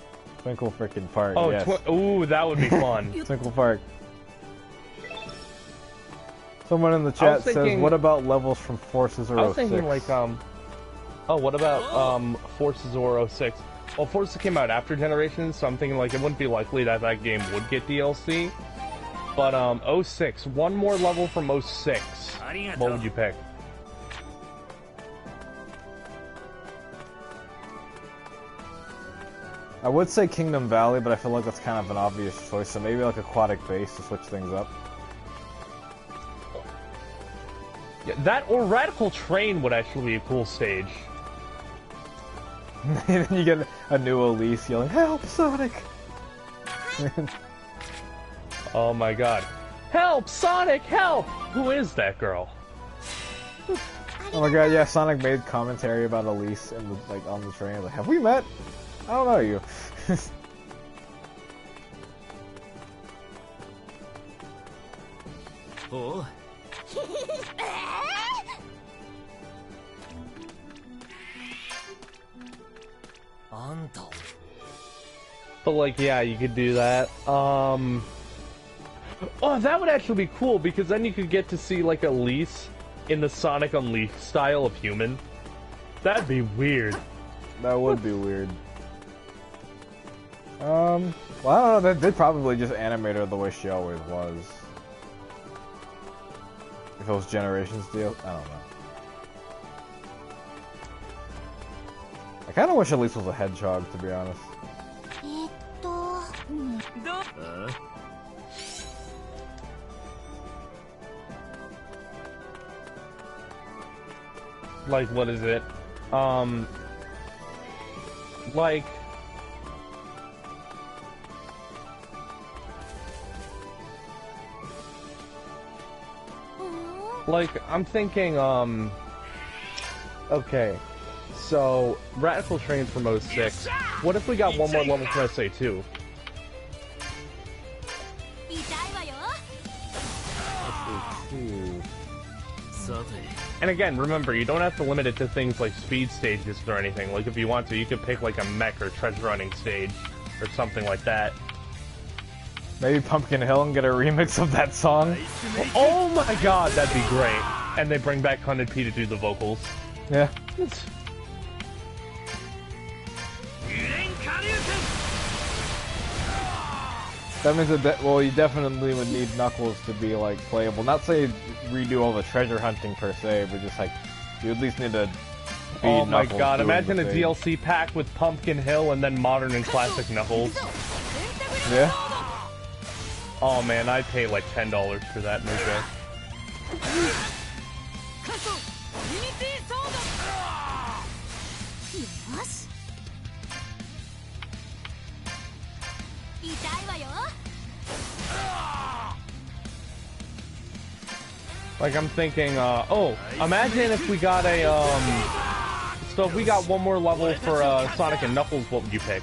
Twinkle frickin' Park. Oh, yes. Ooh, that would be fun. Twinkle Park. Someone in the chat says, "What about levels from Forces or 06?" I was thinking like oh, what about Forces or 06? Well, Forces came out after Generations, so I'm thinking like it wouldn't be likely that that game would get DLC. But 06, one more level from 06. What would you pick? I would say Kingdom Valley, but I feel like that's kind of an obvious choice, so maybe like Aquatic Base to switch things up. Yeah, that or Radical Train would actually be a cool stage. And then you get a new Elise yelling, "Help, Sonic!" Oh my god. Help, Sonic, help! Who is that girl? Oh my god, yeah, Sonic made commentary about Elise in the, like, on the train. Like, have we met? I don't know you. Oh. But like, yeah, you could do that. Oh, that would actually be cool, because then you could get to see like Elise in the Sonic Unleashed style of human. That'd be weird. That would be weird. Well, I don't know, they'd probably just animate her the way she always was. If it was Generations deal, I don't know. I kinda wish Elise was a hedgehog, to be honest. Like, what is it? Like, I'm thinking, okay, so, Radical Train from 06. What if we got one more level from SA2? And again, remember, you don't have to limit it to things like speed stages or anything. Like, if you want to, you could pick, like, a mech or treasure hunting stage, or something like that. Maybe Pumpkin Hill and get a remix of that song? Oh my god, that'd be great. And they bring back 100p to do the vocals. Yeah. That means that, well, you definitely would need Knuckles to be, like, playable. Not say redo all the treasure hunting per se, but just, like, you at least need to Oh my Knuckles god, doing imagine the a thing. DLC pack with Pumpkin Hill and then Modern and Classic Knuckles. Yeah. Oh man, I'd pay like $10 for that, no joke. Like I'm thinking, oh, imagine if we got a, so if we got one more level for, Sonic and Knuckles, what would you pick?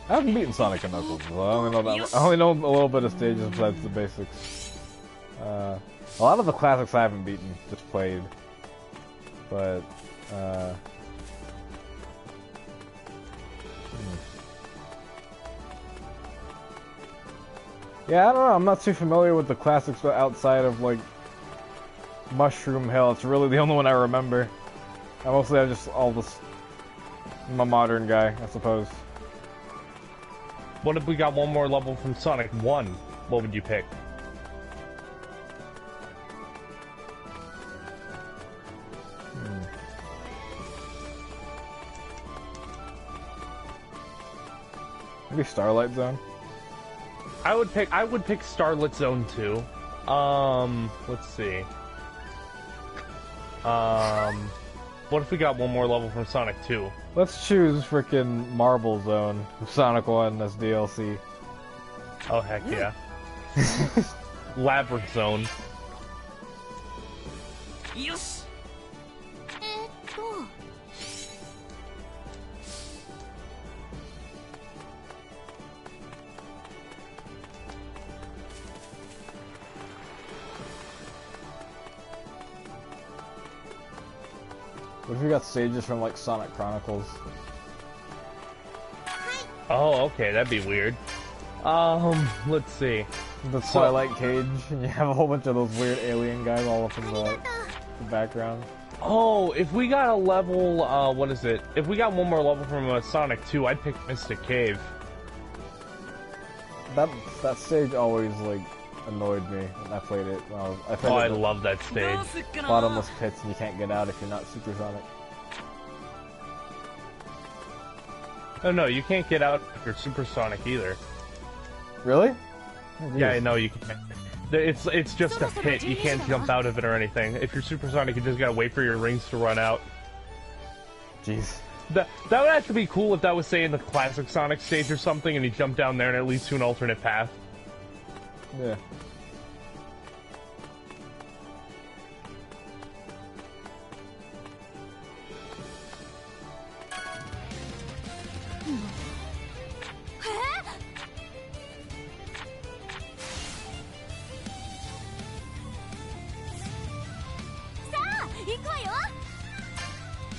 I haven't beaten Sonic and Knuckles, so I only know a little bit of stages besides the basics. A lot of the classics I haven't beaten, just played. But, yeah, I don't know, I'm not too familiar with the classics outside of, like, Mushroom Hill. It's really the only one I remember. I mostly have just all this... I'm a modern guy, I suppose. What if we got one more level from Sonic 1? What would you pick? Maybe Starlight Zone? I would pick Starlit Zone 2. Let's see. What if we got one more level from Sonic 2? Let's choose frickin' Marble Zone, Sonic 1 as DLC. Oh heck yeah. Labyrinth Zone. What if we got stages from, like, Sonic Chronicles? Oh, okay, that'd be weird. Let's see. The Twilight Cage, and you have a whole bunch of those weird alien guys all up in the background. Oh, if we got a level, what is it? If we got one more level from Sonic 2, I'd pick Mystic Cave. That stage always, like, annoyed me when I played it. I love that stage. Bottomless pits and you can't get out if you're not Super Sonic. Oh no, you can't get out if you're Super Sonic either. Really? Yeah, no, you can't. It's just a pit. You can't jump out of it or anything. If you're Super Sonic, you just gotta wait for your rings to run out. Jeez. That would actually be cool if that was, say, in the classic Sonic stage or something, and you jump down there and it leads to an alternate path. Yeah.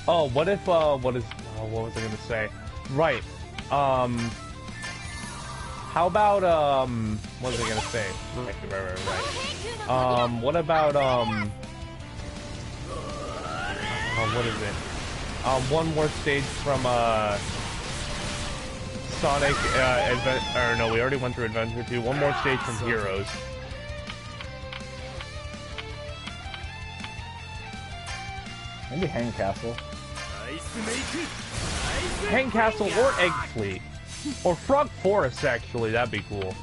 Oh, what if, what was I gonna say? Right, how about, what was I gonna say? Right. What about, what is it? One more stage from, Sonic, or no, we already went through Adventure 2. One more stage from Heroes. Maybe Hang Castle. Hang Castle or Egg Fleet. Or Frog Forest, actually, that'd be cool.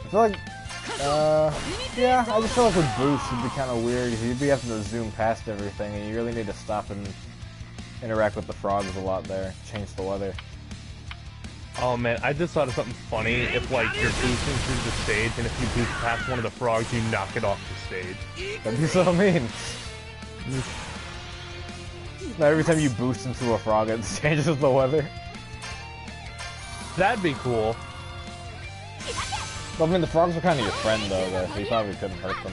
I feel like, yeah, I just feel like with boosts it'd be kind of weird. You'd be having to zoom past everything, and you really need to stop and interact with the frogs a lot there. Change the weather. Oh man, I just thought of something funny. If, like, you're boosting through the stage, and if you boost past one of the frogs, you knock it off the stage. That'd be so mean. Now every time you boost into a frog, it changes the weather. That'd be cool. But I mean, the frogs are kind of your friend, though, so you probably couldn't hurt them.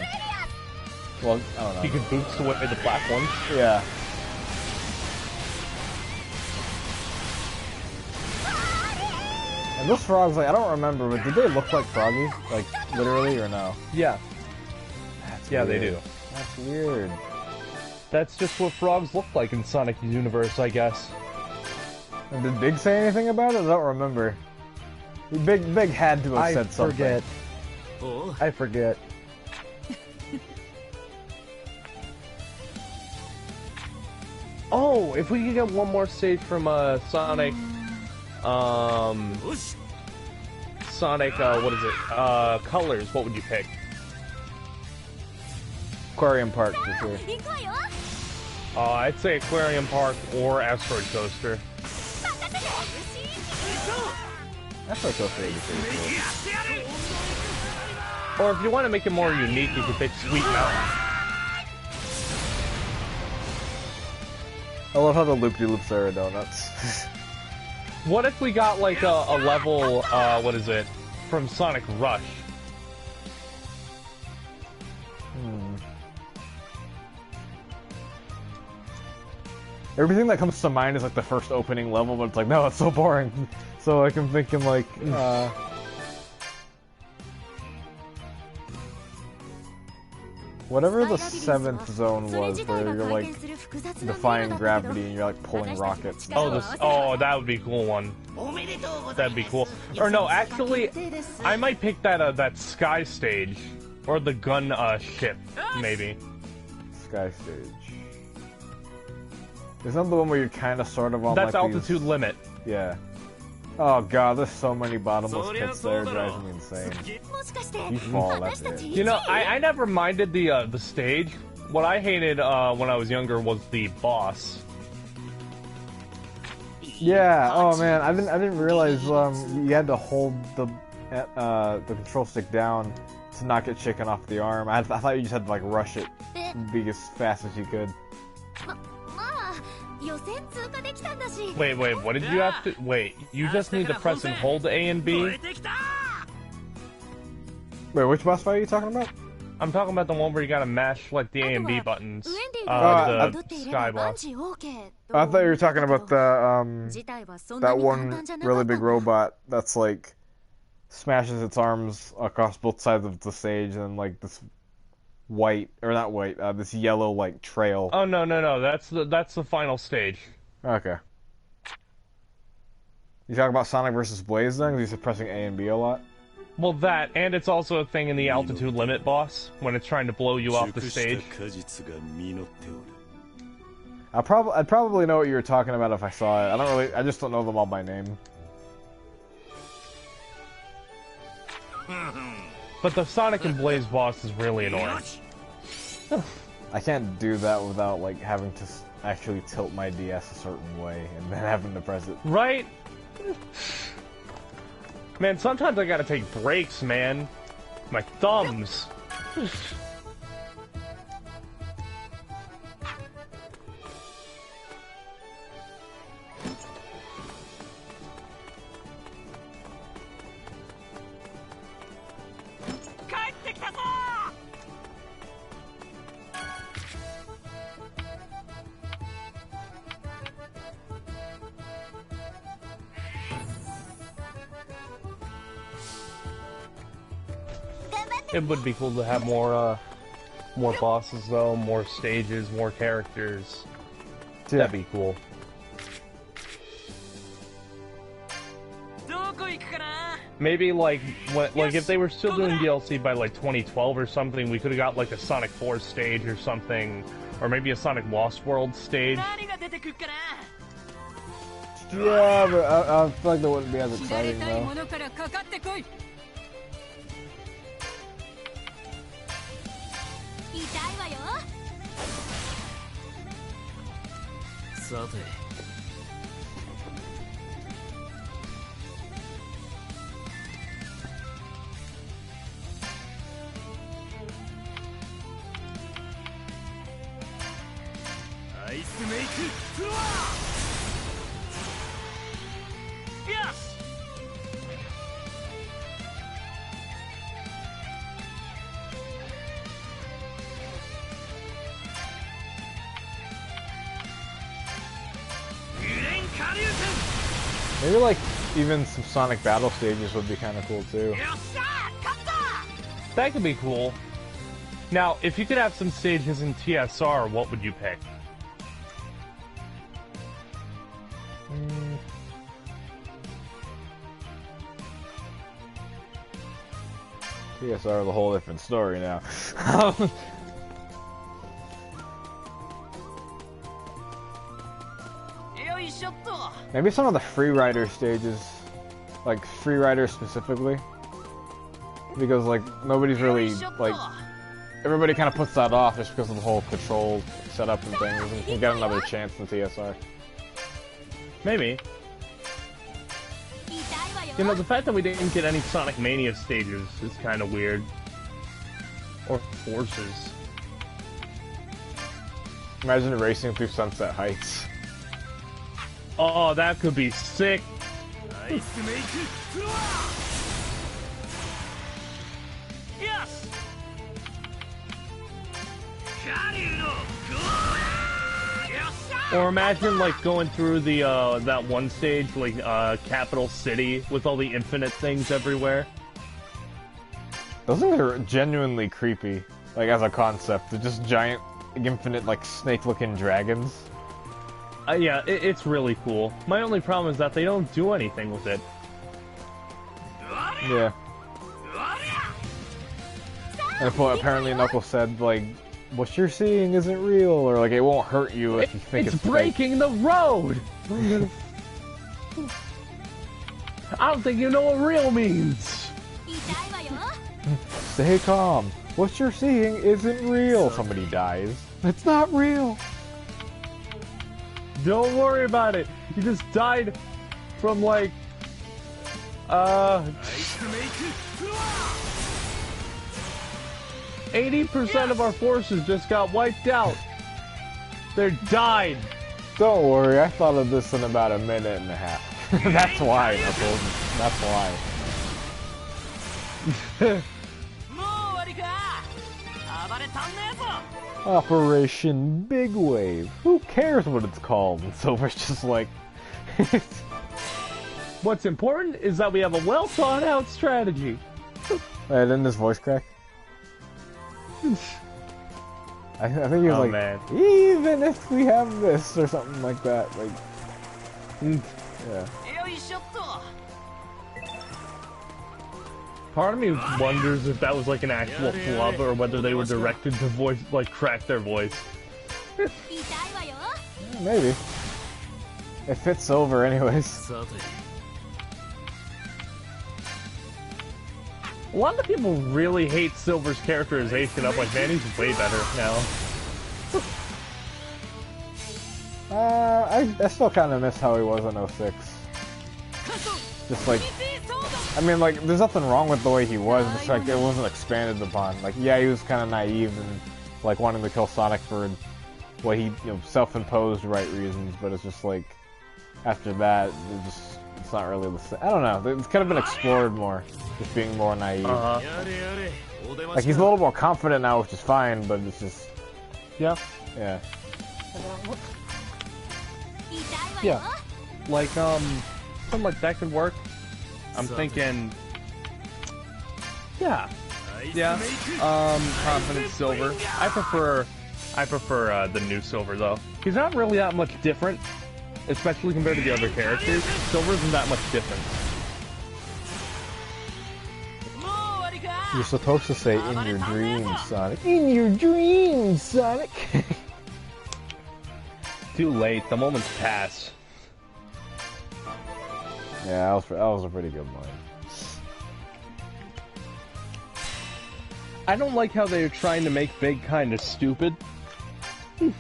Well, I don't know. You could boost away the black ones. Yeah. And those frogs, like, I don't remember, but did they look like Froggy? Like, literally, or no? Yeah. That's yeah, weird. they do. That's weird. That's just what frogs look like in Sonic's universe, I guess. And did Big say anything about it? I don't remember. Big had to have said something. I forget. Oh, if we could get one more stage from Sonic, Sonic, what is it? Colors, what would you pick? Aquarium Park for sure. I'd say Aquarium Park or Asteroid Coaster. Asteroid Coaster would be pretty cool. Or if you want to make it more unique, you could pick Sweet Mountain. I love how the loop-de-loops are donuts. What if we got like a level, what is it, from Sonic Rush? Everything that comes to mind is like the first opening level, but it's like, no, it's so boring. So like, I'm thinking like, whatever the 7th zone was, where you're like defying gravity and you're like pulling rockets. Oh, that would be a cool one. That'd be cool. Or no, actually, I might pick that that Sky stage, or the gun ship, maybe. Sky stage. Isn't that the one where you're kind of sort of on That's like altitude limit. Yeah. Oh god, there's so many bottomless pits there, it drives me insane. You fall, that's it. You know, I never minded the stage. What I hated when I was younger was the boss. Yeah. Oh man, I didn't realize you had to hold the control stick down to not get shaken off the arm. I thought you just had to like rush it, be as fast as you could. Wait, what did you have to... Wait, you just need to press and hold A and B? Wait, which boss fight are you talking about? I'm talking about the one where you gotta mash, like, the A and B buttons. The Sky boss. I thought you were talking about the, that one really big robot that's, like, smashes its arms across both sides of the stage and then, like, this white, or not white, this yellow, like, trail. Oh, no, that's the final stage. Okay. You talking about Sonic vs. Blaze then? Because he's pressing A and B a lot? Well, that, and it's also a thing in the altitude limit boss, when it's trying to blow you off the stage. I'd probably know what you were talking about if I saw it. I just don't know them all by name. But the Sonic and Blaze boss is really annoying. I can't do that without, like, having to actually tilt my DS a certain way and then having to press it. Right? Man, sometimes I gotta take breaks, man. My thumbs. It would be cool to have more bosses though, more stages, more characters. Yeah. That'd be cool. Maybe like if they were still doing DLC by like 2012 or something, we could have got like a Sonic 4 stage or something, or maybe a Sonic Lost World stage. Yeah, but I feel like that wouldn't be as exciting though. Yes! Maybe like even some Sonic battle stages would be kind of cool too. That could be cool. Now, if you could have some stages in TSR, what would you pick? TSR is a whole different story now. Maybe some of the freerider stages, like freerider specifically, because like nobody's really like everybody kind of puts that off just because of the whole control setup and things, and we'll get another chance in TSR. Maybe. You know, the fact that we didn't get any Sonic Mania stages is kind of weird. Or forces. Imagine racing through Sunset Heights. Oh, that could be sick. Yes. Or imagine like going through the that one stage, like Capital City, with all the infinite things everywhere. Those things are genuinely creepy, like as a concept. They're just giant, infinite, like snake-looking dragons. Yeah, it's really cool. My only problem is that they don't do anything with it. Yeah. And apparently Knuckles said, like, what you're seeing isn't real, or like it won't hurt you if you think it's breaking the road! I don't think you know what real means! Stay calm. What you're seeing isn't real. Somebody dies. It's not real. Don't worry about it. You just died from like 80% of our forces just got wiped out. They're died. Don't worry, I thought of this in about a minute and a half. That's why, Knuckles. That's why. Operation Big Wave. Who cares what it's called? And Silver's just like... What's important is that we have a well thought out strategy. Wait, didn't this voice crack? I think he was like, man. Even if we have this, or something like that. Like, yeah. Part of me wonders if that was like an actual flub or whether they were directed to voice, like, crack their voice. Yeah, maybe. It fits Silver anyways. A lot of people really hate Silver's characterization. I'm like, man, he's way better now. I still kind of miss how he was in 06. Just like, I mean, like, there's nothing wrong with the way he was, just like, it wasn't expanded upon. Like, yeah, he was kind of naive and, like, wanting to kill Sonic for what he, self-imposed right reasons, but it's just like, after that, it's not really the same. I don't know, it could have been explored more, just being more naive. Like, he's a little more confident now, which is fine, but it's just... Yeah. Yeah. Yeah. Like, something like that could work. I'm thinking... Yeah. Yeah. Confident Silver. I prefer the new Silver, though. He's not really that much different, especially compared to the other characters. Silver isn't that much different. You're supposed to say, in your dreams, Sonic. In your dreams, Sonic! Too late. The moment's passed. Yeah, that was a pretty good line. I don't like how they're trying to make Big kind of stupid. I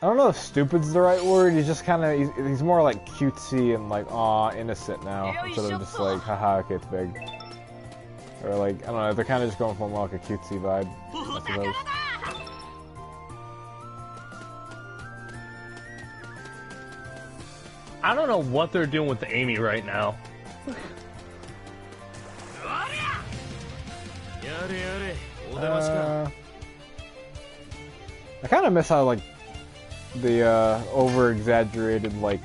don't know if stupid's the right word, he's just kind of, he's more like cutesy and like, aw, innocent now, instead of just like, haha, okay, it's Big. Or like, I don't know, they're kind of just going for more like a cutesy vibe, I suppose. I don't know what they're doing with Amy right now. I kind of miss how, like, the over-exaggerated, like,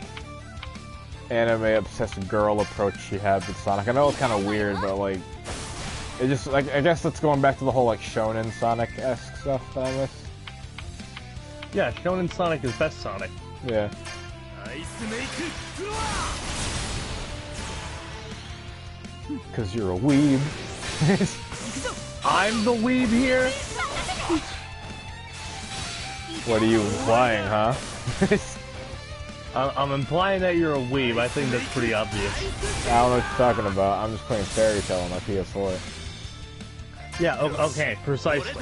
anime-obsessed girl approach she had with Sonic. I know it's kind of weird, but, like, it just, like, I guess that's going back to the whole, like, Shonen Sonic-esque stuff that I miss. Yeah, Shonen Sonic is best Sonic. Yeah. Because you're a weeb. I'm the weeb here? What are you implying, huh? I'm implying that you're a weeb. I think that's pretty obvious. I don't know what you're talking about. I'm just playing Fairy Tail on my PS4. Yeah, okay, precisely.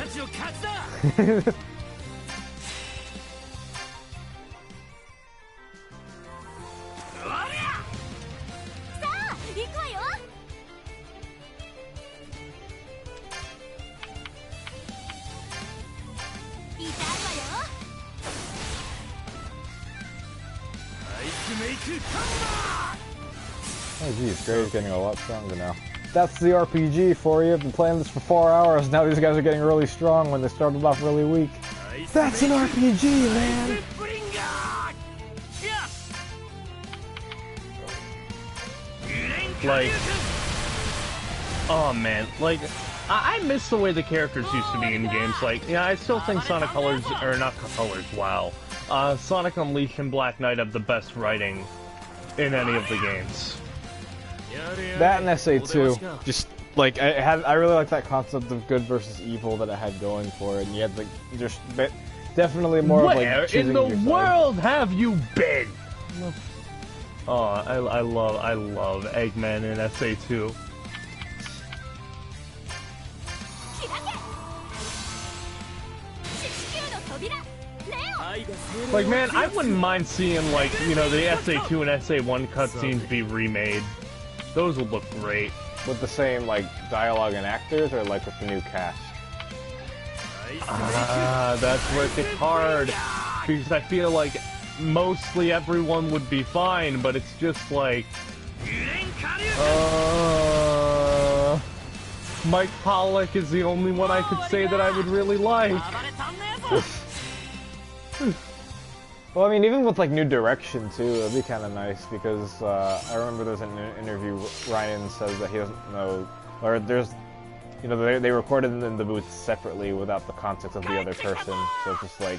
Oh geez, Gray's getting a lot stronger now. That's the RPG for you. I've been playing this for 4 hours. Now these guys are getting really strong when they started off really weak. That's an RPG, man! Like, oh man, like, I miss the way the characters used to be in games. Like, yeah, I still think Sonic Colors, or not Colors, wow. Sonic Unleashed and Black Knight have the best writing in any of the games. That and SA2, just like I really like that concept of good versus evil that it had going for it. And you had like just definitely more of like where choosing in the your side. world have you been? Oh, I love Eggman in SA2. Like, man, I wouldn't mind seeing, like, you know, the SA2 and SA1 cutscenes be remade. Those would look great. With the same, like, dialogue and actors, or, like, with the new cast? That's where it gets hard. Because I feel like mostly everyone would be fine, but it's just like... Mike Pollock is the only one I could say that I would really like. Well, I mean, even with, like, new direction, too, it'd be kind of nice, because, I remember there's an interview, Ryan says that he doesn't know, or there's, you know, they recorded in the booth separately without the context of the other person, so it's just, like,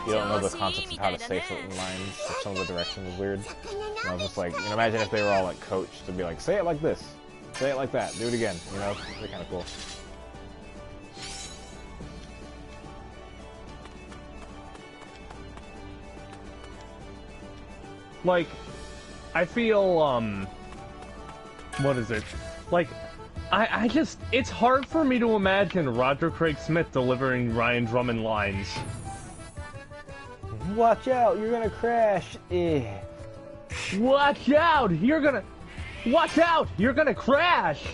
you don't know the context of how to say certain lines, or some of the direction was weird. And I was just like, you know, imagine if they were all, like, coached to be like, say it like this, say it like that, do it again, you know, it'd be kind of cool. Like, I feel, what is it? Like, I just, it's hard for me to imagine Roger Craig Smith delivering Ryan Drummond lines. Watch out, you're gonna crash. Watch out, you're gonna crash!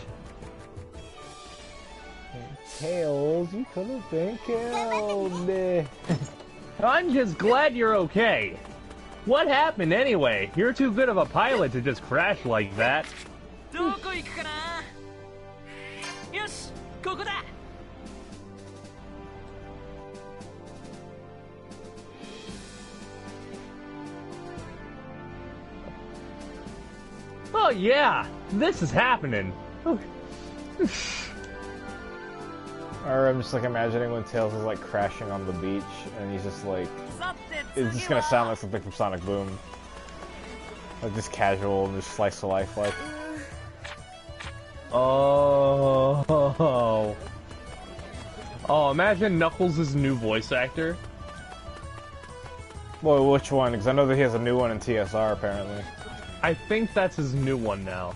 Tails, you could have been killed. I'm just glad you're okay. What happened anyway? You're too good of a pilot to just crash like that. Oh yeah, this is happening. Or I'm just like imagining when Tails is like crashing on the beach and he's just like, it's just gonna sound like something from Sonic Boom. Like just casual and just slice of life like. Oh, imagine Knuckles' is new voice actor. Well, which one? Because I know that he has a new one in TSR apparently. I think that's his new one now.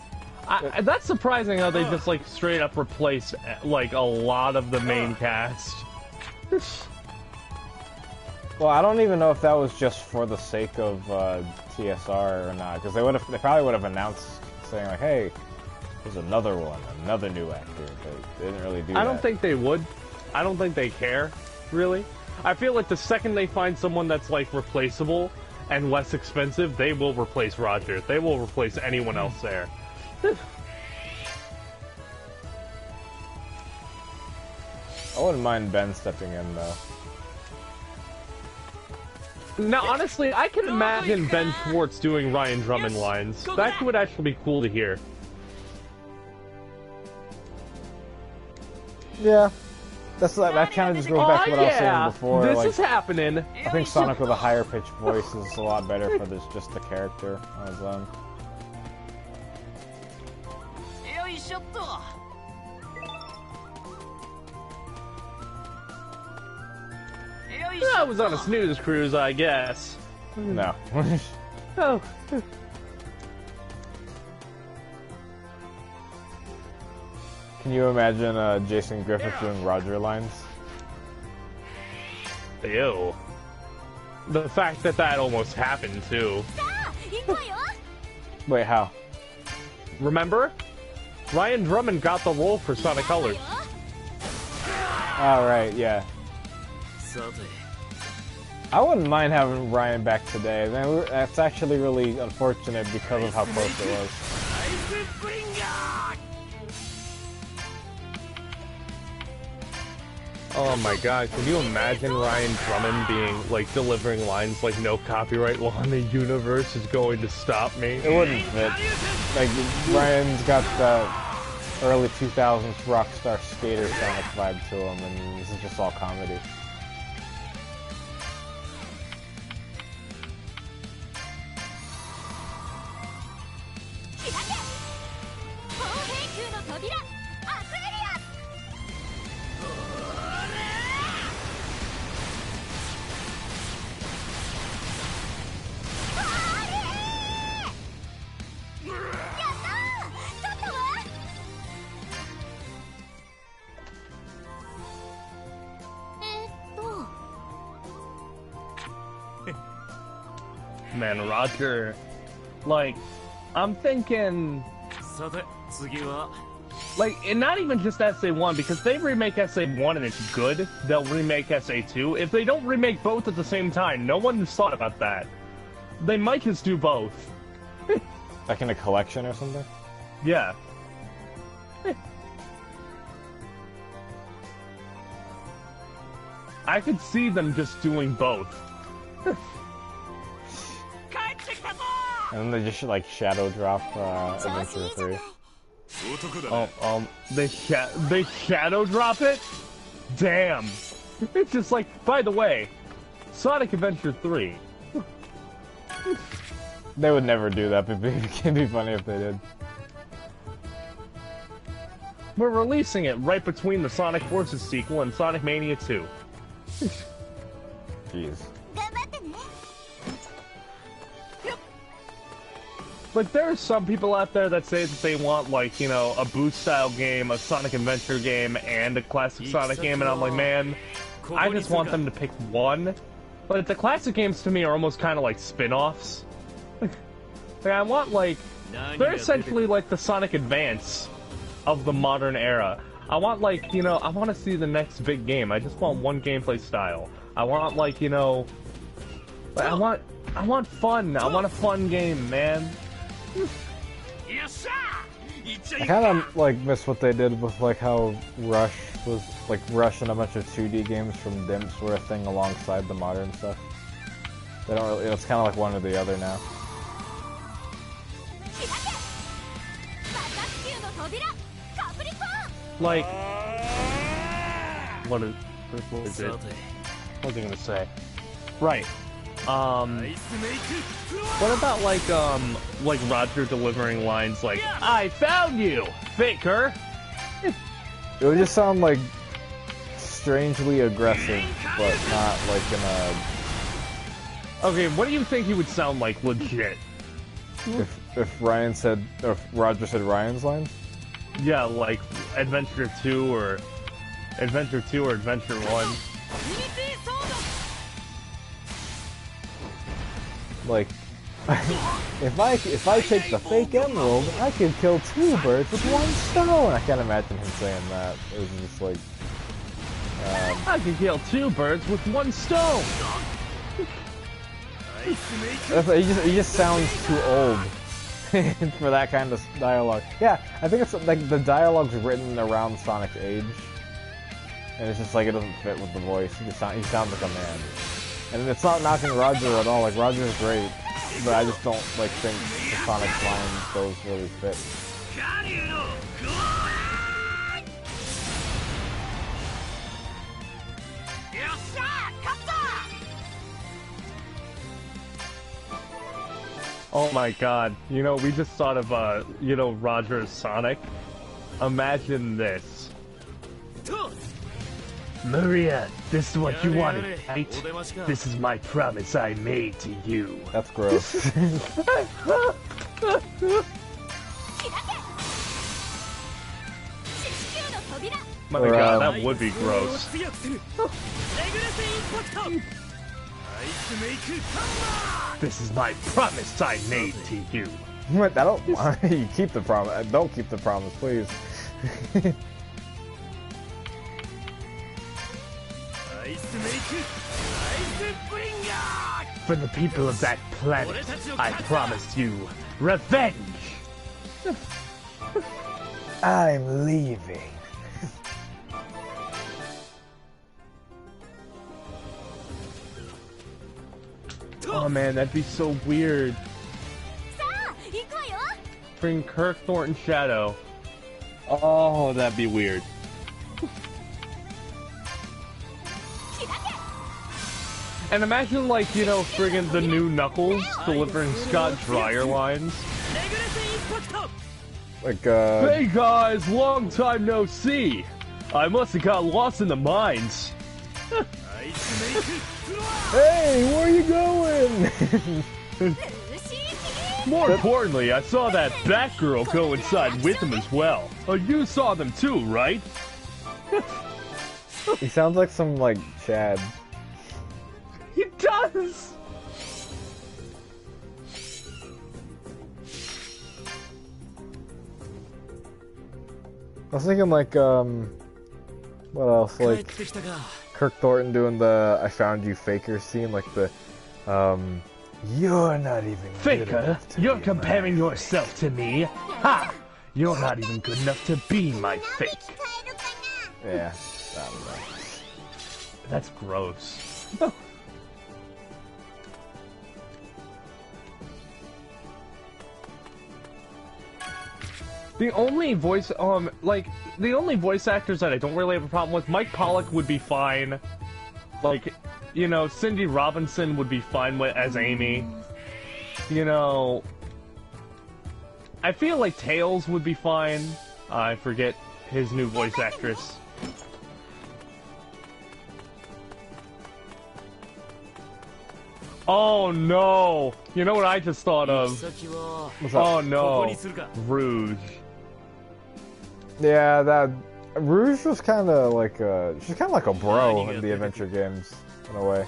That's surprising how they just like straight up replaced like a lot of the main cast. Well, I don't even know if that was just for the sake of TSR or not, because they probably would have announced saying like, "Hey, there's another one, another new actor," but they didn't really do that. I don't think they would. I don't think they care, really. I feel like the second they find someone that's like replaceable and less expensive, they will replace Roger. They will replace anyone else there. I wouldn't mind Ben stepping in though. Now, honestly, I can imagine Ben Schwartz doing Ryan Drummond lines. That would actually be cool to hear. Yeah. That kind of just goes back to what I was saying before. This like, is happening. I think Sonic with a higher pitched voice is a lot better for just the character on his own. I was on a snooze cruise, I guess. No. Oh. Can you imagine Jason Griffith doing Roger lines? Ew. The fact that that almost happened, too. Wait, how? Remember? Ryan Drummond got the role for Sonic Colors. Oh, right, yeah. I wouldn't mind having Ryan back today. Man, that's actually really unfortunate because of how close it was. Oh my god, can you imagine Ryan Drummond being, like, delivering lines like, no copyright law in the universe is going to stop me? It wouldn't fit. Like, Ryan's got the early 2000s rockstar skater Sonic vibe to him, and this is just all comedy. Man, Roger, like, I'm thinking, like, and not even just SA1, because they remake SA1 and it's good, they'll remake SA2. If they don't remake both at the same time, no one's thought about that. They might just do both. Like in a collection or something? Yeah. I could see them just doing both. And then they just like shadow drop Adventure 3. Oh, they shadow drop it? Damn. It's just like, by the way, Sonic Adventure 3. They would never do that, but it'd be funny if they did. We're releasing it right between the Sonic Forces sequel and Sonic Mania 2. Jeez. Like, there are some people out there that say that they want, like, you know, a Boost-style game, a Sonic Adventure game, and a classic Sonic game, and I'm like, man, I just want them to pick one. But the classic games, to me, are almost kind of like spin-offs. Like, I want, like, they're essentially like the Sonic Advance of the modern era. I want, like, you know, I want to see the next big game. I just want one gameplay style. I want, like, you know, I want fun. I want a fun game, man. I kind of like miss what they did with like how Rush was like Rush and a bunch of 2D games from Dimps were a thing alongside the modern stuff. They don't really. It's kind of like one or the other now. Like, what is it? What was I gonna say? Right. What about like Roger delivering lines like, "I found you, Faker"? It would just sound like strangely aggressive, but not like in a. Okay, what do you think he would sound like legit? If Ryan said, or if Roger said Ryan's lines? Yeah, like Adventure 2 or Adventure 1. Like, if I take the fake emerald, I can kill 2 birds with 1 stone. I can't imagine him saying that. It was just like, I can kill 2 birds with 1 stone. He just sounds too old for that kind of dialogue. Yeah, I think it's like the dialogue's written around Sonic's age, and it's just like it doesn't fit with the voice. He sounds like a man. And it's not knocking Roger at all. Like, Roger's great, but I just don't like think the Sonic lines those really fit. Oh my god, you know, we just thought of, you know, Roger as Sonic. Imagine this. Maria, this is what you wanted, right? This is my promise I made to you. That's gross. My god, that would be gross. This is my promise I made to you. What? You keep the promise. Don't keep the promise, please. For the people of that planet, I promise you revenge! I'm leaving. Oh man, that'd be so weird. Bring Kirk, Thornton, Shadow. Oh, that'd be weird. And imagine, like, you know, friggin' the new Knuckles delivering Scott Dreyer lines. Like, Hey guys, long time no see. I must have got lost in the mines. Hey, where are you going? More importantly, I saw that Batgirl go inside with him as well. Oh, you saw them too, right? He sounds like some, like, Chad. He does! I was thinking, like, what else? Like, Kirk Thornton doing the I found you faker scene, like the, you're not even Faker, you're comparing yourself to me? Ha! You're not even good enough to be my fake. Yeah, I don't know. That's gross. The only voice, the only voice actors that I don't really have a problem with, Mike Pollock would be fine. Like, you know, Cindy Robinson would be fine as Amy. You know, I feel like Tails would be fine. I forget his new voice actress. Oh no! You know what I just thought of? Oh no, Rouge. Yeah, that Rouge was kind of like she's kind of like a bro in the adventure games in a way.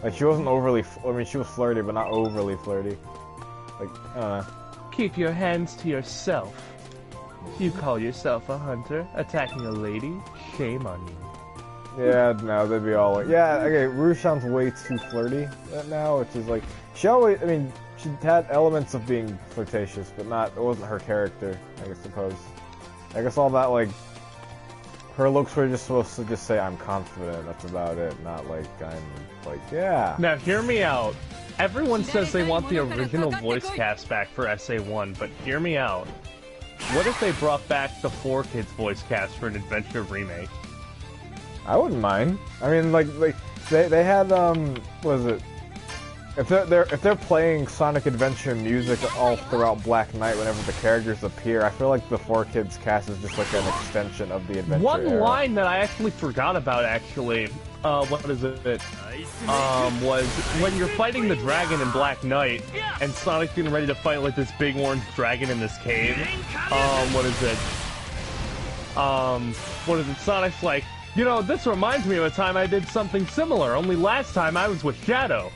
Like she wasn't overly. I mean, she was flirty, but not overly flirty. Like I don't know. Keep your hands to yourself. You call yourself a hunter, attacking a lady? Shame on you. Yeah, no, they'd be all like, yeah, okay, Rouge sounds way too flirty now, which is like, she always, I mean, she had elements of being flirtatious, but not, it wasn't her character, I suppose. I guess all that, like, her looks were just supposed to just say, I'm confident, that's about it, not like, I'm, like, yeah. Now, hear me out. Everyone says they want the original voice cast back for SA1, but hear me out. What if they brought back the 4Kids voice cast for an adventure remake? I wouldn't mind. I mean, like they had what is it? If they're playing Sonic Adventure music all throughout Black Knight whenever the characters appear, I feel like the 4Kids cast is just like an extension of the adventure. One era. line that I actually forgot about what is it? Was when you're fighting the dragon in Black Knight and Sonic's getting ready to fight like this big orange dragon in this cave. What is it? Sonic's like, you know, this reminds me of a time I did something similar, only last time I was with Shadow.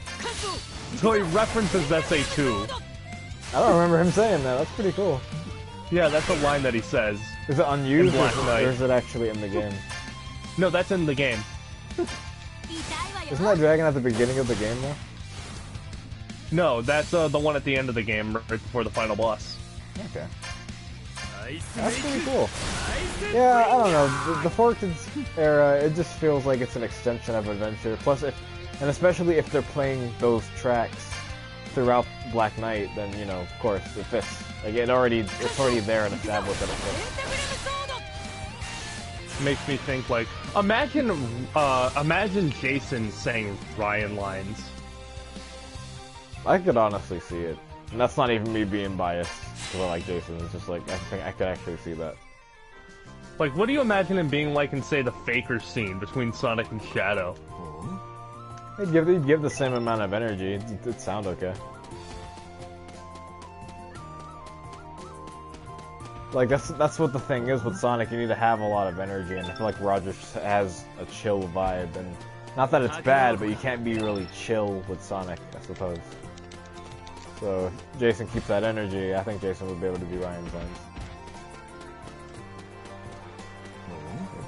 So he references SA2. I don't remember him saying that. That's pretty cool. Yeah, that's a line that he says. Is it unused or is it actually in the game? No, that's in the game. Isn't that dragon at the beginning of the game, though? No, that's the one at the end of the game, right before the final boss. Okay. That's pretty cool. Yeah, I don't know. The 4Kids era, it just feels like it's an extension of Adventure. Plus, and especially if they're playing those tracks throughout Black Knight, then, you know, of course, it fits. Like, it's already there and established that it fits. Makes me think, like, imagine Jason saying Ryan lines. I could honestly see it. And that's not even me being biased, because I like Jason. It's just like, I think I could actually see that. Like, what do you imagine him being like in, say, the Faker scene between Sonic and Shadow? He'd give the same amount of energy. It'd sound okay. Like, that's what the thing is with Sonic. You need to have a lot of energy, and I feel like Roger has a chill vibe. And not that it's bad, but you can't be really chill with Sonic, I suppose. So if Jason keeps that energy, I think Jason would be able to be Ryan's lens.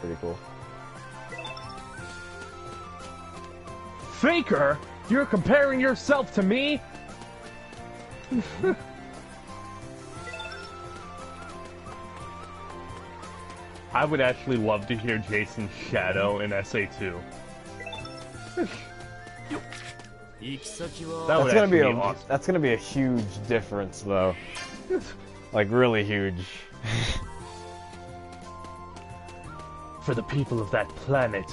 Pretty cool. Faker? You're comparing yourself to me? I would actually love to hear Jason's Shadow in SA2. That's gonna be a huge difference, though. Like, really huge. For the people of that planet,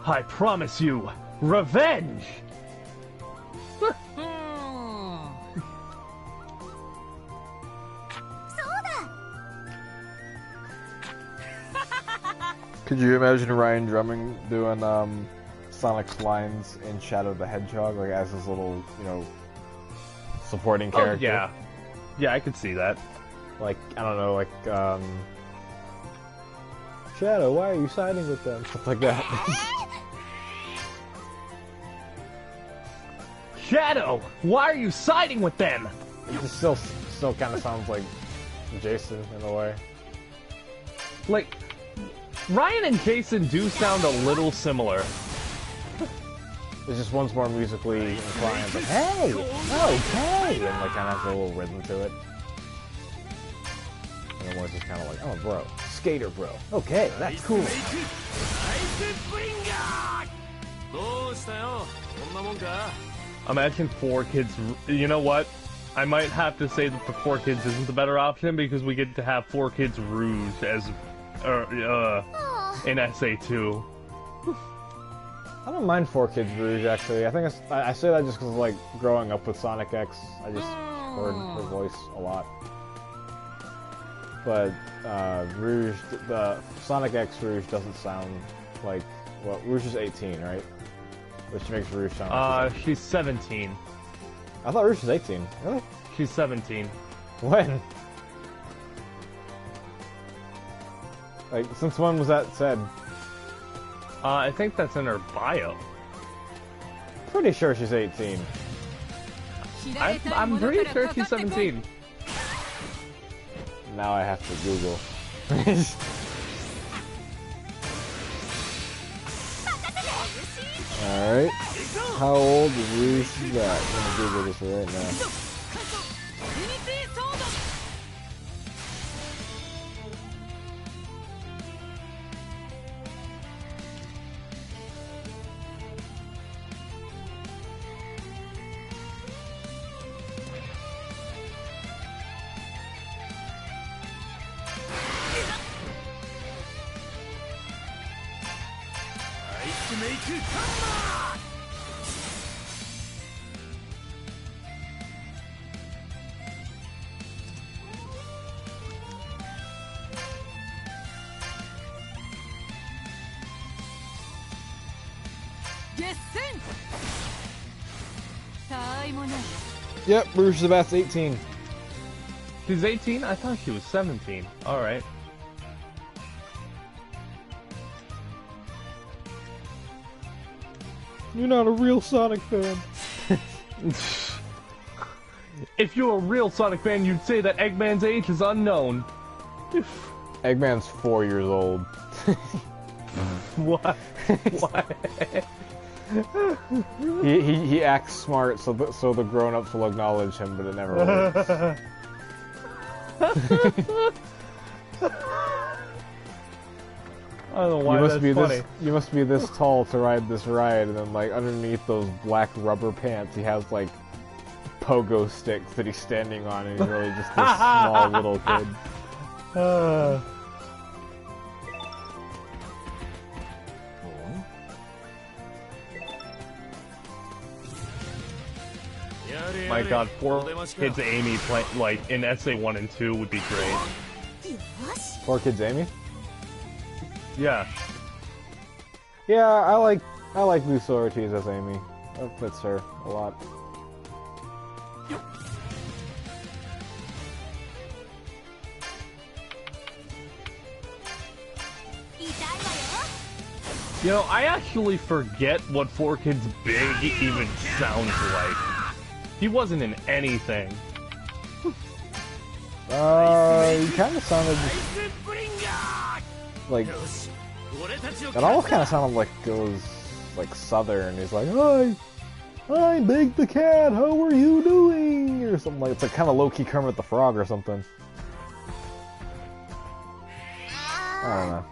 I promise you, revenge! Could you imagine Ryan Drumming doing Sonic's lines in Shadow the Hedgehog, like as his little, you know, supporting character? Oh, yeah. Yeah, I could see that. Like, I don't know, like, Shadow, why are you siding with them? Stuff like that. Shadow, why are you siding with them? It just still kind of sounds like Jason in a way. Like, Ryan and Jason do sound a little similar. It's just one's more musically inclined, like, hey, okay, and like kind of has a little rhythm to it. And the one's just kind of like, oh, bro, skater, bro. Okay, that's cool. Imagine 4Kids. You know what? I might have to say that the 4Kids isn't the better option because we get to have 4Kids Rouge as in SA2. I don't mind 4Kids Rouge, actually. I think I say that just because, like, growing up with Sonic X, I just heard her voice a lot. But Rouge, the Sonic X Rouge doesn't sound like, well, Rouge is 18, right? Which makes Rouge sound like she's 17. I thought Rouge was 18. Really? She's 17. When? Like, since when was that said? I think that's in her bio. Pretty sure she's 18. I'm pretty sure she's 17. Now I have to Google. Alright. How old is Rouge that? I'm gonna Google this right now. Yep, Rouge Sabat's 18. She's 18? I thought she was 17. Alright. You're not a real Sonic fan. If you're a real Sonic fan, you'd say that Eggman's age is unknown. Eggman's 4 years old. What? What? He acts smart so the grown-ups will acknowledge him, but it never works. I don't know why that's funny. You must be this tall to ride this ride, and then like underneath those black rubber pants, he has like pogo sticks that he's standing on, and he's really just this small little kid. My god, 4Kids Amy like in SA 1 and 2 would be great. 4Kids Amy? Yeah. Yeah, I like Lucy Ortiz as Amy. That fits her a lot. You know, I actually forget what 4Kids Big even sounds like. He wasn't in anything. He kind of sounded like it almost kind of sounded like it was like Southern. He's like, "Hi, I'm Big the Cat. How are you doing?" Or something like it's like kind of low key Kermit the Frog or something. I don't know.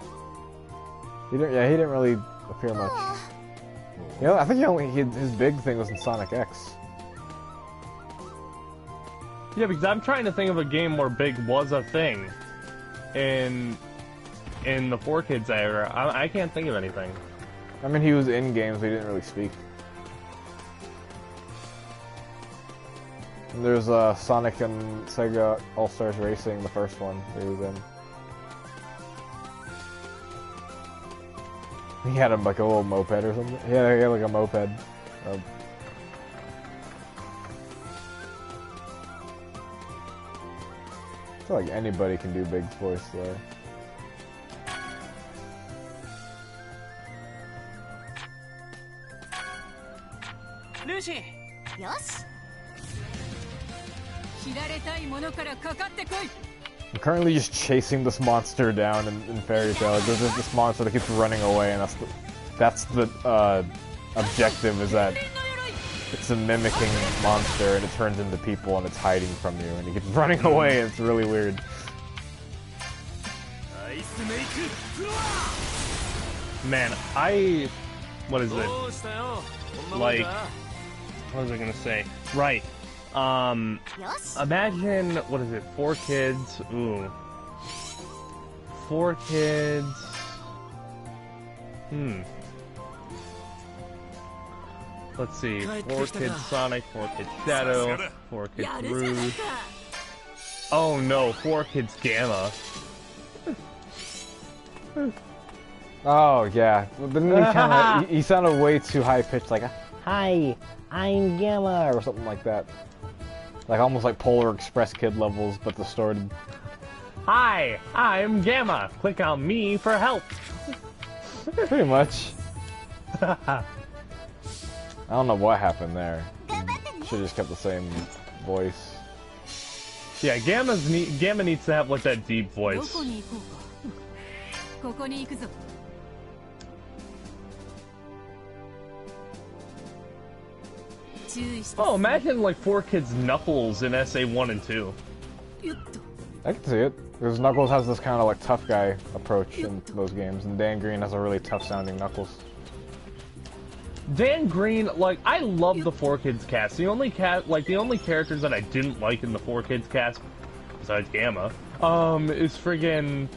He didn't really appear much. You know, I think his big thing was in Sonic X. Yeah, because I'm trying to think of a game where Big was a thing in the 4Kids era. I can't think of anything. I mean, he was in games, but he didn't really speak. And there's Sonic and Sega All-Stars Racing, the first one that he was in. He had like a little moped or something. He had like a moped. I feel like anybody can do Big's voice there. Lucy! Yes? I'm currently just chasing this monster down in Fairy Tail. Like, there's just this monster that keeps running away, and that's the objective, is that it's a mimicking monster, and it turns into people, and it's hiding from you, and he keeps running away, and it's really weird. Man, what is it? Like, what was I gonna say? Right. Imagine, what is it, 4Kids? Ooh. 4Kids. Let's see. 4Kids Sonic, 4Kids Shadow, 4Kids Rouge. Oh no, 4Kids Gamma. Oh yeah, but then he sounded way too high pitched, like, "Hi, I'm Gamma," or something like that. Like almost like Polar Express kid levels, but distorted. Hi, I'm Gamma. Click on me for help. Pretty much. I don't know what happened there. Should have just kept the same voice. Yeah, Gamma needs to have like that deep voice. Oh, imagine like 4Kids Knuckles in SA1 and 2. I can see it. Because Knuckles has this kind of like tough guy approach in those games, and Dan Green has a really tough sounding Knuckles. Dan Green, like, I love the 4Kids cast. The only characters that I didn't like in the 4Kids cast, besides Gamma, is friggin'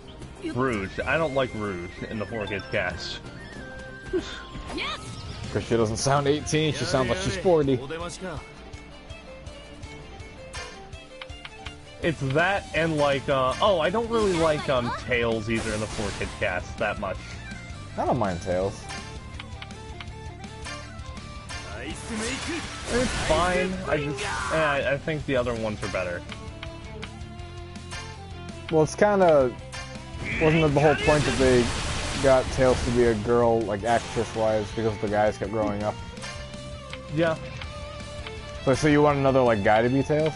Rouge. I don't like Rouge in the 4Kids cast. Because she doesn't sound 18, she sounds like she's 40. It's that and like, I don't really like, Tails either in the 4Kids cast that much. I don't mind Tails. It's fine, I think the other ones are better. Well, it's kinda... Wasn't it the whole point that they got Tails to be a girl, like, actress-wise, because the guys kept growing up? Yeah. So you want another, like, guy to be Tails?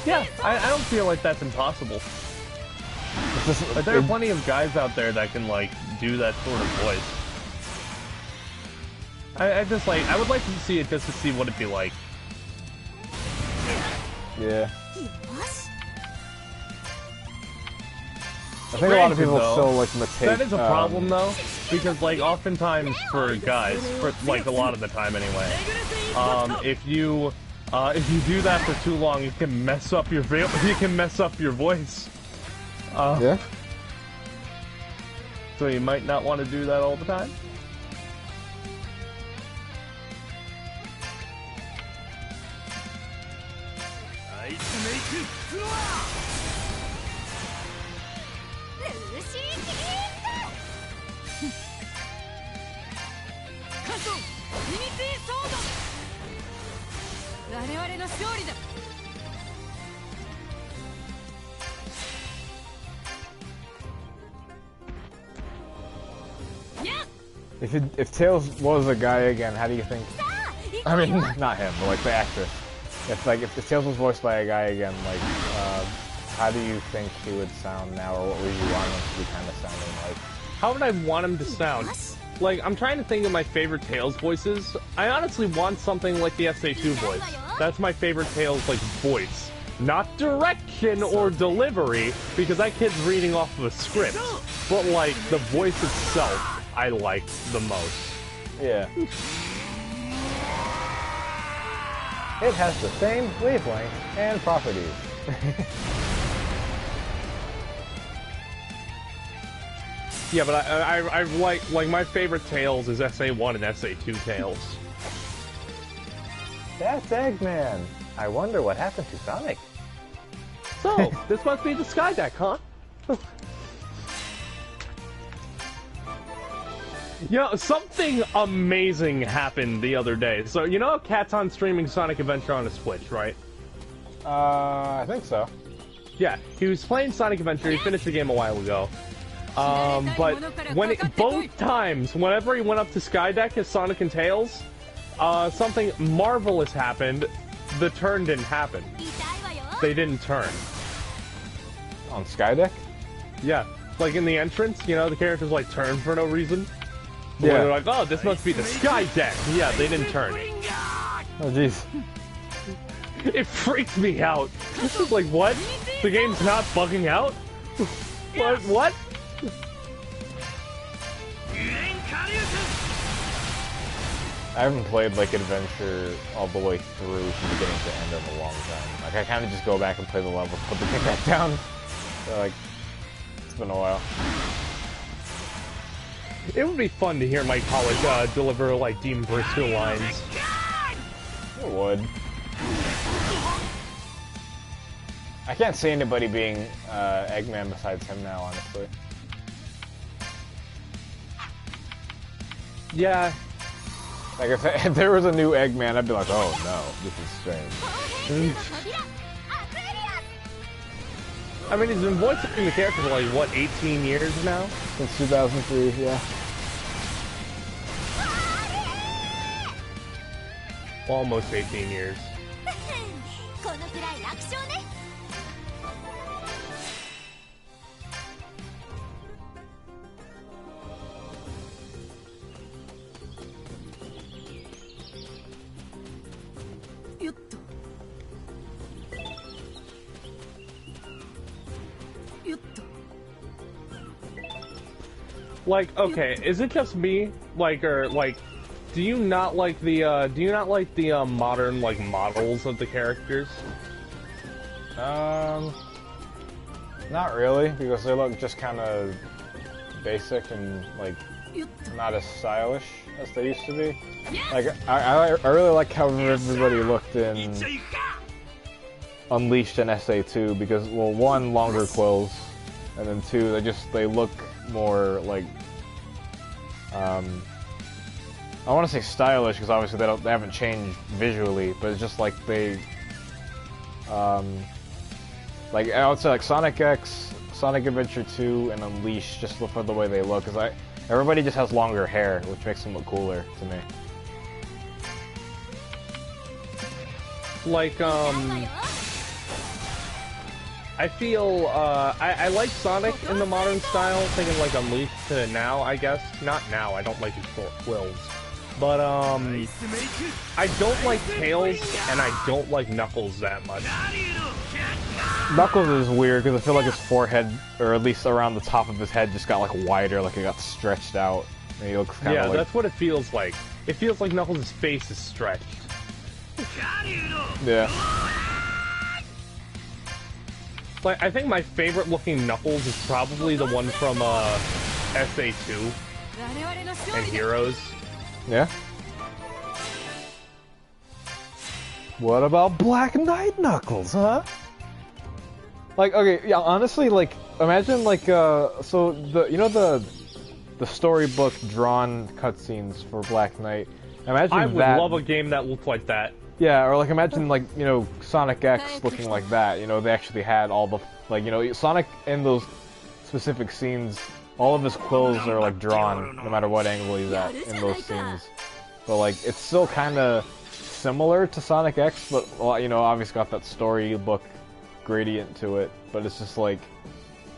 Yeah, I don't feel like that's impossible. But there are plenty of guys out there that can, like, do that sort of voice. I would like to see it just to see what it'd be like. Yeah. I think a lot of people still, like, imitate... That is a problem, though, because, like, oftentimes for guys, for, like, a lot of the time anyway, if you do that for too long, you can mess up your voice. Yeah? So you might not want to do that all the time. If Tails was a guy again, how do you think? I mean, not him, but like the actress. If Tails was voiced by a guy again, like, how do you think he would sound now, or what would you want him to be kind of sounding like? How would I want him to sound? Like, I'm trying to think of my favorite Tails voices. I honestly want something like the SA2 voice. That's my favorite Tails, like, voice. Not direction or delivery, because that kid's reading off of a script. But, like, the voice itself, I like the most. Yeah. It has the same wavelength and properties. Yeah, but I like my favorite Tails is SA1 and SA2 Tails. That's Eggman. I wonder what happened to Sonic. So, this must be the Sky Deck, huh? You know, something amazing happened the other day. So, you know Cat's on streaming Sonic Adventure on his Switch, right? I think so. Yeah, he was playing Sonic Adventure, he finished the game a while ago. But when both times, whenever he went up to Skydeck as Sonic and Tails, something marvelous happened. The turn didn't happen. They didn't turn. On Skydeck? Yeah, like in the entrance, you know, the characters like turn for no reason. Yeah. They're like, oh, this must be the Sky Deck. Yeah, they didn't turn. Oh, jeez. It freaked me out. Like, what? The game's not bugging out? What? I haven't played, like, Adventure all the way through from beginning to end in a long time. Like, I kind of just go back and play the level, put the game back down. So, like, it's been a while. It would be fun to hear Mike Pollock deliver, like, Dean Briscoe lines. It would. I can't see anybody being Eggman besides him now, honestly. Yeah. Like, if there was a new Eggman, I'd be like, oh no, this is strange. I mean, he's been voicing the character for, like, what, 18 years now? Since 2003, yeah. Almost 18 years. Like, okay, is it just me? Like, or, like, do you not like the modern, like, models of the characters? Not really, because they look just kind of basic and, like, not as stylish as they used to be. Like, I really like how everybody looked in Unleashed and SA2, because, well, one, longer quills, and then two, they look more, like, I want to say stylish, because obviously they haven't changed visually, but it's just like they, like, I would say like Sonic X, Sonic Adventure 2, and Unleashed, just for the way they look, because everybody just has longer hair, which makes them look cooler to me. Like, I feel, I like Sonic in the modern style, thinking like Unleashed to now, I guess. Not now, I don't like his short quills. But, I don't like Tails, and I don't like Knuckles that much. Knuckles is weird, because I feel like his forehead, or at least around the top of his head, just got, like, wider, like it got stretched out. And he looks kind of like... that's what it feels like. It feels like Knuckles' face is stretched. Yeah. Like, I think my favorite looking Knuckles is probably the one from, SA2 and Heroes. Yeah? What about Black Knight Knuckles, huh? Like, okay, yeah, honestly, like, imagine, like, so, you know the the storybook drawn cutscenes for Black Knight. Imagine I would that. love a game that looked like that. Yeah, or like imagine like, you know, Sonic X looking like that. You know, they actually had all the, like, you know, Sonic in those specific scenes, all of his quills are like drawn no matter what angle he's at in those scenes. But like it's still kind of similar to Sonic X, but you know, obviously got that storybook gradient to it. But it's just like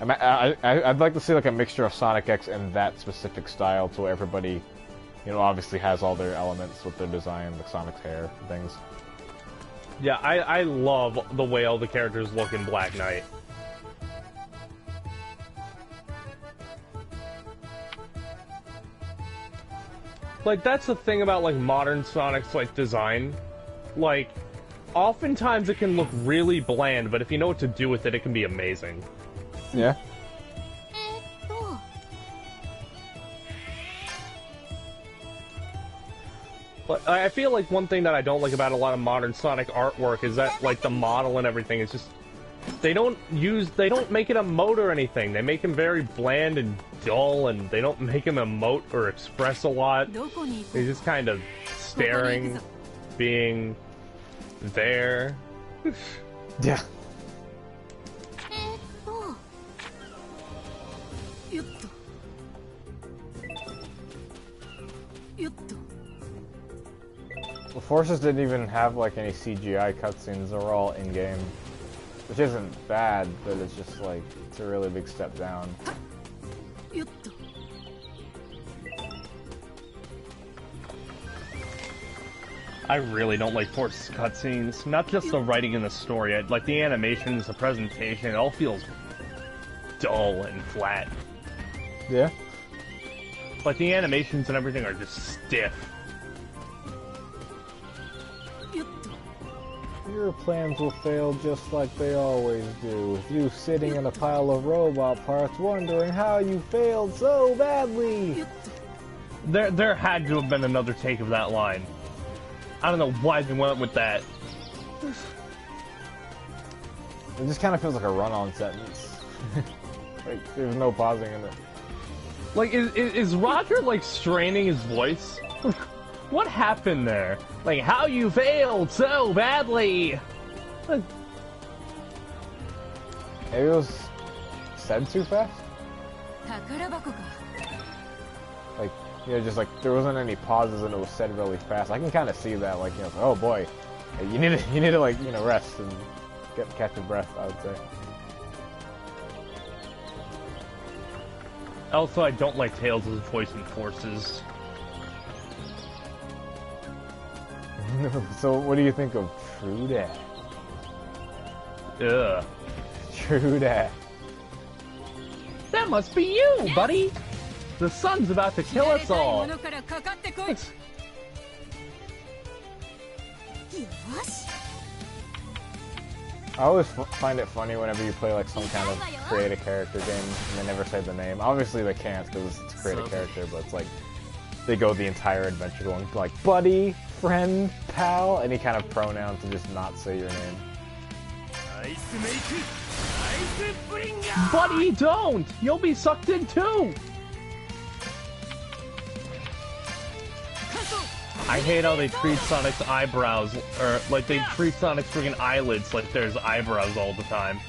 I'd like to see like a mixture of Sonic X and that specific style, so everybody, you know, obviously has all their elements with their design, like Sonic's hair and things. Yeah, I love the way all the characters look in Black Knight. Like, that's the thing about, like, modern Sonic's, like, design. Like, oftentimes it can look really bland, but if you know what to do with it, it can be amazing. Yeah. But I feel like one thing that I don't like about a lot of modern Sonic artwork is that, like, the model and everything is just... They don't make it emote or anything. They make him very bland and dull, and they don't make him emote or express a lot. He's just kind of staring, being there. Yeah. The Forces didn't even have like any CGI cutscenes, they were all in-game. Which isn't bad, but it's just like, it's a really big step down. I really don't like Force's cutscenes. Not just the writing and the story, like the animations, the presentation, it all feels dull and flat. Yeah? Like the animations and everything are just stiff. Your plans will fail just like they always do, with you sitting in a pile of robot parts wondering how you failed so badly! There had to have been another take of that line. I don't know why they went with that. It just kind of feels like a run-on sentence. Like, there's no pausing in it. Like, is Roger, like, straining his voice? What happened there? Like, how you failed so badly! Maybe it was said too fast? Like, you know, just like, there wasn't any pauses and it was said really fast. I can kind of see that, like, you know, oh boy, you need to like, you know, rest and catch your breath, I would say. Also, I don't like Tails' voice in Forces. So, what do you think of True Dat? Ugh. True Dat. That must be you, buddy! The sun's about to kill us all! I always find it funny whenever you play like some kind of create a character game and they never say the name. Obviously they can't because it's create a character, but it's like they go the entire adventure going like buddy, friend, pal, any kind of pronoun to just not say your name. Buddy, don't! You'll be sucked in too! I hate how they treat Sonic's eyebrows, or like they treat Sonic's freaking eyelids like there's eyebrows all the time.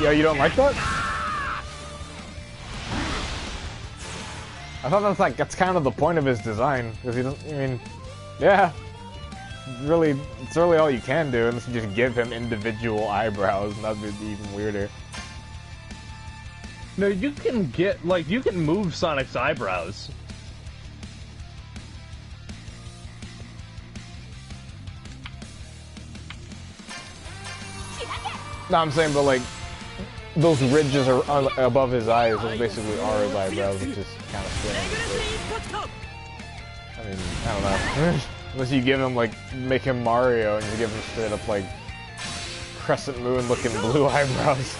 Yo, you don't like that? I thought that's kind of the point of his design, because he doesn't, I mean, yeah. It's really all you can do, unless you just give him individual eyebrows, and that'd be even weirder. No, you can you can move Sonic's eyebrows. No, I'm saying, but like, those ridges are above his eyes, those basically are his eyebrows, which is kind of strange. I mean, I don't know. Unless you give him, like, make him Mario, and you give him straight up, like, crescent moon looking blue eyebrows.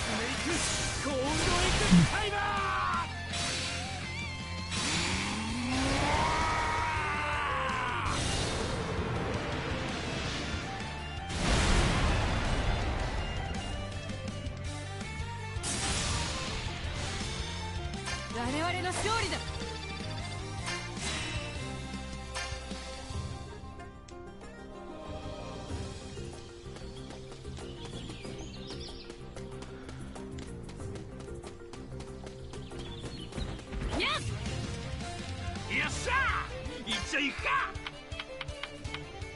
の勝利だ。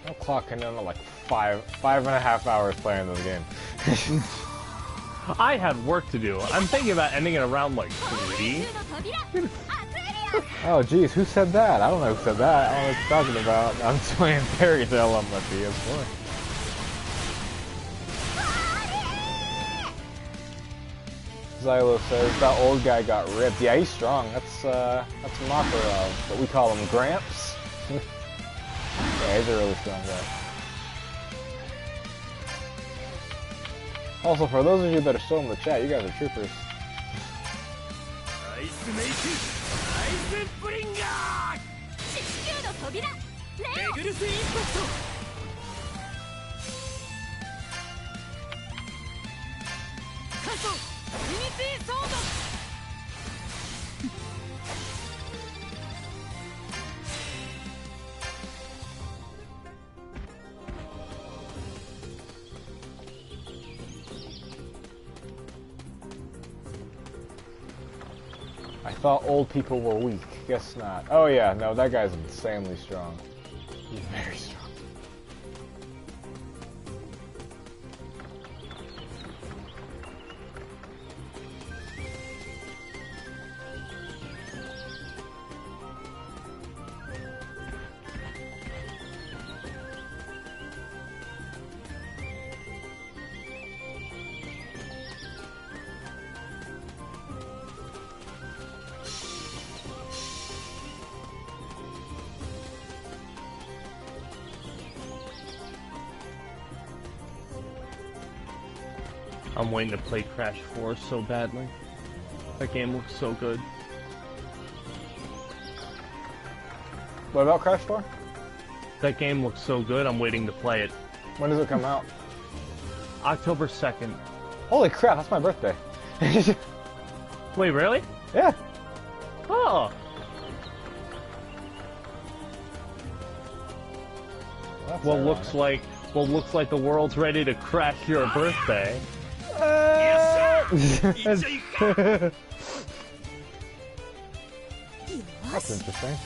I'm clocking in on like five and a half hours playing this game. I had work to do. I'm thinking about ending it around like 3. Oh geez, who said that? I don't know who said that. I don't know what you're talking about. I'm playing Fairy Tail on my PS4. Xylo says that old guy got ripped. Yeah, he's strong. That's Makarov, but we call him Gramps. Yeah, he's a really strong guy. Also, for those of you that are still in the chat, you guys are troopers. I thought old people were weak. Guess not. Oh yeah, no, that guy's insanely strong. He's very strong. I'm waiting to play Crash 4 so badly. That game looks so good. What about Crash 4? That game looks so good, I'm waiting to play it. When does it come out? October 2nd. Holy crap, that's my birthday. Wait, really? Yeah. Oh. Well, looks like the world's ready to crash your birthday. That's interesting.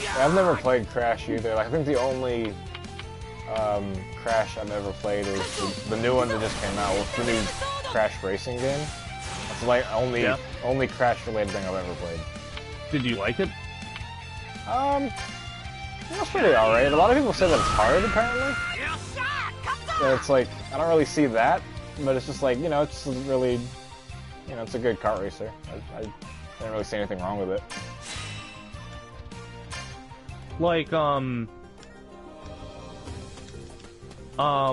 Yeah, I've never played Crash either. I think the only Crash I've ever played is the new one that just came out, with the new Crash racing game. That's like only Crash related thing I've ever played. Did you like it? It was pretty alright. A lot of people say that it's hard, apparently. So it's like, I don't really see that, but it's just like, you know, it's just really, you know, it's a good kart racer. I didn't really see anything wrong with it. Like,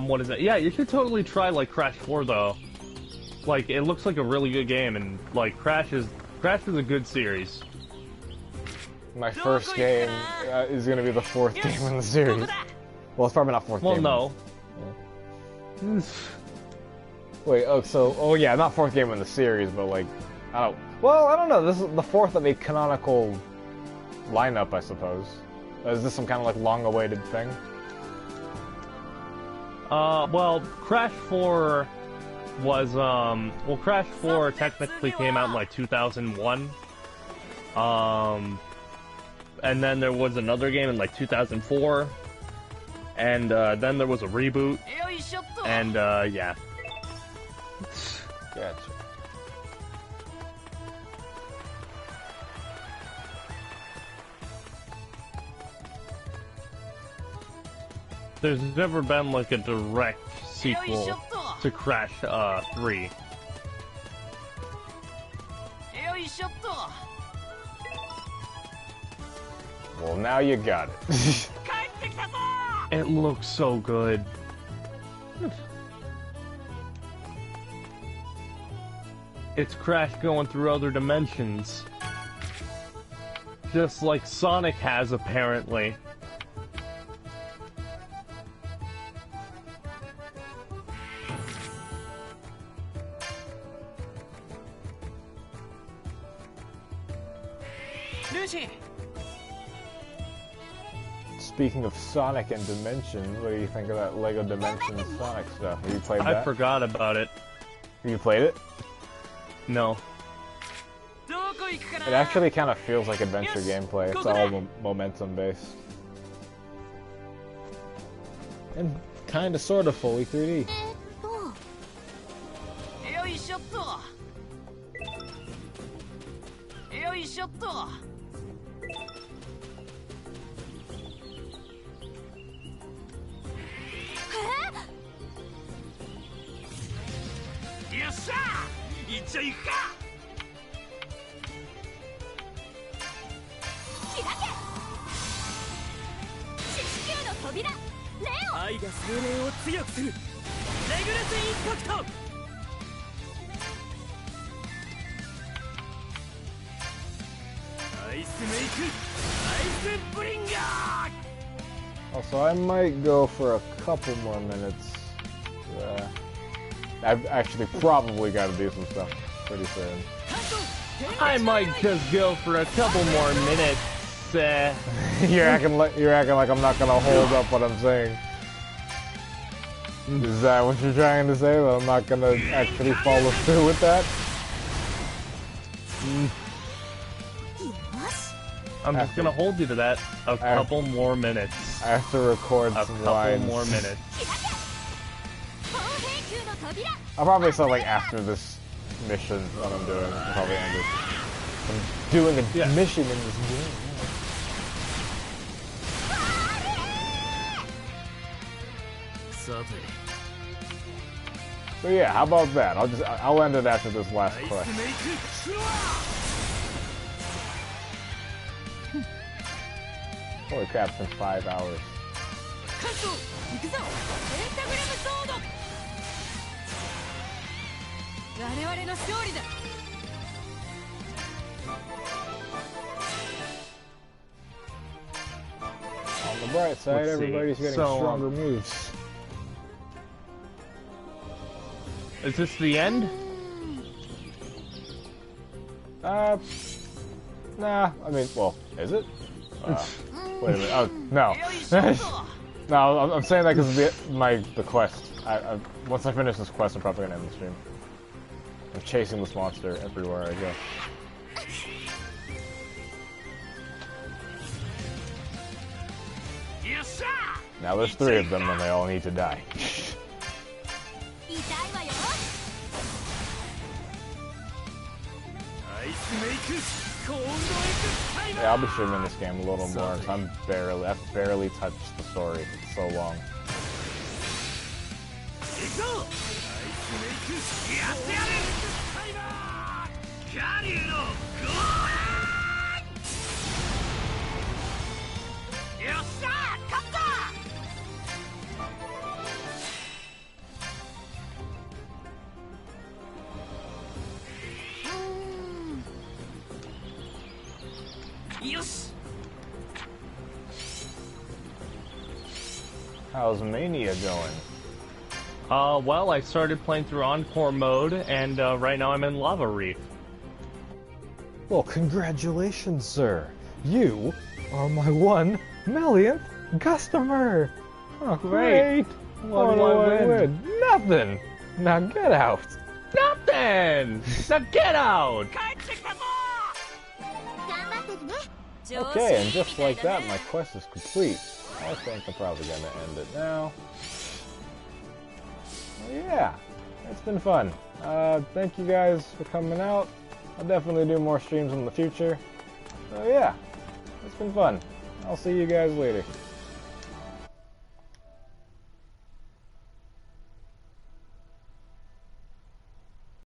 what is it? Yeah, you should totally try, like, Crash 4, though. Like, it looks like a really good game, and, like, Crash is a good series. My first game is going to be the 4th game in the series. Well, it's probably not 4th game. Well, no. Yeah. Wait, oh yeah, not 4th game in the series, but like, I don't know, this is the 4th of a canonical lineup, I suppose. Is this some kind of like long-awaited thing? Well, Crash 4 was, well, Crash 4 technically came out in like 2001. And then there was another game in like 2004. And, then there was a reboot. And, yeah. Gotcha. There's never been like a direct sequel to Crash 3. Well, now you got it. It looks so good. It's Crash going through other dimensions. Just like Sonic has, apparently. Lucy! Speaking of Sonic and Dimensions, what do you think of that Lego Dimensions Sonic stuff? Have you played that? I forgot about it. Have you played it? No. It actually kind of feels like adventure gameplay. It's all momentum based. And kind of sort of fully 3D. Also, I might go for a couple more minutes. I've actually probably got to do some stuff pretty soon. I might just go for a couple more minutes. You're acting like I'm not gonna hold up what I'm saying. Is that what you're trying to say? That I'm not gonna actually follow through with that? I'm just gonna hold you to that. A couple more minutes. I have to record some lines. A couple more minutes. I'll probably say like after this mission that I'm doing. I'll probably end it. I'm doing a mission in this game. So yeah, how about that? I'll end it after this last quest. Holy crap, it's been 5 hours. On the bright side, everybody's getting stronger moves. Is this the end? Nah, I mean, well, is it? Wait a minute, oh, no. No, I'm saying that because of the quest. Once I finish this quest, I'm probably gonna end the stream. I'm chasing this monster everywhere I go. Now there's 3 of them and they all need to die. Yeah, I'll be streaming this game a little more because I've barely touched the story. It's so long. How's Mania going? Well, I started playing through Encore mode, and right now I'm in Lava Reef. Well, congratulations, sir. You are my 1 millionth customer. Oh, great. What do I win? Nothing. Now get out. Nothing. Now get out. Okay, and just like that, my quest is complete. I think I'm probably gonna end it now. Well, yeah, it's been fun. Thank you guys for coming out. I'll definitely do more streams in the future. So yeah, it's been fun. I'll see you guys later.